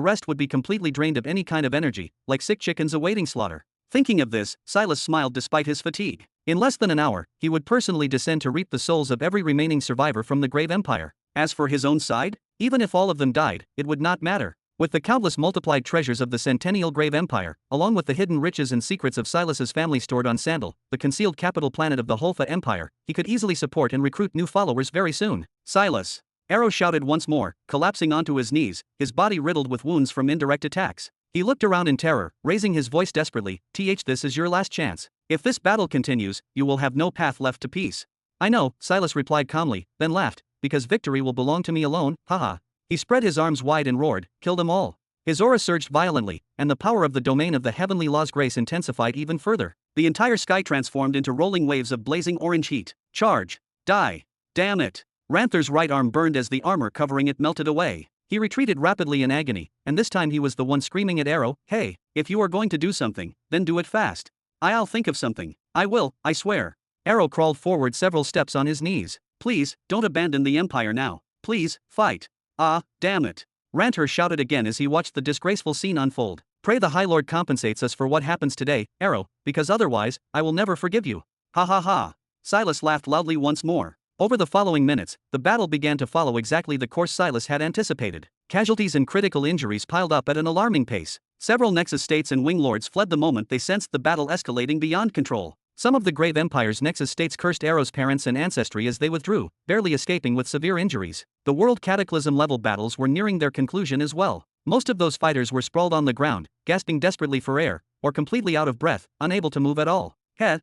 rest would be completely drained of any kind of energy, like sick chickens awaiting slaughter. Thinking of this, Silas smiled despite his fatigue. In less than an hour, he would personally descend to reap the souls of every remaining survivor from the Grave Empire. As for his own side, even if all of them died, it would not matter. With the countless multiplied treasures of the Centennial Grave Empire, along with the hidden riches and secrets of Silas's family stored on Sandal, the concealed capital planet of the Holfa Empire, he could easily support and recruit new followers very soon. Silas! Arrow shouted once more, collapsing onto his knees, his body riddled with wounds from indirect attacks. He looked around in terror, raising his voice desperately, this is your last chance. If this battle continues, you will have no path left to peace. I know, Silas replied calmly, then laughed, because victory will belong to me alone, haha. He spread his arms wide and roared, kill them all. His aura surged violently, and the power of the domain of the heavenly law's grace intensified even further. The entire sky transformed into rolling waves of blazing orange heat. Charge! Die! Damn it! Ranther's right arm burned as the armor covering it melted away. He retreated rapidly in agony, and this time he was the one screaming at Arrow, hey, if you are going to do something, then do it fast. I'll think of something. I will, I swear. Arrow crawled forward several steps on his knees. Please, don't abandon the Empire now. Please, fight. Ah, damn it. Ranther shouted again as he watched the disgraceful scene unfold. Pray the High Lord compensates us for what happens today, Arrow, because otherwise, I will never forgive you. Ha ha ha. Silas laughed loudly once more. Over the following minutes, the battle began to follow exactly the course Silas had anticipated. Casualties and critical injuries piled up at an alarming pace. Several Nexus states and Wing Lords fled the moment they sensed the battle escalating beyond control. Some of the Grave Empire's Nexus states cursed Arrow's parents and ancestry as they withdrew, barely escaping with severe injuries. The World Cataclysm-level battles were nearing their conclusion as well. Most of those fighters were sprawled on the ground, gasping desperately for air, or completely out of breath, unable to move at all.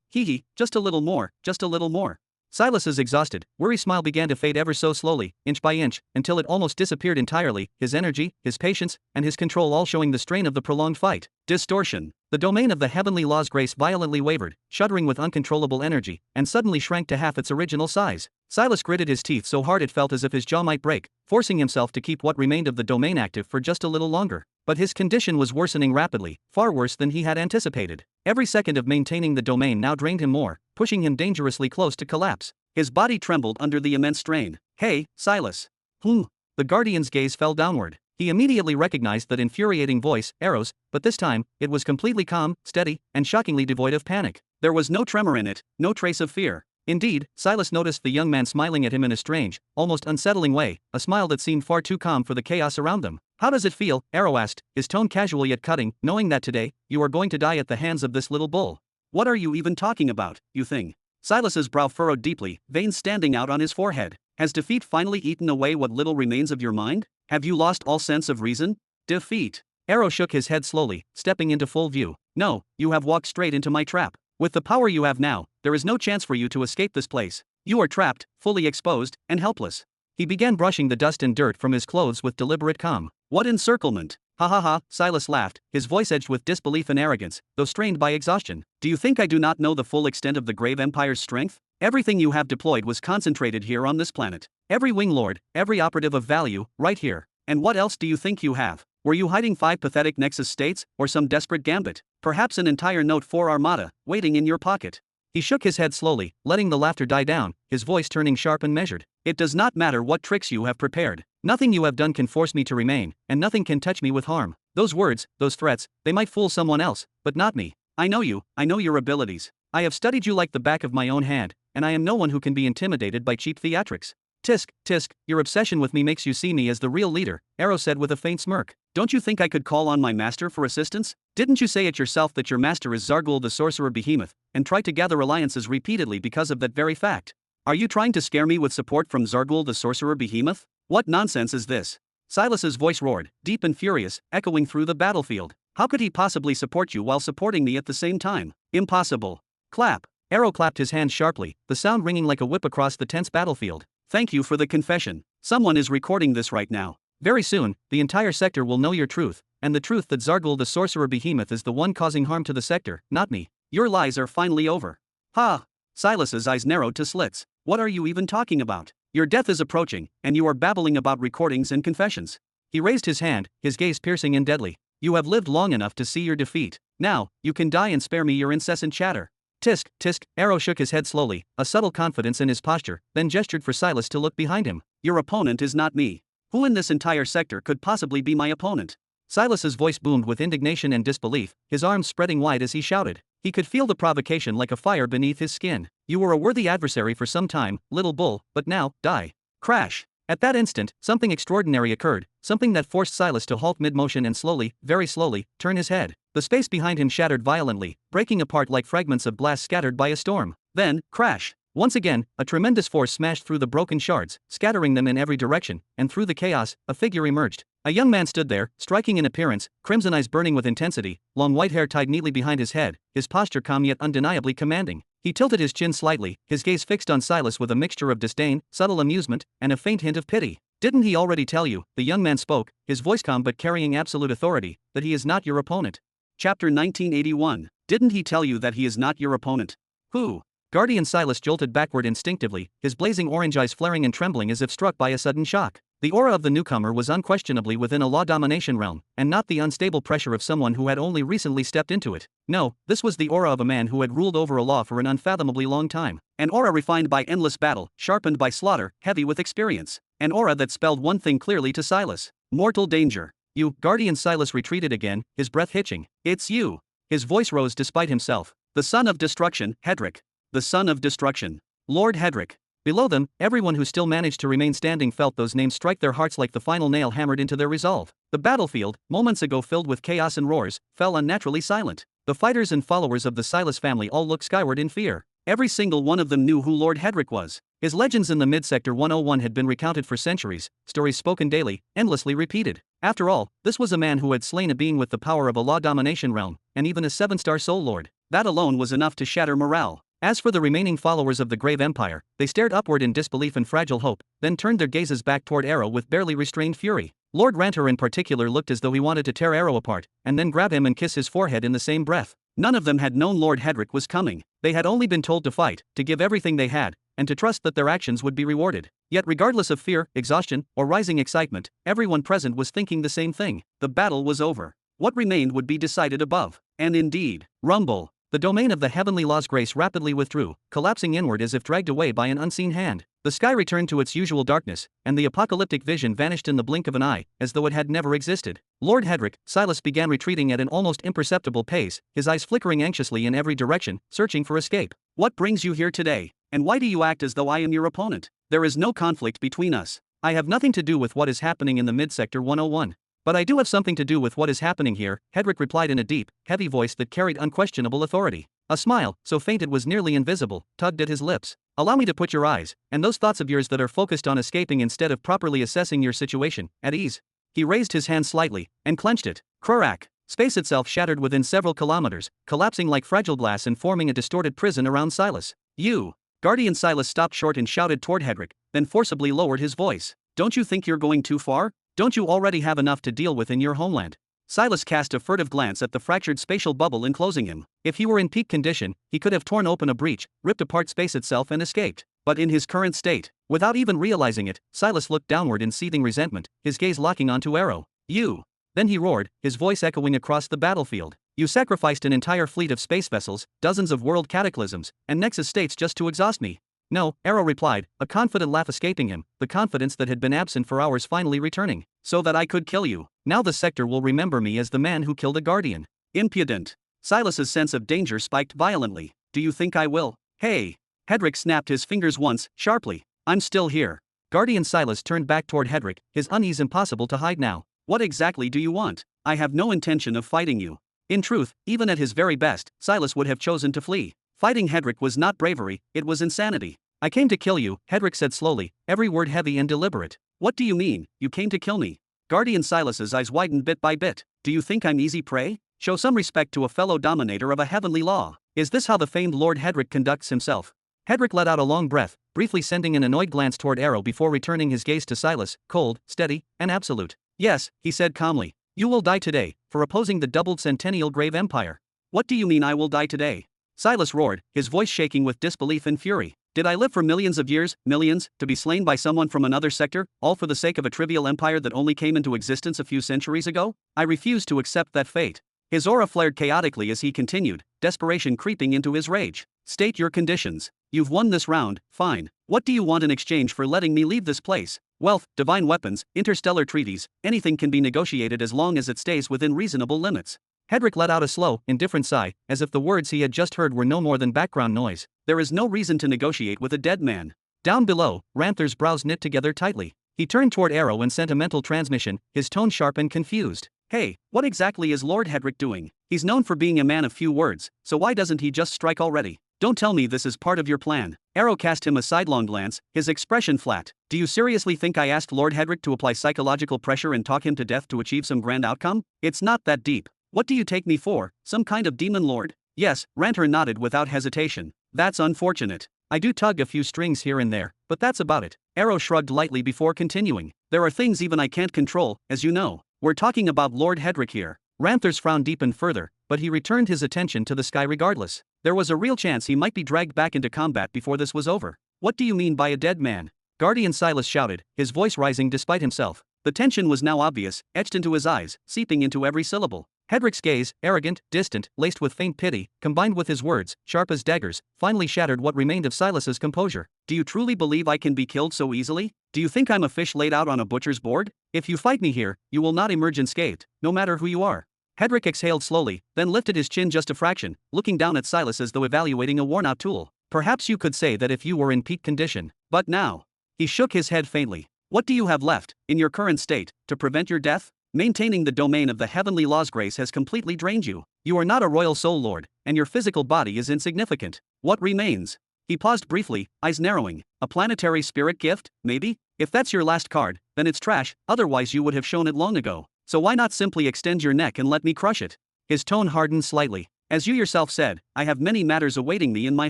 Hee, just a little more, just a little more. Silas's exhausted, worry smile began to fade ever so slowly, inch by inch, until it almost disappeared entirely, his energy, his patience, and his control all showing the strain of the prolonged fight. Distortion. The domain of the heavenly law's grace violently wavered, shuddering with uncontrollable energy, and suddenly shrank to half its original size. Silas gritted his teeth so hard it felt as if his jaw might break, forcing himself to keep what remained of the domain active for just a little longer. But his condition was worsening rapidly, far worse than he had anticipated. Every second of maintaining the domain now drained him more, pushing him dangerously close to collapse. His body trembled under the immense strain. Hey, Silas. The Guardian's gaze fell downward. He immediately recognized that infuriating voice, Arrow's, but this time, it was completely calm, steady, and shockingly devoid of panic. There was no tremor in it, no trace of fear. Indeed, Silas noticed the young man smiling at him in a strange, almost unsettling way, a smile that seemed far too calm for the chaos around them. How does it feel? Arrow asked, his tone casual yet cutting, knowing that today, you are going to die at the hands of this little bull. What are you even talking about, you thing? Silas's brow furrowed deeply, veins standing out on his forehead. Has defeat finally eaten away what little remains of your mind? Have you lost all sense of reason? Defeat. Arrow shook his head slowly, stepping into full view. No, you have walked straight into my trap. With the power you have now, there is no chance for you to escape this place. You are trapped, fully exposed, and helpless. He began brushing the dust and dirt from his clothes with deliberate calm. What encirclement? Ha ha ha, Silas laughed, his voice edged with disbelief and arrogance, though strained by exhaustion. Do you think I do not know the full extent of the Grave Empire's strength? Everything you have deployed was concentrated here on this planet. Every Wing Lord, every operative of value, right here. And what else do you think you have? Were you hiding 5 pathetic Nexus states, or some desperate gambit? Perhaps an entire Note 4 armada, waiting in your pocket? He shook his head slowly, letting the laughter die down, his voice turning sharp and measured. It does not matter what tricks you have prepared. Nothing you have done can force me to remain, and nothing can touch me with harm. Those words, those threats, they might fool someone else, but not me. I know you, I know your abilities. I have studied you like the back of my own hand, and I am no one who can be intimidated by cheap theatrics. Tisk, your obsession with me makes you see me as the real leader, Arrow said with a faint smirk. Don't you think I could call on my master for assistance? Didn't you say it yourself that your master is Zargul the Sorcerer Behemoth, and try to gather alliances repeatedly because of that very fact? Are you trying to scare me with support from Zargul the Sorcerer Behemoth? What nonsense is this? Silas's voice roared, deep and furious, echoing through the battlefield. How could he possibly support you while supporting me at the same time? Impossible. Clap. Arrow clapped his hands sharply, the sound ringing like a whip across the tense battlefield. Thank you for the confession. Someone is recording this right now. Very soon, the entire sector will know your truth, and the truth that Zargul the Sorcerer Behemoth is the one causing harm to the sector, not me. Your lies are finally over. Ha! Silas's eyes narrowed to slits. What are you even talking about? Your death is approaching, and you are babbling about recordings and confessions. He raised his hand, his gaze piercing and deadly. You have lived long enough to see your defeat. Now, you can die and spare me your incessant chatter. Tisk, Arrow shook his head slowly, a subtle confidence in his posture, then gestured for Silas to look behind him. Your opponent is not me. Who in this entire sector could possibly be my opponent? Silas's voice boomed with indignation and disbelief, his arms spreading wide as he shouted. He could feel the provocation like a fire beneath his skin. You were a worthy adversary for some time, little bull, but now, die. Crash. At that instant, something extraordinary occurred, something that forced Silas to halt mid-motion and slowly, very slowly, turn his head. The space behind him shattered violently, breaking apart like fragments of glass scattered by a storm. Then, crash! Once again, a tremendous force smashed through the broken shards, scattering them in every direction, and through the chaos, a figure emerged. A young man stood there, striking in appearance, crimson eyes burning with intensity, long white hair tied neatly behind his head, his posture calm yet undeniably commanding. He tilted his chin slightly, his gaze fixed on Silas with a mixture of disdain, subtle amusement, and a faint hint of pity. "Didn't he already tell you," the young man spoke, his voice calm but carrying absolute authority, "that he is not your opponent?" Chapter 1981. Didn't he tell you that he is not your opponent? Who? Guardian Silas jolted backward instinctively, his blazing orange eyes flaring and trembling as if struck by a sudden shock. The aura of the newcomer was unquestionably within a law domination realm, and not the unstable pressure of someone who had only recently stepped into it. No, this was the aura of a man who had ruled over a law for an unfathomably long time. An aura refined by endless battle, sharpened by slaughter, heavy with experience. An aura that spelled one thing clearly to Silas: mortal danger. "You," Guardian Silas retreated again, his breath hitching. "It's you." His voice rose despite himself. "The son of destruction, Hedrick. The son of destruction. Lord Hedrick." Below them, everyone who still managed to remain standing felt those names strike their hearts like the final nail hammered into their resolve. The battlefield, moments ago filled with chaos and roars, fell unnaturally silent. The fighters and followers of the Silas family all looked skyward in fear. Every single one of them knew who Lord Hedrick was. His legends in the Mid-Sector 101 had been recounted for centuries, stories spoken daily, endlessly repeated. After all, this was a man who had slain a being with the power of a law domination realm, and even a 7-star soul lord. That alone was enough to shatter morale. As for the remaining followers of the Grave Empire, they stared upward in disbelief and fragile hope, then turned their gazes back toward Arrow with barely restrained fury. Lord Ranter in particular looked as though he wanted to tear Arrow apart, and then grab him and kiss his forehead in the same breath. None of them had known Lord Hedrick was coming. They had only been told to fight, to give everything they had, and to trust that their actions would be rewarded. Yet regardless of fear, exhaustion, or rising excitement, everyone present was thinking the same thing. The battle was over. What remained would be decided above. And indeed, rumble. The domain of the heavenly law's grace rapidly withdrew, collapsing inward as if dragged away by an unseen hand. The sky returned to its usual darkness, and the apocalyptic vision vanished in the blink of an eye, as though it had never existed. Lord Hedrick, Silas began retreating at an almost imperceptible pace, his eyes flickering anxiously in every direction, searching for escape. "What brings you here today? And why do you act as though I am your opponent? There is no conflict between us. I have nothing to do with what is happening in the Mid-Sector 101. But I do have something to do with what is happening here," Hedrick replied in a deep, heavy voice that carried unquestionable authority. A smile, so faint it was nearly invisible, tugged at his lips. "Allow me to put your eyes, and those thoughts of yours that are focused on escaping instead of properly assessing your situation, at ease." He raised his hand slightly, and clenched it. Crack! Space itself shattered within several kilometers, collapsing like fragile glass and forming a distorted prison around Silas. "You!" Guardian Silas stopped short and shouted toward Hedrick, then forcibly lowered his voice. "Don't you think you're going too far? Don't you already have enough to deal with in your homeland?" Silas cast a furtive glance at the fractured spatial bubble enclosing him. If he were in peak condition, he could have torn open a breach, ripped apart space itself and escaped. But in his current state, without even realizing it, Silas looked downward in seething resentment, his gaze locking onto Arrow. "You!" Then he roared, his voice echoing across the battlefield. "You sacrificed an entire fleet of space vessels, dozens of world cataclysms, and nexus states just to exhaust me." "No," Arrow replied, a confident laugh escaping him, the confidence that had been absent for hours finally returning. "So that I could kill you. Now the sector will remember me as the man who killed a guardian." "Impudent." Silas's sense of danger spiked violently. "Do you think I will?" "Hey!" Hedrick snapped his fingers once, sharply. "I'm still here." Guardian Silas turned back toward Hedrick, his unease impossible to hide now. "What exactly do you want?" "I have no intention of fighting you." In truth, even at his very best, Silas would have chosen to flee. Fighting Hedrick was not bravery, it was insanity. "I came to kill you," Hedrick said slowly, every word heavy and deliberate. "What do you mean, you came to kill me?" Guardian Silas's eyes widened bit by bit. "Do you think I'm easy prey? Show some respect to a fellow dominator of a heavenly law. Is this how the famed Lord Hedrick conducts himself?" Hedrick let out a long breath, briefly sending an annoyed glance toward Arrow before returning his gaze to Silas, cold, steady, and absolute. "Yes," he said calmly. "You will die today, for opposing the doubled centennial Grave Empire." "What do you mean I will die today?" Silas roared, his voice shaking with disbelief and fury. "Did I live for millions of years, millions, to be slain by someone from another sector, all for the sake of a trivial empire that only came into existence a few centuries ago? I refuse to accept that fate." His aura flared chaotically as he continued, desperation creeping into his rage. "State your conditions. You've won this round, fine. What do you want in exchange for letting me leave this place? Wealth, divine weapons, interstellar treaties, anything can be negotiated as long as it stays within reasonable limits." Hedrick let out a slow, indifferent sigh, as if the words he had just heard were no more than background noise. "There is no reason to negotiate with a dead man." Down below, Ranther's brows knit together tightly. He turned toward Arrow and sent a mental transmission, his tone sharp and confused. Hey, what exactly is Lord Hedrick doing? He's known for being a man of few words, so why doesn't he just strike already? Don't tell me this is part of your plan. Arrow cast him a sidelong glance, his expression flat. Do you seriously think I asked Lord Hedrick to apply psychological pressure and talk him to death to achieve some grand outcome? It's not that deep. What do you take me for, some kind of demon lord? Yes, Ranter nodded without hesitation. That's unfortunate. I do tug a few strings here and there, but that's about it. Arrow shrugged lightly before continuing. There are things even I can't control, as you know. We're talking about Lord Hedrick here. Ranther's frown deepened further, but he returned his attention to the sky regardless. There was a real chance he might be dragged back into combat before this was over. What do you mean by a dead man? Guardian Silas shouted, his voice rising despite himself. The tension was now obvious, etched into his eyes, seeping into every syllable. Hedrick's gaze, arrogant, distant, laced with faint pity, combined with his words, sharp as daggers, finally shattered what remained of Silas's composure. Do you truly believe I can be killed so easily? Do you think I'm a fish laid out on a butcher's board? If you fight me here, you will not emerge unscathed, no matter who you are. Hedrick exhaled slowly, then lifted his chin just a fraction, looking down at Silas as though evaluating a worn-out tool. Perhaps you could say that if you were in peak condition. But now. He shook his head faintly. What do you have left, in your current state, to prevent your death? Maintaining the domain of the heavenly law's grace has completely drained you. You are not a royal soul lord, and your physical body is insignificant. What remains? He paused briefly, eyes narrowing. A planetary spirit gift, maybe? If that's your last card, then it's trash, otherwise you would have shown it long ago. So why not simply extend your neck and let me crush it? His tone hardened slightly. As you yourself said, I have many matters awaiting me in my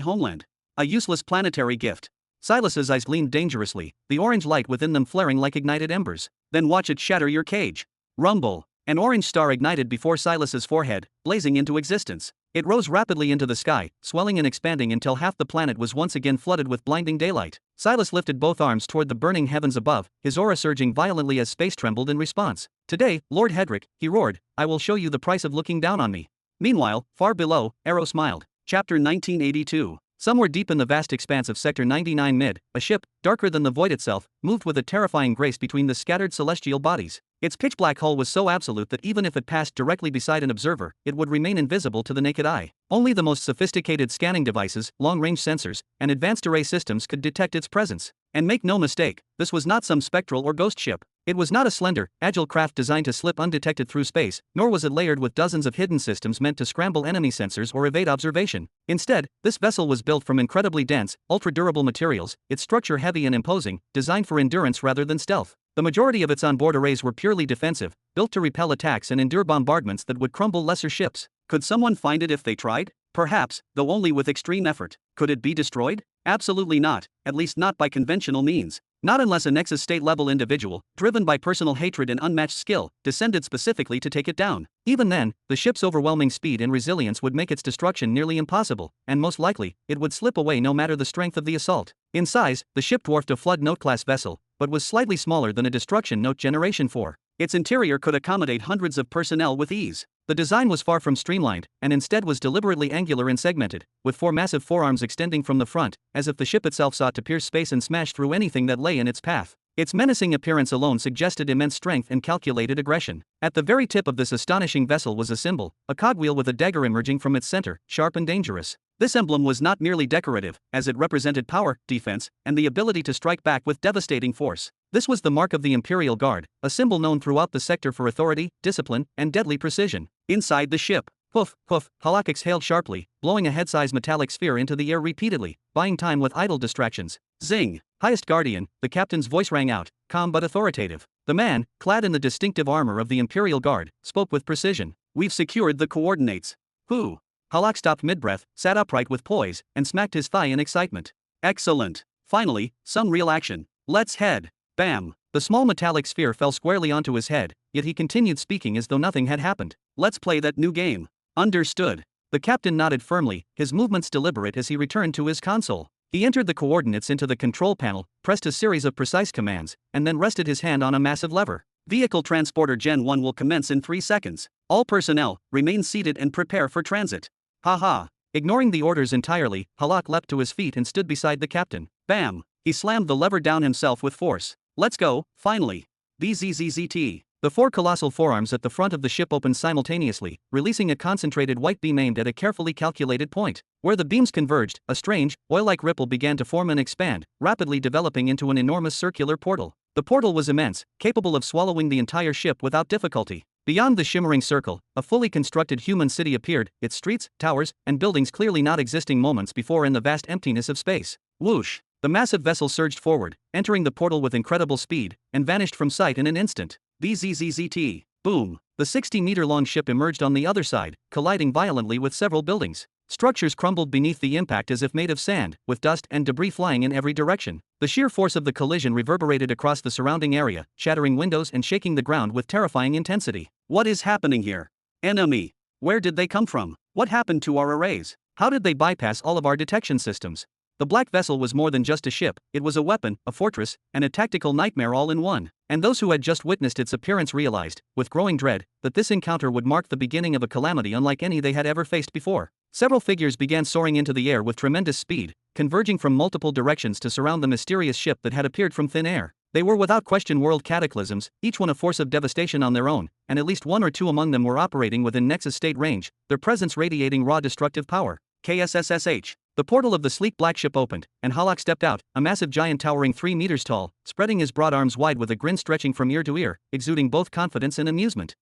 homeland. A useless planetary gift. Silas's eyes gleamed dangerously, the orange light within them flaring like ignited embers. Then watch it shatter your cage. Rumble. An orange star ignited before Silas's forehead, blazing into existence. It rose rapidly into the sky, swelling and expanding until half the planet was once again flooded with blinding daylight. Silas lifted both arms toward the burning heavens above, his aura surging violently as space trembled in response. Today, Lord Hedrick, he roared, I will show you the price of looking down on me. Meanwhile, far below, Arrow smiled. Chapter 1982. Somewhere deep in the vast expanse of Sector 99 Mid, a ship, darker than the void itself, moved with a terrifying grace between the scattered celestial bodies. Its pitch-black hull was so absolute that even if it passed directly beside an observer, it would remain invisible to the naked eye. Only the most sophisticated scanning devices, long-range sensors, and advanced array systems could detect its presence. And make no mistake, this was not some spectral or ghost ship. It was not a slender, agile craft designed to slip undetected through space, nor was it layered with dozens of hidden systems meant to scramble enemy sensors or evade observation. Instead, this vessel was built from incredibly dense, ultra-durable materials, its structure heavy and imposing, designed for endurance rather than stealth. The majority of its onboard arrays were purely defensive, built to repel attacks and endure bombardments that would crumble lesser ships. Could someone find it if they tried? Perhaps, though only with extreme effort. Could it be destroyed? Absolutely not, at least not by conventional means. Not unless a Nexus state-level individual, driven by personal hatred and unmatched skill, descended specifically to take it down. Even then, the ship's overwhelming speed and resilience would make its destruction nearly impossible, and most likely, it would slip away no matter the strength of the assault. In size, the ship dwarfed a Flood Note-class vessel, but was slightly smaller than a Destruction Note Generation 4. Its interior could accommodate hundreds of personnel with ease. The design was far from streamlined, and instead was deliberately angular and segmented, with four massive forearms extending from the front, as if the ship itself sought to pierce space and smash through anything that lay in its path. Its menacing appearance alone suggested immense strength and calculated aggression. At the very tip of this astonishing vessel was a symbol, a cogwheel with a dagger emerging from its center, sharp and dangerous. This emblem was not merely decorative, as it represented power, defense, and the ability to strike back with devastating force. This was the mark of the Imperial Guard, a symbol known throughout the sector for authority, discipline, and deadly precision. Inside the ship, poof, poof, Halak exhaled sharply, blowing a head-sized metallic sphere into the air repeatedly, buying time with idle distractions. Zing! Highest Guardian, the captain's voice rang out, calm but authoritative. The man, clad in the distinctive armor of the Imperial Guard, spoke with precision. We've secured the coordinates. Who? Halak stopped mid-breath, sat upright with poise, and smacked his thigh in excitement. Excellent. Finally, some real action. Let's head. Bam! The small metallic sphere fell squarely onto his head, yet he continued speaking as though nothing had happened. Let's play that new game. Understood. The captain nodded firmly, his movements deliberate as he returned to his console. He entered the coordinates into the control panel, pressed a series of precise commands, and then rested his hand on a massive lever. Vehicle Transporter Gen 1 will commence in 3 seconds. All personnel, remain seated and prepare for transit. Haha. Ignoring the orders entirely, Halak leapt to his feet and stood beside the captain. Bam! He slammed the lever down himself with force. Let's go, finally. BZZZT. The 4 colossal forearms at the front of the ship opened simultaneously, releasing a concentrated white beam aimed at a carefully calculated point. Where the beams converged, a strange, oil-like ripple began to form and expand, rapidly developing into an enormous circular portal. The portal was immense, capable of swallowing the entire ship without difficulty. Beyond the shimmering circle, a fully constructed human city appeared, its streets, towers, and buildings clearly not existing moments before in the vast emptiness of space. Whoosh! The massive vessel surged forward, entering the portal with incredible speed, and vanished from sight in an instant. BZZZT. Boom! The 60-meter-long ship emerged on the other side, colliding violently with several buildings. Structures crumbled beneath the impact as if made of sand, with dust and debris flying in every direction. The sheer force of the collision reverberated across the surrounding area, shattering windows and shaking the ground with terrifying intensity. What is happening here? Enemy. Where did they come from? What happened to our arrays? How did they bypass all of our detection systems? The black vessel was more than just a ship, it was a weapon, a fortress, and a tactical nightmare all in one. And those who had just witnessed its appearance realized, with growing dread, that this encounter would mark the beginning of a calamity unlike any they had ever faced before. Several figures began soaring into the air with tremendous speed, converging from multiple directions to surround the mysterious ship that had appeared from thin air. They were without question world cataclysms, each one a force of devastation on their own, and at least one or two among them were operating within Nexus state range, their presence radiating raw destructive power. KSSSH. The portal of the sleek black ship opened, and Halak stepped out, a massive giant towering 3 meters tall, spreading his broad arms wide with a grin stretching from ear to ear, exuding both confidence and amusement.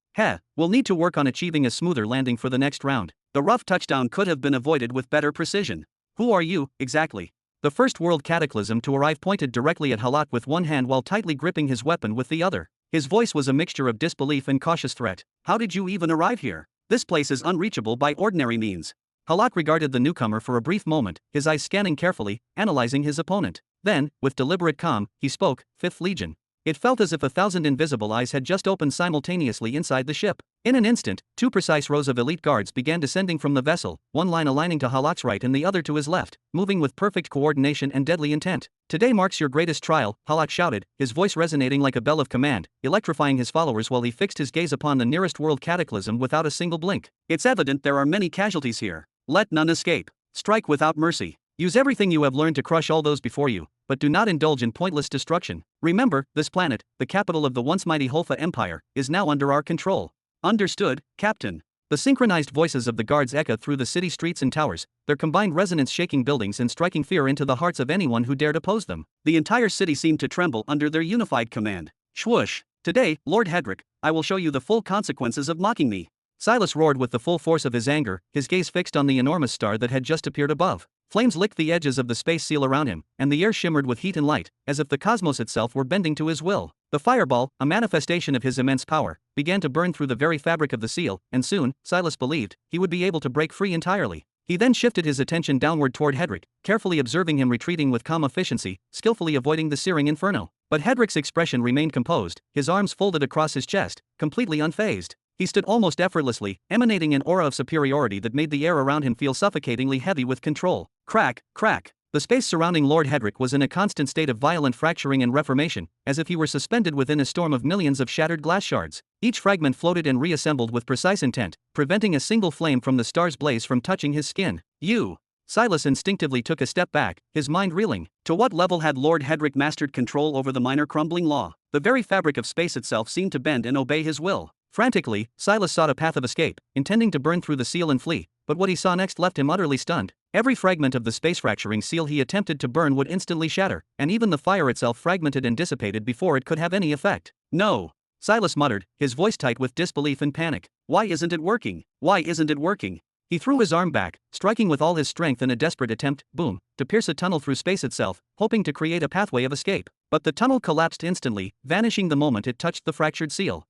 We'll need to work on achieving a smoother landing for the next round. The rough touchdown could have been avoided with better precision. Who are you, exactly? The first world cataclysm to arrive pointed directly at Halak with one hand while tightly gripping his weapon with the other. His voice was a mixture of disbelief and cautious threat. How did you even arrive here? This place is unreachable by ordinary means. Halak regarded the newcomer for a brief moment, his eyes scanning carefully, analyzing his opponent. Then, with deliberate calm, he spoke, Fifth Legion. It felt as if 1,000 invisible eyes had just opened simultaneously inside the ship. In an instant, 2 precise rows of elite guards began descending from the vessel, one line aligning to Halak's right and the other to his left, moving with perfect coordination and deadly intent. Today marks your greatest trial, Halak shouted, his voice resonating like a bell of command, electrifying his followers while he fixed his gaze upon the nearest world cataclysm without a single blink. It's evident there are many casualties here. Let none escape. Strike without mercy. Use everything you have learned to crush all those before you, but do not indulge in pointless destruction. Remember, this planet, the capital of the once mighty Holfa Empire, is now under our control. Understood, Captain. The synchronized voices of the guards echoed through the city streets and towers, their combined resonance shaking buildings and striking fear into the hearts of anyone who dared oppose them. The entire city seemed to tremble under their unified command. Swoosh. Today, Lord Hedrick, I will show you the full consequences of mocking me. Silas roared with the full force of his anger, his gaze fixed on the enormous star that had just appeared above. Flames licked the edges of the space seal around him, and the air shimmered with heat and light, as if the cosmos itself were bending to his will. The fireball, a manifestation of his immense power, began to burn through the very fabric of the seal, and soon, Silas believed, he would be able to break free entirely. He then shifted his attention downward toward Hedrick, carefully observing him retreating with calm efficiency, skillfully avoiding the searing inferno. But Hedrick's expression remained composed, his arms folded across his chest, completely unfazed. He stood almost effortlessly, emanating an aura of superiority that made the air around him feel suffocatingly heavy with control. Crack, crack. The space surrounding Lord Hedrick was in a constant state of violent fracturing and reformation, as if he were suspended within a storm of millions of shattered glass shards. Each fragment floated and reassembled with precise intent, preventing a single flame from the star's blaze from touching his skin. You. Silas instinctively took a step back, his mind reeling. To what level had Lord Hedrick mastered control over the minor crumbling law? The very fabric of space itself seemed to bend and obey his will. Frantically, Silas sought a path of escape, intending to burn through the seal and flee, but what he saw next left him utterly stunned. Every fragment of the space-fracturing seal he attempted to burn would instantly shatter, and even the fire itself fragmented and dissipated before it could have any effect. No! Silas muttered, his voice tight with disbelief and panic. Why isn't it working? Why isn't it working? He threw his arm back, striking with all his strength in a desperate attempt, boom, to pierce a tunnel through space itself, hoping to create a pathway of escape. But the tunnel collapsed instantly, vanishing the moment it touched the fractured seal.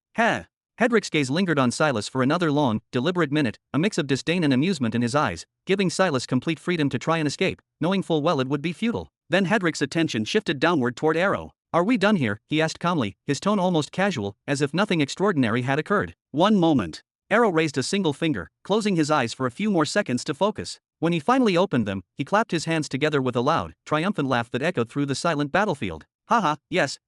Hedrick's gaze lingered on Silas for another long, deliberate minute, a mix of disdain and amusement in his eyes, giving Silas complete freedom to try and escape, knowing full well it would be futile. Then Hedrick's attention shifted downward toward Arrow. Are we done here? He asked calmly, his tone almost casual, as if nothing extraordinary had occurred. One moment. Arrow raised a single finger, closing his eyes for a few more seconds to focus. When he finally opened them, he clapped his hands together with a loud, triumphant laugh that echoed through the silent battlefield. Haha, yes,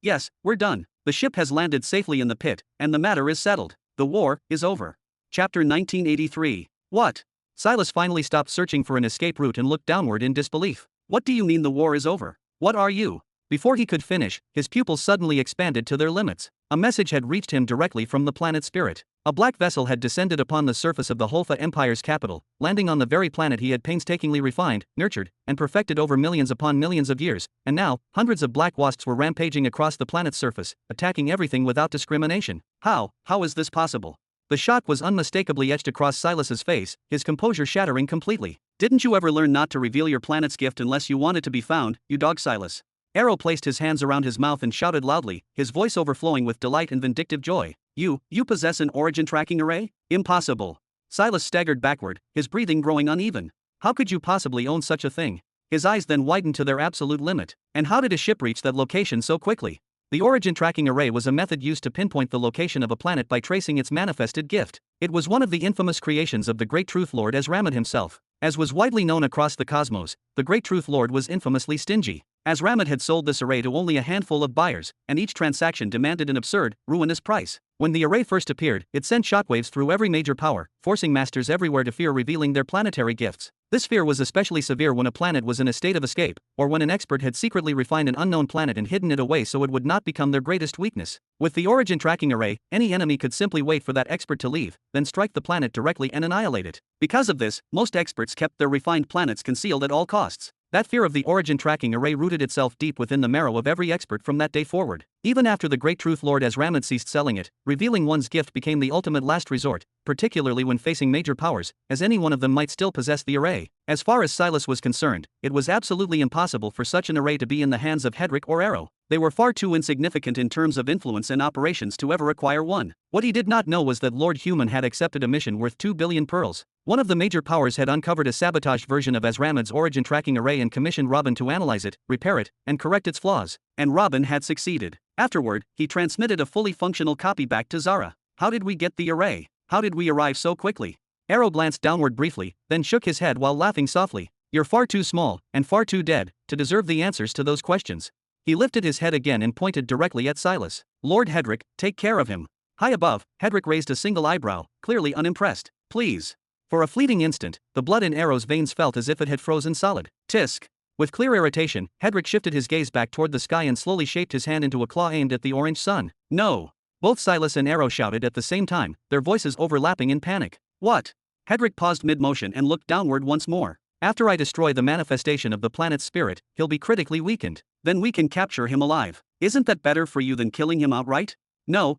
we're done. The ship has landed safely in the pit, and the matter is settled. The war is over. Chapter 1983. What? Silas finally stopped searching for an escape route and looked downward in disbelief. What do you mean the war is over? What are you? Before he could finish, his pupils suddenly expanded to their limits. A message had reached him directly from the planet Spirit. A black vessel had descended upon the surface of the Holfa Empire's capital, landing on the very planet he had painstakingly refined, nurtured, and perfected over millions upon millions of years, and now, hundreds of black wasps were rampaging across the planet's surface, attacking everything without discrimination. How is this possible? The shock was unmistakably etched across Silas's face, his composure shattering completely. Didn't you ever learn not to reveal your planet's gift unless you want it to be found, you dog Silas? Arrow placed his hands around his mouth and shouted loudly, his voice overflowing with delight and vindictive joy. You possess an origin tracking array? Impossible. Silas staggered backward, his breathing growing uneven. How could you possibly own such a thing? His eyes then widened to their absolute limit. And how did a ship reach that location so quickly? The origin tracking array was a method used to pinpoint the location of a planet by tracing its manifested gift. It was one of the infamous creations of the Great Truth Lord Azramad himself. As was widely known across the cosmos, the Great Truth Lord was infamously stingy. Azramad had sold this array to only a handful of buyers, and each transaction demanded an absurd, ruinous price. When the array first appeared, it sent shockwaves through every major power, forcing masters everywhere to fear revealing their planetary gifts. This fear was especially severe when a planet was in a state of escape, or when an expert had secretly refined an unknown planet and hidden it away so it would not become their greatest weakness. With the origin tracking array, any enemy could simply wait for that expert to leave, then strike the planet directly and annihilate it. Because of this, most experts kept their refined planets concealed at all costs. That fear of the origin tracking array rooted itself deep within the marrow of every expert from that day forward. Even after the Great Truth Lord Azramad ceased selling it, revealing one's gift became the ultimate last resort, particularly when facing major powers, as any one of them might still possess the array. As far as Silas was concerned, it was absolutely impossible for such an array to be in the hands of Hedrick or Arrow. They were far too insignificant in terms of influence and operations to ever acquire one. What he did not know was that Lord Human had accepted a mission worth 2 billion pearls. One of the major powers had uncovered a sabotaged version of Azramad's origin tracking array and commissioned Robin to analyze it, repair it, and correct its flaws. And Robin had succeeded. Afterward, he transmitted a fully functional copy back to Zara. How did we get the array? How did we arrive so quickly? Arrow glanced downward briefly, then shook his head while laughing softly. You're far too small, and far too dead, to deserve the answers to those questions. He lifted his head again and pointed directly at Silas. Lord Hedrick, take care of him. High above, Hedrick raised a single eyebrow, clearly unimpressed. Please. For a fleeting instant, the blood in Arrow's veins felt as if it had frozen solid. Tisk. With clear irritation, Hedrick shifted his gaze back toward the sky and slowly shaped his hand into a claw aimed at the orange sun. No. Both Silas and Arrow shouted at the same time, their voices overlapping in panic. What? Hedrick paused mid-motion and looked downward once more. After I destroy the manifestation of the planet's spirit, he'll be critically weakened. Then we can capture him alive. Isn't that better for you than killing him outright? No,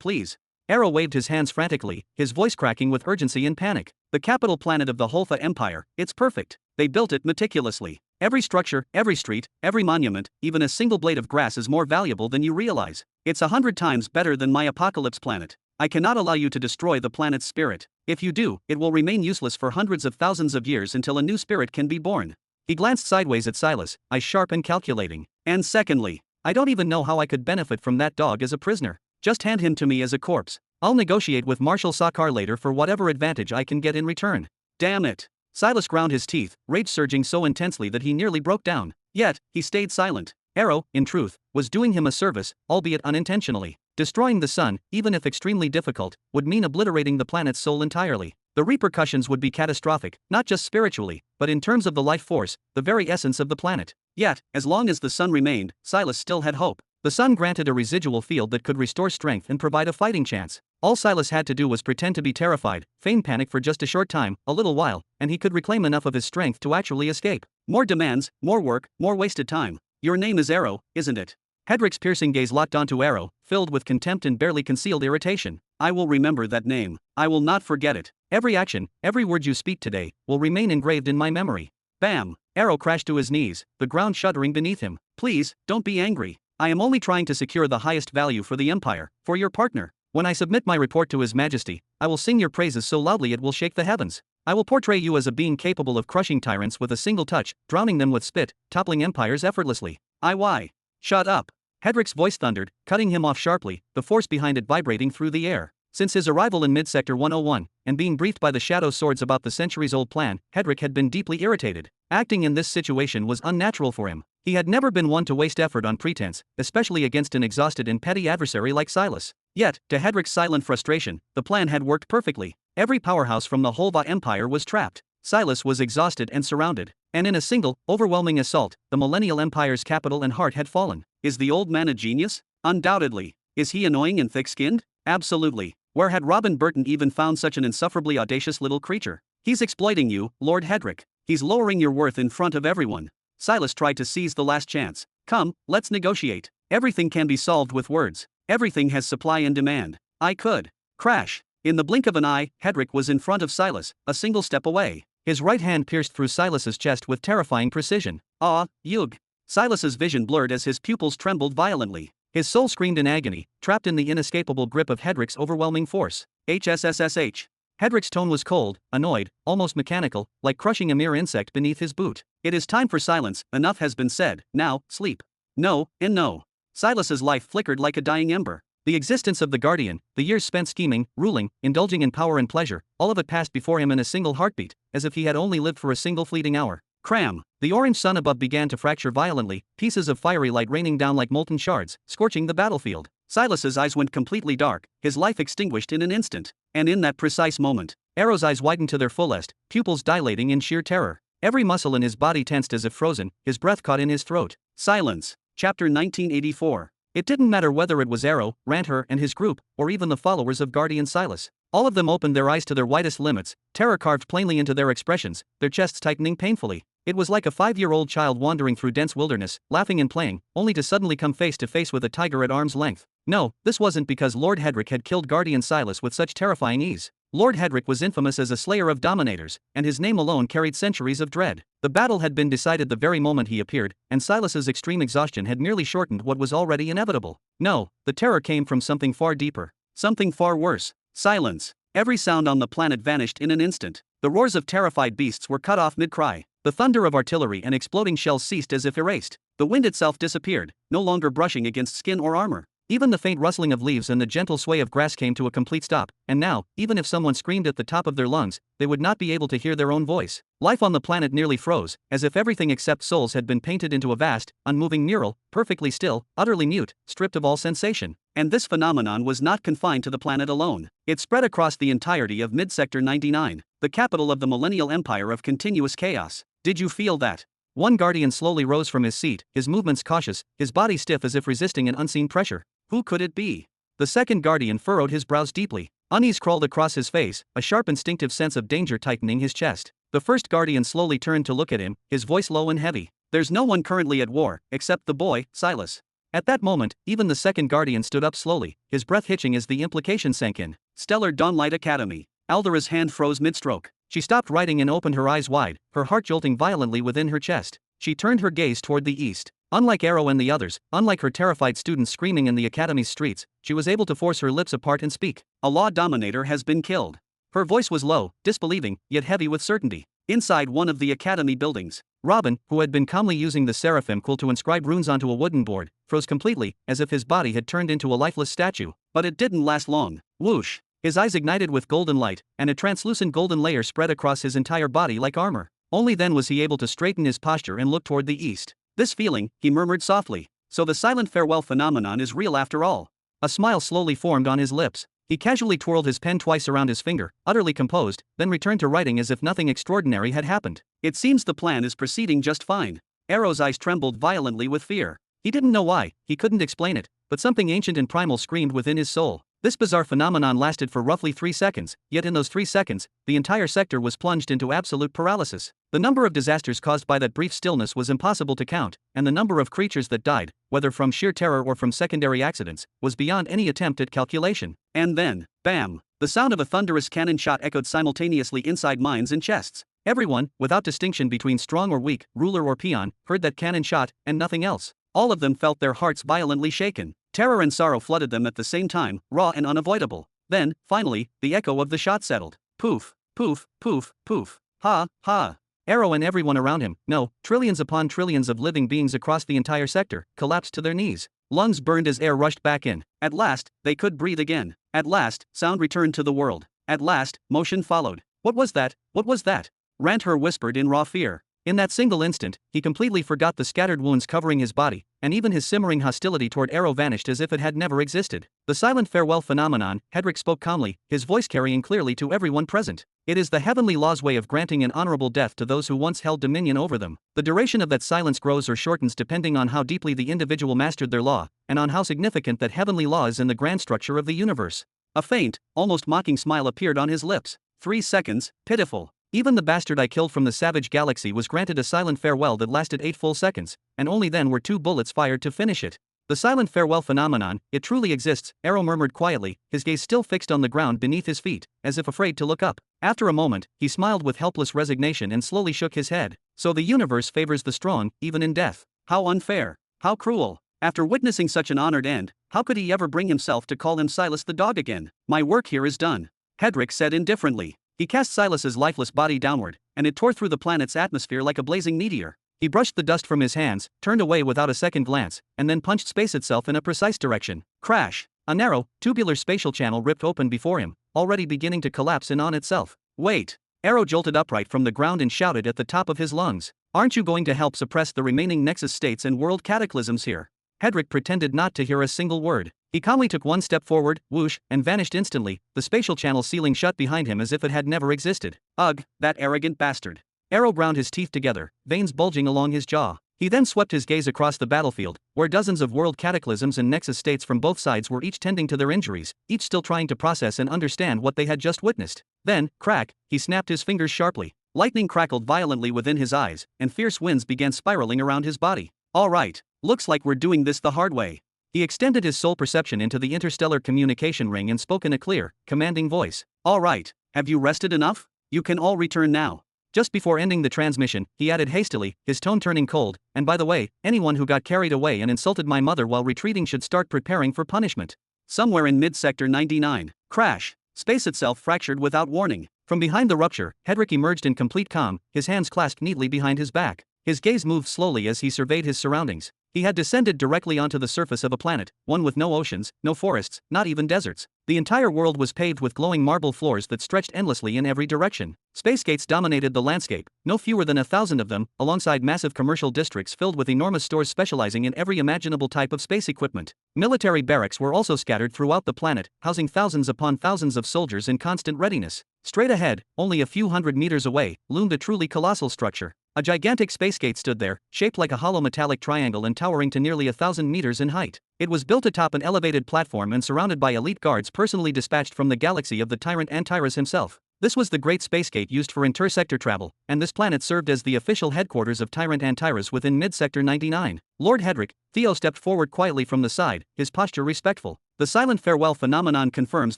please. Arrow waved his hands frantically, his voice cracking with urgency and panic. The capital planet of the Holfa Empire, it's perfect. They built it meticulously. Every structure, every street, every monument, even a single blade of grass is more valuable than you realize. It's 100 times better than my apocalypse planet. I cannot allow you to destroy the planet's spirit. If you do, it will remain useless for hundreds of thousands of years until a new spirit can be born. He glanced sideways at Silas, eyes sharp and calculating. And secondly, I don't even know how I could benefit from that dog as a prisoner. Just hand him to me as a corpse. I'll negotiate with Marshal Sakar later for whatever advantage I can get in return. Damn it. Silas ground his teeth, rage surging so intensely that he nearly broke down. Yet, he stayed silent. Arrow, in truth, was doing him a service, albeit unintentionally. Destroying the sun, even if extremely difficult, would mean obliterating the planet's soul entirely. The repercussions would be catastrophic, not just spiritually, but in terms of the life force, the very essence of the planet. Yet, as long as the sun remained, Silas still had hope. The sun granted a residual field that could restore strength and provide a fighting chance. All Silas had to do was pretend to be terrified, feign panic for just a short time, a little while, and he could reclaim enough of his strength to actually escape. More demands, more work, more wasted time. Your name is Arrow, isn't it? Hedrick's piercing gaze locked onto Arrow, filled with contempt and barely concealed irritation. I will remember that name. I will not forget it. Every action, every word you speak today, will remain engraved in my memory. Bam! Arrow crashed to his knees, the ground shuddering beneath him. Please, don't be angry. I am only trying to secure the highest value for the Empire, for your partner. When I submit my report to His Majesty, I will sing your praises so loudly it will shake the heavens. I will portray you as a being capable of crushing tyrants with a single touch, drowning them with spit, toppling empires effortlessly. Why? Shut up. Hedrick's voice thundered, cutting him off sharply, the force behind it vibrating through the air. Since his arrival in Mid-Sector 101, and being briefed by the Shadow Swords about the centuries-old plan, Hedrick had been deeply irritated. Acting in this situation was unnatural for him. He had never been one to waste effort on pretense, especially against an exhausted and petty adversary like Silas. Yet, to Hedrick's silent frustration, the plan had worked perfectly. Every powerhouse from the Holva Empire was trapped. Silas was exhausted and surrounded. And in a single, overwhelming assault, the Millennial Empire's capital and heart had fallen. Is the old man a genius? Undoubtedly. Is he annoying and thick-skinned? Absolutely. Where had Robin Burton even found such an insufferably audacious little creature? He's exploiting you, Lord Hedrick. He's lowering your worth in front of everyone. Silas tried to seize the last chance. Come, let's negotiate. Everything can be solved with words. Everything has supply and demand. I could. Crash. In the blink of an eye, Hedrick was in front of Silas, a single step away. His right hand pierced through Silas's chest with terrifying precision. Ah, Yug. Silas's vision blurred as his pupils trembled violently. His soul screamed in agony, trapped in the inescapable grip of Hedrick's overwhelming force. HSSSH. Hedrick's tone was cold, annoyed, almost mechanical, like crushing a mere insect beneath his boot. It is time for silence, enough has been said, now, sleep. No, and no. Silas's life flickered like a dying ember. The existence of the Guardian, the years spent scheming, ruling, indulging in power and pleasure, all of it passed before him in a single heartbeat, as if he had only lived for a single fleeting hour. Cram! The orange sun above began to fracture violently, pieces of fiery light raining down like molten shards, scorching the battlefield. Silas's eyes went completely dark, his life extinguished in an instant. And in that precise moment, Arrow's eyes widened to their fullest, pupils dilating in sheer terror. Every muscle in his body tensed as if frozen, his breath caught in his throat. Silence. Chapter 1984. It didn't matter whether it was Arrow, Ranther and his group, or even the followers of Guardian Silas. All of them opened their eyes to their widest limits, terror carved plainly into their expressions, their chests tightening painfully. It was like a 5-year-old child wandering through dense wilderness, laughing and playing, only to suddenly come face to face with a tiger at arm's length. No, this wasn't because Lord Hedrick had killed Guardian Silas with such terrifying ease. Lord Hedrick was infamous as a slayer of dominators, and his name alone carried centuries of dread. The battle had been decided the very moment he appeared, and Silas's extreme exhaustion had merely shortened what was already inevitable. No, the terror came from something far deeper. Something far worse. Silence. Every sound on the planet vanished in an instant. The roars of terrified beasts were cut off mid-cry. The thunder of artillery and exploding shells ceased as if erased. The wind itself disappeared, no longer brushing against skin or armor. Even the faint rustling of leaves and the gentle sway of grass came to a complete stop, and now, even if someone screamed at the top of their lungs, they would not be able to hear their own voice. Life on the planet nearly froze, as if everything except souls had been painted into a vast, unmoving mural, perfectly still, utterly mute, stripped of all sensation. And this phenomenon was not confined to the planet alone. It spread across the entirety of Mid-Sector 99, the capital of the millennial empire of continuous chaos. Did you feel that? One Guardian slowly rose from his seat, his movements cautious, his body stiff as if resisting an unseen pressure. Who could it be? The second Guardian furrowed his brows deeply. Unease crawled across his face, a sharp instinctive sense of danger tightening his chest. The first Guardian slowly turned to look at him, his voice low and heavy. There's no one currently at war, except the boy, Silas. At that moment, even the second Guardian stood up slowly, his breath hitching as the implication sank in. Stellar Dawnlight Academy. Aldera's hand froze mid-stroke. She stopped writing and opened her eyes wide, her heart jolting violently within her chest. She turned her gaze toward the east. Unlike Arrow and the others, unlike her terrified students screaming in the academy's streets, she was able to force her lips apart and speak. A law dominator has been killed. Her voice was low, disbelieving, yet heavy with certainty. Inside one of the academy buildings, Robin, who had been calmly using the seraphim quill to inscribe runes onto a wooden board, froze completely, as if his body had turned into a lifeless statue. But it didn't last long. Whoosh! His eyes ignited with golden light, and a translucent golden layer spread across his entire body like armor. Only then was he able to straighten his posture and look toward the east. This feeling, he murmured softly. So the silent farewell phenomenon is real after all. A smile slowly formed on his lips. He casually twirled his pen twice around his finger, utterly composed, then returned to writing as if nothing extraordinary had happened. It seems the plan is proceeding just fine. Arrow's eyes trembled violently with fear. He didn't know why, he couldn't explain it, but something ancient and primal screamed within his soul. This bizarre phenomenon lasted for roughly 3 seconds, yet in those 3 seconds, the entire sector was plunged into absolute paralysis. The number of disasters caused by that brief stillness was impossible to count, and the number of creatures that died, whether from sheer terror or from secondary accidents, was beyond any attempt at calculation. And then, bam! The sound of a thunderous cannon shot echoed simultaneously inside minds and chests. Everyone, without distinction between strong or weak, ruler or peon, heard that cannon shot, and nothing else. All of them felt their hearts violently shaken. Terror and sorrow flooded them at the same time, raw and unavoidable. Then, finally, the echo of the shot settled. Poof, poof, poof, poof. Ha, ha. Arrow and everyone around him, no, trillions upon trillions of living beings across the entire sector, collapsed to their knees. Lungs burned as air rushed back in. At last, they could breathe again. At last, sound returned to the world. At last, motion followed. What was that? What was that? Ranther whispered in raw fear. In that single instant, he completely forgot the scattered wounds covering his body, and even his simmering hostility toward Arrow vanished as if it had never existed. The silent farewell phenomenon, Hedrick spoke calmly, his voice carrying clearly to everyone present. It is the heavenly law's way of granting an honorable death to those who once held dominion over them. The duration of that silence grows or shortens depending on how deeply the individual mastered their law, and on how significant that heavenly law is in the grand structure of the universe. A faint, almost mocking smile appeared on his lips. 3 seconds, pitiful. Even the bastard I killed from the savage galaxy was granted a silent farewell that lasted 8 full seconds, and only then were 2 bullets fired to finish it. The silent farewell phenomenon, it truly exists, Arrow murmured quietly, his gaze still fixed on the ground beneath his feet, as if afraid to look up. After a moment, he smiled with helpless resignation and slowly shook his head. So the universe favors the strong, even in death. How unfair. How cruel. After witnessing such an honored end, how could he ever bring himself to call him Silas the dog again? My work here is done, Hedrick said indifferently. He cast Silas's lifeless body downward, and it tore through the planet's atmosphere like a blazing meteor. He brushed the dust from his hands, turned away without a second glance, and then punched space itself in a precise direction. Crash! A narrow, tubular spatial channel ripped open before him, already beginning to collapse in on itself. Wait! Arrow jolted upright from the ground and shouted at the top of his lungs. Aren't you going to help suppress the remaining Nexus states and world cataclysms here? Hedrick pretended not to hear a single word. He calmly took one step forward, whoosh, and vanished instantly, the spatial channel sealing shut behind him as if it had never existed. Ugh, that arrogant bastard. Arrow ground his teeth together, veins bulging along his jaw. He then swept his gaze across the battlefield, where dozens of world cataclysms and Nexus states from both sides were each tending to their injuries, each still trying to process and understand what they had just witnessed. Then, crack, he snapped his fingers sharply. Lightning crackled violently within his eyes, and fierce winds began spiraling around his body. All right, looks like we're doing this the hard way. He extended his soul perception into the interstellar communication ring and spoke in a clear, commanding voice. All right, have you rested enough? You can all return now. Just before ending the transmission, he added hastily, his tone turning cold, and by the way, anyone who got carried away and insulted my mother while retreating should start preparing for punishment. Somewhere in mid-sector 99. Crash. Space itself fractured without warning. From behind the rupture, Hedrick emerged in complete calm, his hands clasped neatly behind his back. His gaze moved slowly as he surveyed his surroundings. He had descended directly onto the surface of a planet, one with no oceans, no forests, not even deserts. The entire world was paved with glowing marble floors that stretched endlessly in every direction. Space gates dominated the landscape, no fewer than 1,000 of them, alongside massive commercial districts filled with enormous stores specializing in every imaginable type of space equipment. Military barracks were also scattered throughout the planet, housing thousands upon thousands of soldiers in constant readiness. Straight ahead, only a few hundred meters away, loomed a truly colossal structure. A gigantic space gate stood there, shaped like a hollow metallic triangle and towering to nearly 1,000 meters in height. It was built atop an elevated platform and surrounded by elite guards personally dispatched from the galaxy of the tyrant Antares himself. This was the Great Space Gate used for intersector travel, and this planet served as the official headquarters of Tyrant Antares within mid-sector 99. Lord Hedrick, Theo stepped forward quietly from the side, his posture respectful. The silent farewell phenomenon confirms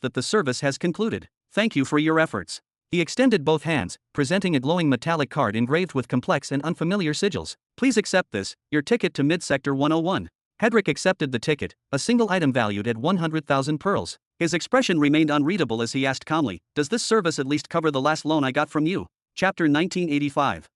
that the service has concluded. Thank you for your efforts. He extended both hands, presenting a glowing metallic card engraved with complex and unfamiliar sigils. Please accept this, your ticket to mid-sector 101. Hedrick accepted the ticket, a single item valued at 100,000 pearls. His expression remained unreadable as he asked calmly, does this service at least cover the last loan I got from you? Chapter 1985.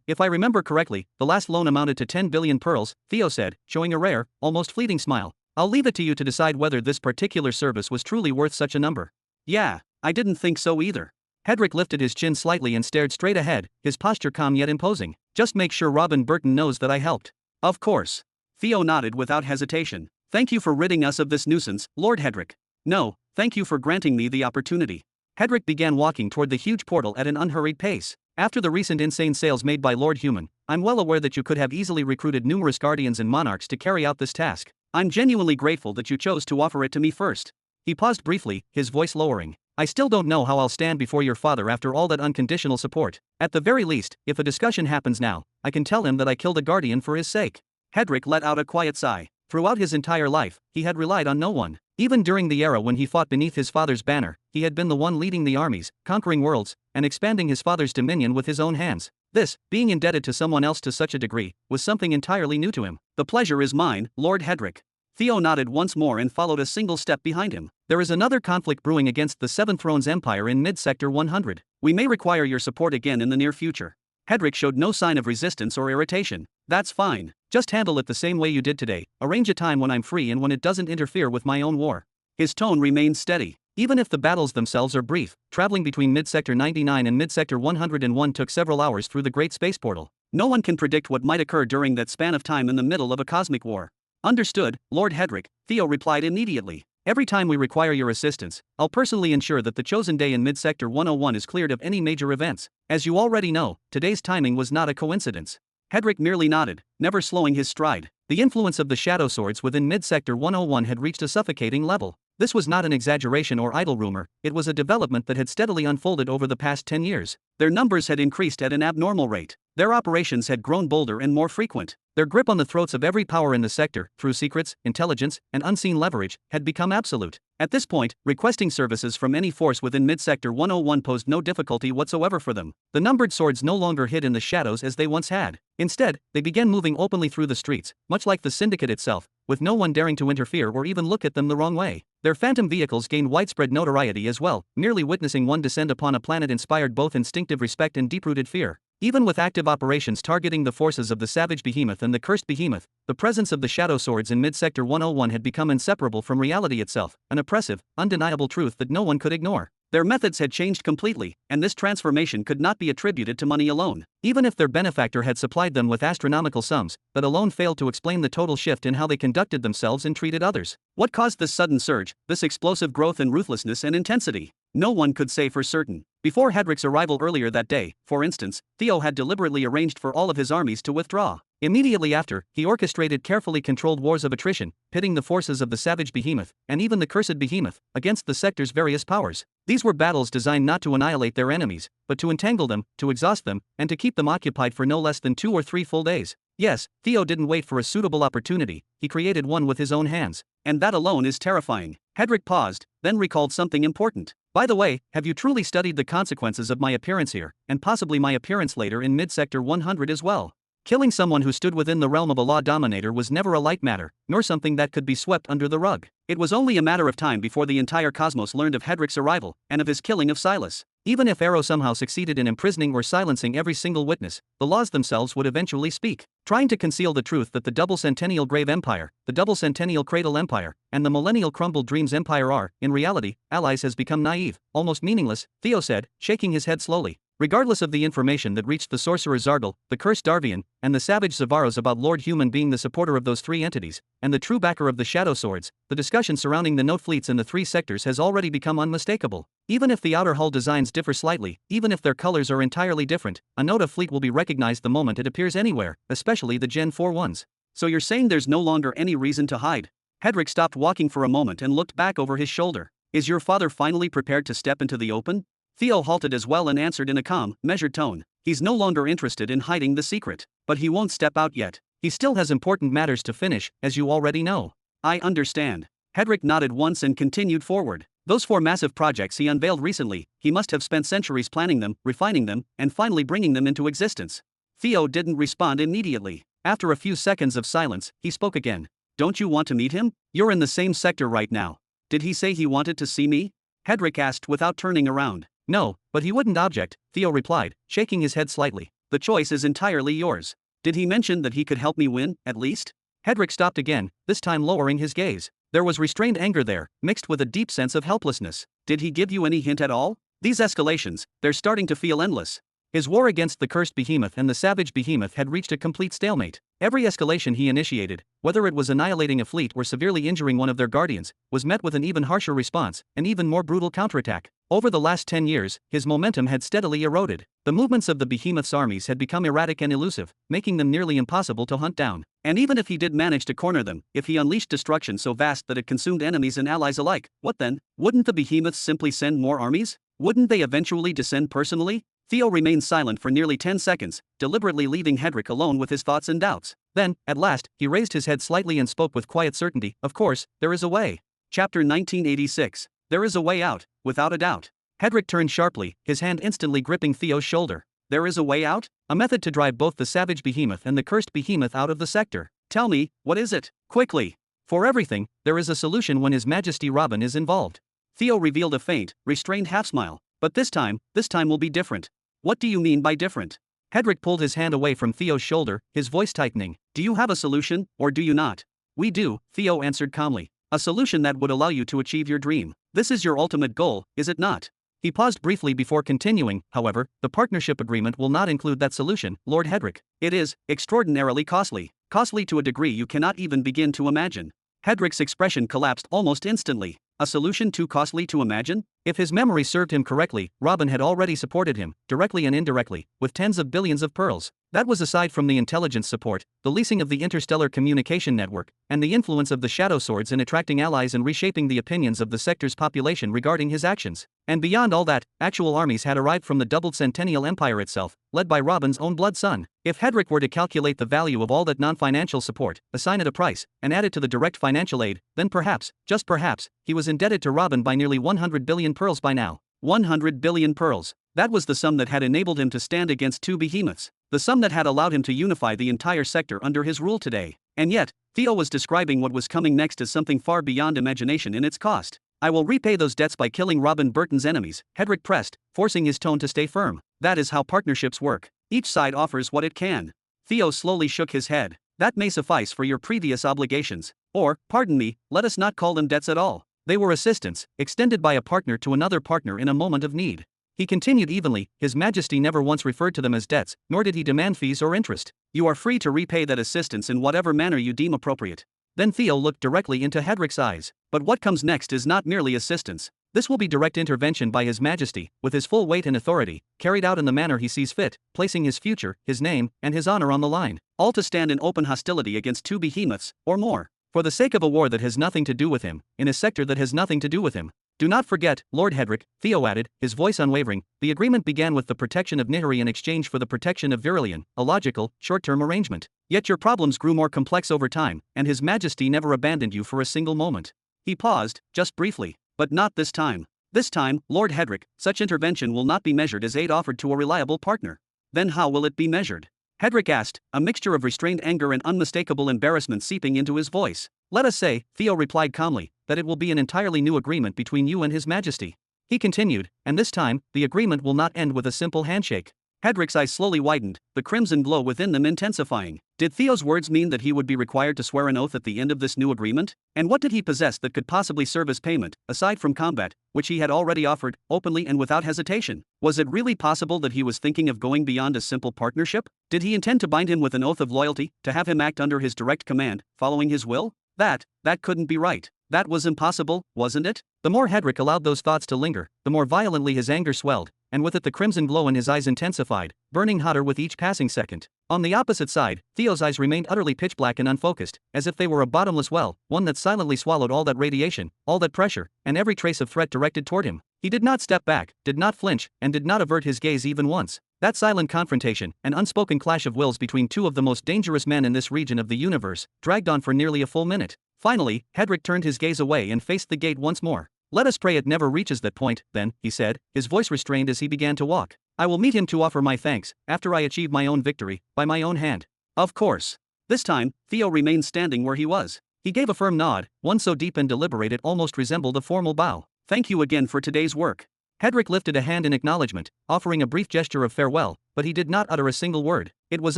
If I remember correctly, the last loan amounted to 10 billion pearls, Theo said, showing a rare, almost fleeting smile. I'll leave it to you to decide whether this particular service was truly worth such a number. Yeah, I didn't think so either. Hedrick lifted his chin slightly and stared straight ahead, his posture calm yet imposing. Just make sure Robin Burton knows that I helped. Of course. Theo nodded without hesitation. Thank you for ridding us of this nuisance, Lord Hedrick. No, thank you for granting me the opportunity. Hedrick began walking toward the huge portal at an unhurried pace. After the recent insane sales made by Lord Human, I'm well aware that you could have easily recruited numerous guardians and monarchs to carry out this task. I'm genuinely grateful that you chose to offer it to me first. He paused briefly, his voice lowering. I still don't know how I'll stand before your father after all that unconditional support. At the very least, if a discussion happens now, I can tell him that I killed a guardian for his sake. Hedrick let out a quiet sigh. Throughout his entire life, he had relied on no one. Even during the era when he fought beneath his father's banner, he had been the one leading the armies, conquering worlds, and expanding his father's dominion with his own hands. This, being indebted to someone else to such a degree, was something entirely new to him. The pleasure is mine, Lord Hedrick. Theo nodded once more and followed a single step behind him. There is another conflict brewing against the Seven Thrones Empire in mid-sector 100. We may require your support again in the near future. Hedrick showed no sign of resistance or irritation. That's fine. Just handle it the same way you did today. Arrange a time when I'm free and when it doesn't interfere with my own war. His tone remained steady. Even if the battles themselves are brief, traveling between mid-sector 99 and mid-sector 101 took several hours through the Great Space Portal. No one can predict what might occur during that span of time in the middle of a cosmic war. Understood, Lord Hedrick, Theo replied immediately. Every time we require your assistance, I'll personally ensure that the chosen day in mid-sector 101 is cleared of any major events. As you already know, today's timing was not a coincidence. Hedrick merely nodded, never slowing his stride. The influence of the shadow swords within mid-sector 101 had reached a suffocating level. This was not an exaggeration or idle rumor, it was a development that had steadily unfolded over the past 10 years. Their numbers had increased at an abnormal rate. Their operations had grown bolder and more frequent. Their grip on the throats of every power in the sector, through secrets, intelligence, and unseen leverage, had become absolute. At this point, requesting services from any force within mid-sector 101 posed no difficulty whatsoever for them. The numbered swords no longer hid in the shadows as they once had. Instead, they began moving openly through the streets, much like the Syndicate itself, with no one daring to interfere or even look at them the wrong way. Their phantom vehicles gained widespread notoriety as well, merely witnessing one descend upon a planet inspired both instinctive respect and deep-rooted fear. Even with active operations targeting the forces of the Savage Behemoth and the Cursed Behemoth, the presence of the Shadow Swords in mid-sector 101 had become inseparable from reality itself, an oppressive, undeniable truth that no one could ignore. Their methods had changed completely, and this transformation could not be attributed to money alone. Even if their benefactor had supplied them with astronomical sums, that alone failed to explain the total shift in how they conducted themselves and treated others. What caused this sudden surge, this explosive growth in ruthlessness and intensity? No one could say for certain. Before Hedrick's arrival earlier that day, for instance, Theo had deliberately arranged for all of his armies to withdraw. Immediately after, he orchestrated carefully controlled wars of attrition, pitting the forces of the Savage Behemoth, and even the Cursed Behemoth, against the sector's various powers. These were battles designed not to annihilate their enemies, but to entangle them, to exhaust them, and to keep them occupied for no less than 2 or 3 full days. Yes, Theo didn't wait for a suitable opportunity, he created one with his own hands. And that alone is terrifying. Hedrick paused, then recalled something important. By the way, have you truly studied the consequences of my appearance here, and possibly my appearance later in mid-sector 100 as well? Killing someone who stood within the realm of a law dominator was never a light matter, nor something that could be swept under the rug. It was only a matter of time before the entire cosmos learned of Hedrick's arrival, and of his killing of Silas. Even if Arrow somehow succeeded in imprisoning or silencing every single witness, the laws themselves would eventually speak. Trying to conceal the truth that the Double Centennial Grave Empire, the Double Centennial Cradle Empire, and the Millennial Crumbled Dreams Empire are, in reality, allies has become naive, almost meaningless, Theo said, shaking his head slowly. Regardless of the information that reached the sorcerer Zargal, the cursed Darvian, and the savage Zavaros about Lord Human being the supporter of those 3 entities, and the true backer of the Shadow Swords, the discussion surrounding the note fleets in the 3 sectors has already become unmistakable. Even if the outer hull designs differ slightly, even if their colors are entirely different, a Nota fleet will be recognized the moment it appears anywhere, especially the Gen 4 ones. So you're saying there's no longer any reason to hide? Hedrick stopped walking for a moment and looked back over his shoulder. Is your father finally prepared to step into the open? Theo halted as well and answered in a calm, measured tone. He's no longer interested in hiding the secret. But he won't step out yet. He still has important matters to finish, as you already know. I understand. Hedrick nodded once and continued forward. Those 4 massive projects he unveiled recently, he must have spent centuries planning them, refining them, and finally bringing them into existence. Theo didn't respond immediately. After a few seconds of silence, he spoke again. Don't you want to meet him? You're in the same sector right now. Did he say he wanted to see me? Hedrick asked without turning around. No, but he wouldn't object, Theo replied, shaking his head slightly. The choice is entirely yours. Did he mention that he could help me win, at least? Hedrick stopped again, this time lowering his gaze. There was restrained anger there, mixed with a deep sense of helplessness. Did he give you any hint at all? These escalations, they're starting to feel endless. His war against the Cursed Behemoth and the Savage Behemoth had reached a complete stalemate. Every escalation he initiated, whether it was annihilating a fleet or severely injuring one of their guardians, was met with an even harsher response, an even more brutal counterattack. Over the last 10 years, his momentum had steadily eroded. The movements of the Behemoth's armies had become erratic and elusive, making them nearly impossible to hunt down. And even if he did manage to corner them, if he unleashed destruction so vast that it consumed enemies and allies alike, what then? Wouldn't the Behemoths simply send more armies? Wouldn't they eventually descend personally? Theo remained silent for nearly 10 seconds, deliberately leaving Hedrick alone with his thoughts and doubts. Then, at last, he raised his head slightly and spoke with quiet certainty. Of course, there is a way. Chapter 1986. There is a way out, without a doubt. Hedrick turned sharply, his hand instantly gripping Theo's shoulder. There is a way out? A method to drive both the Savage Behemoth and the Cursed Behemoth out of the sector. Tell me, what is it? Quickly. For everything, there is a solution when His Majesty Robin is involved. Theo revealed a faint, restrained half-smile. But this time will be different. What do you mean by different? Hedrick pulled his hand away from Theo's shoulder, his voice tightening. Do you have a solution, or do you not? We do, Theo answered calmly. A solution that would allow you to achieve your dream. This is your ultimate goal, is it not? He paused briefly before continuing, however, the partnership agreement will not include that solution, Lord Hedrick. It is extraordinarily costly. Costly to a degree you cannot even begin to imagine. Hedrick's expression collapsed almost instantly. A solution too costly to imagine? If his memory served him correctly, Robin had already supported him, directly and indirectly, with tens of billions of pearls. That was aside from the intelligence support, the leasing of the interstellar communication network, and the influence of the Shadow Swords in attracting allies and reshaping the opinions of the sector's population regarding his actions. And beyond all that, actual armies had arrived from the doubled Centennial Empire itself, led by Robin's own blood son. If Hedrick were to calculate the value of all that non-financial support, assign it a price, and add it to the direct financial aid, then perhaps, just perhaps, he was indebted to Robin by nearly 100 billion pearls by now. 100 billion pearls. That was the sum that had enabled him to stand against two behemoths. The sum that had allowed him to unify the entire sector under his rule today. And yet, Theo was describing what was coming next as something far beyond imagination in its cost. I will repay those debts by killing Robin Burton's enemies, Hedrick pressed, forcing his tone to stay firm. That is how partnerships work. Each side offers what it can. Theo slowly shook his head. That may suffice for your previous obligations. Or, pardon me, let us not call them debts at all. They were assistance, extended by a partner to another partner in a moment of need. He continued evenly, His Majesty never once referred to them as debts, nor did he demand fees or interest. You are free to repay that assistance in whatever manner you deem appropriate. Then Theo looked directly into Hedrick's eyes. But what comes next is not merely assistance. This will be direct intervention by His Majesty, with his full weight and authority, carried out in the manner he sees fit, placing his future, his name, and his honor on the line. All to stand in open hostility against two behemoths, or more. For the sake of a war that has nothing to do with him, in a sector that has nothing to do with him. Do not forget, Lord Hedrick, Theo added, his voice unwavering, the agreement began with the protection of Nihiri in exchange for the protection of Virilion, a logical, short-term arrangement. Yet your problems grew more complex over time, and His Majesty never abandoned you for a single moment. He paused, just briefly. But not this time. This time, Lord Hedrick, such intervention will not be measured as aid offered to a reliable partner. Then how will it be measured? Hedrick asked, a mixture of restrained anger and unmistakable embarrassment seeping into his voice. Let us say, Theo replied calmly, that it will be an entirely new agreement between you and His Majesty. He continued, and this time, the agreement will not end with a simple handshake. Hedrick's eyes slowly widened, the crimson glow within them intensifying. Did Theo's words mean that he would be required to swear an oath at the end of this new agreement? And what did he possess that could possibly serve as payment, aside from combat, which he had already offered, openly and without hesitation? Was it really possible that he was thinking of going beyond a simple partnership? Did he intend to bind him with an oath of loyalty, to have him act under his direct command, following his will? That couldn't be right. That was impossible, wasn't it? The more Hedrick allowed those thoughts to linger, the more violently his anger swelled, and with it the crimson glow in his eyes intensified, burning hotter with each passing second. On the opposite side, Theo's eyes remained utterly pitch black and unfocused, as if they were a bottomless well, one that silently swallowed all that radiation, all that pressure, and every trace of threat directed toward him. He did not step back, did not flinch, and did not avert his gaze even once. That silent confrontation, an unspoken clash of wills between two of the most dangerous men in this region of the universe, dragged on for nearly a full minute. Finally, Hedrick turned his gaze away and faced the gate once more. Let us pray it never reaches that point, then, he said, his voice restrained as he began to walk. I will meet him to offer my thanks, after I achieve my own victory, by my own hand. Of course. This time, Theo remained standing where he was. He gave a firm nod, one so deep and deliberate it almost resembled a formal bow. Thank you again for today's work. Hedrick lifted a hand in acknowledgement, offering a brief gesture of farewell, but he did not utter a single word. It was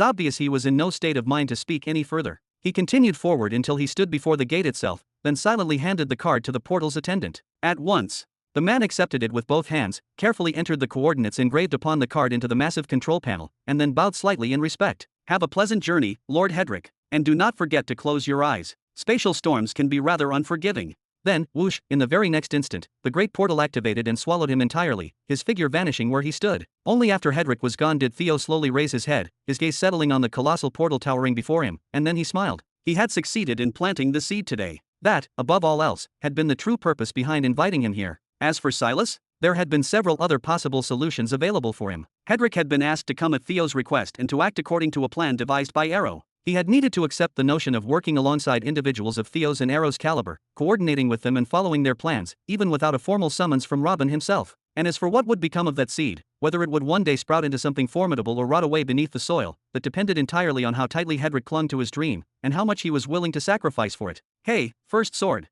obvious he was in no state of mind to speak any further. He continued forward until he stood before the gate itself, then silently handed the card to the portal's attendant. At once, the man accepted it with both hands, carefully entered the coordinates engraved upon the card into the massive control panel, and then bowed slightly in respect. Have a pleasant journey, Lord Hedrick, and do not forget to close your eyes. Spatial storms can be rather unforgiving. Then, whoosh, in the very next instant, the great portal activated and swallowed him entirely, his figure vanishing where he stood. Only after Hedrick was gone did Theo slowly raise his head, his gaze settling on the colossal portal towering before him, and then he smiled. He had succeeded in planting the seed today. That, above all else, had been the true purpose behind inviting him here. As for Silas, there had been several other possible solutions available for him. Hedrick had been asked to come at Theo's request and to act according to a plan devised by Arrow. He had needed to accept the notion of working alongside individuals of Theo's and Arrow's caliber, coordinating with them and following their plans, even without a formal summons from Robin himself. And as for what would become of that seed, whether it would one day sprout into something formidable or rot away beneath the soil, that depended entirely on how tightly Hedrick clung to his dream, and how much he was willing to sacrifice for it. Hey, First Sword.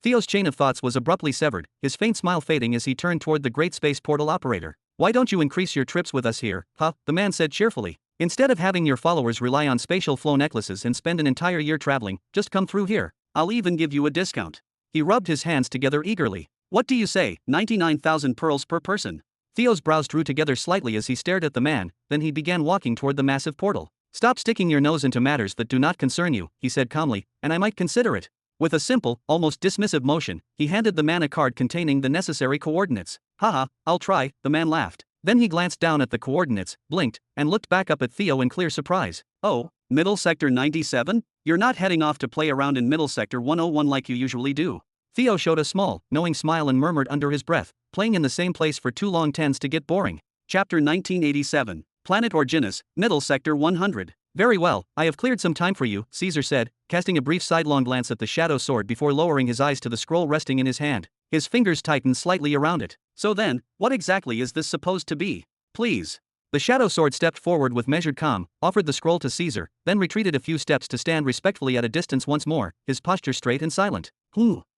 Theo's chain of thoughts was abruptly severed, his faint smile fading as he turned toward the great space portal operator. Why don't you increase your trips with us here, huh? The man said cheerfully. Instead of having your followers rely on spatial flow necklaces and spend an entire year traveling, just come through here. I'll even give you a discount. He rubbed his hands together eagerly. What do you say, 99,000 pearls per person? Theo's brows drew together slightly as he stared at the man, then he began walking toward the massive portal. Stop sticking your nose into matters that do not concern you, he said calmly, and I might consider it. With a simple, almost dismissive motion, he handed the man a card containing the necessary coordinates. Haha, I'll try, the man laughed. Then he glanced down at the coordinates, blinked, and looked back up at Theo in clear surprise. Oh, Middle Sector 97? You're not heading off to play around in Middle Sector 101 like you usually do. Theo showed a small, knowing smile and murmured under his breath, playing in the same place for too long tends to get boring. Chapter 1987. Planet Orginus, Middle Sector 100. Very well, I have cleared some time for you, Caesar said, casting a brief sidelong glance at the shadow sword before lowering his eyes to the scroll resting in his hand. His fingers tightened slightly around it. So then, what exactly is this supposed to be? Please. The shadow sword stepped forward with measured calm, offered the scroll to Caesar, then retreated a few steps to stand respectfully at a distance once more, his posture straight and silent.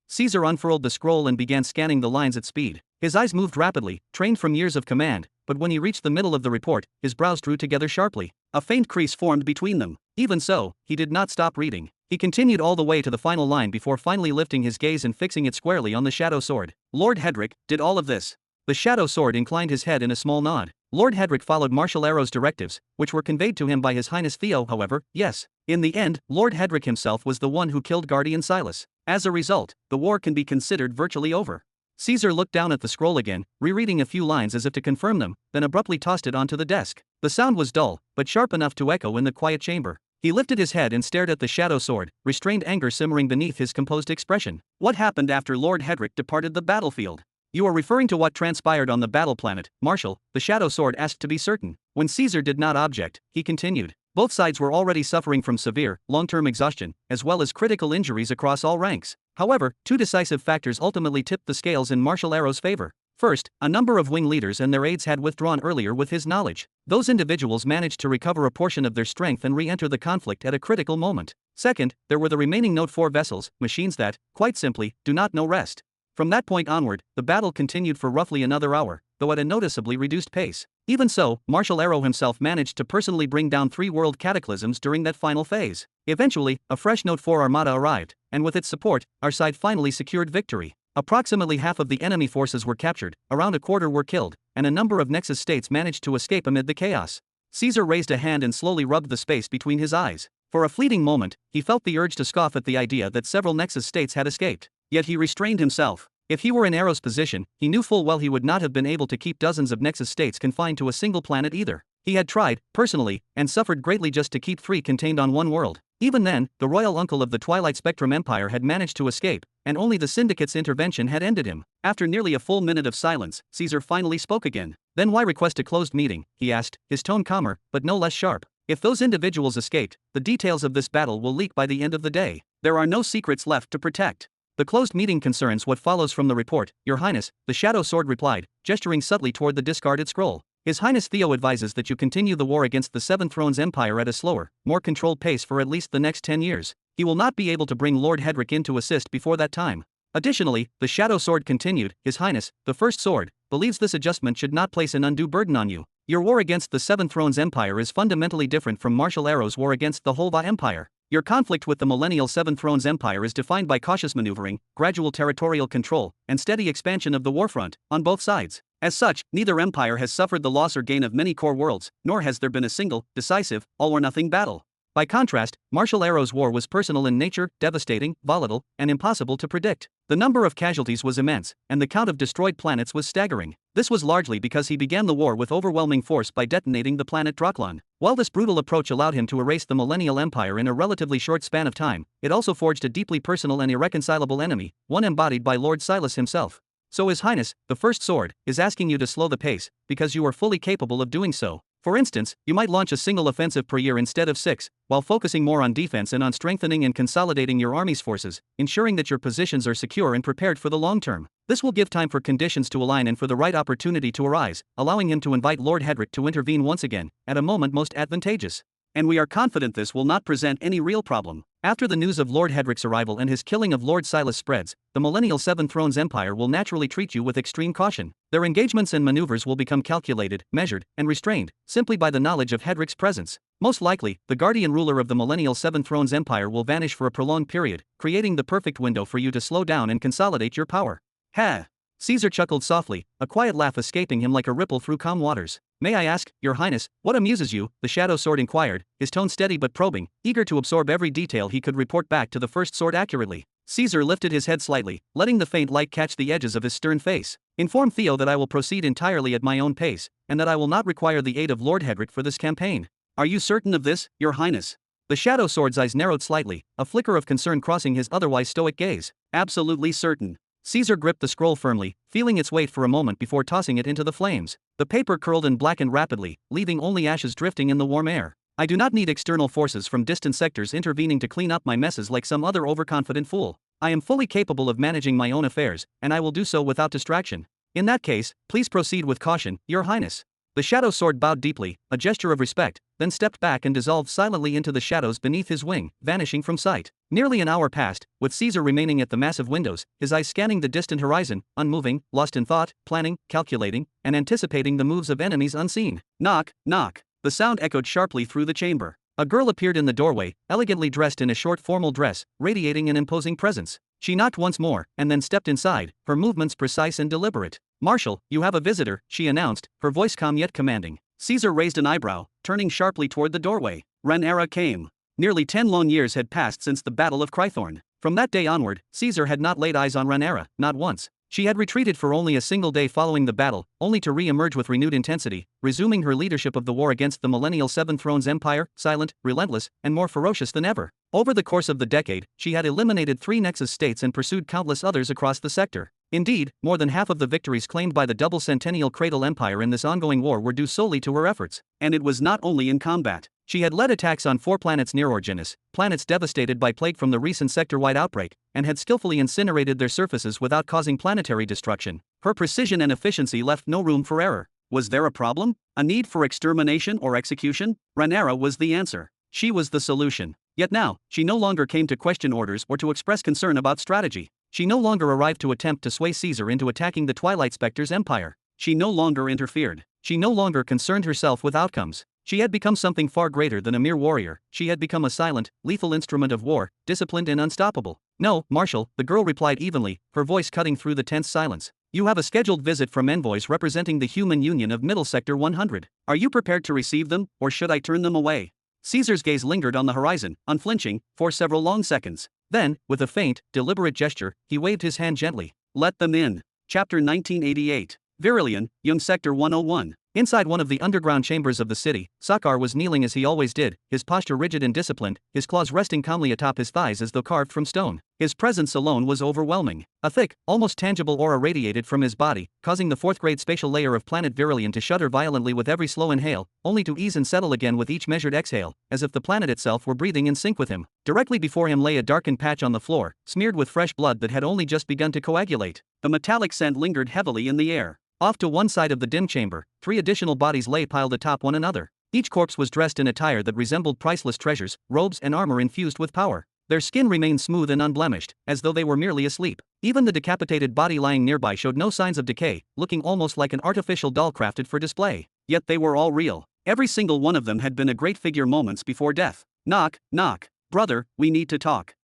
Caesar unfurled the scroll and began scanning the lines at speed. His eyes moved rapidly, trained from years of command, but when he reached the middle of the report, his brows drew together sharply. A faint crease formed between them. Even so, he did not stop reading. He continued all the way to the final line before finally lifting his gaze and fixing it squarely on the shadow sword. Lord Hedrick did all of this. The shadow sword inclined his head in a small nod. Lord Hedrick followed Marshal Arrow's directives, which were conveyed to him by His Highness Theo, however, yes. In the end, Lord Hedrick himself was the one who killed Guardian Silas. As a result, the war can be considered virtually over. Caesar looked down at the scroll again, rereading a few lines as if to confirm them, then abruptly tossed it onto the desk. The sound was dull, but sharp enough to echo in the quiet chamber. He lifted his head and stared at the shadow sword, restrained anger simmering beneath his composed expression. What happened after Lord Hedrick departed the battlefield? You are referring to what transpired on the battle planet, Marshal, the shadow sword asked to be certain. When Caesar did not object, he continued. Both sides were already suffering from severe, long-term exhaustion, as well as critical injuries across all ranks. However, two decisive factors ultimately tipped the scales in Marshal Arrow's favor. First, a number of wing leaders and their aides had withdrawn earlier with his knowledge. Those individuals managed to recover a portion of their strength and re-enter the conflict at a critical moment. Second, there were the remaining Note 4 vessels, machines that, quite simply, do not know rest. From that point onward, the battle continued for roughly another hour, though at a noticeably reduced pace. Even so, Marshal Arrow himself managed to personally bring down 3 world cataclysms during that final phase. Eventually, a fresh Note 4 armada arrived, and with its support, our side finally secured victory. Approximately half of the enemy forces were captured, around a quarter were killed, and a number of Nexus states managed to escape amid the chaos. Caesar raised a hand and slowly rubbed the space between his eyes. For a fleeting moment, he felt the urge to scoff at the idea that several Nexus states had escaped. Yet he restrained himself. If he were in Arrow's position, he knew full well he would not have been able to keep dozens of Nexus states confined to a single planet either. He had tried, personally, and suffered greatly just to keep 3 contained on one world. Even then, the royal uncle of the Twilight Spectrum Empire had managed to escape, and only the Syndicate's intervention had ended him. After nearly a full minute of silence, Caesar finally spoke again. Then why request a closed meeting, he asked, his tone calmer, but no less sharp. If those individuals escaped, the details of this battle will leak by the end of the day. There are no secrets left to protect. The closed meeting concerns what follows from the report, Your Highness, the Shadow Sword replied, gesturing subtly toward the discarded scroll. His Highness Theo advises that you continue the war against the Seven Thrones Empire at a slower, more controlled pace for at least the next 10 years. He will not be able to bring Lord Hedrick in to assist before that time. Additionally, the Shadow Sword continued, His Highness, the First Sword, believes this adjustment should not place an undue burden on you. Your war against the Seven Thrones Empire is fundamentally different from Marshal Arrow's war against the Holva Empire. Your conflict with the Millennial Seven Thrones Empire is defined by cautious maneuvering, gradual territorial control, and steady expansion of the warfront, on both sides. As such, neither empire has suffered the loss or gain of many core worlds, nor has there been a single, decisive, all-or-nothing battle. By contrast, Marshal Arrow's war was personal in nature, devastating, volatile, and impossible to predict. The number of casualties was immense, and the count of destroyed planets was staggering. This was largely because he began the war with overwhelming force by detonating the planet Arkalon. While this brutal approach allowed him to erase the Millennial Empire in a relatively short span of time, it also forged a deeply personal and irreconcilable enemy, one embodied by Lord Silas himself. So His Highness, the First Sword, is asking you to slow the pace, because you are fully capable of doing so. For instance, you might launch a single offensive per year instead of 6, while focusing more on defense and on strengthening and consolidating your army's forces, ensuring that your positions are secure and prepared for the long term. This will give time for conditions to align and for the right opportunity to arise, allowing him to invite Lord Hedrick to intervene once again, at a moment most advantageous. And we are confident this will not present any real problem. After the news of Lord Hedrick's arrival and his killing of Lord Silas spreads, the Millennial Seven Thrones Empire will naturally treat you with extreme caution. Their engagements and maneuvers will become calculated, measured, and restrained, simply by the knowledge of Hedrick's presence. Most likely, the guardian ruler of the Millennial Seven Thrones Empire will vanish for a prolonged period, creating the perfect window for you to slow down and consolidate your power. Ha! Caesar chuckled softly, a quiet laugh escaping him like a ripple through calm waters. May I ask, Your Highness, what amuses you? The Shadow Sword inquired, his tone steady but probing, eager to absorb every detail he could report back to the First Sword accurately. Caesar lifted his head slightly, letting the faint light catch the edges of his stern face. Inform Theo that I will proceed entirely at my own pace, and that I will not require the aid of Lord Hedrick for this campaign. Are you certain of this, Your Highness? The Shadow Sword's eyes narrowed slightly, a flicker of concern crossing his otherwise stoic gaze. Absolutely certain. Caesar gripped the scroll firmly, feeling its weight for a moment before tossing it into the flames. The paper curled and blackened rapidly, leaving only ashes drifting in the warm air. I do not need external forces from distant sectors intervening to clean up my messes like some other overconfident fool. I am fully capable of managing my own affairs, and I will do so without distraction. In that case, please proceed with caution, Your Highness. The Shadow Sword bowed deeply, a gesture of respect, then stepped back and dissolved silently into the shadows beneath his wing, vanishing from sight. Nearly an hour passed, with Caesar remaining at the massive windows, his eyes scanning the distant horizon, unmoving, lost in thought, planning, calculating, and anticipating the moves of enemies unseen. Knock, knock. The sound echoed sharply through the chamber. A girl appeared in the doorway, elegantly dressed in a short formal dress, radiating an imposing presence. She knocked once more, and then stepped inside, her movements precise and deliberate. Marshal, you have a visitor, she announced, her voice calm yet commanding. Caesar raised an eyebrow, turning sharply toward the doorway. Rhaenyra came. Nearly 10 long years had passed since the Battle of Crythorne. From that day onward, Caesar had not laid eyes on Rhaenyra, not once. She had retreated for only a single day following the battle, only to re-emerge with renewed intensity, resuming her leadership of the war against the millennial Seven Thrones Empire, silent, relentless, and more ferocious than ever. Over the course of the decade, she had eliminated 3 Nexus states and pursued countless others across the sector. Indeed, more than half of the victories claimed by the double Centennial Cradle Empire in this ongoing war were due solely to her efforts. And it was not only in combat. She had led attacks on 4 planets near Orgenis, planets devastated by plague from the recent sector-wide outbreak, and had skillfully incinerated their surfaces without causing planetary destruction. Her precision and efficiency left no room for error. Was there a problem? A need for extermination or execution? Rhaenyra was the answer. She was the solution. Yet now, she no longer came to question orders or to express concern about strategy. She no longer arrived to attempt to sway Caesar into attacking the Twilight Specter's empire. She no longer interfered. She no longer concerned herself with outcomes. She had become something far greater than a mere warrior. She had become a silent, lethal instrument of war, disciplined and unstoppable. No, Marshal, the girl replied evenly, her voice cutting through the tense silence. You have a scheduled visit from envoys representing the Human Union of Middle Sector 100. Are you prepared to receive them, or should I turn them away? Caesar's gaze lingered on the horizon, unflinching, for several long seconds. Then, with a faint, deliberate gesture, he waved his hand gently. Let them in. Chapter 1988. Virilion, Young Sector 101. Inside one of the underground chambers of the city, Sakar was kneeling as he always did, his posture rigid and disciplined, his claws resting calmly atop his thighs as though carved from stone. His presence alone was overwhelming. A thick, almost tangible aura radiated from his body, causing the 4th-grade spatial layer of planet Virilion to shudder violently with every slow inhale, only to ease and settle again with each measured exhale, as if the planet itself were breathing in sync with him. Directly before him lay a darkened patch on the floor, smeared with fresh blood that had only just begun to coagulate. The metallic scent lingered heavily in the air. Off to one side of the dim chamber, 3 additional bodies lay piled atop one another. Each corpse was dressed in attire that resembled priceless treasures, robes and armor infused with power. Their skin remained smooth and unblemished, as though they were merely asleep. Even the decapitated body lying nearby showed no signs of decay, looking almost like an artificial doll crafted for display. Yet they were all real. Every single one of them had been a great figure moments before death. Knock, knock. Brother, we need to talk.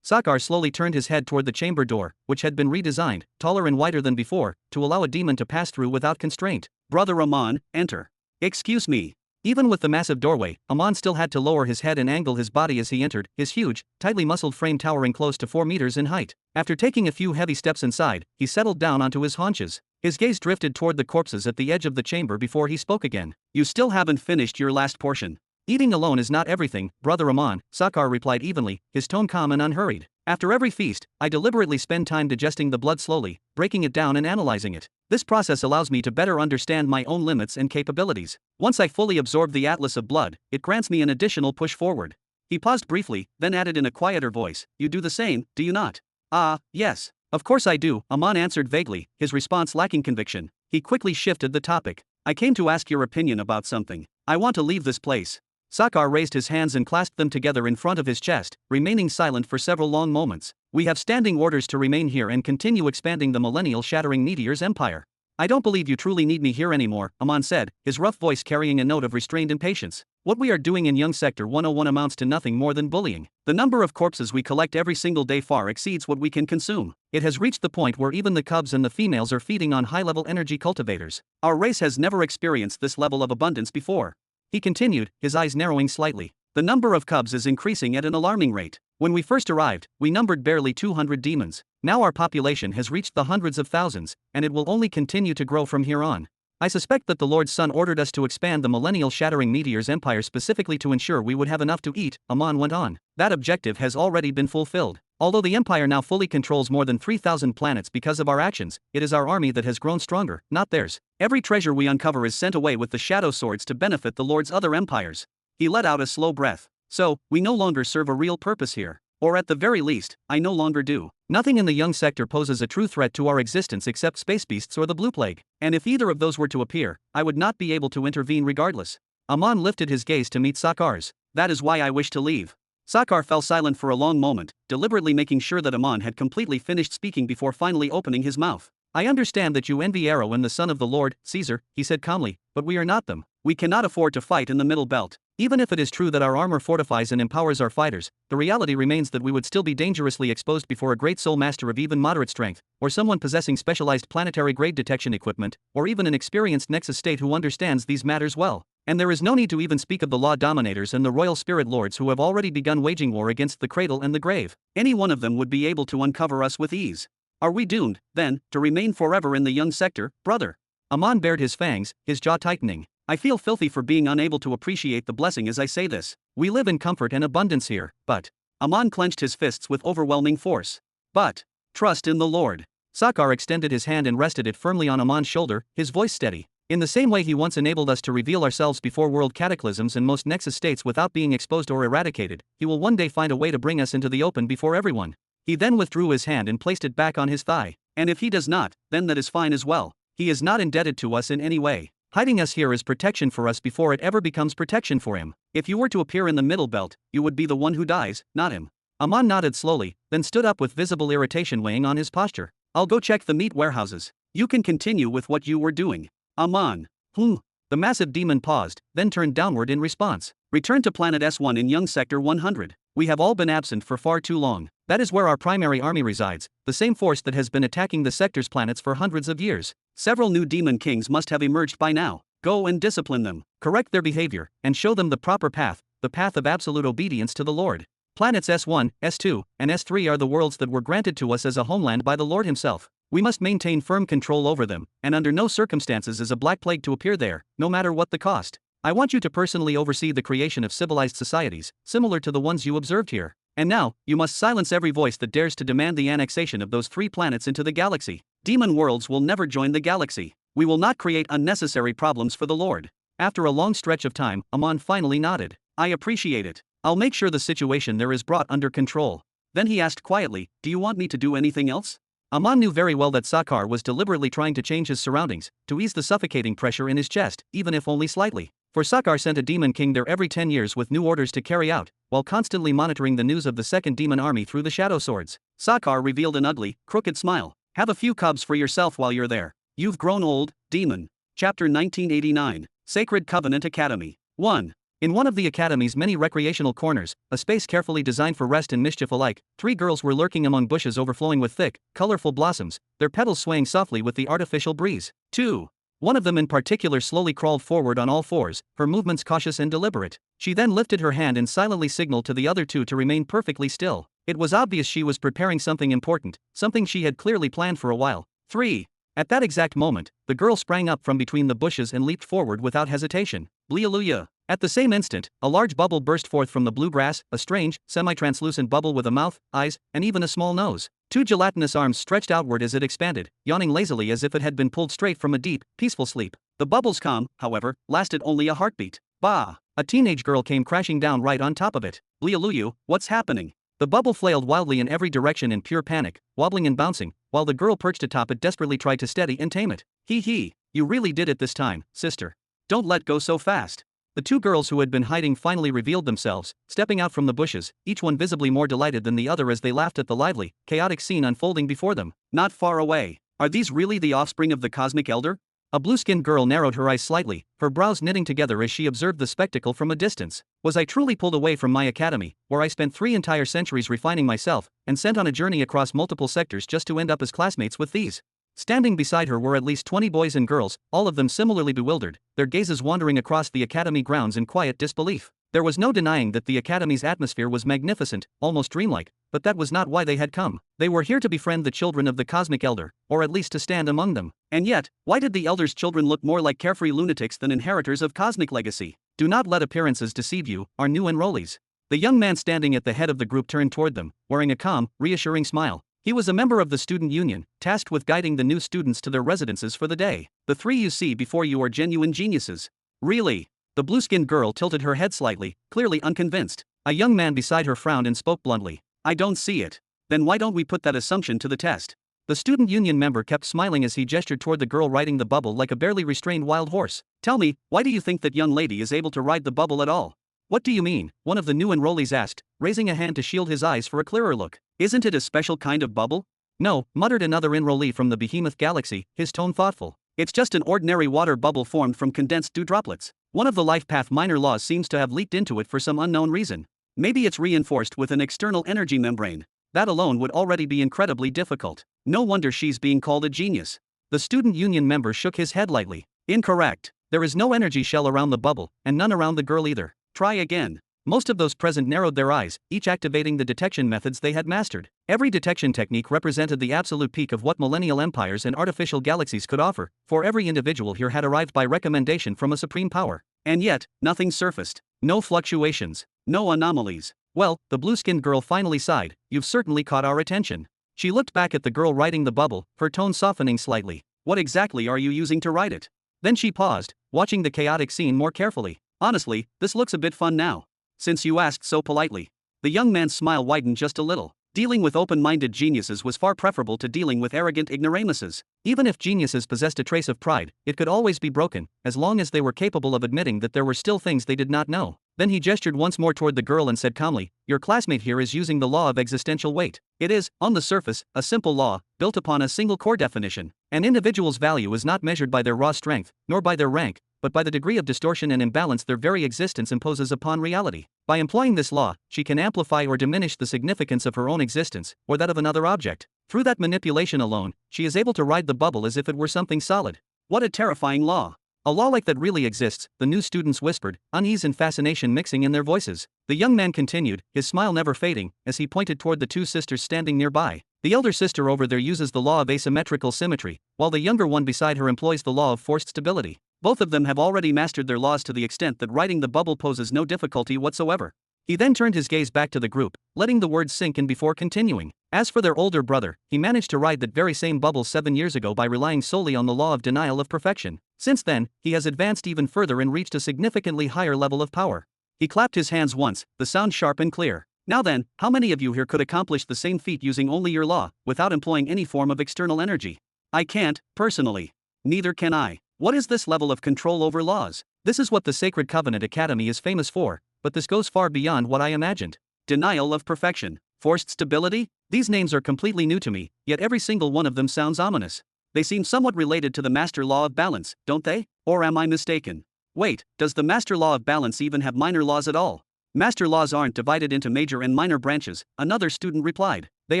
Sakar slowly turned his head toward the chamber door, which had been redesigned, taller and wider than before, to allow a demon to pass through without constraint. Brother Amon, enter. Excuse me. Even with the massive doorway, Amon still had to lower his head and angle his body as he entered, his huge, tightly muscled frame towering close to 4 meters in height. After taking a few heavy steps inside, he settled down onto his haunches. His gaze drifted toward the corpses at the edge of the chamber before he spoke again. You still haven't finished your last portion. Eating alone is not everything, Brother Amon, Sakar replied evenly, his tone calm and unhurried. After every feast, I deliberately spend time digesting the blood slowly, breaking it down and analyzing it. This process allows me to better understand my own limits and capabilities. Once I fully absorb the atlas of blood, it grants me an additional push forward. He paused briefly, then added in a quieter voice, You do the same, do you not? Ah, yes. Of course I do, Amon answered vaguely, his response lacking conviction. He quickly shifted the topic. I came to ask your opinion about something. I want to leave this place. Sakar raised his hands and clasped them together in front of his chest, remaining silent for several long moments. We have standing orders to remain here and continue expanding the millennial-shattering Meteor's empire. I don't believe you truly need me here anymore, Amon said, his rough voice carrying a note of restrained impatience. What we are doing in Young Sector 101 amounts to nothing more than bullying. The number of corpses we collect every single day far exceeds what we can consume. It has reached the point where even the cubs and the females are feeding on high-level energy cultivators. Our race has never experienced this level of abundance before. He continued, his eyes narrowing slightly. The number of cubs is increasing at an alarming rate. When we first arrived, we numbered barely 200 demons. Now our population has reached the hundreds of thousands, and it will only continue to grow from here on. I suspect that the Lord's Son ordered us to expand the millennial-shattering meteor's empire specifically to ensure we would have enough to eat, Amon went on. That objective has already been fulfilled. Although the empire now fully controls more than 3,000 planets because of our actions, it is our army that has grown stronger, not theirs. Every treasure we uncover is sent away with the shadow swords to benefit the Lord's other empires. He let out a slow breath. So, we no longer serve a real purpose here. Or at the very least, I no longer do. Nothing in the Young Sector poses a true threat to our existence except space beasts or the Blue Plague, and if either of those were to appear, I would not be able to intervene regardless. Amon lifted his gaze to meet Sakar's. That is why I wish to leave. Sakar fell silent for a long moment, deliberately making sure that Amon had completely finished speaking before finally opening his mouth. I understand that you envy Arrow and the son of the Lord, Caesar, he said calmly, but we are not them. We cannot afford to fight in the Middle Belt. Even if it is true that our armor fortifies and empowers our fighters, the reality remains that we would still be dangerously exposed before a great soul master of even moderate strength, or someone possessing specialized planetary-grade detection equipment, or even an experienced Nexus state who understands these matters well. And there is no need to even speak of the Law Dominators and the Royal Spirit Lords who have already begun waging war against the cradle and the grave. Any one of them would be able to uncover us with ease. Are we doomed, then, to remain forever in the Young Sector, brother? Amon bared his fangs, his jaw tightening. I feel filthy for being unable to appreciate the blessing as I say this. We live in comfort and abundance here, but... Amon clenched his fists with overwhelming force. But... Trust in the Lord. Sakar extended his hand and rested it firmly on Amon's shoulder, his voice steady. In the same way he once enabled us to reveal ourselves before world cataclysms and most Nexus states without being exposed or eradicated, he will one day find a way to bring us into the open before everyone. He then withdrew his hand and placed it back on his thigh. And if he does not, then that is fine as well. He is not indebted to us in any way. Hiding us here is protection for us before it ever becomes protection for him. If you were to appear in the Middle Belt, you would be the one who dies, not him. Amon nodded slowly, then stood up with visible irritation weighing on his posture. I'll go check the meat warehouses. You can continue with what you were doing. Amon. The massive demon paused, then turned downward in response. Return to Planet S1 in Young Sector 100. We have all been absent for far too long. That is where our primary army resides, the same force that has been attacking the sector's planets for hundreds of years. Several new demon kings must have emerged by now. Go and discipline them, correct their behavior, and show them the proper path, the path of absolute obedience to the Lord. Planets S1, S2, and S3 are the worlds that were granted to us as a homeland by the Lord himself. We must maintain firm control over them, and under no circumstances is a black plague to appear there, no matter what the cost. I want you to personally oversee the creation of civilized societies, similar to the ones you observed here. And now, you must silence every voice that dares to demand the annexation of those 3 planets into the galaxy. Demon worlds will never join the galaxy. We will not create unnecessary problems for the Lord. After a long stretch of time, Amon finally nodded. I appreciate it. I'll make sure the situation there is brought under control. Then he asked quietly, do you want me to do anything else? Amon knew very well that Sakar was deliberately trying to change his surroundings, to ease the suffocating pressure in his chest, even if only slightly. For Sakar sent a demon king there every 10 years with new orders to carry out, while constantly monitoring the news of the second demon army through the shadow swords. Sakar revealed an ugly, crooked smile. Have a few cubs for yourself while you're there. You've grown old, demon. Chapter 1989. Sacred Covenant Academy. 1. In one of the academy's many recreational corners, a space carefully designed for rest and mischief alike, 3 girls were lurking among bushes overflowing with thick, colorful blossoms, their petals swaying softly with the artificial breeze. 2. One of them in particular slowly crawled forward on all fours, her movements cautious and deliberate. She then lifted her hand and silently signaled to the other 2 to remain perfectly still. It was obvious she was preparing something important, something she had clearly planned for a while. 3. At that exact moment, the girl sprang up from between the bushes and leaped forward without hesitation. Blealuya. At the same instant, a large bubble burst forth from the blue grass, a strange, semi-translucent bubble with a mouth, eyes, and even a small nose. 2 gelatinous arms stretched outward as it expanded, yawning lazily as if it had been pulled straight from a deep, peaceful sleep. The bubble's calm, however, lasted only a heartbeat. Bah! A teenage girl came crashing down right on top of it. Blealuyu, what's happening? The bubble flailed wildly in every direction in pure panic, wobbling and bouncing, while the girl perched atop it desperately tried to steady and tame it. Hee, you really did it this time, sister. Don't let go so fast. The 2 girls who had been hiding finally revealed themselves, stepping out from the bushes, each one visibly more delighted than the other as they laughed at the lively, chaotic scene unfolding before them. Not far away, Are these really the offspring of the Cosmic Elder? A blue-skinned girl narrowed her eyes slightly, her brows knitting together as she observed the spectacle from a distance. Was I truly pulled away from my academy, where I spent 3 entire centuries refining myself, and sent on a journey across multiple sectors just to end up as classmates with these? Standing beside her were at least 20 boys and girls, all of them similarly bewildered, their gazes wandering across the academy grounds in quiet disbelief. There was no denying that the academy's atmosphere was magnificent, almost dreamlike, but that was not why they had come. They were here to befriend the children of the Cosmic Elder, or at least to stand among them. And yet, why did the Elder's children look more like carefree lunatics than inheritors of cosmic legacy? Do not let appearances deceive you, our new enrollees. The young man standing at the head of the group turned toward them, wearing a calm, reassuring smile. He was a member of the student union, tasked with guiding the new students to their residences for the day. The 3 you see before you are genuine geniuses. Really? The blue-skinned girl tilted her head slightly, clearly unconvinced. A young man beside her frowned and spoke bluntly. I don't see it. Then why don't we put that assumption to the test? The student union member kept smiling as he gestured toward the girl riding the bubble like a barely restrained wild horse. Tell me, why do you think that young lady is able to ride the bubble at all? What do you mean? One of the new enrollees asked, raising a hand to shield his eyes for a clearer look. Isn't it a special kind of bubble? No, muttered another enrollee from the behemoth galaxy, his tone thoughtful. It's just an ordinary water bubble formed from condensed dew droplets. One of the life path minor laws seems to have leaked into it for some unknown reason. Maybe it's reinforced with an external energy membrane. That alone would already be incredibly difficult. No wonder she's being called a genius. The student union member shook his head lightly. Incorrect. There is no energy shell around the bubble, and none around the girl either. Try again. Most of those present narrowed their eyes, each activating the detection methods they had mastered. Every detection technique represented the absolute peak of what millennial empires and artificial galaxies could offer, for every individual here had arrived by recommendation from a supreme power. And yet, nothing surfaced. No fluctuations. No anomalies. Well, the blue-skinned girl finally sighed, you've certainly caught our attention. She looked back at the girl riding the bubble, her tone softening slightly. What exactly are you using to ride it? Then she paused, watching the chaotic scene more carefully. Honestly, this looks a bit fun now. Since you asked so politely. The young man's smile widened just a little. Dealing with open-minded geniuses was far preferable to dealing with arrogant ignoramuses. Even if geniuses possessed a trace of pride, it could always be broken, as long as they were capable of admitting that there were still things they did not know. Then he gestured once more toward the girl and said calmly, your classmate here is using the law of existential weight. It is, on the surface, a simple law, built upon a single core definition. An individual's value is not measured by their raw strength, nor by their rank, but by the degree of distortion and imbalance their very existence imposes upon reality. By employing this law, she can amplify or diminish the significance of her own existence, or that of another object. Through that manipulation alone, she is able to ride the bubble as if it were something solid. What a terrifying law! A law like that really exists, the new students whispered, unease and fascination mixing in their voices. The young man continued, his smile never fading, as he pointed toward the 2 sisters standing nearby. The elder sister over there uses the law of asymmetrical symmetry, while the younger one beside her employs the law of forced stability. Both of them have already mastered their laws to the extent that riding the bubble poses no difficulty whatsoever. He then turned his gaze back to the group, letting the words sink in before continuing. As for their older brother, he managed to ride that very same bubble 7 years ago by relying solely on the law of denial of perfection. Since then, he has advanced even further and reached a significantly higher level of power. He clapped his hands once, the sound sharp and clear. Now then, how many of you here could accomplish the same feat using only your law, without employing any form of external energy? I can't, personally. Neither can I. What is this level of control over laws? This is what the Sacred Covenant Academy is famous for, but this goes far beyond what I imagined. Denial of perfection. Forced stability? These names are completely new to me, yet every single one of them sounds ominous. They seem somewhat related to the Master Law of Balance, don't they? Or am I mistaken? Wait, does the Master Law of Balance even have minor laws at all? Master laws aren't divided into major and minor branches, another student replied. They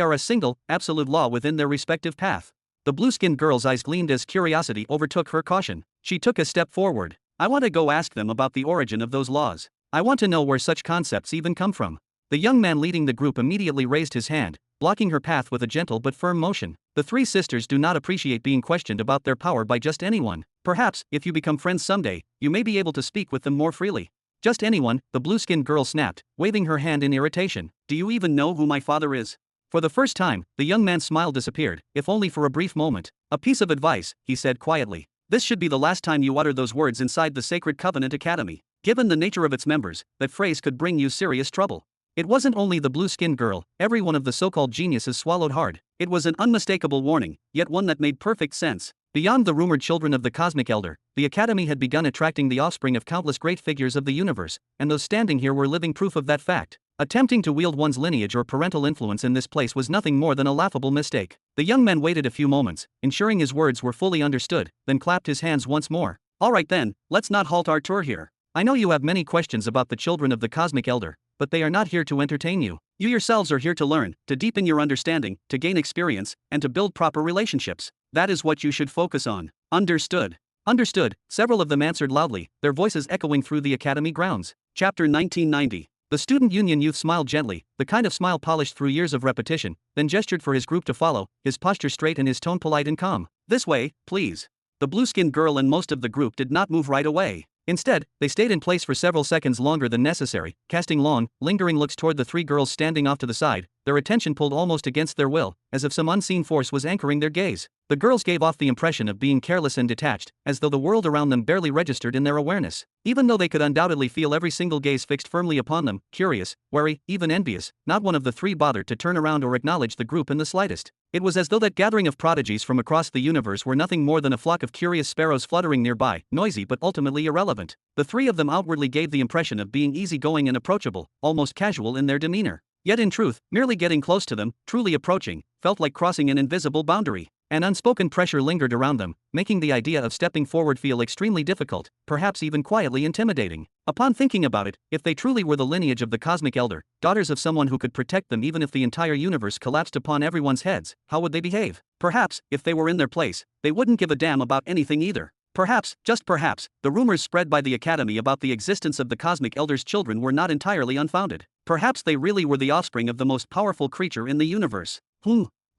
are a single, absolute law within their respective path. The blue-skinned girl's eyes gleamed as curiosity overtook her caution. She took a step forward. I want to go ask them about the origin of those laws. I want to know where such concepts even come from. The young man leading the group immediately raised his hand, blocking her path with a gentle but firm motion. The 3 sisters do not appreciate being questioned about their power by just anyone. Perhaps, if you become friends someday, you may be able to speak with them more freely. Just anyone, the blue-skinned girl snapped, waving her hand in irritation. Do you even know who my father is? For the first time, the young man's smile disappeared, if only for a brief moment. A piece of advice, he said quietly. This should be the last time you utter those words inside the Sacred Covenant Academy. Given the nature of its members, that phrase could bring you serious trouble. It wasn't only the blue-skinned girl, every one of the so-called geniuses swallowed hard. It was an unmistakable warning, yet one that made perfect sense. Beyond the rumored children of the Cosmic Elder, the Academy had begun attracting the offspring of countless great figures of the universe, and those standing here were living proof of that fact. Attempting to wield one's lineage or parental influence in this place was nothing more than a laughable mistake. The young man waited a few moments, ensuring his words were fully understood, then clapped his hands once more. Alright then, let's not halt our tour here. I know you have many questions about the children of the Cosmic Elder, but they are not here to entertain you. You yourselves are here to learn, to deepen your understanding, to gain experience, and to build proper relationships. That is what you should focus on. Understood. Understood, several of them answered loudly, their voices echoing through the academy grounds. Chapter 1990. The student union youth smiled gently, the kind of smile polished through years of repetition, then gestured for his group to follow, his posture straight and his tone polite and calm. This way, please. The blue-skinned girl and most of the group did not move right away. Instead, they stayed in place for several seconds longer than necessary, casting long, lingering looks toward the three girls standing off to the side, their attention pulled almost against their will, as if some unseen force was anchoring their gaze. The girls gave off the impression of being careless and detached, as though the world around them barely registered in their awareness. Even though they could undoubtedly feel every single gaze fixed firmly upon them, curious, wary, even envious, not one of the three bothered to turn around or acknowledge the group in the slightest. It was as though that gathering of prodigies from across the universe were nothing more than a flock of curious sparrows fluttering nearby, noisy but ultimately irrelevant. The three of them outwardly gave the impression of being easygoing and approachable, almost casual in their demeanor. Yet in truth, merely getting close to them, truly approaching, felt like crossing an invisible boundary. An unspoken pressure lingered around them, making the idea of stepping forward feel extremely difficult, perhaps even quietly intimidating. Upon thinking about it, if they truly were the lineage of the Cosmic Elder, daughters of someone who could protect them even if the entire universe collapsed upon everyone's heads, how would they behave? Perhaps, if they were in their place, they wouldn't give a damn about anything either. Perhaps, just perhaps, the rumors spread by the Academy about the existence of the Cosmic Elder's children were not entirely unfounded. Perhaps they really were the offspring of the most powerful creature in the universe.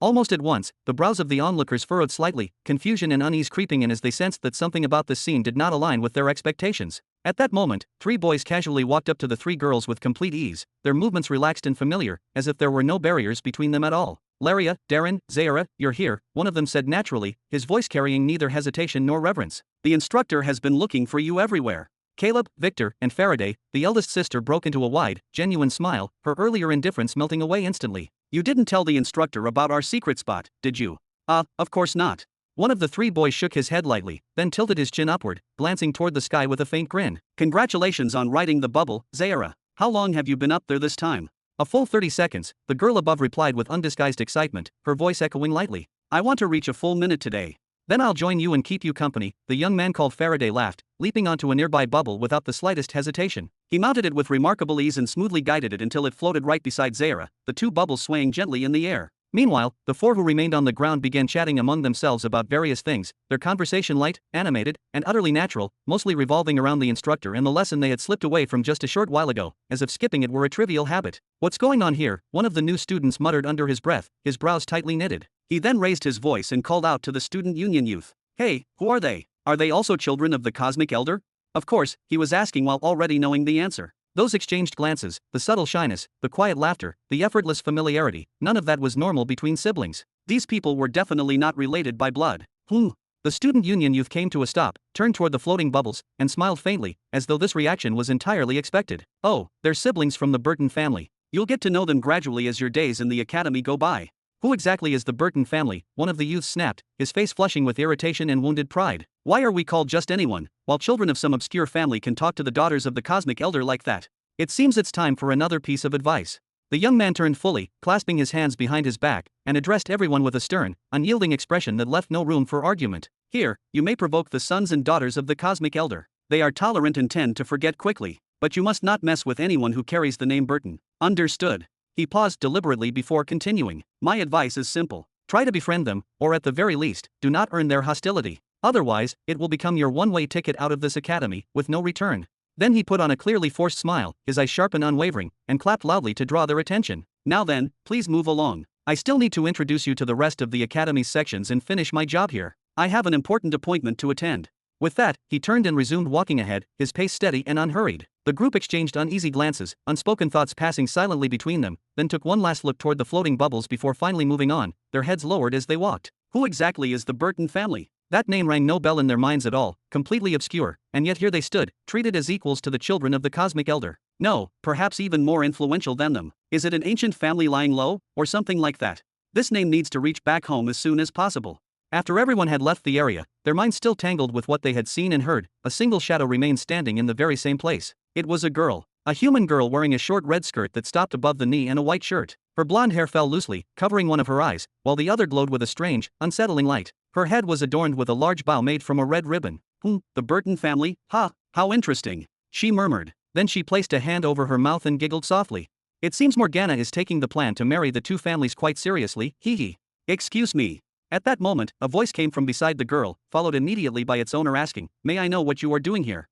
Almost at once, the brows of the onlookers furrowed slightly, confusion and unease creeping in as they sensed that something about this scene did not align with their expectations. At that moment, three boys casually walked up to the three girls with complete ease, their movements relaxed and familiar, as if there were no barriers between them at all. Laria, Darren, Zaira, you're here, one of them said naturally, his voice carrying neither hesitation nor reverence. The instructor has been looking for you everywhere. Caleb, Victor, and Faraday, the eldest sister broke into a wide, genuine smile, her earlier indifference melting away instantly. You didn't tell the instructor about our secret spot, did you? Of course not. One of the three boys shook his head lightly, then tilted his chin upward, glancing toward the sky with a faint grin. Congratulations on riding the bubble, Zaira. How long have you been up there this time? A full 30 seconds, the girl above replied with undisguised excitement, her voice echoing lightly. I want to reach a full minute today. Then I'll join you and keep you company, the young man called Faraday laughed, leaping onto a nearby bubble without the slightest hesitation. He mounted it with remarkable ease and smoothly guided it until it floated right beside Zaira, the two bubbles swaying gently in the air. Meanwhile, the four who remained on the ground began chatting among themselves about various things, their conversation light, animated, and utterly natural, mostly revolving around the instructor and the lesson they had slipped away from just a short while ago, as if skipping it were a trivial habit. What's going on here? One of the new students muttered under his breath, his brows tightly knitted. He then raised his voice and called out to the student union youth. Hey, who are they? Are they also children of the Cosmic Elder? Of course, he was asking while already knowing the answer. Those exchanged glances, the subtle shyness, the quiet laughter, the effortless familiarity, none of that was normal between siblings. These people were definitely not related by blood. The student union youth came to a stop, turned toward the floating bubbles, and smiled faintly, as though this reaction was entirely expected. Oh, they're siblings from the Burton family. You'll get to know them gradually as your days in the academy go by. Who exactly is the Burton family? One of the youths snapped, his face flushing with irritation and wounded pride. Why are we called just anyone, while children of some obscure family can talk to the daughters of the Cosmic Elder like that? It seems it's time for another piece of advice. The young man turned fully, clasping his hands behind his back, and addressed everyone with a stern, unyielding expression that left no room for argument. Here, you may provoke the sons and daughters of the Cosmic Elder. They are tolerant and tend to forget quickly, but you must not mess with anyone who carries the name Burton. Understood? He paused deliberately before continuing. My advice is simple. Try to befriend them, or at the very least, do not earn their hostility. Otherwise, it will become your one-way ticket out of this academy, with no return. Then he put on a clearly forced smile, his eyes sharp and unwavering, and clapped loudly to draw their attention. Now then, please move along. I still need to introduce you to the rest of the academy's sections and finish my job here. I have an important appointment to attend. With that, he turned and resumed walking ahead, his pace steady and unhurried. The group exchanged uneasy glances, unspoken thoughts passing silently between them, then took one last look toward the floating bubbles before finally moving on, their heads lowered as they walked. Who exactly is the Burton family? That name rang no bell in their minds at all, completely obscure, and yet here they stood, treated as equals to the children of the Cosmic Elder. No, perhaps even more influential than them. Is it an ancient family lying low, or something like that? This name needs to reach back home as soon as possible. After everyone had left the area, their minds still tangled with what they had seen and heard, a single shadow remained standing in the very same place. It was a girl. A human girl wearing a short red skirt that stopped above the knee and a white shirt. Her blonde hair fell loosely, covering one of her eyes, while the other glowed with a strange, unsettling light. Her head was adorned with a large bow made from a red ribbon. The Burton family? Ha, how interesting, she murmured. Then she placed a hand over her mouth and giggled softly. It seems Morgana is taking the plan to marry the two families quite seriously, hee hee. Excuse me. At that moment, a voice came from beside the girl, followed immediately by its owner asking, "May I know what you are doing here?"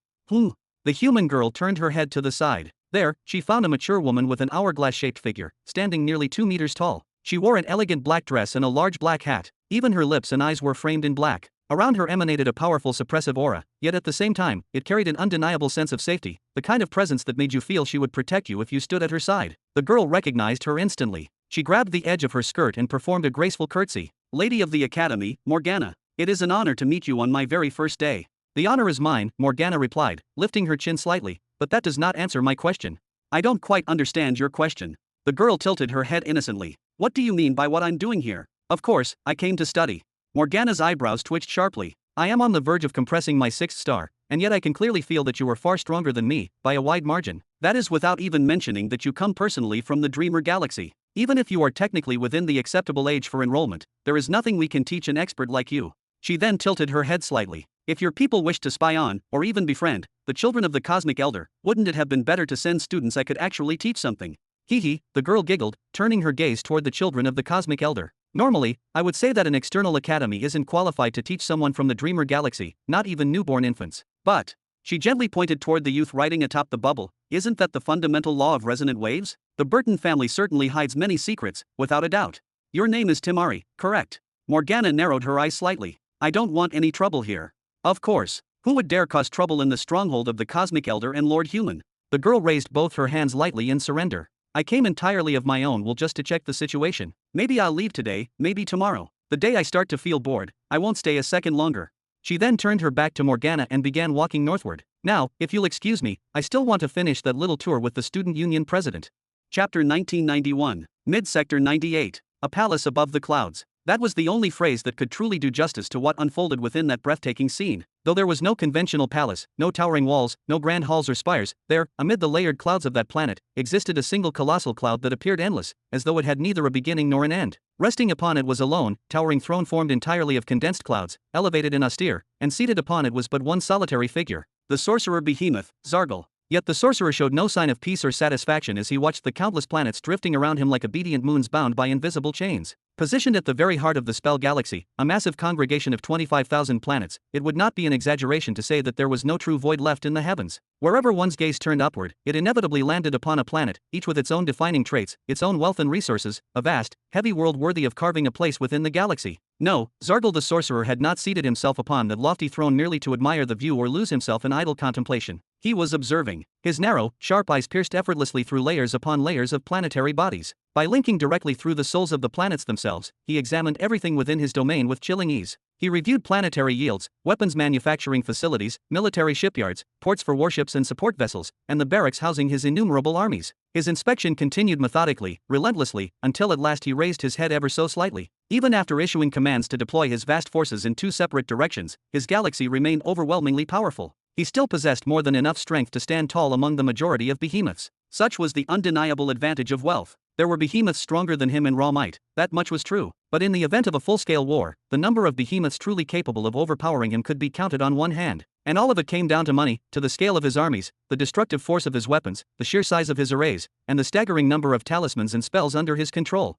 The human girl turned her head to the side. There, she found a mature woman with an hourglass-shaped figure, standing nearly 2 meters tall. She wore an elegant black dress and a large black hat. Even her lips and eyes were framed in black. Around her emanated a powerful suppressive aura, yet at the same time, it carried an undeniable sense of safety, the kind of presence that made you feel she would protect you if you stood at her side. The girl recognized her instantly. She grabbed the edge of her skirt and performed a graceful curtsy. "Lady of the Academy, Morgana. It is an honor to meet you on my very first day." "The honor is mine," Morgana replied, lifting her chin slightly, "but that does not answer my question." "I don't quite understand your question." The girl tilted her head innocently. "What do you mean by what I'm doing here?" "Of course, I came to study." Morgana's eyebrows twitched sharply. "I am on the verge of compressing my 6th star, and yet I can clearly feel that you are far stronger than me, by a wide margin. That is without even mentioning that you come personally from the Dreamer Galaxy. Even if you are technically within the acceptable age for enrollment, there is nothing we can teach an expert like you." She then tilted her head slightly. "If your people wish to spy on, or even befriend, the children of the Cosmic Elder, wouldn't it have been better to send students I could actually teach something?" "Hee hee," the girl giggled, turning her gaze toward the children of the Cosmic Elder. "Normally, I would say that an external academy isn't qualified to teach someone from the Dreamer Galaxy, not even newborn infants. But," she gently pointed toward the youth riding atop the bubble, "isn't that the fundamental law of resonant waves? The Burton family certainly hides many secrets, without a doubt. Your name is Timari, correct?" Morgana narrowed her eyes slightly. "I don't want any trouble here." "Of course. Who would dare cause trouble in the stronghold of the Cosmic Elder and Lord Human?" The girl raised both her hands lightly in surrender. "I came entirely of my own will just to check the situation. Maybe I'll leave today, maybe tomorrow. The day I start to feel bored, I won't stay a second longer." She then turned her back to Morgana and began walking northward. "Now, if you'll excuse me, I still want to finish that little tour with the Student Union president." Chapter 1991. Mid-Sector 98. A palace above the clouds. That was the only phrase that could truly do justice to what unfolded within that breathtaking scene. Though there was no conventional palace, no towering walls, no grand halls or spires, there, amid the layered clouds of that planet, existed a single colossal cloud that appeared endless, as though it had neither a beginning nor an end. Resting upon it was a lone, towering throne formed entirely of condensed clouds, elevated and austere, and seated upon it was but one solitary figure. The sorcerer behemoth, Zargal. Yet the sorcerer showed no sign of peace or satisfaction as he watched the countless planets drifting around him like obedient moons bound by invisible chains. Positioned at the very heart of the Spell Galaxy, a massive congregation of 25,000 planets, it would not be an exaggeration to say that there was no true void left in the heavens. Wherever one's gaze turned upward, it inevitably landed upon a planet, each with its own defining traits, its own wealth and resources, a vast, heavy world worthy of carving a place within the galaxy. No, Zargal the sorcerer had not seated himself upon that lofty throne merely to admire the view or lose himself in idle contemplation. He was observing. His narrow, sharp eyes pierced effortlessly through layers upon layers of planetary bodies. By linking directly through the souls of the planets themselves, he examined everything within his domain with chilling ease. He reviewed planetary yields, weapons manufacturing facilities, military shipyards, ports for warships and support vessels, and the barracks housing his innumerable armies. His inspection continued methodically, relentlessly, until at last he raised his head ever so slightly. Even after issuing commands to deploy his vast forces in 2 separate directions, his galaxy remained overwhelmingly powerful. He still possessed more than enough strength to stand tall among the majority of behemoths. Such was the undeniable advantage of wealth. There were behemoths stronger than him in raw might, that much was true. But in the event of a full-scale war, the number of behemoths truly capable of overpowering him could be counted on one hand. And all of it came down to money, to the scale of his armies, the destructive force of his weapons, the sheer size of his arrays, and the staggering number of talismans and spells under his control.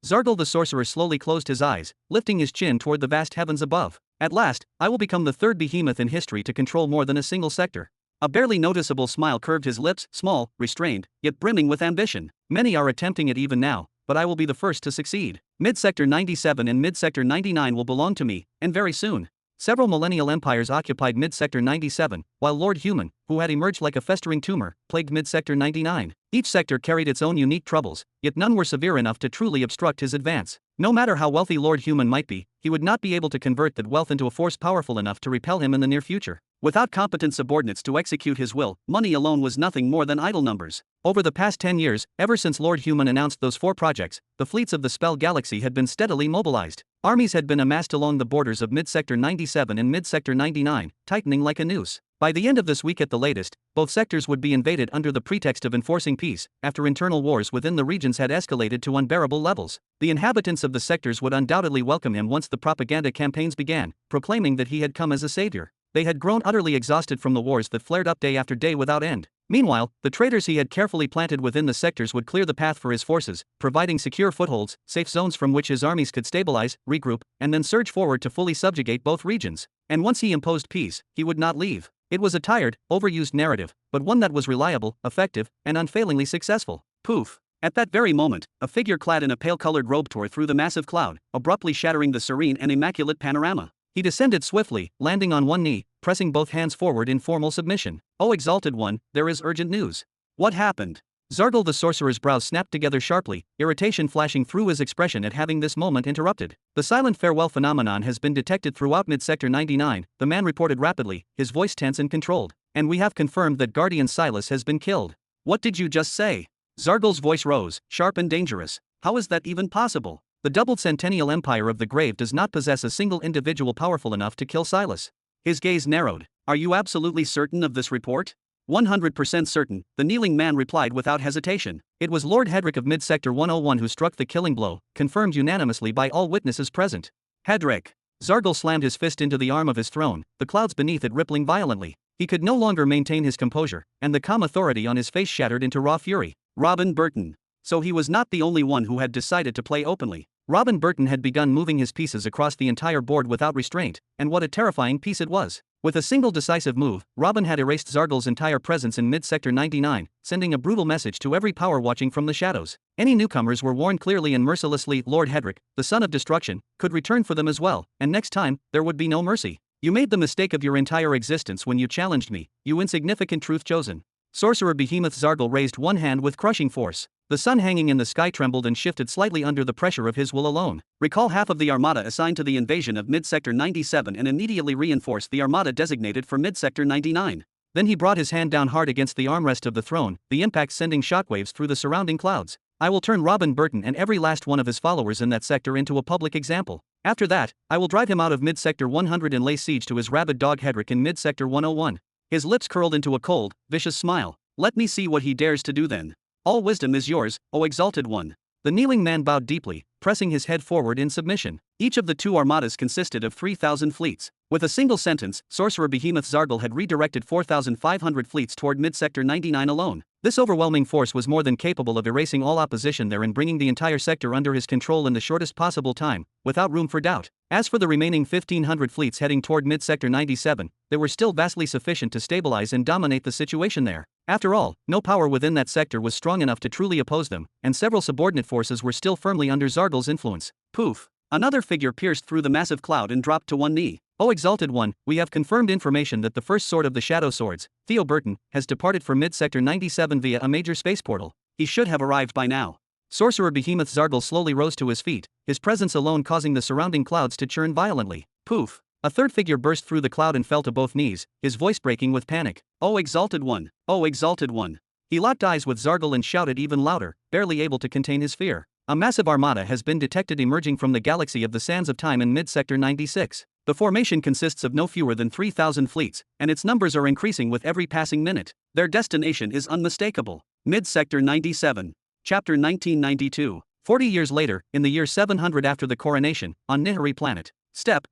Zargal the sorcerer slowly closed his eyes, lifting his chin toward the vast heavens above. "At last, I will become the 3rd behemoth in history to control more than a single sector." A barely noticeable smile curved his lips, small, restrained, yet brimming with ambition. "Many are attempting it even now, but I will be the first to succeed. Mid-Sector 97 and Mid-Sector 99 will belong to me, and very soon." Several millennial empires occupied Mid-Sector 97, while Lord Human, who had emerged like a festering tumor, plagued Mid-Sector 99. Each sector carried its own unique troubles, yet none were severe enough to truly obstruct his advance. No matter how wealthy Lord Human might be, he would not be able to convert that wealth into a force powerful enough to repel him in the near future. Without competent subordinates to execute his will, money alone was nothing more than idle numbers. Over the past 10 years, ever since Lord Human announced those 4 projects, the fleets of the Spell Galaxy had been steadily mobilized. Armies had been amassed along the borders of Mid-Sector 97 and Mid-Sector 99, tightening like a noose. By the end of this week at the latest, both sectors would be invaded under the pretext of enforcing peace, after internal wars within the regions had escalated to unbearable levels. The inhabitants of the sectors would undoubtedly welcome him once the propaganda campaigns began, proclaiming that he had come as a savior. They had grown utterly exhausted from the wars that flared up day after day without end. Meanwhile, the traitors he had carefully planted within the sectors would clear the path for his forces, providing secure footholds, safe zones from which his armies could stabilize, regroup, and then surge forward to fully subjugate both regions. And once he imposed peace, he would not leave. It was a tired, overused narrative, but one that was reliable, effective, and unfailingly successful. Poof! At that very moment, a figure clad in a pale-colored robe tore through the massive cloud, abruptly shattering the serene and immaculate panorama. He descended swiftly, landing on one knee, pressing both hands forward in formal submission. "O exalted one, there is urgent news." "What happened?" Zargal the sorcerer's brows snapped together sharply, irritation flashing through his expression at having this moment interrupted. "The silent farewell phenomenon has been detected throughout Mid-Sector 99, the man reported rapidly, his voice tense and controlled. "And we have confirmed that Guardian Silas has been killed." "What did you just say?" Zargal's voice rose, sharp and dangerous. "How is that even possible? The doubled Centennial Empire of the Grave does not possess a single individual powerful enough to kill Silas." His gaze narrowed. "Are you absolutely certain of this report?" 100% certain, the kneeling man replied without hesitation. "It was Lord Hedrick of Mid-Sector 101 who struck the killing blow, confirmed unanimously by all witnesses present." "Hedrick." Zargal slammed his fist into the arm of his throne, the clouds beneath it rippling violently. He could no longer maintain his composure, and the calm authority on his face shattered into raw fury. Robin Burton. So he was not the only one who had decided to play openly. Robin Burton had begun moving his pieces across the entire board without restraint, and what a terrifying piece it was. With a single decisive move, Robin had erased Zargal's entire presence in Mid-Sector 99, sending a brutal message to every power watching from the shadows. Any newcomers were warned clearly and mercilessly. Lord Hedrick, the son of destruction, could return for them as well, and next time, there would be no mercy. "You made the mistake of your entire existence when you challenged me, you insignificant truth chosen." Sorcerer Behemoth Zargal raised one hand with crushing force. The sun hanging in the sky trembled and shifted slightly under the pressure of his will alone. "Recall half of the armada assigned to the invasion of Mid-Sector 97 and immediately reinforce the armada designated for Mid-Sector 99. Then he brought his hand down hard against the armrest of the throne, the impact sending shockwaves through the surrounding clouds. "I will turn Robin Burton and every last one of his followers in that sector into a public example. After that, I will drive him out of Mid-Sector 100 and lay siege to his rabid dog Hedrick in Mid-Sector 101. His lips curled into a cold, vicious smile. "Let me see what he dares to do then. All wisdom is yours, O exalted one." The kneeling man bowed deeply, pressing his head forward in submission. Each of the two armadas consisted of 3,000 fleets. With a single sentence, Sorcerer Behemoth Zargal had redirected 4,500 fleets toward Mid-Sector 99 alone. This overwhelming force was more than capable of erasing all opposition there and bringing the entire sector under his control in the shortest possible time, without room for doubt. As for the remaining 1,500 fleets heading toward Mid-Sector 97, they were still vastly sufficient to stabilize and dominate the situation there. After all, no power within that sector was strong enough to truly oppose them, and several subordinate forces were still firmly under Zargal's influence. Poof! Another figure pierced through the massive cloud and dropped to one knee. "O exalted one, we have confirmed information that the first sword of the Shadow Swords, Theo Burton, has departed for Mid-Sector 97 via a major space portal. He should have arrived by now." Sorcerer Behemoth Zargal slowly rose to his feet, his presence alone causing the surrounding clouds to churn violently. Poof! A third figure burst through the cloud and fell to both knees, his voice breaking with panic. "O exalted one! O exalted one!" He locked eyes with Zargal and shouted even louder, barely able to contain his fear. "A massive armada has been detected emerging from the galaxy of the Sands of Time in Mid-Sector 96. The formation consists of no fewer than 3,000 fleets, and its numbers are increasing with every passing minute. Their destination is unmistakable. Mid-Sector 97. Chapter 1992. 40 years later, in the year 700 after the coronation, on Nihiri planet. Step.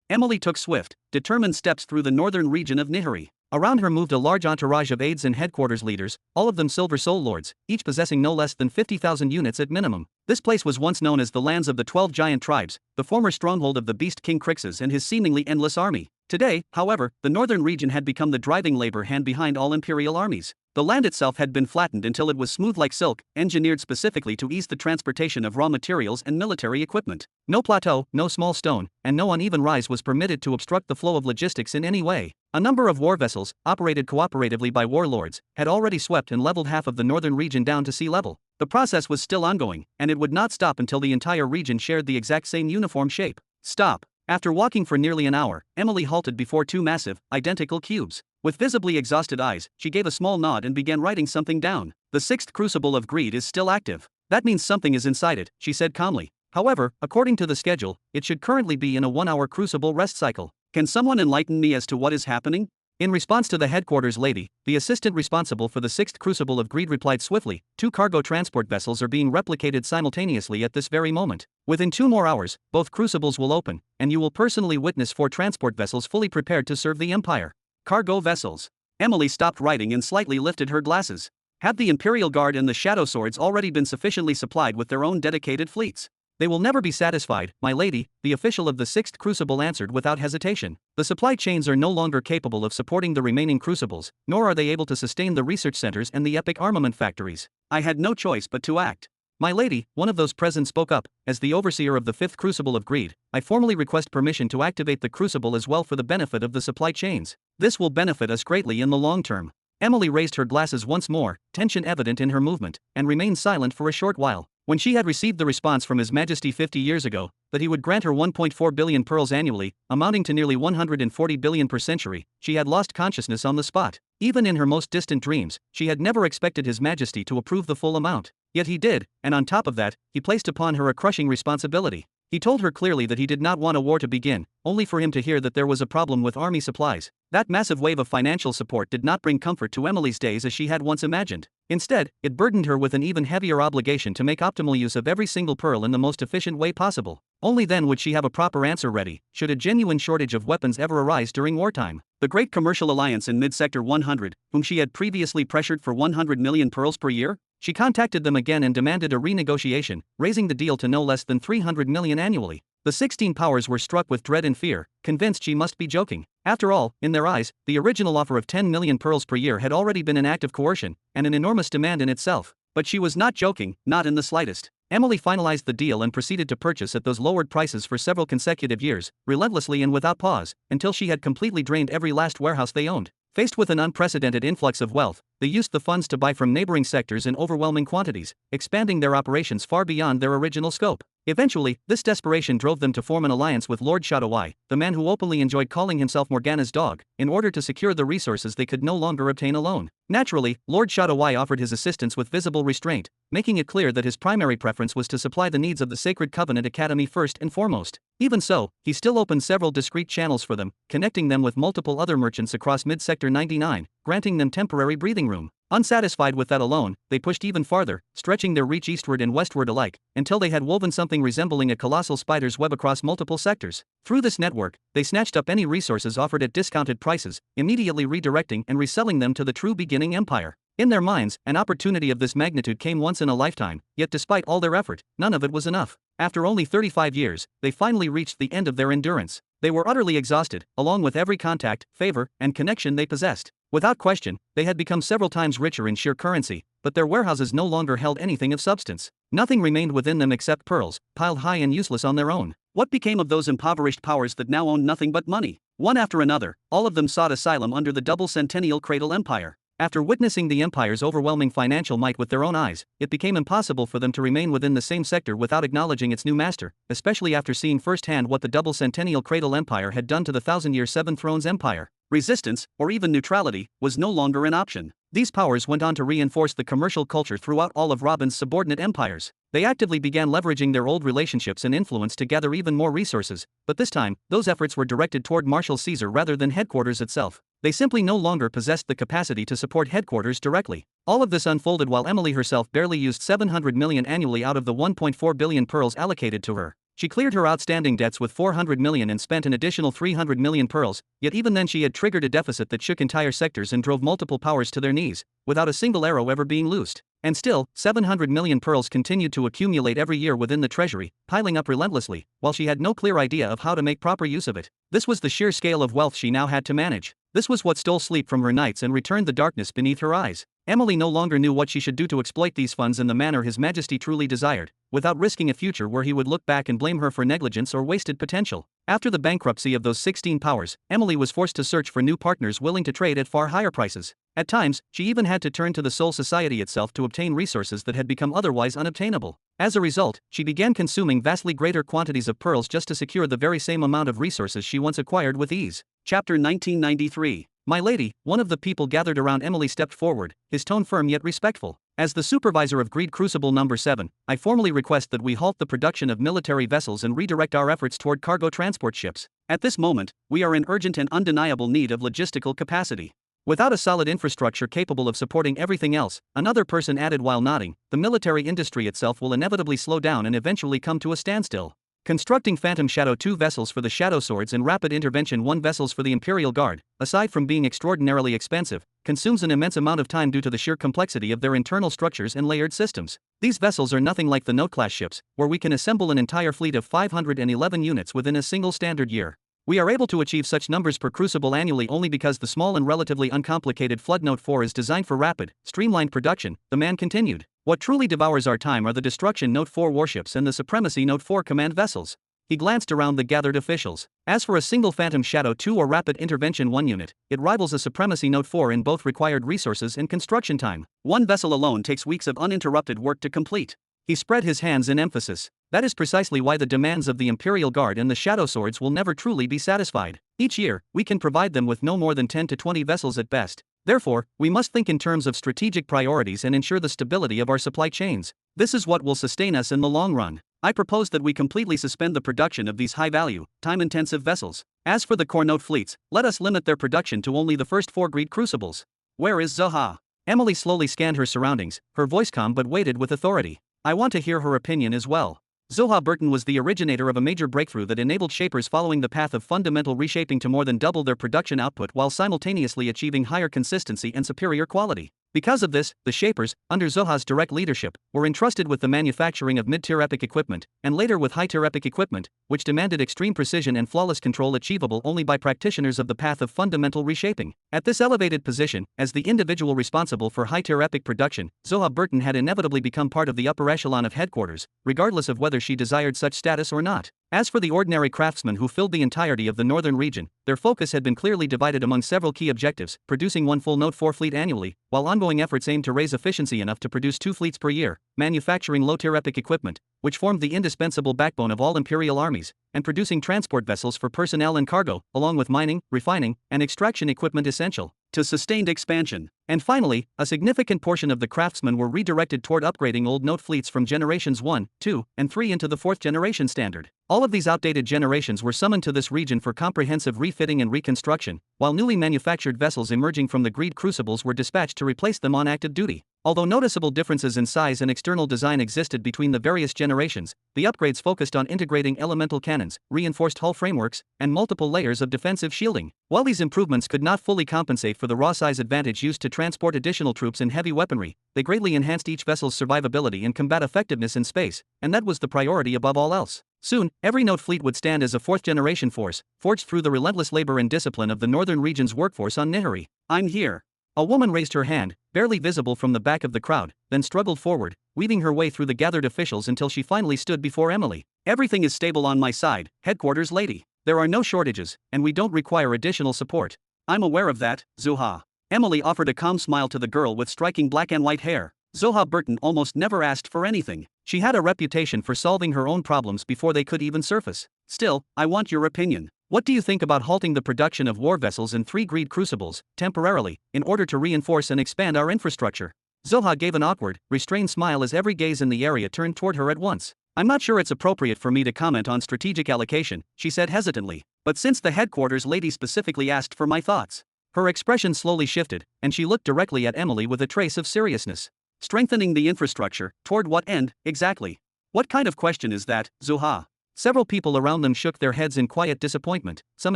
Emily took swift, determined steps through the northern region of Nihiri. Around her moved a large entourage of aides and headquarters leaders, all of them Silver Soul Lords, each possessing no less than 50,000 units at minimum. This place was once known as the lands of the 12 giant tribes, the former stronghold of the beast King Crixus and his seemingly endless army. Today, however, the northern region had become the driving labor hand behind all imperial armies. The land itself had been flattened until it was smooth like silk, engineered specifically to ease the transportation of raw materials and military equipment. No plateau, no small stone, and no uneven rise was permitted to obstruct the flow of logistics in any way. A number of war vessels, operated cooperatively by warlords, had already swept and leveled half of the northern region down to sea level. The process was still ongoing, and it would not stop until the entire region shared the exact same uniform shape. Stop. After walking for nearly an hour, Emily halted before two massive, identical cubes. With visibly exhausted eyes, she gave a small nod and began writing something down. "The sixth crucible of greed is still active. That means something is inside it," she said calmly. However, according to the schedule, it should currently be in a 1-hour crucible rest cycle. Can someone enlighten me as to what is happening? In response to the headquarters lady, the assistant responsible for the 6th Crucible of Greed replied swiftly, 2 cargo transport vessels are being replicated simultaneously at this very moment. Within 2 more hours, both crucibles will open, and you will personally witness 4 transport vessels fully prepared to serve the Empire. Cargo vessels. Emily stopped writing and slightly lifted her glasses. Have the Imperial Guard and the Shadow Swords already been sufficiently supplied with their own dedicated fleets? They will never be satisfied, my lady, the official of the 6th Crucible answered without hesitation. The supply chains are no longer capable of supporting the remaining crucibles, nor are they able to sustain the research centers and the epic armament factories. I had no choice but to act. My lady, one of those present spoke up, as the overseer of the 5th Crucible of Greed, I formally request permission to activate the crucible as well for the benefit of the supply chains. This will benefit us greatly in the long term. Emily raised her glasses once more, tension evident in her movement, and remained silent for a short while. When she had received the response from His Majesty 50 years ago, that he would grant her 1.4 billion pearls annually, amounting to nearly 140 billion per century, she had lost consciousness on the spot. Even in her most distant dreams, she had never expected His Majesty to approve the full amount. Yet he did, and on top of that, he placed upon her a crushing responsibility. He told her clearly that he did not want a war to begin, only for him to hear that there was a problem with army supplies. That massive wave of financial support did not bring comfort to Emily's days as she had once imagined. Instead, it burdened her with an even heavier obligation to make optimal use of every single pearl in the most efficient way possible. Only then would she have a proper answer ready, should a genuine shortage of weapons ever arise during wartime. The Great Commercial Alliance in Mid-Sector 100, whom she had previously pressured for 100 million pearls per year, she contacted them again and demanded a renegotiation, raising the deal to no less than 300 million annually. The 16 powers were struck with dread and fear, convinced she must be joking. After all, in their eyes, the original offer of 10 million pearls per year had already been an act of coercion, and an enormous demand in itself. But she was not joking, not in the slightest. Emily finalized the deal and proceeded to purchase at those lowered prices for several consecutive years, relentlessly and without pause, until she had completely drained every last warehouse they owned. Faced with an unprecedented influx of wealth, they used the funds to buy from neighboring sectors in overwhelming quantities, expanding their operations far beyond their original scope. Eventually, this desperation drove them to form an alliance with Lord Shadoweye, the man who openly enjoyed calling himself Morgana's dog, in order to secure the resources they could no longer obtain alone. Naturally, Lord Shadoweye offered his assistance with visible restraint, making it clear that his primary preference was to supply the needs of the Sacred Covenant Academy first and foremost. Even so, he still opened several discrete channels for them, connecting them with multiple other merchants across Mid-Sector 99, granting them temporary breathing room. Unsatisfied with that alone, they pushed even farther, stretching their reach eastward and westward alike, until they had woven something resembling a colossal spider's web across multiple sectors. Through this network, they snatched up any resources offered at discounted prices, immediately redirecting and reselling them to the true beginning empire. In their minds, an opportunity of this magnitude came once in a lifetime, yet despite all their effort, none of it was enough. After only 35 years, they finally reached the end of their endurance. They were utterly exhausted, along with every contact, favor, and connection they possessed. Without question, they had become several times richer in sheer currency, but their warehouses no longer held anything of substance. Nothing remained within them except pearls, piled high and useless on their own. What became of those impoverished powers that now owned nothing but money? One after another, all of them sought asylum under the double centennial Cradle Empire. After witnessing the empire's overwhelming financial might with their own eyes, it became impossible for them to remain within the same sector without acknowledging its new master, especially after seeing firsthand what the double centennial Cradle Empire had done to the thousand-year Seven Thrones Empire. Resistance, or even neutrality, was no longer an option. These powers went on to reinforce the commercial culture throughout all of Robin's subordinate empires. They actively began leveraging their old relationships and influence to gather even more resources, but this time, those efforts were directed toward Marshal Caesar rather than headquarters itself. They simply no longer possessed the capacity to support headquarters directly. All of this unfolded while Emily herself barely used 700 million annually out of the 1.4 billion pearls allocated to her. She cleared her outstanding debts with 400 million and spent an additional 300 million pearls, yet even then she had triggered a deficit that shook entire sectors and drove multiple powers to their knees, without a single arrow ever being loosed. And still, 700 million pearls continued to accumulate every year within the treasury, piling up relentlessly, while she had no clear idea of how to make proper use of it. This was the sheer scale of wealth she now had to manage. This was what stole sleep from her nights and returned the darkness beneath her eyes. Emily no longer knew what she should do to exploit these funds in the manner His Majesty truly desired, without risking a future where he would look back and blame her for negligence or wasted potential. After the bankruptcy of those 16 powers, Emily was forced to search for new partners willing to trade at far higher prices. At times, she even had to turn to the Soul Society itself to obtain resources that had become otherwise unobtainable. As a result, she began consuming vastly greater quantities of pearls just to secure the very same amount of resources she once acquired with ease. Chapter 1993. My lady, one of the people gathered around Emily stepped forward, his tone firm yet respectful. As the supervisor of Greed Crucible number 7, I formally request that we halt the production of military vessels and redirect our efforts toward cargo transport ships. At this moment, we are in urgent and undeniable need of logistical capacity. Without a solid infrastructure capable of supporting everything else, another person added while nodding, the military industry itself will inevitably slow down and eventually come to a standstill. Constructing Phantom Shadow 2 vessels for the Shadow Swords and Rapid Intervention 1 vessels for the Imperial Guard, aside from being extraordinarily expensive, consumes an immense amount of time due to the sheer complexity of their internal structures and layered systems. These vessels are nothing like the Note-class ships, where we can assemble an entire fleet of 511 units within a single standard year. We are able to achieve such numbers per crucible annually only because the small and relatively uncomplicated Flood Note 4 is designed for rapid, streamlined production, the man continued. What truly devours our time are the Destruction Note 4 warships and the Supremacy Note 4 command vessels. He glanced around the gathered officials. As for a single Phantom Shadow 2 or Rapid Intervention 1 unit, it rivals a Supremacy Note 4 in both required resources and construction time. One vessel alone takes weeks of uninterrupted work to complete. He spread his hands in emphasis. That is precisely why the demands of the Imperial Guard and the Shadow Swords will never truly be satisfied. Each year, we can provide them with no more than 10 to 20 vessels at best. Therefore, we must think in terms of strategic priorities and ensure the stability of our supply chains. This is what will sustain us in the long run. I propose that we completely suspend the production of these high-value, time-intensive vessels. As for the core note fleets, let us limit their production to only the first 4 Greed Crucibles. Where is Zaha? Emily slowly scanned her surroundings, her voice calm but weighted with authority. I want to hear her opinion as well. Zoha Burton was the originator of a major breakthrough that enabled shapers following the path of fundamental reshaping to more than double their production output while simultaneously achieving higher consistency and superior quality. Because of this, the shapers, under Zoha's direct leadership, were entrusted with the manufacturing of mid-tier epic equipment, and later with high-tier epic equipment, which demanded extreme precision and flawless control achievable only by practitioners of the path of fundamental reshaping. At this elevated position, as the individual responsible for high-tier epic production, Zoha Burton had inevitably become part of the upper echelon of headquarters, regardless of whether she desired such status or not. As for the ordinary craftsmen who filled the entirety of the northern region, their focus had been clearly divided among several key objectives, producing one full Note 4 fleet annually, while ongoing efforts aimed to raise efficiency enough to produce 2 fleets per year, manufacturing low-tier epic equipment, which formed the indispensable backbone of all imperial armies, and producing transport vessels for personnel and cargo, along with mining, refining, and extraction equipment essential to sustained expansion. And finally, a significant portion of the craftsmen were redirected toward upgrading old Note fleets from generations 1, 2, and 3 into the 4th generation standard. All of these outdated generations were summoned to this region for comprehensive refitting and reconstruction, while newly manufactured vessels emerging from the Greed Crucibles were dispatched to replace them on active duty. Although noticeable differences in size and external design existed between the various generations, the upgrades focused on integrating elemental cannons, reinforced hull frameworks, and multiple layers of defensive shielding. While these improvements could not fully compensate for the raw size advantage used to transport additional troops and heavy weaponry, they greatly enhanced each vessel's survivability and combat effectiveness in space, and that was the priority above all else. Soon, every Note fleet would stand as a 4th-generation force, forged through the relentless labor and discipline of the northern region's workforce on Nihari. I'm here. A woman raised her hand, barely visible from the back of the crowd, then struggled forward, weaving her way through the gathered officials until she finally stood before Emily. Everything is stable on my side, headquarters lady. There are no shortages, and we don't require additional support. I'm aware of that, Zoha. Emily offered a calm smile to the girl with striking black and white hair. Zoha Burton almost never asked for anything. She had a reputation for solving her own problems before they could even surface. Still, I want your opinion. What do you think about halting the production of war vessels in 3 Greed Crucibles, temporarily, in order to reinforce and expand our infrastructure? Zoha gave an awkward, restrained smile as every gaze in the area turned toward her at once. I'm not sure it's appropriate for me to comment on strategic allocation, she said hesitantly, but since the headquarters lady specifically asked for my thoughts. Her expression slowly shifted, and she looked directly at Emily with a trace of seriousness. Strengthening the infrastructure, toward what end, exactly? What kind of question is that, Zoha? Several people around them shook their heads in quiet disappointment, some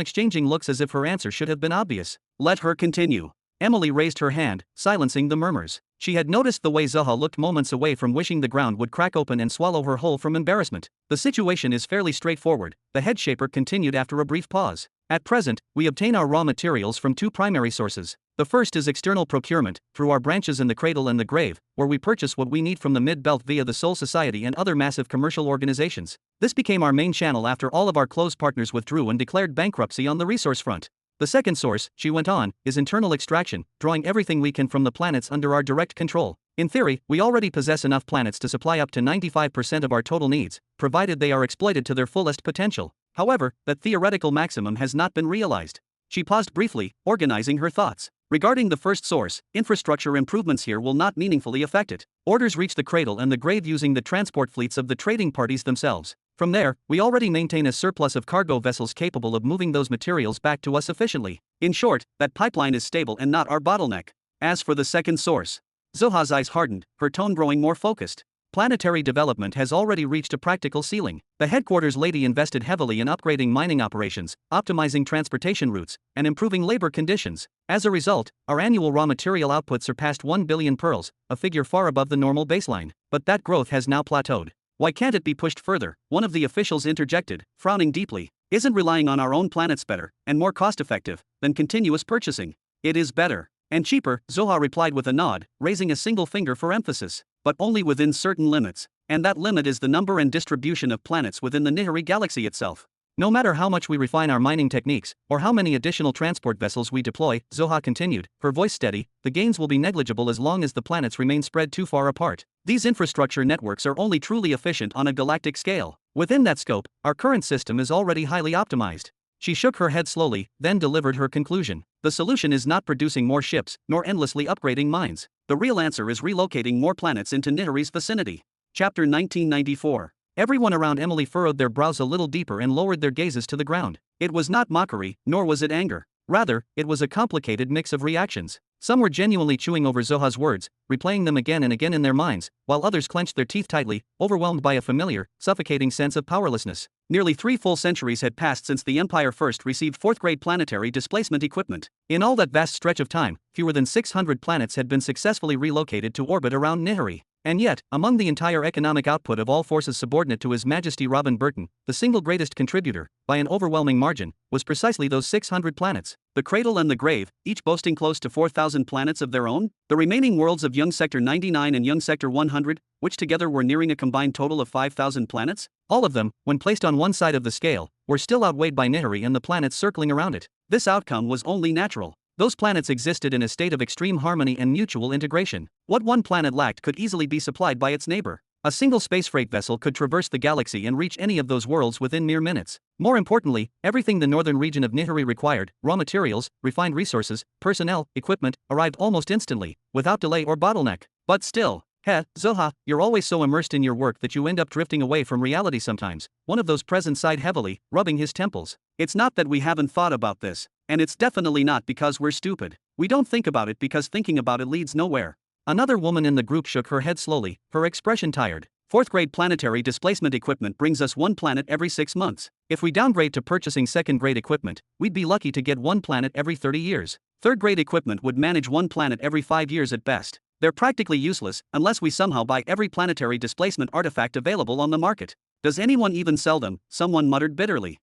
exchanging looks as if her answer should have been obvious. Let her continue. Emily raised her hand, silencing the murmurs. She had noticed the way Zaha looked moments away from wishing the ground would crack open and swallow her whole from embarrassment. The situation is fairly straightforward, the head shaper continued after a brief pause. At present, we obtain our raw materials from 2 primary sources. The first is external procurement, through our branches in the Cradle and the Grave, where we purchase what we need from the Mid-Belt via the Soul Society and other massive commercial organizations. This became our main channel after all of our close partners withdrew and declared bankruptcy on the resource front. The second source, she went on, is internal extraction, drawing everything we can from the planets under our direct control. In theory, we already possess enough planets to supply up to 95% of our total needs, provided they are exploited to their fullest potential. However, that theoretical maximum has not been realized. She paused briefly, organizing her thoughts. Regarding the first source, infrastructure improvements here will not meaningfully affect it. Orders reach the cradle and the grave using the transport fleets of the trading parties themselves. From there, we already maintain a surplus of cargo vessels capable of moving those materials back to us efficiently. In short, that pipeline is stable and not our bottleneck. As for the second source, Zoha's eyes hardened, her tone growing more focused. Planetary development has already reached a practical ceiling. The headquarters lady invested heavily in upgrading mining operations, optimizing transportation routes, and improving labor conditions. As a result, our annual raw material output surpassed 1 billion pearls, a figure far above the normal baseline. But that growth has now plateaued. Why can't it be pushed further? One of the officials interjected, frowning deeply. Isn't relying on our own planets better, and more cost-effective, than continuous purchasing? It is better. And cheaper, Zoha replied with a nod, raising a single finger for emphasis. But only within certain limits. And that limit is the number and distribution of planets within the Nihiri galaxy itself. No matter how much we refine our mining techniques, or how many additional transport vessels we deploy, Zoha continued, her voice steady, the gains will be negligible as long as the planets remain spread too far apart. These infrastructure networks are only truly efficient on a galactic scale. Within that scope, our current system is already highly optimized. She shook her head slowly, then delivered her conclusion. The solution is not producing more ships, nor endlessly upgrading mines. The real answer is relocating more planets into Nihiri's vicinity. Chapter 1994. Everyone around Emily furrowed their brows a little deeper and lowered their gazes to the ground. It was not mockery, nor was it anger. Rather, it was a complicated mix of reactions. Some were genuinely chewing over Zoha's words, replaying them again and again in their minds, while others clenched their teeth tightly, overwhelmed by a familiar, suffocating sense of powerlessness. Nearly 3 full centuries had passed since the Empire first received 4th-grade planetary displacement equipment. In all that vast stretch of time, fewer than 600 planets had been successfully relocated to orbit around Nihiri. And yet, among the entire economic output of all forces subordinate to His Majesty Robin Burton, the single greatest contributor, by an overwhelming margin, was precisely those 600 planets. The cradle and the grave, each boasting close to 4,000 planets of their own. The remaining worlds of Young Sector 99 and Young Sector 100, which together were nearing a combined total of 5,000 planets, all of them, when placed on one side of the scale, were still outweighed by Nihiri and the planets circling around it. This outcome was only natural. Those planets existed in a state of extreme harmony and mutual integration. What one planet lacked could easily be supplied by its neighbor. A single space freight vessel could traverse the galaxy and reach any of those worlds within mere minutes. More importantly, everything the northern region of Nihiri required, raw materials, refined resources, personnel, equipment, arrived almost instantly, without delay or bottleneck. But still, Zoha, you're always so immersed in your work that you end up drifting away from reality sometimes. One of those present sighed heavily, rubbing his temples. It's not that we haven't thought about this. And it's definitely not because we're stupid. We don't think about it because thinking about it leads nowhere. Another woman in the group shook her head slowly, her expression tired. 4th-grade planetary displacement equipment brings us 1 planet every 6 months. If we downgrade to purchasing 2nd-grade equipment, we'd be lucky to get 1 planet every 30 years. 3rd-grade equipment would manage 1 planet every 5 years at best. They're practically useless unless we somehow buy every planetary displacement artifact available on the market. Does anyone even sell them? Someone muttered bitterly.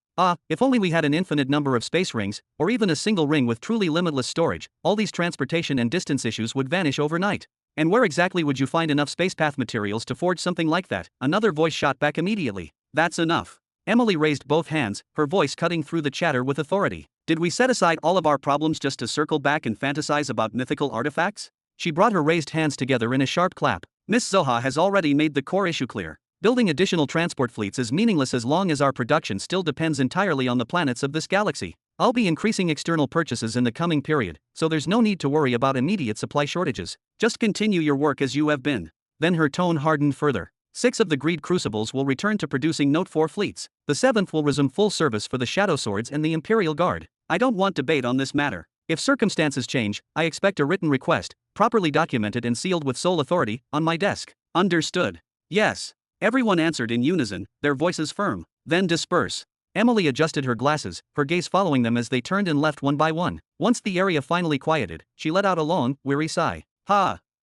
If only we had an infinite number of space rings, or even a single ring with truly limitless storage, all these transportation and distance issues would vanish overnight. And where exactly would you find enough spacepath materials to forge something like that? Another voice shot back immediately. That's enough. Emily raised both hands, her voice cutting through the chatter with authority. Did we set aside all of our problems just to circle back and fantasize about mythical artifacts? She brought her raised hands together in a sharp clap. Miss Zoha has already made the core issue clear. Building additional transport fleets is meaningless as long as our production still depends entirely on the planets of this galaxy. I'll be increasing external purchases in the coming period, so there's no need to worry about immediate supply shortages. Just continue your work as you have been. Then her tone hardened further. 6 of the Greed Crucibles will return to producing Note 4 fleets. The 7th will resume full service for the Shadow Swords and the Imperial Guard. I don't want debate on this matter. If circumstances change, I expect a written request, properly documented and sealed with sole authority, on my desk. Understood. Yes. Everyone answered in unison, their voices firm. Then disperse. Emily adjusted her glasses, her gaze following them as they turned and left one by one. Once the area finally quieted, she let out a long, weary sigh.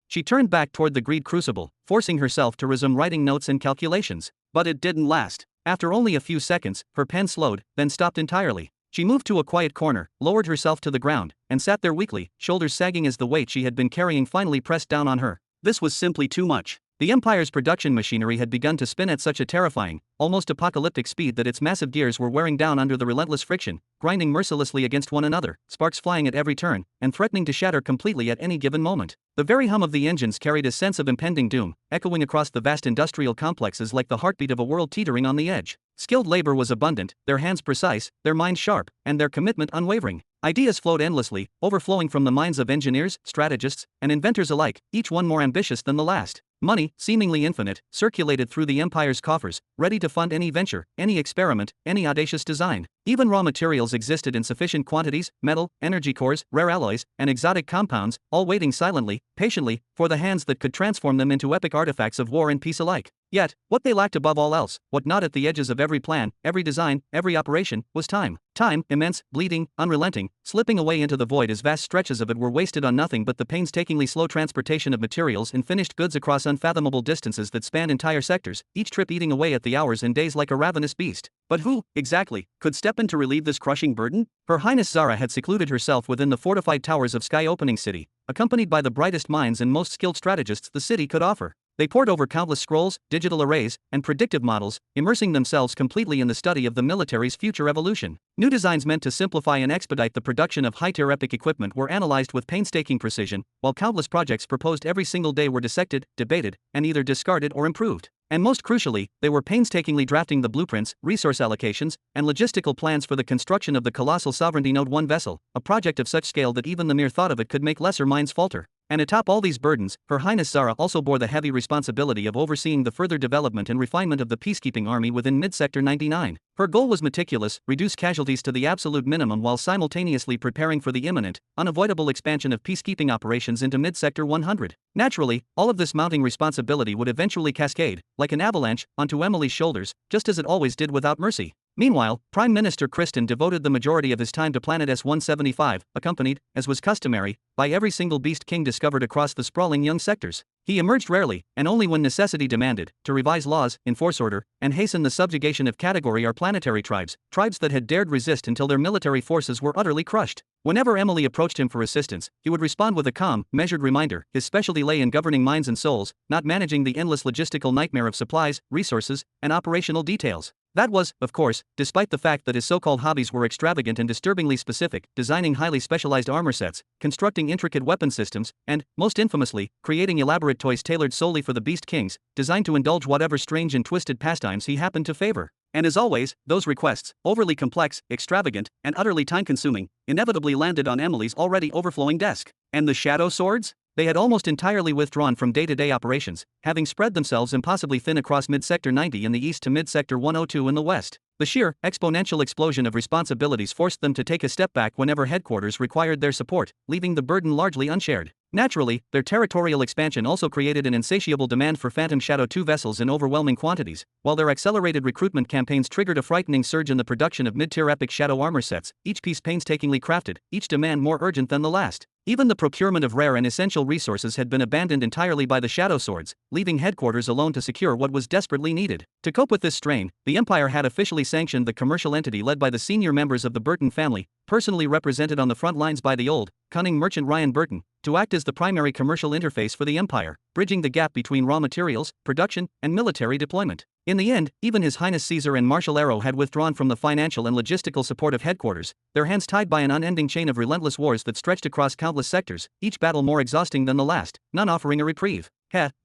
She turned back toward the Greed Crucible, forcing herself to resume writing notes and calculations. But it didn't last. After only a few seconds, her pen slowed, then stopped entirely. She moved to a quiet corner, lowered herself to the ground, and sat there weakly, shoulders sagging as the weight she had been carrying finally pressed down on her. This was simply too much. The Empire's production machinery had begun to spin at such a terrifying, almost apocalyptic speed that its massive gears were wearing down under the relentless friction, grinding mercilessly against one another, sparks flying at every turn, and threatening to shatter completely at any given moment. The very hum of the engines carried a sense of impending doom, echoing across the vast industrial complexes like the heartbeat of a world teetering on the edge. Skilled labor was abundant, their hands precise, their minds sharp, and their commitment unwavering. Ideas flowed endlessly, overflowing from the minds of engineers, strategists, and inventors alike, each one more ambitious than the last. Money, seemingly infinite, circulated through the Empire's coffers, ready to fund any venture, any experiment, any audacious design. Even raw materials existed in sufficient quantities: metal, energy cores, rare alloys, and exotic compounds, all waiting silently, patiently, for the hands that could transform them into epic artifacts of war and peace alike. Yet, what they lacked above all else, what gnawed at the edges of every plan, every design, every operation, was time. Time, immense, bleeding, unrelenting, slipping away into the void as vast stretches of it were wasted on nothing but the painstakingly slow transportation of materials and finished goods across unfathomable distances that spanned entire sectors, each trip eating away at the hours and days like a ravenous beast. But who, exactly, could step in to relieve this crushing burden? Her Highness Zara had secluded herself within the fortified towers of Sky Opening City, accompanied by the brightest minds and most skilled strategists the city could offer. They pored over countless scrolls, digital arrays, and predictive models, immersing themselves completely in the study of the military's future evolution. New designs meant to simplify and expedite the production of high-tier epic equipment were analyzed with painstaking precision, while countless projects proposed every single day were dissected, debated, and either discarded or improved. And most crucially, they were painstakingly drafting the blueprints, resource allocations, and logistical plans for the construction of the colossal Sovereignty Node 1 vessel, a project of such scale that even the mere thought of it could make lesser minds falter. And atop all these burdens, Her Highness Zara also bore the heavy responsibility of overseeing the further development and refinement of the peacekeeping army within Mid-Sector 99. Her goal was meticulous: reduce casualties to the absolute minimum while simultaneously preparing for the imminent, unavoidable expansion of peacekeeping operations into Mid-Sector 100. Naturally, all of this mounting responsibility would eventually cascade, like an avalanche, onto Emily's shoulders, just as it always did without mercy. Meanwhile, Prime Minister Kristen devoted the majority of his time to Planet S-175, accompanied, as was customary, by every single beast king discovered across the sprawling young sectors. He emerged rarely, and only when necessity demanded, to revise laws, enforce order, and hasten the subjugation of Category R planetary tribes that had dared resist until their military forces were utterly crushed. Whenever Emily approached him for assistance, he would respond with a calm, measured reminder. His specialty lay in governing minds and souls, not managing the endless logistical nightmare of supplies, resources, and operational details. That was, of course, despite the fact that his so-called hobbies were extravagant and disturbingly specific: designing highly specialized armor sets, constructing intricate weapon systems, and, most infamously, creating elaborate toys tailored solely for the Beast Kings, designed to indulge whatever strange and twisted pastimes he happened to favor. And as always, those requests, overly complex, extravagant, and utterly time-consuming, inevitably landed on Emily's already overflowing desk. And the Shadow Swords? They had almost entirely withdrawn from day-to-day operations, having spread themselves impossibly thin across Mid-Sector 90 in the east to Mid-Sector 102 in the west. The sheer, exponential explosion of responsibilities forced them to take a step back whenever headquarters required their support, leaving the burden largely unshared. Naturally, their territorial expansion also created an insatiable demand for Phantom Shadow 2 vessels in overwhelming quantities, while their accelerated recruitment campaigns triggered a frightening surge in the production of mid-tier epic Shadow armor sets, each piece painstakingly crafted, each demand more urgent than the last. Even the procurement of rare and essential resources had been abandoned entirely by the Shadow Swords, leaving headquarters alone to secure what was desperately needed. To cope with this strain, the Empire had officially sanctioned the commercial entity led by the senior members of the Burton family, personally represented on the front lines by the old, cunning merchant Ryan Burton, to act as the primary commercial interface for the Empire, bridging the gap between raw materials, production, and military deployment. In the end, even His Highness Caesar and Marshal Arrow had withdrawn from the financial and logistical support of headquarters, their hands tied by an unending chain of relentless wars that stretched across countless sectors, each battle more exhausting than the last, none offering a reprieve.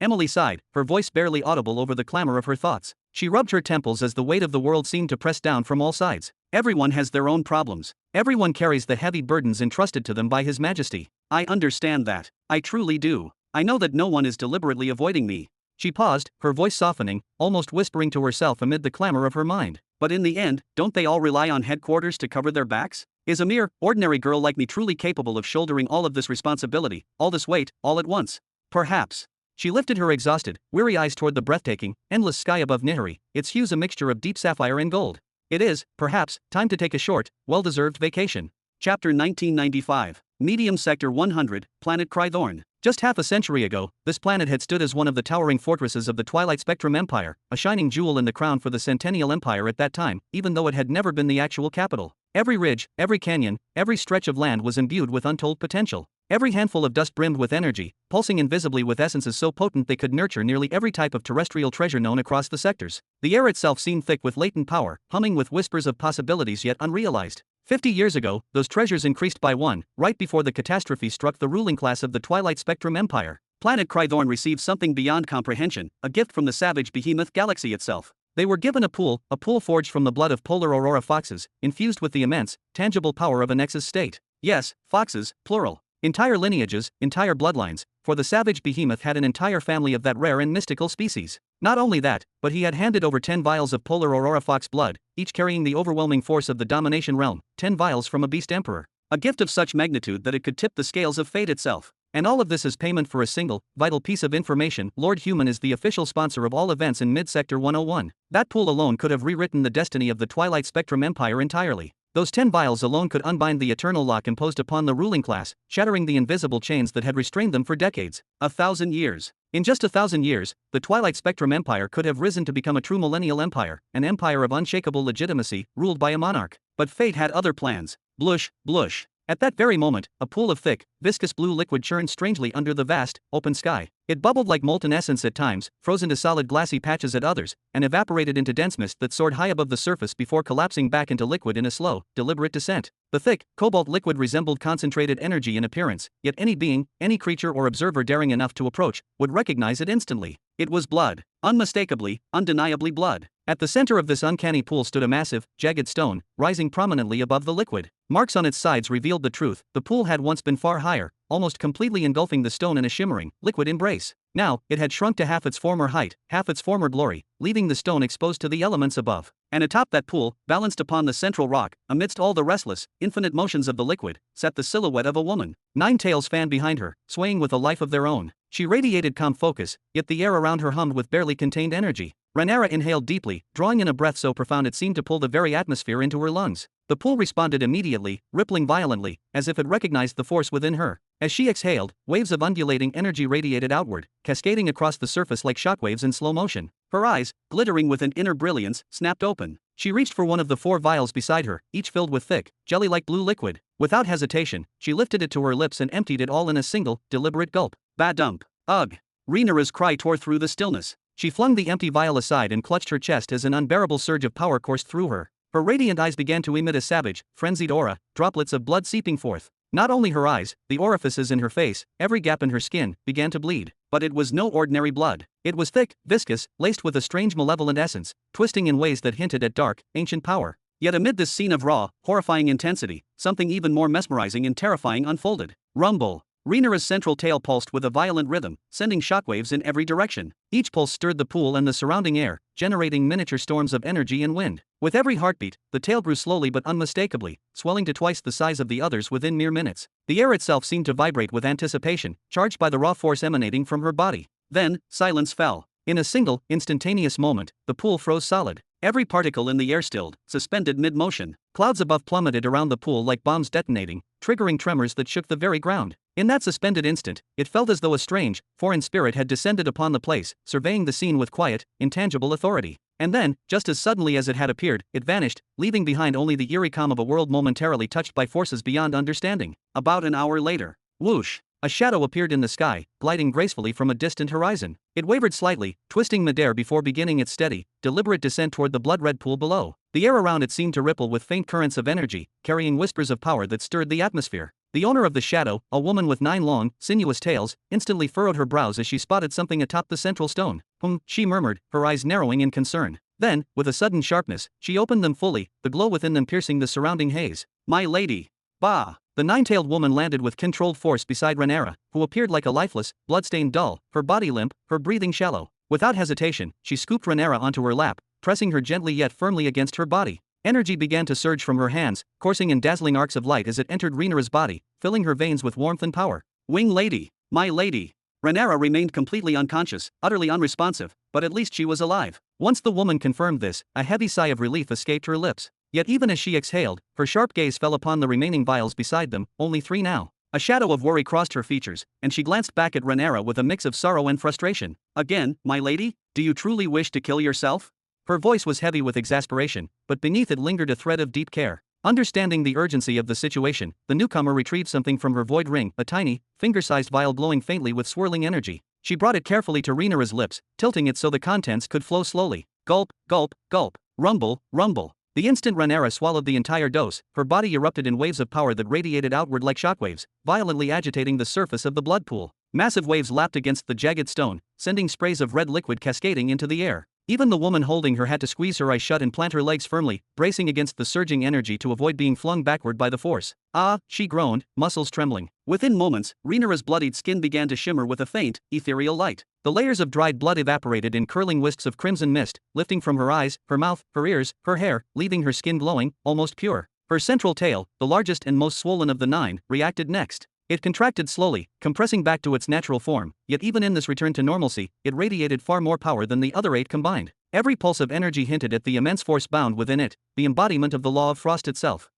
Emily sighed, her voice barely audible over the clamor of her thoughts. She rubbed her temples as the weight of the world seemed to press down from all sides. Everyone has their own problems. Everyone carries the heavy burdens entrusted to them by His Majesty. I understand that. I truly do. I know that no one is deliberately avoiding me. She paused, her voice softening, almost whispering to herself amid the clamor of her mind. But in the end, don't they all rely on headquarters to cover their backs? Is a mere, ordinary girl like me truly capable of shouldering all of this responsibility, all this weight, all at once? Perhaps. She lifted her exhausted, weary eyes toward the breathtaking, endless sky above Nihari, its hues a mixture of deep sapphire and gold. It is, perhaps, time to take a short, well-deserved vacation. Chapter 1995. Medium Sector 100, Planet Krythorn. Just half a century ago, this planet had stood as one of the towering fortresses of the Twilight Spectrum Empire, a shining jewel in the crown for the Centennial Empire at that time, even though it had never been the actual capital. Every ridge, every canyon, every stretch of land was imbued with untold potential. Every handful of dust brimmed with energy, pulsing invisibly with essences so potent they could nurture nearly every type of terrestrial treasure known across the sectors. The air itself seemed thick with latent power, humming with whispers of possibilities yet unrealized. 50 years ago, those treasures increased by one, right before the catastrophe struck the ruling class of the Twilight Spectrum Empire. Planet Krythorn received something beyond comprehension, a gift from the savage behemoth galaxy itself. They were given a pool forged from the blood of polar aurora foxes, infused with the immense, tangible power of a nexus state. Yes, foxes, plural. Entire lineages, entire bloodlines, for the savage behemoth had an entire family of that rare and mystical species. Not only that, but he had handed over 10 vials of polar aurora fox blood, each carrying the overwhelming force of the domination realm, 10 vials from a beast emperor. A gift of such magnitude that it could tip the scales of fate itself. And all of this is payment for a single, vital piece of information. Lord Human is the official sponsor of all events in Mid-Sector 101. That pool alone could have rewritten the destiny of the Twilight Spectrum Empire entirely. Those 10 vials alone could unbind the eternal lock imposed upon the ruling class, shattering the invisible chains that had restrained them for decades. 1,000 years. In just 1,000 years, the Twilight Spectrum Empire could have risen to become a true millennial empire, an empire of unshakable legitimacy, ruled by a monarch. But fate had other plans. Blush, blush. At that very moment, a pool of thick, viscous blue liquid churned strangely under the vast, open sky. It bubbled like molten essence at times, froze into solid glassy patches at others, and evaporated into dense mist that soared high above the surface before collapsing back into liquid in a slow, deliberate descent. The thick, cobalt liquid resembled concentrated energy in appearance, yet any being, any creature or observer daring enough to approach, would recognize it instantly. It was blood. Unmistakably, undeniably blood. At the center of this uncanny pool stood a massive, jagged stone, rising prominently above the liquid. Marks on its sides revealed the truth. The pool had once been far higher, almost completely engulfing the stone in a shimmering, liquid embrace. Now, it had shrunk to half its former height, half its former glory, leaving the stone exposed to the elements above. And atop that pool, balanced upon the central rock, amidst all the restless, infinite motions of the liquid, sat the silhouette of a woman. 9 tails fanned behind her, swaying with a life of their own. She radiated calm focus, yet the air around her hummed with barely contained energy. Rhaenyra inhaled deeply, drawing in a breath so profound it seemed to pull the very atmosphere into her lungs. The pool responded immediately, rippling violently, as if it recognized the force within her. As she exhaled, waves of undulating energy radiated outward, cascading across the surface like shockwaves in slow motion. Her eyes, glittering with an inner brilliance, snapped open. She reached for one of the 4 vials beside her, each filled with thick, jelly-like blue liquid. Without hesitation, she lifted it to her lips and emptied it all in a single, deliberate gulp. Ba-dump. Ugh. Rhaenyra's cry tore through the stillness. She flung the empty vial aside and clutched her chest as an unbearable surge of power coursed through her. Her radiant eyes began to emit a savage, frenzied aura, droplets of blood seeping forth. Not only her eyes, the orifices in her face, every gap in her skin, began to bleed. But it was no ordinary blood. It was thick, viscous, laced with a strange malevolent essence, twisting in ways that hinted at dark, ancient power. Yet amid this scene of raw, horrifying intensity, something even more mesmerizing and terrifying unfolded. Rumble. Rhaenyra's central tail pulsed with a violent rhythm, sending shockwaves in every direction. Each pulse stirred the pool and the surrounding air, generating miniature storms of energy and wind. With every heartbeat, the tail grew slowly but unmistakably, swelling to twice the size of the others within mere minutes. The air itself seemed to vibrate with anticipation, charged by the raw force emanating from her body. Then, silence fell. In a single, instantaneous moment, the pool froze solid. Every particle in the air stilled, suspended mid-motion. Clouds above plummeted around the pool like bombs detonating, triggering tremors that shook the very ground. In that suspended instant, it felt as though a strange, foreign spirit had descended upon the place, surveying the scene with quiet, intangible authority. And then, just as suddenly as it had appeared, it vanished, leaving behind only the eerie calm of a world momentarily touched by forces beyond understanding. About an hour later, whoosh! A shadow appeared in the sky, gliding gracefully from a distant horizon. It wavered slightly, twisting midair before beginning its steady, deliberate descent toward the blood-red pool below. The air around it seemed to ripple with faint currents of energy, carrying whispers of power that stirred the atmosphere. The owner of the shadow, a woman with 9 long, sinuous tails, instantly furrowed her brows as she spotted something atop the central stone. She murmured, her eyes narrowing in concern. Then, with a sudden sharpness, she opened them fully, the glow within them piercing the surrounding haze. My lady! Bah! The 9-tailed woman landed with controlled force beside Rhaenyra, who appeared like a lifeless, blood-stained doll, her body limp, her breathing shallow. Without hesitation, she scooped Rhaenyra onto her lap, pressing her gently yet firmly against her body. Energy began to surge from her hands, coursing in dazzling arcs of light as it entered Rhaenyra's body, filling her veins with warmth and power. Wing lady! My lady! Rhaenyra remained completely unconscious, utterly unresponsive, but at least she was alive. Once the woman confirmed this, a heavy sigh of relief escaped her lips. Yet even as she exhaled, her sharp gaze fell upon the remaining vials beside them, only 3 now. A shadow of worry crossed her features, and she glanced back at Rhaenyra with a mix of sorrow and frustration. Again, my lady? Do you truly wish to kill yourself? Her voice was heavy with exasperation, but beneath it lingered a thread of deep care. Understanding the urgency of the situation, the newcomer retrieved something from her void ring, a tiny, finger-sized vial glowing faintly with swirling energy. She brought it carefully to Rhaenyra's lips, tilting it so the contents could flow slowly. Gulp, gulp, gulp. Rumble, rumble. The instant Rhaenyra swallowed the entire dose, her body erupted in waves of power that radiated outward like shockwaves, violently agitating the surface of the blood pool. Massive waves lapped against the jagged stone, sending sprays of red liquid cascading into the air. Even the woman holding her had to squeeze her eyes shut and plant her legs firmly, bracing against the surging energy to avoid being flung backward by the force. Ah, she groaned, muscles trembling. Within moments, Rhaenyra's bloodied skin began to shimmer with a faint, ethereal light. The layers of dried blood evaporated in curling wisps of crimson mist, lifting from her eyes, her mouth, her ears, her hair, leaving her skin glowing, almost pure. Her central tail, the largest and most swollen of the 9, reacted next. It contracted slowly, compressing back to its natural form, yet even in this return to normalcy, it radiated far more power than the other 8 combined. Every pulse of energy hinted at the immense force bound within it, the embodiment of the law of frost itself.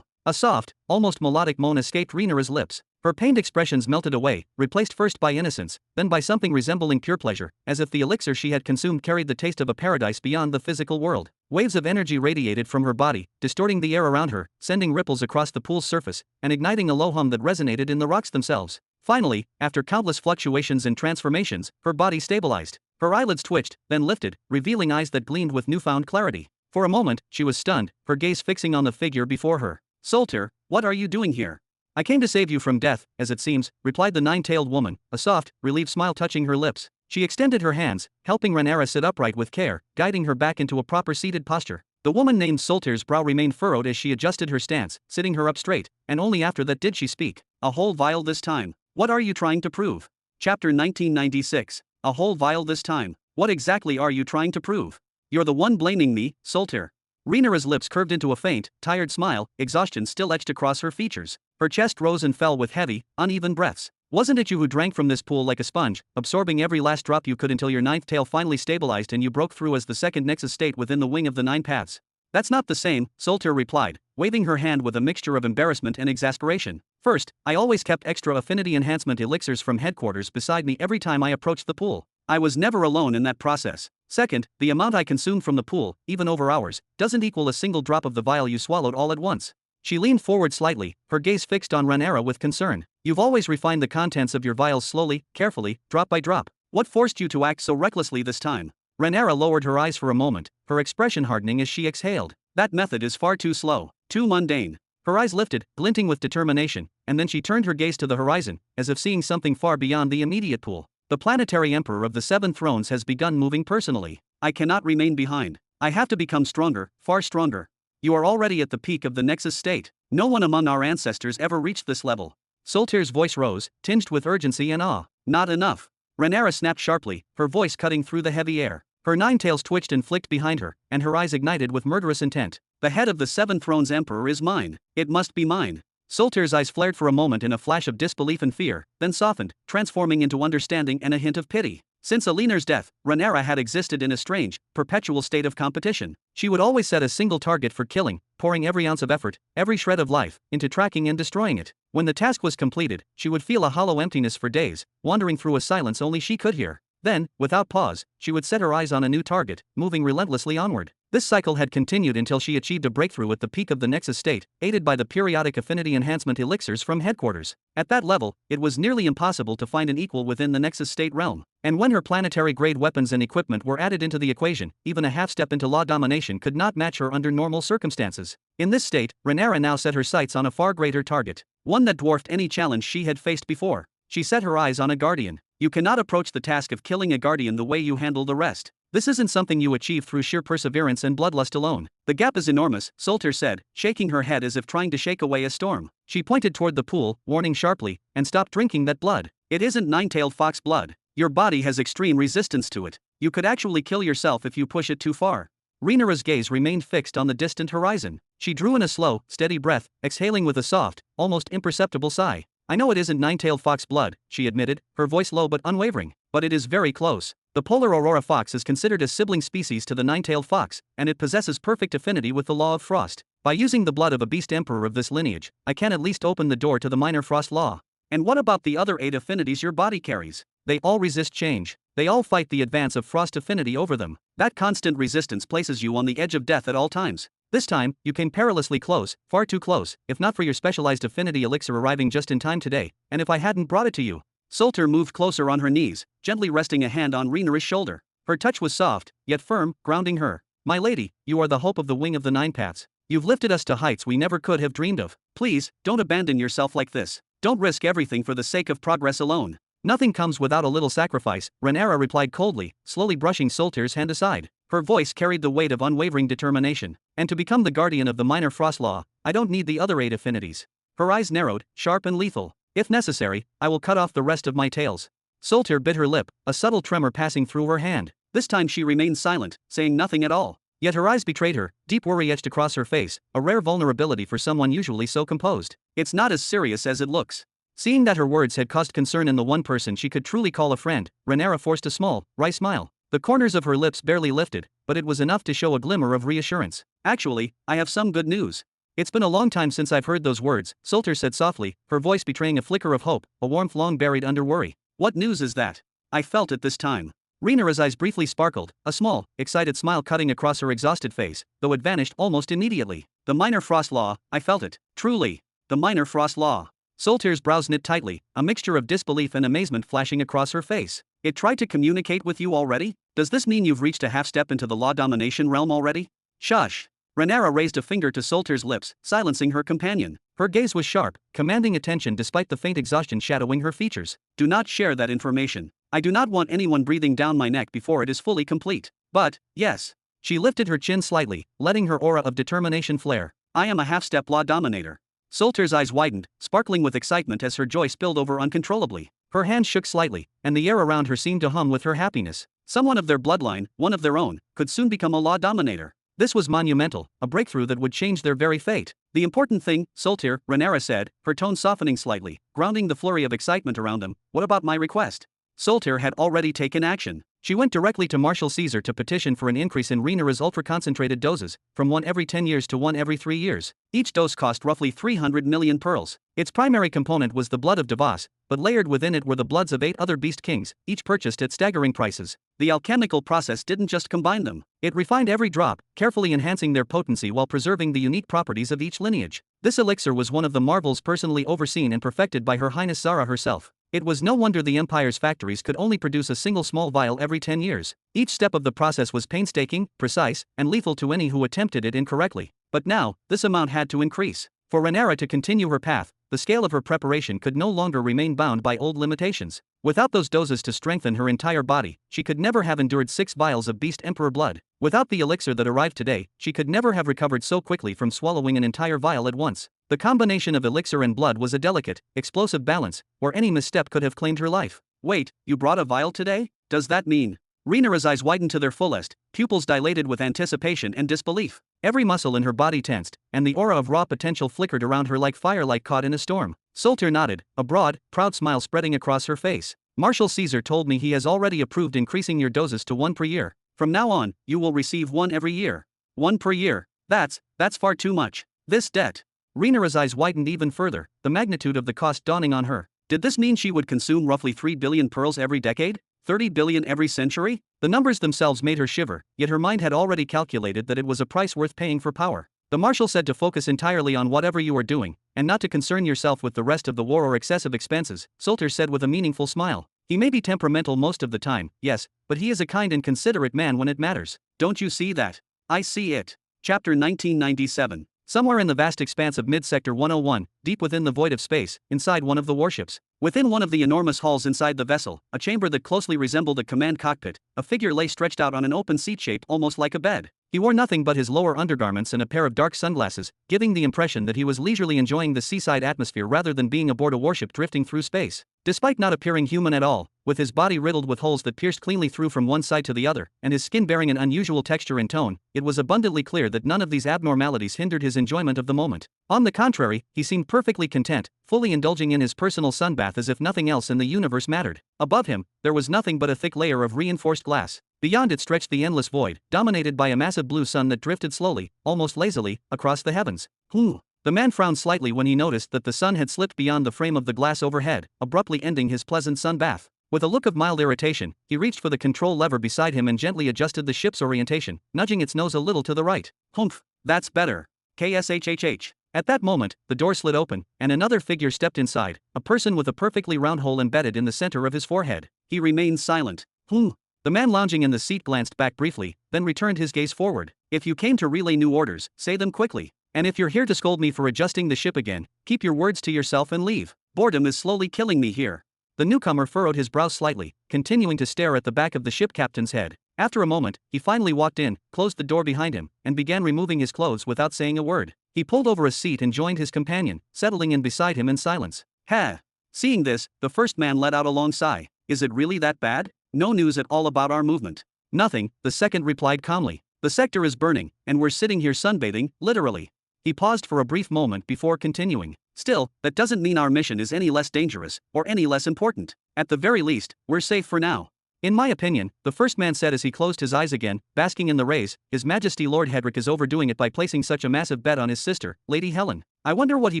A soft, almost melodic moan escaped Rhaenyra's lips. Her pained expressions melted away, replaced first by innocence, then by something resembling pure pleasure, as if the elixir she had consumed carried the taste of a paradise beyond the physical world. Waves of energy radiated from her body, distorting the air around her, sending ripples across the pool's surface, and igniting a low hum that resonated in the rocks themselves. Finally, after countless fluctuations and transformations, her body stabilized. Her eyelids twitched, then lifted, revealing eyes that gleamed with newfound clarity. For a moment, she was stunned, her gaze fixing on the figure before her. "Solter, what are you doing here?" "I came to save you from death, as it seems," replied the 9-tailed woman, a soft, relieved smile touching her lips. She extended her hands, helping Rhaenyra sit upright with care, guiding her back into a proper seated posture. The woman named Solter's brow remained furrowed as she adjusted her stance, sitting her up straight, and only after that did she speak. "A whole vial this time. What are you trying to prove?" Chapter 1996. A whole vial this time. What exactly are you trying to prove? "You're the one blaming me, Solter." Rhaenyra's lips curved into a faint, tired smile, exhaustion still etched across her features. Her chest rose and fell with heavy, uneven breaths. "Wasn't it you who drank from this pool like a sponge, absorbing every last drop you could until your 9th tail finally stabilized and you broke through as the second nexus state within the wing of the 9 paths?" "That's not the same," Solter replied, waving her hand with a mixture of embarrassment and exasperation. "First, I always kept extra affinity enhancement elixirs from headquarters beside me every time I approached the pool. I was never alone in that process. Second, the amount I consumed from the pool, even over hours, doesn't equal a single drop of the vial you swallowed all at once." She leaned forward slightly, her gaze fixed on Rhaenyra with concern. "You've always refined the contents of your vials slowly, carefully, drop by drop. What forced you to act so recklessly this time?" Rhaenyra lowered her eyes for a moment, her expression hardening as she exhaled. "That method is far too slow, too mundane." Her eyes lifted, glinting with determination, and then she turned her gaze to the horizon, as if seeing something far beyond the immediate pool. "The planetary emperor of the 7 thrones has begun moving personally. I cannot remain behind. I have to become stronger, far stronger. You are already at the peak of the Nexus state. No one among our ancestors ever reached this level." Solter's voice rose, tinged with urgency and awe. "Not enough." Rhaenyra snapped sharply, her voice cutting through the heavy air. Her 9 tails twitched and flicked behind her, and her eyes ignited with murderous intent. "The head of the 7 thrones emperor is mine. It must be mine." Solter's eyes flared for a moment in a flash of disbelief and fear, then softened, transforming into understanding and a hint of pity. Since Alina's death, Rhaenyra had existed in a strange, perpetual state of competition. She would always set a single target for killing, pouring every ounce of effort, every shred of life, into tracking and destroying it. When the task was completed, she would feel a hollow emptiness for days, wandering through a silence only she could hear. Then, without pause, she would set her eyes on a new target, moving relentlessly onward. This cycle had continued until she achieved a breakthrough at the peak of the Nexus state, aided by the periodic affinity enhancement elixirs from headquarters. At that level, it was nearly impossible to find an equal within the Nexus state realm. And when her planetary-grade weapons and equipment were added into the equation, even a half-step into law domination could not match her under normal circumstances. In this state, Rhaenyra now set her sights on a far greater target, one that dwarfed any challenge she had faced before. She set her eyes on a guardian. You cannot approach the task of killing a guardian the way you handle the rest. This isn't something you achieve through sheer perseverance and bloodlust alone. The gap is enormous, Solter said, shaking her head as if trying to shake away a storm. She pointed toward the pool, warning sharply, and stop drinking that blood. It isn't 9-tailed fox blood. Your body has extreme resistance to it. You could actually kill yourself if you push it too far. Rhaenyra's gaze remained fixed on the distant horizon. She drew in a slow, steady breath, exhaling with a soft, almost imperceptible sigh. I know it isn't 9-tailed fox blood, she admitted, her voice low but unwavering, but it is very close. The polar aurora fox is considered a sibling species to the 9-tailed fox, and it possesses perfect affinity with the law of frost. By using the blood of a beast emperor of this lineage, I can at least open the door to the minor frost law. And what about the other 8 affinities your body carries? They all resist change. They all fight the advance of frost affinity over them. That constant resistance places you on the edge of death at all times. This time, you came perilously close, far too close, if not for your specialized affinity elixir arriving just in time today, and if I hadn't brought it to you. Solter moved closer on her knees, gently resting a hand on Rhaenyra's shoulder. Her touch was soft, yet firm, grounding her. My lady, you are the hope of the Wing of the Nine Paths. You've lifted us to heights we never could have dreamed of. Please, don't abandon yourself like this. Don't risk everything for the sake of progress alone. Nothing comes without a little sacrifice, Rhaenyra replied coldly, slowly brushing Solter's hand aside. Her voice carried the weight of unwavering determination. And to become the guardian of the minor frost law, I don't need the other 8 affinities. Her eyes narrowed, sharp and lethal. If necessary, I will cut off the rest of my tails. Solter bit her lip, a subtle tremor passing through her hand. This time she remained silent, saying nothing at all. Yet her eyes betrayed her, deep worry etched across her face, a rare vulnerability for someone usually so composed. It's not as serious as it looks. Seeing that her words had caused concern in the one person she could truly call a friend, Rhaenyra forced a small, wry smile. The corners of her lips barely lifted, but it was enough to show a glimmer of reassurance. Actually, I have some good news. It's been a long time since I've heard those words, Solter said softly, her voice betraying a flicker of hope, a warmth long buried under worry. What news is that? I felt it this time. Rhaenyra's eyes briefly sparkled, a small, excited smile cutting across her exhausted face, though it vanished almost immediately. The minor frost law, I felt it. Truly. The minor frost law. Solter's brows knit tightly, a mixture of disbelief and amazement flashing across her face. It tried to communicate with you already? Does this mean you've reached a half step into the law domination realm already? Shush. Rhaenyra raised a finger to Solter's lips, silencing her companion. Her gaze was sharp, commanding attention despite the faint exhaustion shadowing her features. Do not share that information. I do not want anyone breathing down my neck before it is fully complete. But, yes. She lifted her chin slightly, letting her aura of determination flare. I am a half-step law dominator. Solter's eyes widened, sparkling with excitement as her joy spilled over uncontrollably. Her hands shook slightly, and the air around her seemed to hum with her happiness. Someone of their bloodline, one of their own, could soon become a law dominator. This was monumental, a breakthrough that would change their very fate. The important thing, Solter, Rhaenyra said, her tone softening slightly, grounding the flurry of excitement around them. What about my request? Solter had already taken action. She went directly to Marshal Caesar to petition for an increase in Rhaenyra's ultra-concentrated doses, from 1 every 10 years to 1 every 3 years. Each dose cost roughly 300 million pearls. Its primary component was the blood of Davos, but layered within it were the bloods of 8 other beast kings, each purchased at staggering prices. The alchemical process didn't just combine them. It refined every drop, carefully enhancing their potency while preserving the unique properties of each lineage. This elixir was one of the marvels personally overseen and perfected by Her Highness Zara herself. It was no wonder the Empire's factories could only produce a single small vial every 10 years. Each step of the process was painstaking, precise, and lethal to any who attempted it incorrectly. But now, this amount had to increase. For Rhaenyra to continue her path, the scale of her preparation could no longer remain bound by old limitations. Without those doses to strengthen her entire body, she could never have endured 6 vials of Beast Emperor blood. Without the elixir that arrived today, she could never have recovered so quickly from swallowing an entire vial at once. The combination of elixir and blood was a delicate, explosive balance, where any misstep could have claimed her life. Wait, you brought a vial today? Does that mean? Rhaenyra's eyes widened to their fullest, pupils dilated with anticipation and disbelief. Every muscle in her body tensed, and the aura of raw potential flickered around her like firelight caught in a storm. Solter nodded, a broad, proud smile spreading across her face. Marshal Caesar told me he has already approved increasing your doses to 1 per year. From now on, you will receive 1 every year. 1 per year. That's far too much. This debt. Rhaenyra's eyes widened even further, the magnitude of the cost dawning on her. Did this mean she would consume roughly 3 billion pearls every decade? 30 billion every century? The numbers themselves made her shiver, yet her mind had already calculated that it was a price worth paying for power. The Marshal said to focus entirely on whatever you are doing, and not to concern yourself with the rest of the war or excessive expenses, Solter said with a meaningful smile. He may be temperamental most of the time, yes, but he is a kind and considerate man when it matters. Don't you see that? I see it. Chapter 1997. Somewhere in the vast expanse of Mid-Sector 101, deep within the void of space, inside one of the warships. Within one of the enormous halls inside the vessel, a chamber that closely resembled a command cockpit, a figure lay stretched out on an open seat shaped almost like a bed. He wore nothing but his lower undergarments and a pair of dark sunglasses, giving the impression that he was leisurely enjoying the seaside atmosphere rather than being aboard a warship drifting through space. Despite not appearing human at all, with his body riddled with holes that pierced cleanly through from one side to the other, and his skin bearing an unusual texture and tone, it was abundantly clear that none of these abnormalities hindered his enjoyment of the moment. On the contrary, he seemed perfectly content, fully indulging in his personal sunbath as if nothing else in the universe mattered. Above him, there was nothing but a thick layer of reinforced glass. Beyond it stretched the endless void, dominated by a massive blue sun that drifted slowly, almost lazily, across the heavens. The man frowned slightly when he noticed that the sun had slipped beyond the frame of the glass overhead, abruptly ending his pleasant sun bath. With a look of mild irritation, he reached for the control lever beside him and gently adjusted the ship's orientation, nudging its nose a little to the right. Humph! That's better. KSHHH. At that moment, the door slid open, and another figure stepped inside, a person with a perfectly round hole embedded in the center of his forehead. He remained silent. The man lounging in the seat glanced back briefly, then returned his gaze forward. If you came to relay new orders, say them quickly. And if you're here to scold me for adjusting the ship again, keep your words to yourself and leave. Boredom is slowly killing me here. The newcomer furrowed his brow slightly, continuing to stare at the back of the ship captain's head. After a moment, he finally walked in, closed the door behind him, and began removing his clothes without saying a word. He pulled over a seat and joined his companion, settling in beside him in silence. Ha! Seeing this, the first man let out a long sigh. Is it really that bad? No news at all about our movement. Nothing, the second replied calmly. The sector is burning, and we're sitting here sunbathing, literally. He paused for a brief moment before continuing. Still, that doesn't mean our mission is any less dangerous, or any less important. At the very least, we're safe for now. In my opinion, the first man said as he closed his eyes again, basking in the rays, His Majesty Lord Hedrick is overdoing it by placing such a massive bet on his sister, Lady Helen. I wonder what he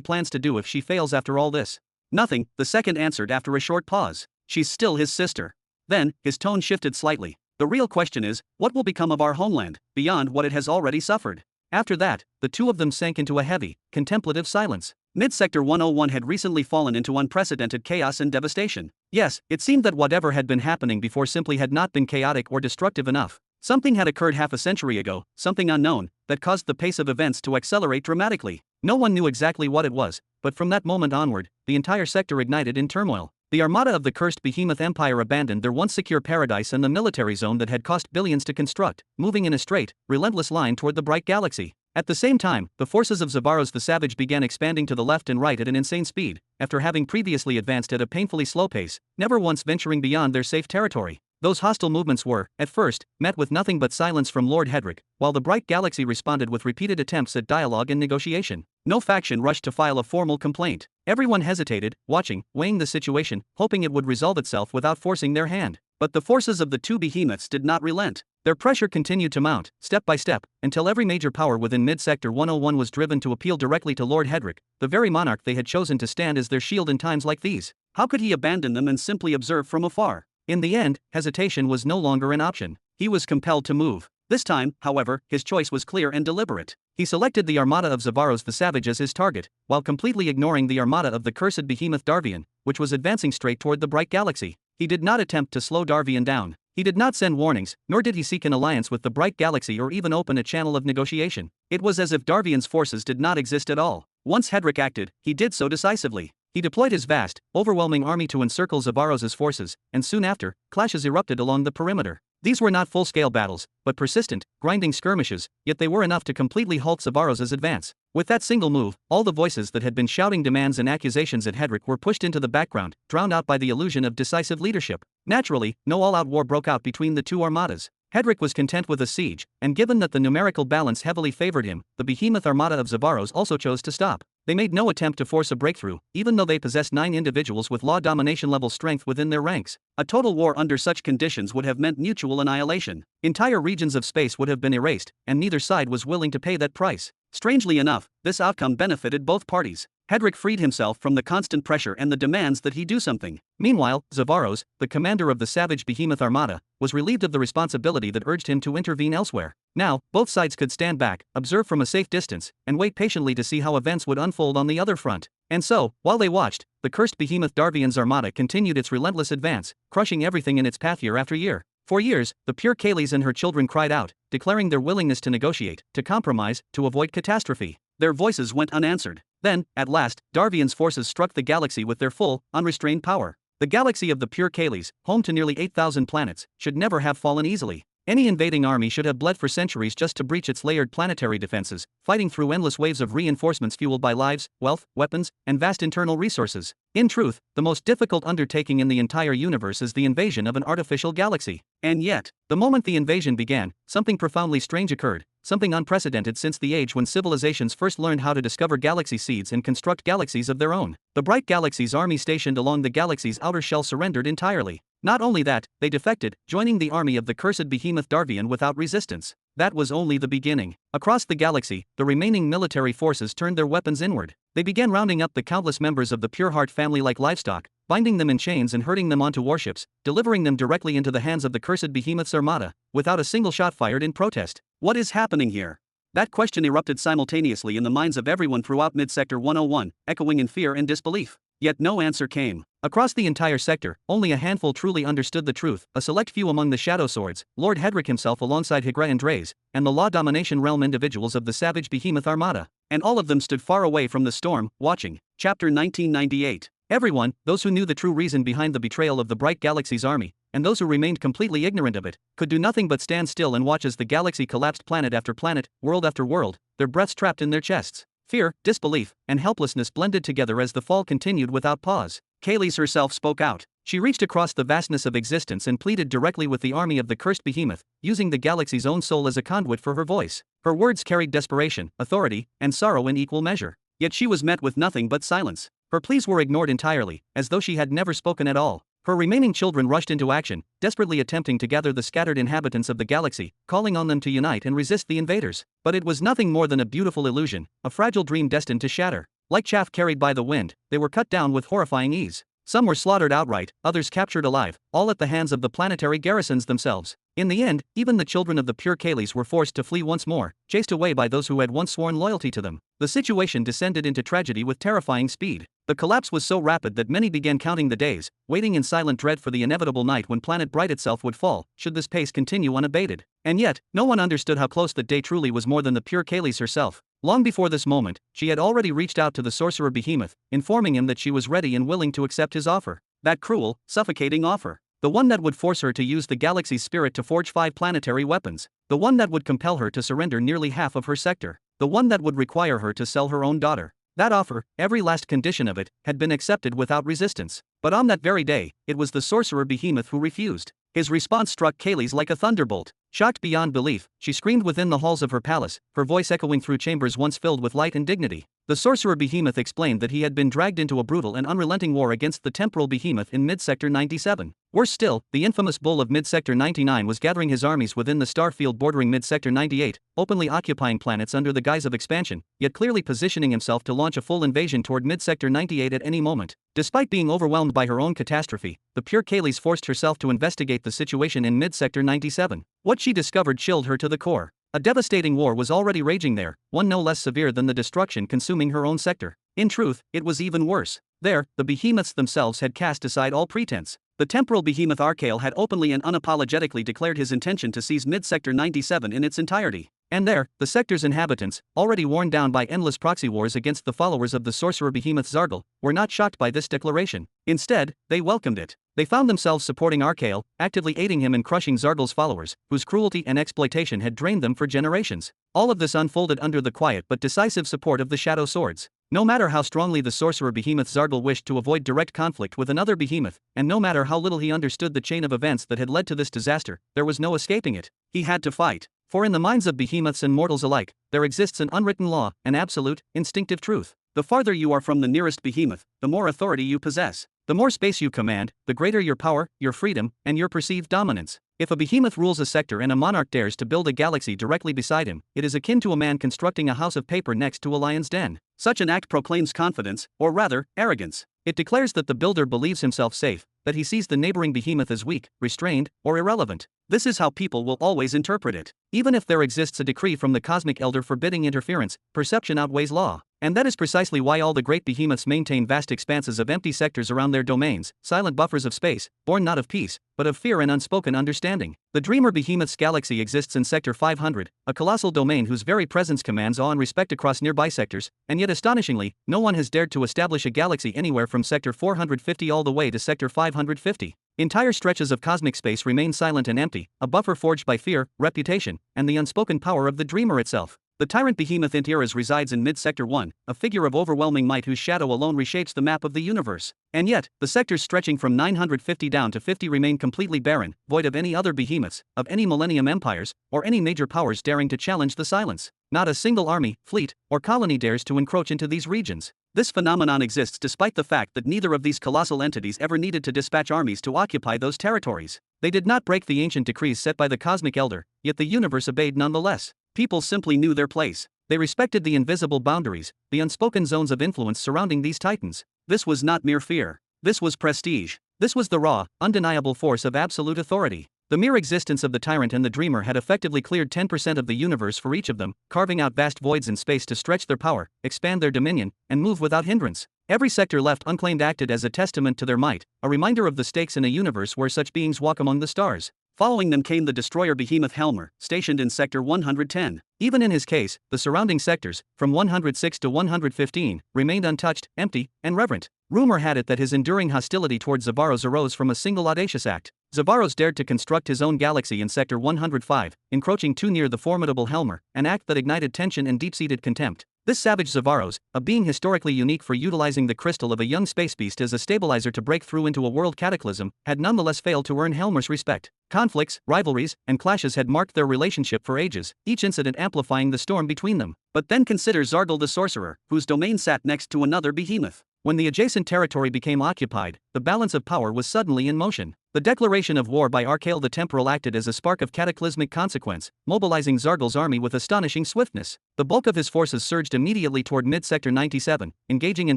plans to do if she fails after all this. Nothing, the second answered after a short pause. She's still his sister. Then, his tone shifted slightly. The real question is, what will become of our homeland, beyond what it has already suffered? After that, the two of them sank into a heavy, contemplative silence. Mid-Sector 101 had recently fallen into unprecedented chaos and devastation. Yes, it seemed that whatever had been happening before simply had not been chaotic or destructive enough. Something had occurred half a century ago, something unknown, that caused the pace of events to accelerate dramatically. No one knew exactly what it was, but from that moment onward, the entire sector ignited in turmoil. The armada of the cursed behemoth empire abandoned their once secure paradise and the military zone that had cost billions to construct, moving in a straight, relentless line toward the bright galaxy. At the same time, the forces of Zavaros the Savage began expanding to the left and right at an insane speed, after having previously advanced at a painfully slow pace, never once venturing beyond their safe territory. Those hostile movements were, at first, met with nothing but silence from Lord Hedrick, while the bright galaxy responded with repeated attempts at dialogue and negotiation. No faction rushed to file a formal complaint. Everyone hesitated, watching, weighing the situation, hoping it would resolve itself without forcing their hand. But the forces of the two behemoths did not relent. Their pressure continued to mount, step by step, until every major power within Mid-Sector 101 was driven to appeal directly to Lord Hedrick, the very monarch they had chosen to stand as their shield in times like these. How could he abandon them and simply observe from afar? In the end, hesitation was no longer an option. He was compelled to move. This time, however, his choice was clear and deliberate. He selected the armada of Zavaros the Savage as his target, while completely ignoring the armada of the cursed behemoth Darvian, which was advancing straight toward the bright galaxy. He did not attempt to slow Darvian down. He did not send warnings, nor did he seek an alliance with the bright galaxy or even open a channel of negotiation. It was as if Darvian's forces did not exist at all. Once Hedrick acted, he did so decisively. He deployed his vast, overwhelming army to encircle Zavaros' forces, and soon after, clashes erupted along the perimeter. These were not full-scale battles, but persistent, grinding skirmishes, yet they were enough to completely halt Zavaros' advance. With that single move, all the voices that had been shouting demands and accusations at Hedrick were pushed into the background, drowned out by the illusion of decisive leadership. Naturally, no all-out war broke out between the two armadas. Hedrick was content with a siege, and given that the numerical balance heavily favored him, the behemoth armada of Zavaros also chose to stop. They made no attempt to force a breakthrough, even though they possessed 9 individuals with law domination level strength within their ranks. A total war under such conditions would have meant mutual annihilation. Entire regions of space would have been erased, and neither side was willing to pay that price. Strangely enough, this outcome benefited both parties. Hedrick freed himself from the constant pressure and the demands that he do something. Meanwhile, Zavaros, the commander of the savage behemoth armada, was relieved of the responsibility that urged him to intervene elsewhere. Now, both sides could stand back, observe from a safe distance, and wait patiently to see how events would unfold on the other front. And so, while they watched, the cursed behemoth Darvian's armada continued its relentless advance, crushing everything in its path year after year. For years, the pure Kayleigh and her children cried out, declaring their willingness to negotiate, to compromise, to avoid catastrophe. Their voices went unanswered. Then, at last, Darvian's forces struck the galaxy with their full, unrestrained power. The galaxy of the pure Kayleigh, home to nearly 8,000 planets, should never have fallen easily. Any invading army should have bled for centuries just to breach its layered planetary defenses, fighting through endless waves of reinforcements fueled by lives, wealth, weapons, and vast internal resources. In truth, the most difficult undertaking in the entire universe is the invasion of an artificial galaxy. And yet, the moment the invasion began, something profoundly strange occurred, something unprecedented since the age when civilizations first learned how to discover galaxy seeds and construct galaxies of their own. The bright galaxy's army stationed along the galaxy's outer shell surrendered entirely. Not only that, they defected, joining the army of the cursed behemoth Darvian without resistance. That was only the beginning. Across the galaxy, the remaining military forces turned their weapons inward. They began rounding up the countless members of the Pure Heart family like livestock, binding them in chains and herding them onto warships, delivering them directly into the hands of the cursed behemoth's armada, without a single shot fired in protest. What is happening here? That question erupted simultaneously in the minds of everyone throughout Mid-Sector 101, echoing in fear and disbelief. Yet no answer came. Across the entire sector, only a handful truly understood the truth, a select few among the Shadow Swords, Lord Hedrick himself alongside Hygre and Draze, and the Law Domination Realm individuals of the Savage Behemoth Armada. And all of them stood far away from the storm, watching. Chapter 1998. Everyone, those who knew the true reason behind the betrayal of the Bright Galaxy's army, and those who remained completely ignorant of it, could do nothing but stand still and watch as the galaxy collapsed planet after planet, world after world, their breaths trapped in their chests. Fear, disbelief, and helplessness blended together as the fall continued without pause. Kayleigh herself spoke out. She reached across the vastness of existence and pleaded directly with the army of the cursed behemoth, using the galaxy's own soul as a conduit for her voice. Her words carried desperation, authority, and sorrow in equal measure. Yet she was met with nothing but silence. Her pleas were ignored entirely, as though she had never spoken at all. Her remaining children rushed into action, desperately attempting to gather the scattered inhabitants of the galaxy, calling on them to unite and resist the invaders. But it was nothing more than a beautiful illusion, a fragile dream destined to shatter. Like chaff carried by the wind, they were cut down with horrifying ease. Some were slaughtered outright, others captured alive, all at the hands of the planetary garrisons themselves. In the end, even the children of the pure Kayleighs were forced to flee once more, chased away by those who had once sworn loyalty to them. The situation descended into tragedy with terrifying speed. The collapse was so rapid that many began counting the days, waiting in silent dread for the inevitable night when Planet Bright itself would fall, should this pace continue unabated. And yet, no one understood how close that day truly was more than the pure Kayleigh herself. Long before this moment, she had already reached out to the sorcerer Behemoth, informing him that she was ready and willing to accept his offer. That cruel, suffocating offer. The one that would force her to use the galaxy's spirit to forge 5 planetary weapons. The one that would compel her to surrender nearly half of her sector. The one that would require her to sell her own daughter. That offer, every last condition of it, had been accepted without resistance. But on that very day, it was the sorcerer Behemoth who refused. His response struck Kayleigh like a thunderbolt. Shocked beyond belief, she screamed within the halls of her palace, her voice echoing through chambers once filled with light and dignity. The sorcerer Behemoth explained that he had been dragged into a brutal and unrelenting war against the temporal behemoth in Mid-Sector 97. Worse still, the infamous bull of Mid-Sector 99 was gathering his armies within the star field bordering Mid-Sector 98, openly occupying planets under the guise of expansion, yet clearly positioning himself to launch a full invasion toward Mid-Sector 98 at any moment. Despite being overwhelmed by her own catastrophe, the pure Kayleigh forced herself to investigate the situation in Mid-Sector 97. What she discovered chilled her to the core. A devastating war was already raging there, one no less severe than the destruction consuming her own sector. In truth, it was even worse. There, the behemoths themselves had cast aside all pretense. The temporal behemoth Arkalon had openly and unapologetically declared his intention to seize Mid-Sector 97 in its entirety. And there, the sector's inhabitants, already worn down by endless proxy wars against the followers of the sorcerer behemoth Zargal, were not shocked by this declaration. Instead, they welcomed it. They found themselves supporting Arkalon, actively aiding him in crushing Zargal's followers, whose cruelty and exploitation had drained them for generations. All of this unfolded under the quiet but decisive support of the Shadow Swords. No matter how strongly the sorcerer behemoth Zargal wished to avoid direct conflict with another behemoth, and no matter how little he understood the chain of events that had led to this disaster, there was no escaping it. He had to fight. For in the minds of behemoths and mortals alike, there exists an unwritten law, an absolute, instinctive truth. The farther you are from the nearest behemoth, the more authority you possess. The more space you command, the greater your power, your freedom, and your perceived dominance. If a behemoth rules a sector and a monarch dares to build a galaxy directly beside him, it is akin to a man constructing a house of paper next to a lion's den. Such an act proclaims confidence, or rather, arrogance. It declares that the builder believes himself safe, that he sees the neighboring behemoth as weak, restrained, or irrelevant. This is how people will always interpret it. Even if there exists a decree from the cosmic elder forbidding interference, perception outweighs law. And that is precisely why all the great behemoths maintain vast expanses of empty sectors around their domains, silent buffers of space, born not of peace, but of fear and unspoken understanding. The Dreamer Behemoth's galaxy exists in Sector 500, a colossal domain whose very presence commands awe and respect across nearby sectors, and yet astonishingly, no one has dared to establish a galaxy anywhere from Sector 450 all the way to Sector 550. Entire stretches of cosmic space remain silent and empty, a buffer forged by fear, reputation, and the unspoken power of the Dreamer itself. The tyrant behemoth Intiras resides in Mid-Sector 1, a figure of overwhelming might whose shadow alone reshapes the map of the universe. And yet, the sectors stretching from 950 down to 50 remain completely barren, void of any other behemoths, of any millennium empires, or any major powers daring to challenge the silence. Not a single army, fleet, or colony dares to encroach into these regions. This phenomenon exists despite the fact that neither of these colossal entities ever needed to dispatch armies to occupy those territories. They did not break the ancient decrees set by the Cosmic Elder, yet the universe obeyed nonetheless. People simply knew their place. They respected the invisible boundaries, the unspoken zones of influence surrounding these titans. This was not mere fear. This was prestige. This was the raw, undeniable force of absolute authority. The mere existence of the tyrant and the dreamer had effectively cleared 10% of the universe for each of them, carving out vast voids in space to stretch their power, expand their dominion, and move without hindrance. Every sector left unclaimed acted as a testament to their might, a reminder of the stakes in a universe where such beings walk among the stars. Following them came the destroyer behemoth Helmer, stationed in Sector 110. Even in his case, the surrounding sectors, from 106 to 115, remained untouched, empty, and reverent. Rumor had it that his enduring hostility towards Zavaros arose from a single audacious act. Zavaros dared to construct his own galaxy in Sector 105, encroaching too near the formidable Helmer, an act that ignited tension and deep-seated contempt. This savage Zavaros, a being historically unique for utilizing the crystal of a young space beast as a stabilizer to break through into a world cataclysm, had nonetheless failed to earn Helmer's respect. Conflicts, rivalries, and clashes had marked their relationship for ages, each incident amplifying the storm between them. But then consider Zargal the sorcerer, whose domain sat next to another behemoth. When the adjacent territory became occupied, the balance of power was suddenly in motion. The declaration of war by Arkalon the Temporal acted as a spark of cataclysmic consequence, mobilizing Zargal's army with astonishing swiftness. The bulk of his forces surged immediately toward mid-sector 97, engaging in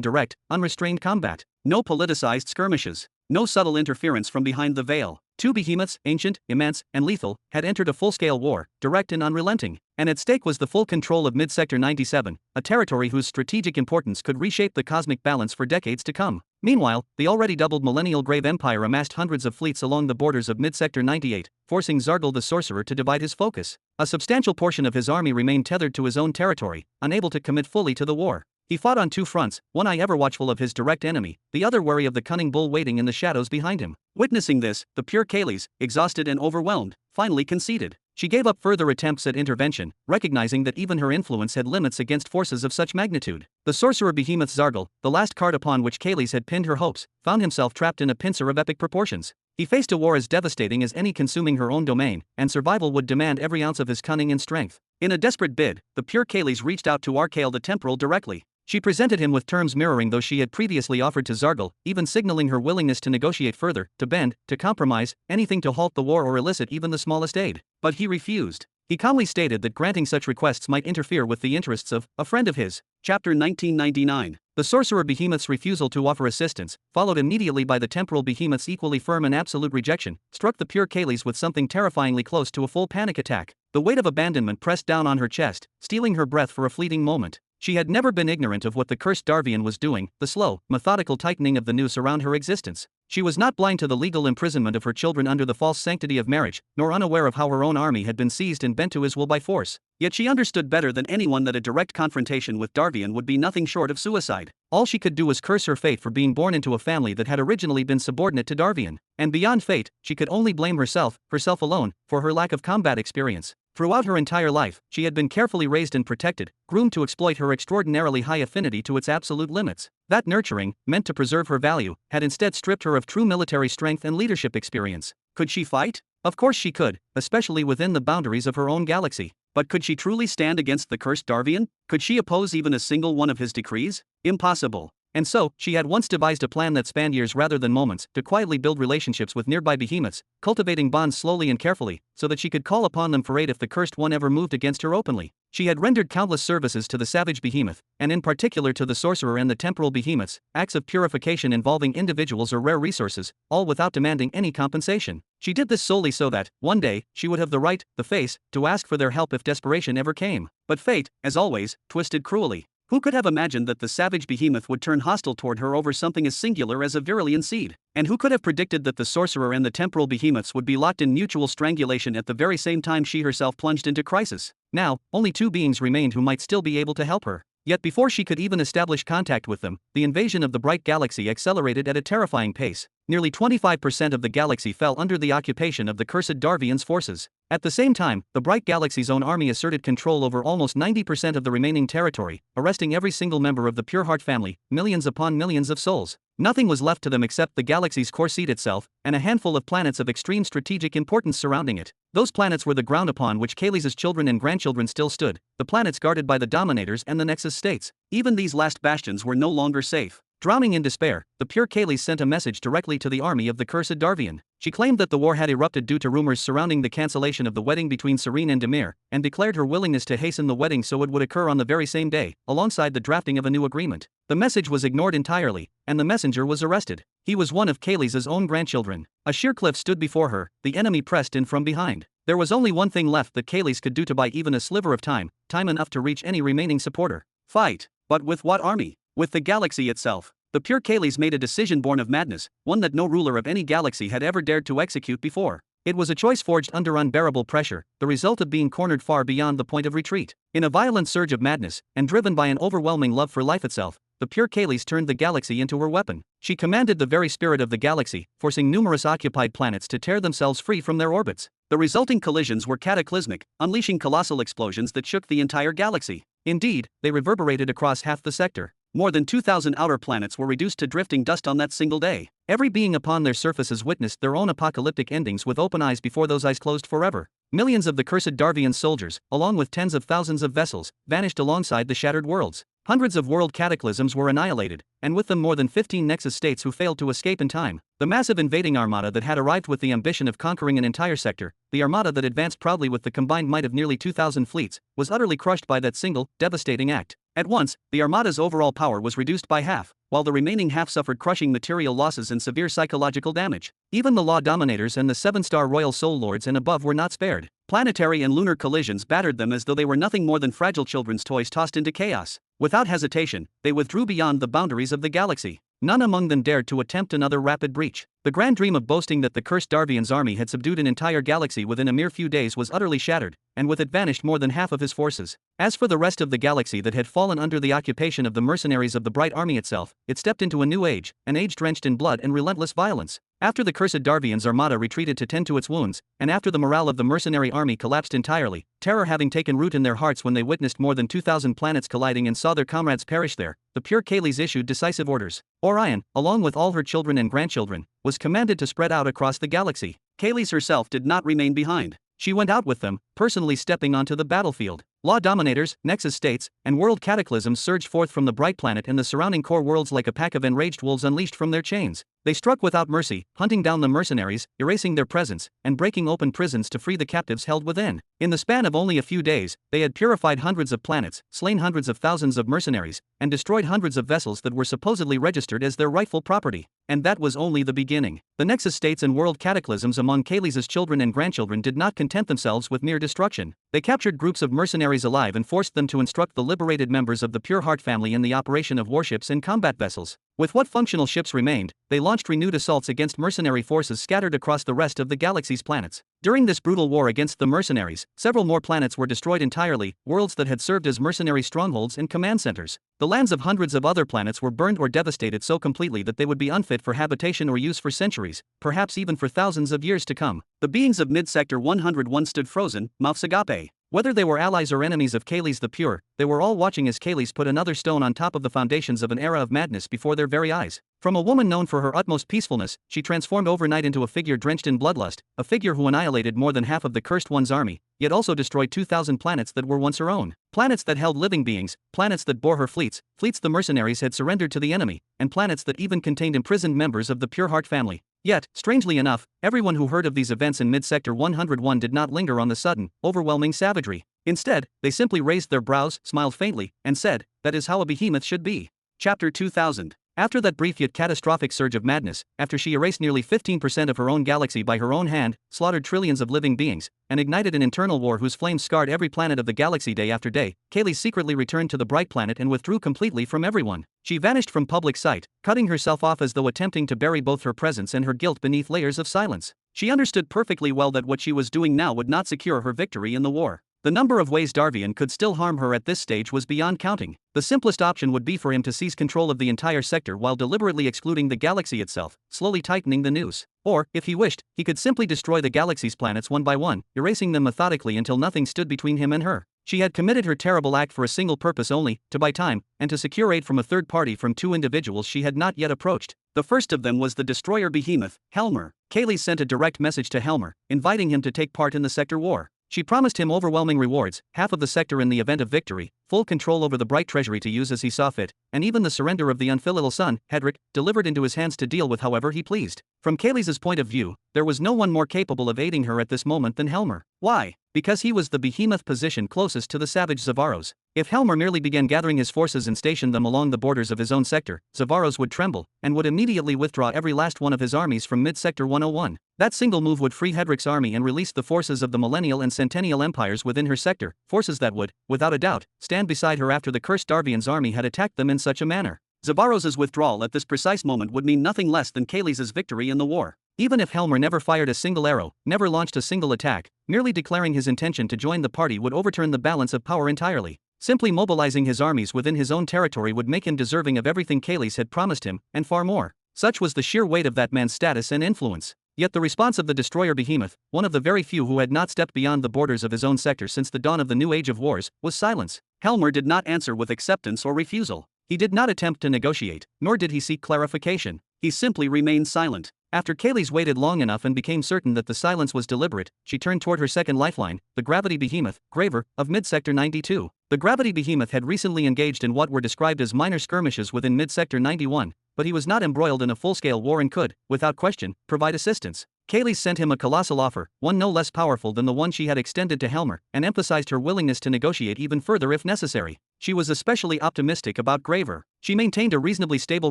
direct, unrestrained combat. No politicized skirmishes. No subtle interference from behind the veil. Two behemoths, ancient, immense, and lethal, had entered a full-scale war, direct and unrelenting. And at stake was the full control of mid-sector 97, a territory whose strategic importance could reshape the cosmic balance for decades to come. Meanwhile, the already doubled millennial Grave Empire amassed hundreds of fleets along the borders of mid-sector 98, forcing Zargal the sorcerer to divide his focus. A substantial portion of his army remained tethered to his own territory, unable to commit fully to the war. He fought on two fronts, one eye ever watchful of his direct enemy, the other wary of the cunning bull waiting in the shadows behind him. Witnessing this, the pure Kaylis, exhausted and overwhelmed, finally conceded. She gave up further attempts at intervention, recognizing that even her influence had limits against forces of such magnitude. The sorcerer behemoth Zargal, the last card upon which Kaylis had pinned her hopes, found himself trapped in a pincer of epic proportions. He faced a war as devastating as any consuming her own domain, and survival would demand every ounce of his cunning and strength. In a desperate bid, the pure Kaylis reached out to Arkalon the Temporal directly. She presented him with terms mirroring those she had previously offered to Zargal, even signaling her willingness to negotiate further, to bend, to compromise, anything to halt the war or elicit even the smallest aid. But he refused. He calmly stated that granting such requests might interfere with the interests of a friend of his. Chapter 1999. The sorcerer behemoth's refusal to offer assistance, followed immediately by the temporal behemoth's equally firm and absolute rejection, struck the pure Kaylis with something terrifyingly close to a full panic attack. The weight of abandonment pressed down on her chest, stealing her breath for a fleeting moment. She had never been ignorant of what the cursed Darvian was doing, the slow, methodical tightening of the noose around her existence. She was not blind to the legal imprisonment of her children under the false sanctity of marriage, nor unaware of how her own army had been seized and bent to his will by force. Yet she understood better than anyone that a direct confrontation with Darvian would be nothing short of suicide. All she could do was curse her fate for being born into a family that had originally been subordinate to Darvian. And beyond fate, she could only blame herself alone, for her lack of combat experience. Throughout her entire life, she had been carefully raised and protected, groomed to exploit her extraordinarily high affinity to its absolute limits. That nurturing, meant to preserve her value, had instead stripped her of true military strength and leadership experience. Could she fight? Of course she could, especially within the boundaries of her own galaxy. But could she truly stand against the cursed Darvian? Could she oppose even a single one of his decrees? Impossible. And so, she had once devised a plan that spanned years rather than moments, to quietly build relationships with nearby behemoths, cultivating bonds slowly and carefully, so that she could call upon them for aid if the cursed one ever moved against her openly. She had rendered countless services to the savage behemoth, and in particular to the sorcerer and the temporal behemoths, acts of purification involving individuals or rare resources, all without demanding any compensation. She did this solely so that, one day, she would have the right, the face, to ask for their help if desperation ever came. But fate, as always, twisted cruelly. Who could have imagined that the savage behemoth would turn hostile toward her over something as singular as a Virilian seed? And who could have predicted that the sorcerer and the temporal behemoths would be locked in mutual strangulation at the very same time she herself plunged into crisis? Now, only two beings remained who might still be able to help her. Yet before she could even establish contact with them, the invasion of the bright galaxy accelerated at a terrifying pace. Nearly 25% of the galaxy fell under the occupation of the cursed Darvian's forces. At the same time, the bright galaxy's own army asserted control over almost 90% of the remaining territory, arresting every single member of the Pure Heart family, millions upon millions of souls. Nothing was left to them except the galaxy's core seat itself, and a handful of planets of extreme strategic importance surrounding it. Those planets were the ground upon which Kaylis' children and grandchildren still stood, the planets guarded by the Dominators and the Nexus states. Even these last bastions were no longer safe. Drowning in despair, the pure Kaylee sent a message directly to the army of the cursed Darvian. She claimed that the war had erupted due to rumors surrounding the cancellation of the wedding between Serene and Demir, and declared her willingness to hasten the wedding so it would occur on the very same day, alongside the drafting of a new agreement. The message was ignored entirely, and the messenger was arrested. He was one of Kaylee's own grandchildren. A sheer cliff stood before her, the enemy pressed in from behind. There was only one thing left that Kaylee's could do to buy even a sliver of time enough to reach any remaining supporter. Fight. But with what army? With the galaxy itself. The pure Kaylee's made a decision born of madness, one that no ruler of any galaxy had ever dared to execute before. It was a choice forged under unbearable pressure, the result of being cornered far beyond the point of retreat. In a violent surge of madness, and driven by an overwhelming love for life itself, the pure Kaylee's turned the galaxy into her weapon. She commanded the very spirit of the galaxy, forcing numerous occupied planets to tear themselves free from their orbits. The resulting collisions were cataclysmic, unleashing colossal explosions that shook the entire galaxy. Indeed, they reverberated across half the sector. More than 2,000 outer planets were reduced to drifting dust on that single day. Every being upon their surfaces witnessed their own apocalyptic endings with open eyes before those eyes closed forever. Millions of the cursed Darvian soldiers, along with tens of thousands of vessels, vanished alongside the shattered worlds. Hundreds of world cataclysms were annihilated, and with them more than 15 Nexus states who failed to escape in time. The massive invading armada that had arrived with the ambition of conquering an entire sector, the armada that advanced proudly with the combined might of nearly 2,000 fleets, was utterly crushed by that single, devastating act. At once, the armada's overall power was reduced by half, while the remaining half suffered crushing material losses and severe psychological damage. Even the law dominators and the 7-star royal soul lords and above were not spared. Planetary and lunar collisions battered them as though they were nothing more than fragile children's toys tossed into chaos. Without hesitation, they withdrew beyond the boundaries of the galaxy. None among them dared to attempt another rapid breach. The grand dream of boasting that the cursed Darvian's army had subdued an entire galaxy within a mere few days was utterly shattered, and with it vanished more than half of his forces. As for the rest of the galaxy that had fallen under the occupation of the mercenaries of the Bright Army itself, it stepped into a new age, an age drenched in blood and relentless violence. After the cursed Darvian's armada retreated to tend to its wounds, and after the morale of the mercenary army collapsed entirely, terror having taken root in their hearts when they witnessed more than 2,000 planets colliding and saw their comrades perish there, the pure Kaylee's issued decisive orders. Orion, along with all her children and grandchildren, was commanded to spread out across the galaxy. Kaylee's herself did not remain behind. She went out with them, personally stepping onto the battlefield. Law dominators, Nexus states, and world cataclysms surged forth from the bright planet and the surrounding core worlds like a pack of enraged wolves unleashed from their chains. They struck without mercy, hunting down the mercenaries, erasing their presence, and breaking open prisons to free the captives held within. In the span of only a few days, they had purified hundreds of planets, slain hundreds of thousands of mercenaries, and destroyed hundreds of vessels that were supposedly registered as their rightful property. And that was only the beginning. The Nexus states and world cataclysms among Kaylee's children and grandchildren did not content themselves with mere destruction. They captured groups of mercenaries alive and forced them to instruct the liberated members of the Pure Heart family in the operation of warships and combat vessels. With what functional ships remained, they launched renewed assaults against mercenary forces scattered across the rest of the galaxy's planets. During this brutal war against the mercenaries, several more planets were destroyed entirely, worlds that had served as mercenary strongholds and command centers. The lands of hundreds of other planets were burned or devastated so completely that they would be unfit for habitation or use for centuries, perhaps even for thousands of years to come. The beings of Mid-Sector 101 stood frozen, mouths agape. Whether they were allies or enemies of Kaylee's the Pure, they were all watching as Kaylee's put another stone on top of the foundations of an era of madness before their very eyes. From a woman known for her utmost peacefulness, she transformed overnight into a figure drenched in bloodlust, a figure who annihilated more than half of the Cursed One's army, yet also destroyed 2,000 planets that were once her own. Planets that held living beings, planets that bore her fleets the mercenaries had surrendered to the enemy, and planets that even contained imprisoned members of the Pure Heart family. Yet, strangely enough, everyone who heard of these events in Mid-Sector 101 did not linger on the sudden, overwhelming savagery. Instead, they simply raised their brows, smiled faintly, and said, "That is how a behemoth should be." Chapter 2000. After that brief yet catastrophic surge of madness, after she erased nearly 15% of her own galaxy by her own hand, slaughtered trillions of living beings, and ignited an internal war whose flames scarred every planet of the galaxy day after day, Kaylee secretly returned to the bright planet and withdrew completely from everyone. She vanished from public sight, cutting herself off as though attempting to bury both her presence and her guilt beneath layers of silence. She understood perfectly well that what she was doing now would not secure her victory in the war. The number of ways Darvian could still harm her at this stage was beyond counting. The simplest option would be for him to seize control of the entire sector while deliberately excluding the galaxy itself, slowly tightening the noose. Or, if he wished, he could simply destroy the galaxy's planets one by one, erasing them methodically until nothing stood between him and her. She had committed her terrible act for a single purpose only, to buy time, and to secure aid from a third party from two individuals she had not yet approached. The first of them was the destroyer behemoth, Helmer. Kaylee sent a direct message to Helmer, inviting him to take part in the sector war. She promised him overwhelming rewards, half of the sector in the event of victory, full control over the bright treasury to use as he saw fit, and even the surrender of the unfilial son, Hedrick, delivered into his hands to deal with however he pleased. From Kaylee's point of view, there was no one more capable of aiding her at this moment than Helmer. Why? Because he was the behemoth position closest to the savage Zavaros. If Helmer merely began gathering his forces and stationed them along the borders of his own sector, Zavaros would tremble, and would immediately withdraw every last one of his armies from mid-sector 101. That single move would free Hedrick's army and release the forces of the Millennial and Centennial empires within her sector, forces that would, without a doubt, stand beside her after the cursed Darvian's army had attacked them in such a manner. Zavaros's withdrawal at this precise moment would mean nothing less than Kaylee's victory in the war. Even if Helmer never fired a single arrow, never launched a single attack, merely declaring his intention to join the party would overturn the balance of power entirely. Simply mobilizing his armies within his own territory would make him deserving of everything Kaylee had promised him, and far more. Such was the sheer weight of that man's status and influence. Yet the response of the destroyer behemoth, one of the very few who had not stepped beyond the borders of his own sector since the dawn of the new age of wars, was silence. Helmer did not answer with acceptance or refusal. He did not attempt to negotiate, nor did he seek clarification. He simply remained silent. After Kaylee waited long enough and became certain that the silence was deliberate, she turned toward her second lifeline, the gravity behemoth, Graver, of mid-sector 92. The gravity behemoth had recently engaged in what were described as minor skirmishes within mid-sector 91, but he was not embroiled in a full-scale war and could, without question, provide assistance. Kaylee sent him a colossal offer, one no less powerful than the one she had extended to Helmer, and emphasized her willingness to negotiate even further if necessary. She was especially optimistic about Graver. She maintained a reasonably stable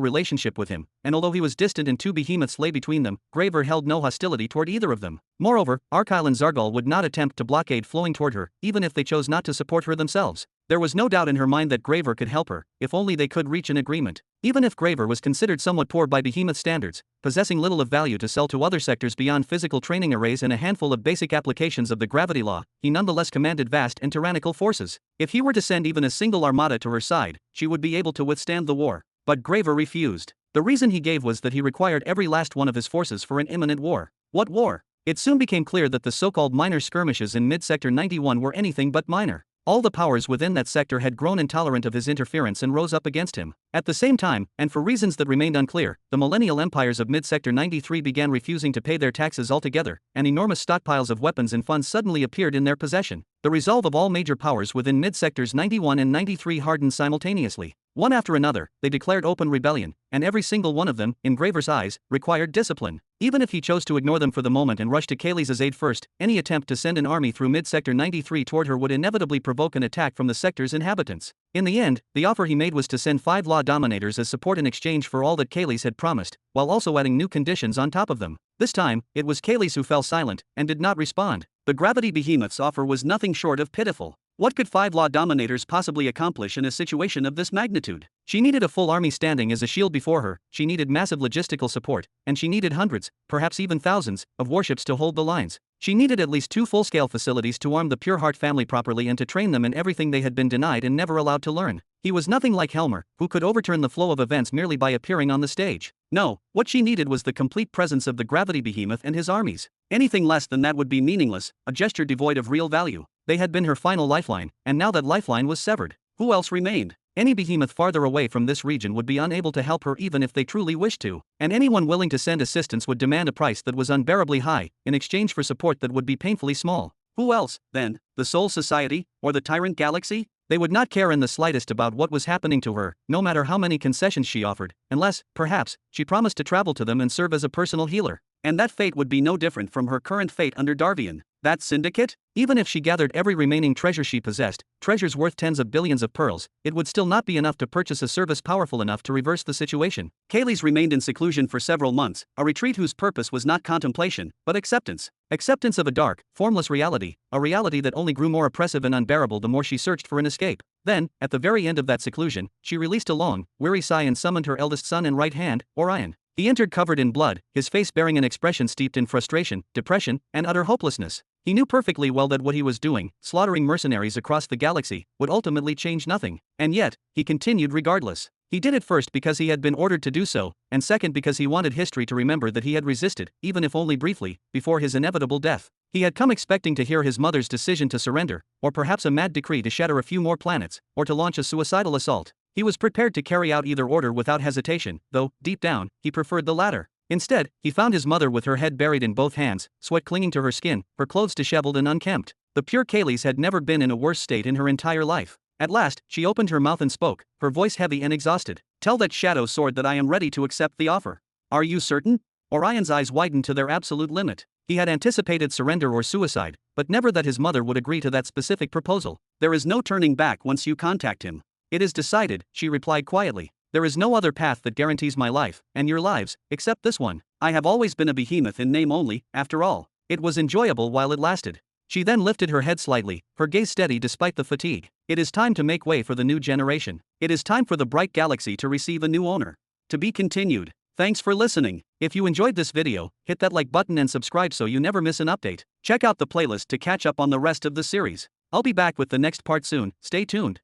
relationship with him, and although he was distant and two behemoths lay between them, Graver held no hostility toward either of them. Moreover, Arkalon and Zargal would not attempt to blockade flowing toward her, even if they chose not to support her themselves. There was no doubt in her mind that Graver could help her, if only they could reach an agreement. Even if Graver was considered somewhat poor by behemoth standards, possessing little of value to sell to other sectors beyond physical training arrays and a handful of basic applications of the gravity law, he nonetheless commanded vast and tyrannical forces. If he were to send even a single armada to her side, she would be able to withstand the war. But Graver refused. The reason he gave was that he required every last one of his forces for an imminent war. What war? It soon became clear that the so-called minor skirmishes in mid-sector 91 were anything but minor. All the powers within that sector had grown intolerant of his interference and rose up against him. At the same time, and for reasons that remained unclear, the millennial empires of mid-sector 93 began refusing to pay their taxes altogether, and enormous stockpiles of weapons and funds suddenly appeared in their possession. The resolve of all major powers within mid-sectors 91 and 93 hardened simultaneously. One after another, they declared open rebellion, and every single one of them, in Graver's eyes, required discipline. Even if he chose to ignore them for the moment and rush to Kaylee's aid first, any attempt to send an army through mid-sector 93 toward her would inevitably provoke an attack from the sector's inhabitants. In the end, the offer he made was to send 5 law dominators as support in exchange for all that Kaylee had promised, while also adding new conditions on top of them. This time, it was Kaylee who fell silent, and did not respond. The gravity behemoth's offer was nothing short of pitiful. What could 5 law dominators possibly accomplish in a situation of this magnitude? She needed a full army standing as a shield before her, she needed massive logistical support, and she needed hundreds, perhaps even thousands, of warships to hold the lines. She needed at least 2 full-scale facilities to arm the Pureheart family properly and to train them in everything they had been denied and never allowed to learn. He was nothing like Helmer, who could overturn the flow of events merely by appearing on the stage. No, what she needed was the complete presence of the gravity behemoth and his armies. Anything less than that would be meaningless, a gesture devoid of real value. They had been her final lifeline, and now that lifeline was severed. Who else remained? Any behemoth farther away from this region would be unable to help her even if they truly wished to, and anyone willing to send assistance would demand a price that was unbearably high, in exchange for support that would be painfully small. Who else, then? The Soul Society, or the Tyrant Galaxy? They would not care in the slightest about what was happening to her, no matter how many concessions she offered, unless, perhaps, she promised to travel to them and serve as a personal healer. And that fate would be no different from her current fate under Darvian. That syndicate? Even if she gathered every remaining treasure she possessed, treasures worth tens of billions of pearls, it would still not be enough to purchase a service powerful enough to reverse the situation. Kaylee remained in seclusion for several months, a retreat whose purpose was not contemplation, but acceptance. Acceptance of a dark, formless reality, a reality that only grew more oppressive and unbearable the more she searched for an escape. Then, at the very end of that seclusion, she released a long, weary sigh and summoned her eldest son and right hand, Orion. He entered covered in blood, his face bearing an expression steeped in frustration, depression, and utter hopelessness. He knew perfectly well that what he was doing, slaughtering mercenaries across the galaxy, would ultimately change nothing. And yet, he continued regardless. He did it first because he had been ordered to do so, and second because he wanted history to remember that he had resisted, even if only briefly, before his inevitable death. He had come expecting to hear his mother's decision to surrender, or perhaps a mad decree to shatter a few more planets, or to launch a suicidal assault. He was prepared to carry out either order without hesitation, though, deep down, he preferred the latter. Instead, he found his mother with her head buried in both hands, sweat clinging to her skin, her clothes disheveled and unkempt. The pure Kaylee's had never been in a worse state in her entire life. At last, she opened her mouth and spoke, her voice heavy and exhausted. Tell that shadow sword that I am ready to accept the offer. Are you certain? Orion's eyes widened to their absolute limit. He had anticipated surrender or suicide, but never that his mother would agree to that specific proposal. There is no turning back once you contact him. It is decided, she replied quietly. There is no other path that guarantees my life, and your lives, except this one. I have always been a behemoth in name only, after all. It was enjoyable while it lasted. She then lifted her head slightly, her gaze steady despite the fatigue. It is time to make way for the new generation. It is time for the bright galaxy to receive a new owner. To be continued. Thanks for listening. If you enjoyed this video, hit that like button and subscribe so you never miss an update. Check out the playlist to catch up on the rest of the series. I'll be back with the next part soon, stay tuned.